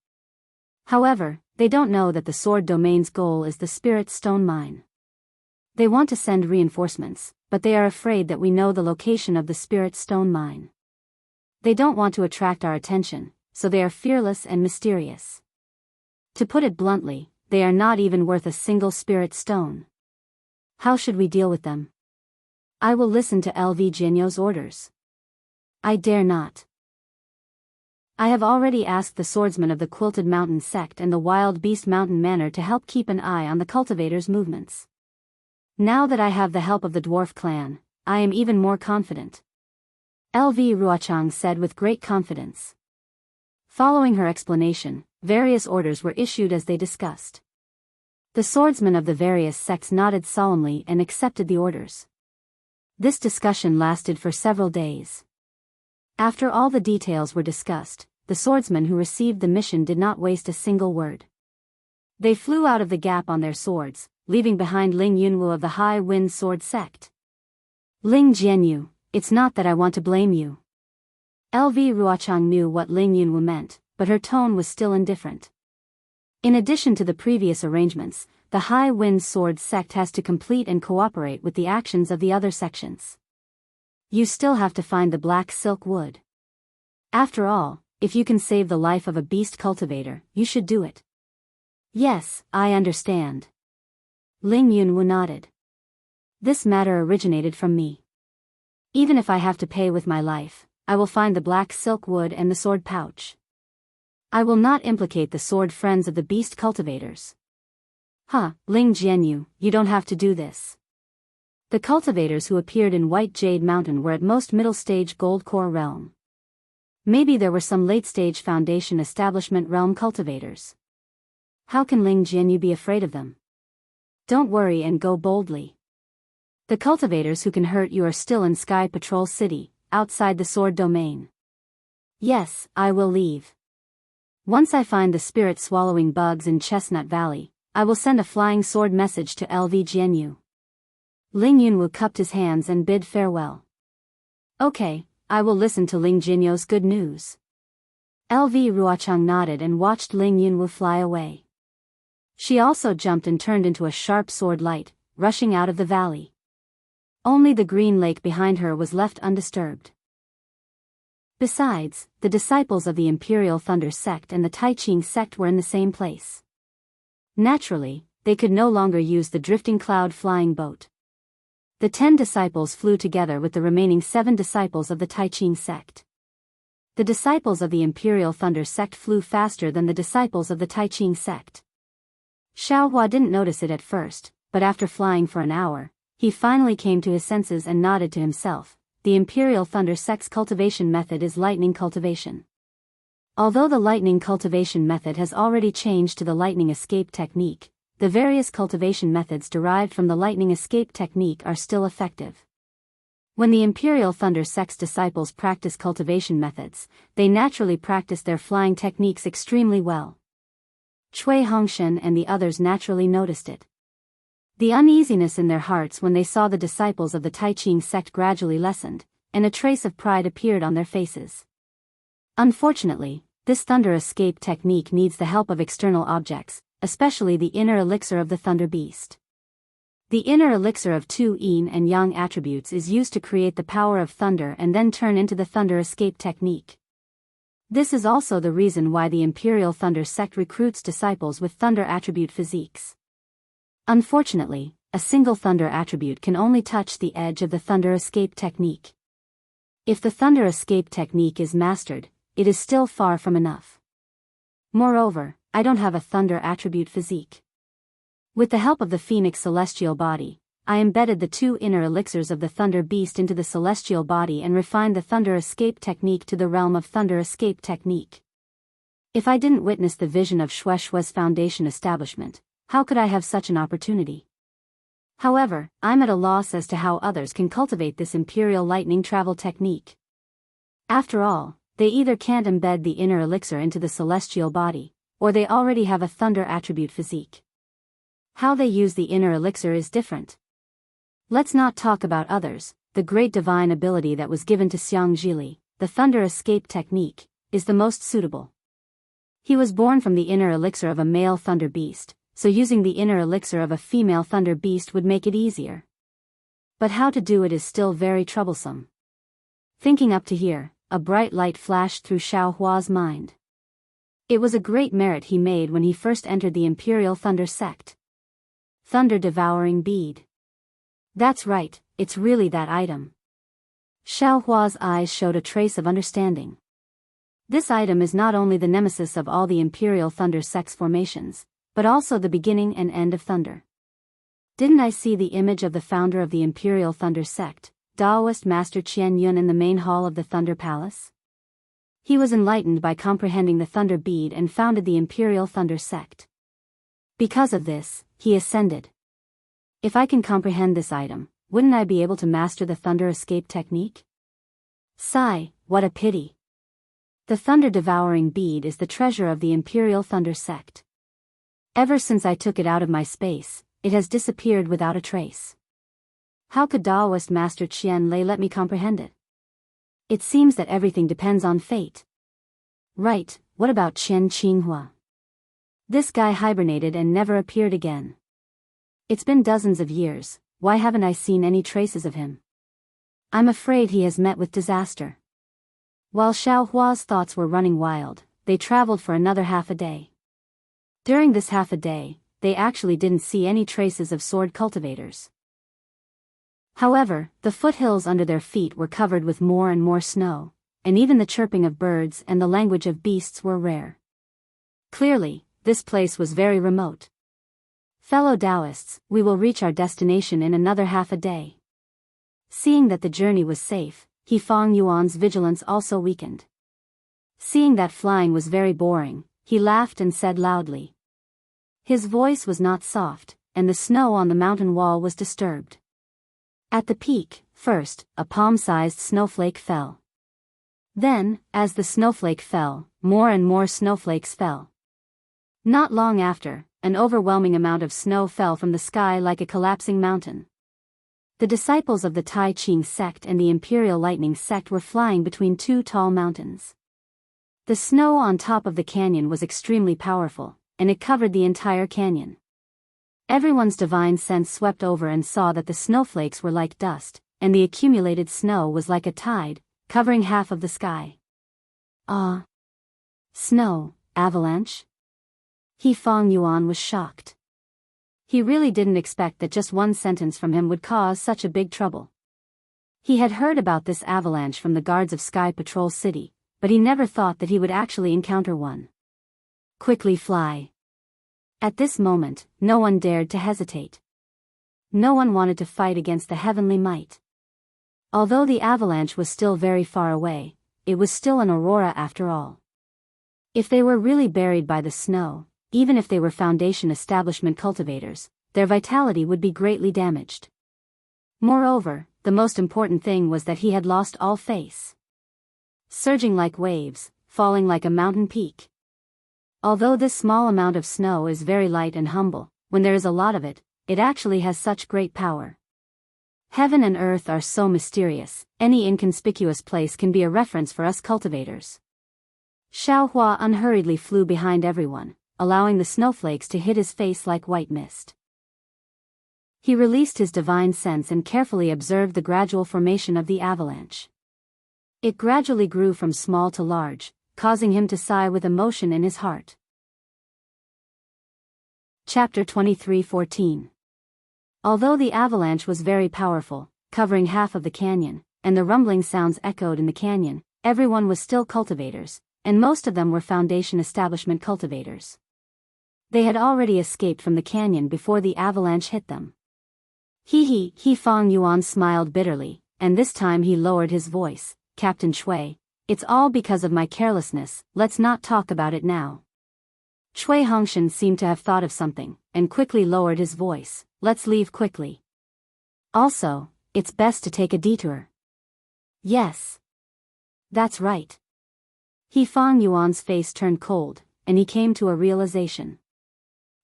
However, they don't know that the sword domain's goal is the spirit stone mine. They want to send reinforcements, but they are afraid that we know the location of the spirit stone mine. They don't want to attract our attention, so they are fearless and mysterious. To put it bluntly, they are not even worth a single spirit stone. How should we deal with them? I will listen to LV Jianyu's orders. I dare not. I have already asked the swordsmen of the Quilted Mountain sect and the Wild Beast Mountain Manor to help keep an eye on the cultivators' movements. Now that I have the help of the dwarf clan, I am even more confident. LV Ruochang said with great confidence. Following her explanation, various orders were issued as they discussed. The swordsmen of the various sects nodded solemnly and accepted the orders. This discussion lasted for several days. After all the details were discussed, the swordsmen who received the mission did not waste a single word. They flew out of the gap on their swords, leaving behind Ling Yunwu of the High Wind Sword Sect. Ling Jianyu, it's not that I want to blame you. LV Ruochang knew what Ling Yunwu meant, but her tone was still indifferent. In addition to the previous arrangements, the High Wind Sword Sect has to complete and cooperate with the actions of the other sections. You still have to find the black silk wood. After all, if you can save the life of a beast cultivator, you should do it. Yes, I understand. Ling Yunwu nodded. This matter originated from me. Even if I have to pay with my life, I will find the black silk wood and the sword pouch. I will not implicate the sword friends of the beast cultivators. Ling Jianyu, you don't have to do this. The cultivators who appeared in White Jade Mountain were at most middle-stage Gold Core realm. Maybe there were some late-stage Foundation Establishment realm cultivators. How can Ling Jianyu be afraid of them? Don't worry and go boldly. The cultivators who can hurt you are still in Sky Patrol City, outside the sword domain. Yes, I will leave. Once I find the spirit-swallowing bugs in Chestnut Valley, I will send a flying sword message to LV Jianyu. Ling Yunwu cupped his hands and bid farewell. Okay, I will listen to Ling Jianyu's good news. LV Ruochang nodded and watched Ling Yunwu fly away. She also jumped and turned into a sharp sword light, rushing out of the valley. Only the green lake behind her was left undisturbed. Besides, the disciples of the Imperial Thunder Sect and the Taiqing Sect were in the same place. Naturally, they could no longer use the drifting cloud flying boat. The 10 disciples flew together with the remaining 7 disciples of the Taiqing Sect. The disciples of the Imperial Thunder Sect flew faster than the disciples of the Taiqing Sect. Xiaohua didn't notice it at first, but after flying for an hour, he finally came to his senses and nodded to himself. The Imperial Thunder Sect's cultivation method is lightning cultivation. Although the lightning cultivation method has already changed to the lightning escape technique, the various cultivation methods derived from the lightning escape technique are still effective. When the Imperial Thunder Sect's disciples practice cultivation methods, they naturally practice their flying techniques extremely well. Cui Hongshen and the others naturally noticed it. The uneasiness in their hearts when they saw the disciples of the Taiqing Sect gradually lessened, and a trace of pride appeared on their faces. Unfortunately, this thunder escape technique needs the help of external objects, especially the inner elixir of the Thunder Beast. The inner elixir of 2 yin and yang attributes is used to create the power of thunder and then turn into the thunder escape technique. This is also the reason why the Imperial Thunder Sect recruits disciples with thunder attribute physiques. Unfortunately, a single thunder attribute can only touch the edge of the thunder escape technique. If the thunder escape technique is mastered, it is still far from enough. Moreover, I don't have a thunder attribute physique. With the help of the Phoenix celestial body, I embedded the 2 inner elixirs of the Thunder Beast into the celestial body and refined the thunder escape technique to the realm of thunder escape technique. If I didn't witness the vision of Shueishue's foundation establishment, how could I have such an opportunity? However, I'm at a loss as to how others can cultivate this imperial lightning travel technique. After all, they either can't embed the inner elixir into the celestial body, or they already have a thunder attribute physique. How they use the inner elixir is different. Let's not talk about others. The great divine ability that was given to Xiang Zhili, the thunder escape technique, is the most suitable. He was born from the inner elixir of a male thunder beast, so using the inner elixir of a female thunder beast would make it easier. But how to do it is still very troublesome. Thinking up to here, a bright light flashed through Xiaohua's mind. It was a great merit he made when he first entered the Imperial Thunder Sect. Thunder Devouring Bead. That's right, it's really that item. Xiaohua's eyes showed a trace of understanding. This item is not only the nemesis of all the Imperial Thunder Sect's formations, but also the beginning and end of thunder. Didn't I see the image of the founder of the Imperial Thunder Sect, Daoist Master Qian Yun, in the main hall of the Thunder Palace? He was enlightened by comprehending the Thunder Bead and founded the Imperial Thunder Sect. Because of this, he ascended. If I can comprehend this item, wouldn't I be able to master the thunder escape technique? Sigh, what a pity. The thunder-devouring bead is the treasure of the Imperial Thunder Sect. Ever since I took it out of my space, it has disappeared without a trace. How could Daoist Master Qian Lei let me comprehend it? It seems that everything depends on fate. Right, what about Qian Qinghua? This guy hibernated and never appeared again. It's been dozens of years, why haven't I seen any traces of him? I'm afraid he has met with disaster. While Xiao Hua's thoughts were running wild, they traveled for another half a day. During this half a day, they actually didn't see any traces of sword cultivators. However, the foothills under their feet were covered with more and more snow, and even the chirping of birds and the language of beasts were rare. Clearly, this place was very remote. Fellow Daoists, we will reach our destination in another half a day. Seeing that the journey was safe, He Fang Yuan's vigilance also weakened. Seeing that flying was very boring, he laughed and said loudly. His voice was not soft, and the snow on the mountain wall was disturbed. At the peak, first, a palm-sized snowflake fell. Then, as the snowflake fell, more and more snowflakes fell. Not long after, an overwhelming amount of snow fell from the sky like a collapsing mountain. The disciples of the Tai Ching sect and the Imperial Lightning sect were flying between two tall mountains. The snow on top of the canyon was extremely powerful, and it covered the entire canyon. Everyone's divine sense swept over and saw that the snowflakes were like dust, and the accumulated snow was like a tide, covering half of the sky. Ah! Snow, avalanche? He Fang Yuan was shocked. He really didn't expect that just one sentence from him would cause such a big trouble. He had heard about this avalanche from the guards of Sky Patrol City, but he never thought that he would actually encounter one. Quickly fly. At this moment, no one dared to hesitate. No one wanted to fight against the heavenly might. Although the avalanche was still very far away, it was still an aurora after all. If they were really buried by the snow, even if they were Foundation establishment cultivators, their vitality would be greatly damaged. Moreover, the most important thing was that he had lost all face. Surging like waves, falling like a mountain peak. Although this small amount of snow is very light and humble, when there is a lot of it, it actually has such great power. Heaven and earth are so mysterious, any inconspicuous place can be a reference for us cultivators. Xiao Hua unhurriedly flew behind everyone, allowing the snowflakes to hit his face like white mist. He released his divine sense and carefully observed the gradual formation of the avalanche. It gradually grew from small to large, causing him to sigh with emotion in his heart. Chapter 23:14. Although the avalanche was very powerful, covering half of the canyon, and the rumbling sounds echoed in the canyon, everyone was still cultivators, and most of them were Foundation establishment cultivators. They had already escaped from the canyon before the avalanche hit them. He Fang Yuan smiled bitterly, and this time he lowered his voice. Captain Shui, it's all because of my carelessness, let's not talk about it now. Shui Hongshan seemed to have thought of something, and quickly lowered his voice, let's leave quickly. Also, it's best to take a detour. Yes. That's right. He Fang Yuan's face turned cold, and he came to a realization.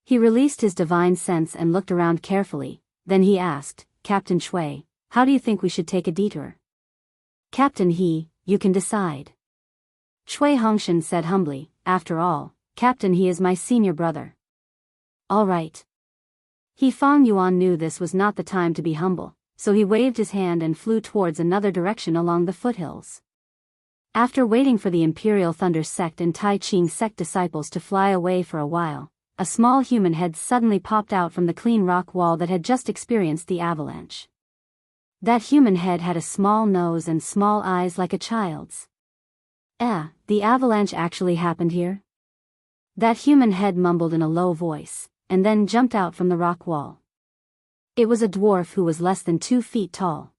He released his divine sense and looked around carefully, then he asked, Captain Shui, how do you think we should take a detour? Captain He, you can decide. Shui Hongshan said humbly, after all, Captain He is my senior brother. All right. He Fang Yuan knew this was not the time to be humble, so he waved his hand and flew towards another direction along the foothills. After waiting for the Imperial Thunder Sect and Tai Ching Sect disciples to fly away for a while, a small human head suddenly popped out from the clean rock wall that had just experienced the avalanche. That human head had a small nose and small eyes like a child's. The avalanche actually happened here? That human head mumbled in a low voice, and then jumped out from the rock wall. It was a dwarf who was less than 2 feet tall.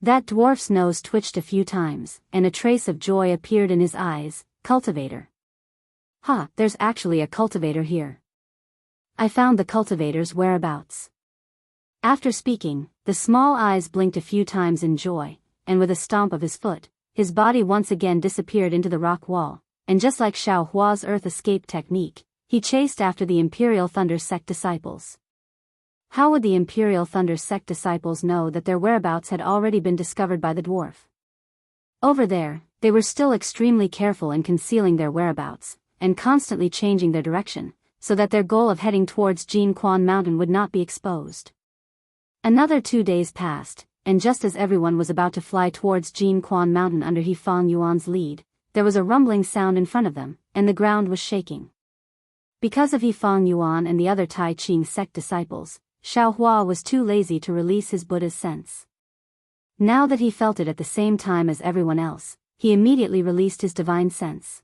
That dwarf's nose twitched a few times, and a trace of joy appeared in his eyes. Cultivator. There's actually a cultivator here. I found the cultivator's whereabouts. After speaking, the small eyes blinked a few times in joy, and with a stomp of his foot, his body once again disappeared into the rock wall, and just like Xiao Hua's earth escape technique, he chased after the Imperial Thunder Sect disciples. How would the Imperial Thunder Sect disciples know that their whereabouts had already been discovered by the dwarf? Over there, they were still extremely careful in concealing their whereabouts, and constantly changing their direction, so that their goal of heading towards Jinquan Mountain would not be exposed. Another 2 days passed, and just as everyone was about to fly towards Jinquan Mountain under He Fang Yuan's lead, there was a rumbling sound in front of them, and the ground was shaking. Because of He Fang Yuan and the other Tai Ching sect disciples, Xiao Hua was too lazy to release his Buddha's sense. Now that he felt it at the same time as everyone else, he immediately released his divine sense.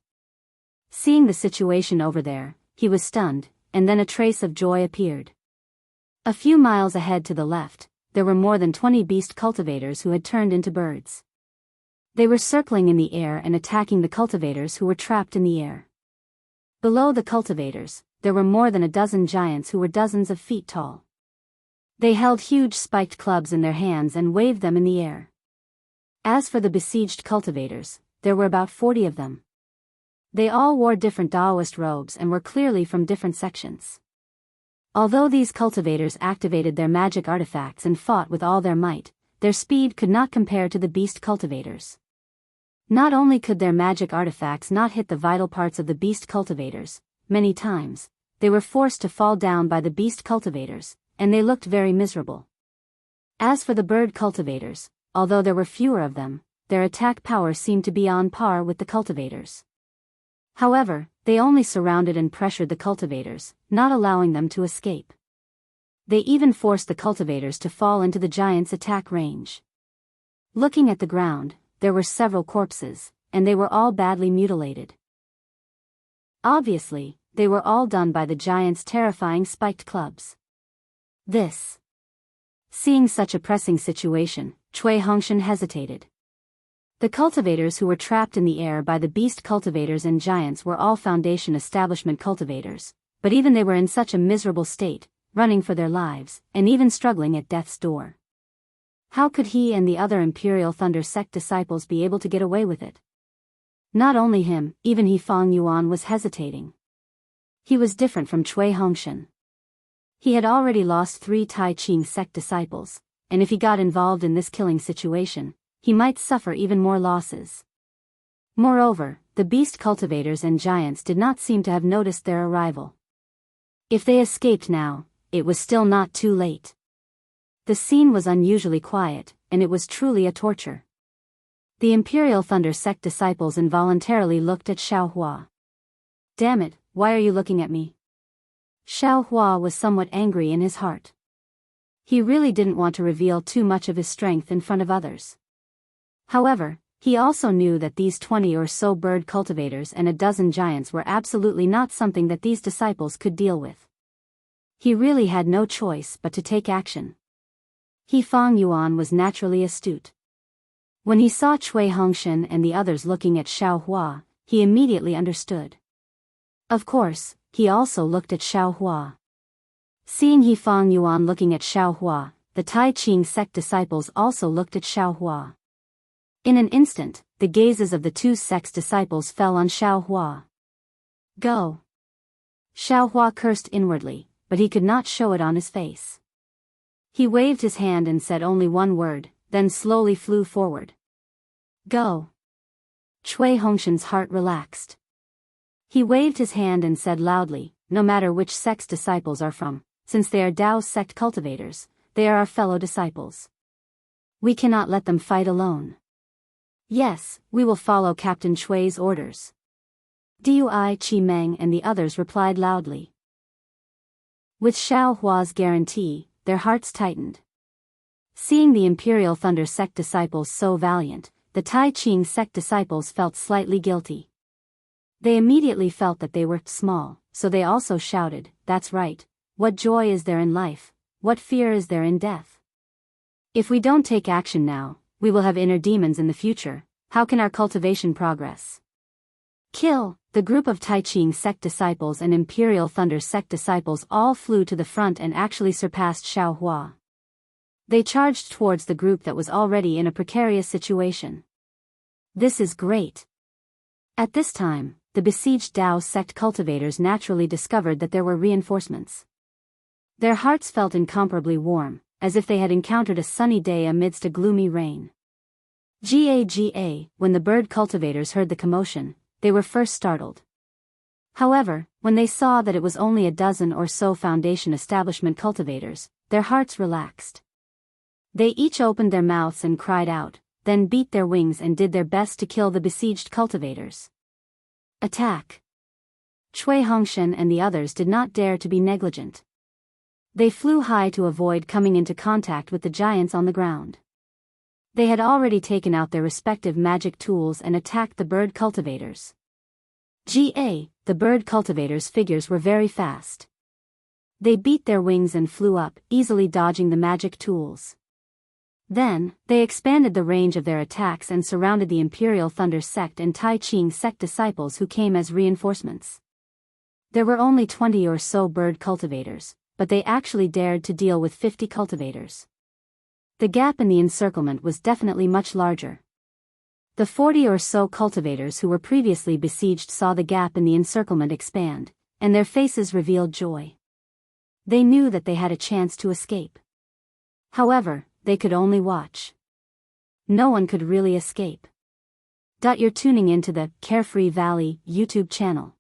Seeing the situation over there, he was stunned, and then a trace of joy appeared. A few miles ahead to the left, there were more than 20 beast cultivators who had turned into birds. They were circling in the air and attacking the cultivators who were trapped in the air. Below the cultivators, there were more than a dozen giants who were dozens of feet tall. They held huge spiked clubs in their hands and waved them in the air. As for the besieged cultivators, there were about 40 of them. They all wore different Daoist robes and were clearly from different sections. Although these cultivators activated their magic artifacts and fought with all their might, their speed could not compare to the beast cultivators. Not only could their magic artifacts not hit the vital parts of the beast cultivators, many times, they were forced to fall down by the beast cultivators, and they looked very miserable. As for the bird cultivators, although there were fewer of them, their attack power seemed to be on par with the cultivators. However, they only surrounded and pressured the cultivators, not allowing them to escape. They even forced the cultivators to fall into the giants' attack range. Looking at the ground, there were several corpses, and they were all badly mutilated. Obviously, they were all done by the giants' terrifying spiked clubs. Seeing such a pressing situation, Cui Hongshan hesitated. The cultivators who were trapped in the air by the beast cultivators and giants were all Foundation establishment cultivators, but even they were in such a miserable state, running for their lives, and even struggling at death's door. How could he and the other Imperial Thunder Sect disciples be able to get away with it? Not only him, even He Fang Yuan was hesitating. He was different from Cui Hongshan. He had already lost 3 Tai Ching sect disciples, and if he got involved in this killing situation, he might suffer even more losses. Moreover, the beast cultivators and giants did not seem to have noticed their arrival. If they escaped now, it was still not too late. The scene was unusually quiet, and it was truly a torture. The Imperial Thunder Sect disciples involuntarily looked at Xiao Hua. "Damn it, why are you looking at me?" Xiao Hua was somewhat angry in his heart. He really didn't want to reveal too much of his strength in front of others. However, he also knew that these 20 or so bird cultivators and a dozen giants were absolutely not something that these disciples could deal with. He really had no choice but to take action. He Fang Yuan was naturally astute. When he saw Cui Hongshan and the others looking at Xiao Hua, he immediately understood. Of course, he also looked at Xiao Hua. Seeing He Fang Yuan looking at Xiao Hua, the Tai Ching sect disciples also looked at Xiao Hua. In an instant, the gazes of the 2 sects disciples fell on Xiao Hua. "Go!" Xiao Hua cursed inwardly, but he could not show it on his face. He waved his hand and said only one word, then slowly flew forward. "Go!" Cui Hongshan's heart relaxed. He waved his hand and said loudly, "No matter which sect's disciples are from, since they are Dao sect cultivators, they are our fellow disciples. We cannot let them fight alone. Yes, we will follow Captain Cui's orders." Dui Chi Meng and the others replied loudly. With Xiao Hua's guarantee, their hearts tightened. Seeing the Imperial Thunder Sect disciples so valiant, the Tai Ching sect disciples felt slightly guilty. They immediately felt that they were small, so they also shouted, "That's right, what joy is there in life, what fear is there in death? If we don't take action now, we will have inner demons in the future. How can our cultivation progress?" Kill! The group of Tai Ching sect disciples and Imperial Thunder sect disciples all flew to the front and actually surpassed Xiao Hua. They charged towards the group that was already in a precarious situation. This is great. At this time, the besieged Dao sect cultivators naturally discovered that there were reinforcements. Their hearts felt incomparably warm, as if they had encountered a sunny day amidst a gloomy rain. When the bird cultivators heard the commotion, they were first startled. However, when they saw that it was only a dozen or so foundation establishment cultivators, their hearts relaxed. They each opened their mouths and cried out, then beat their wings and did their best to kill the besieged cultivators. Attack! Cui Hongshan and the others did not dare to be negligent. They flew high to avoid coming into contact with the giants on the ground. They had already taken out their respective magic tools and attacked the bird cultivators. The bird cultivators' figures were very fast. They beat their wings and flew up, easily dodging the magic tools. Then, they expanded the range of their attacks and surrounded the Imperial Thunder sect and Tai Ching sect disciples who came as reinforcements. There were only 20 or so bird cultivators, but they actually dared to deal with 50 cultivators. The gap in the encirclement was definitely much larger. The 40 or so cultivators who were previously besieged saw the gap in the encirclement expand, and their faces revealed joy. They knew that they had a chance to escape. However, they could only watch. No one could really escape. You're tuning into the Carefree Valley YouTube channel.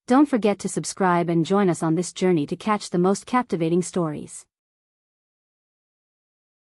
Don't forget to subscribe and join us on this journey to catch the most captivating stories.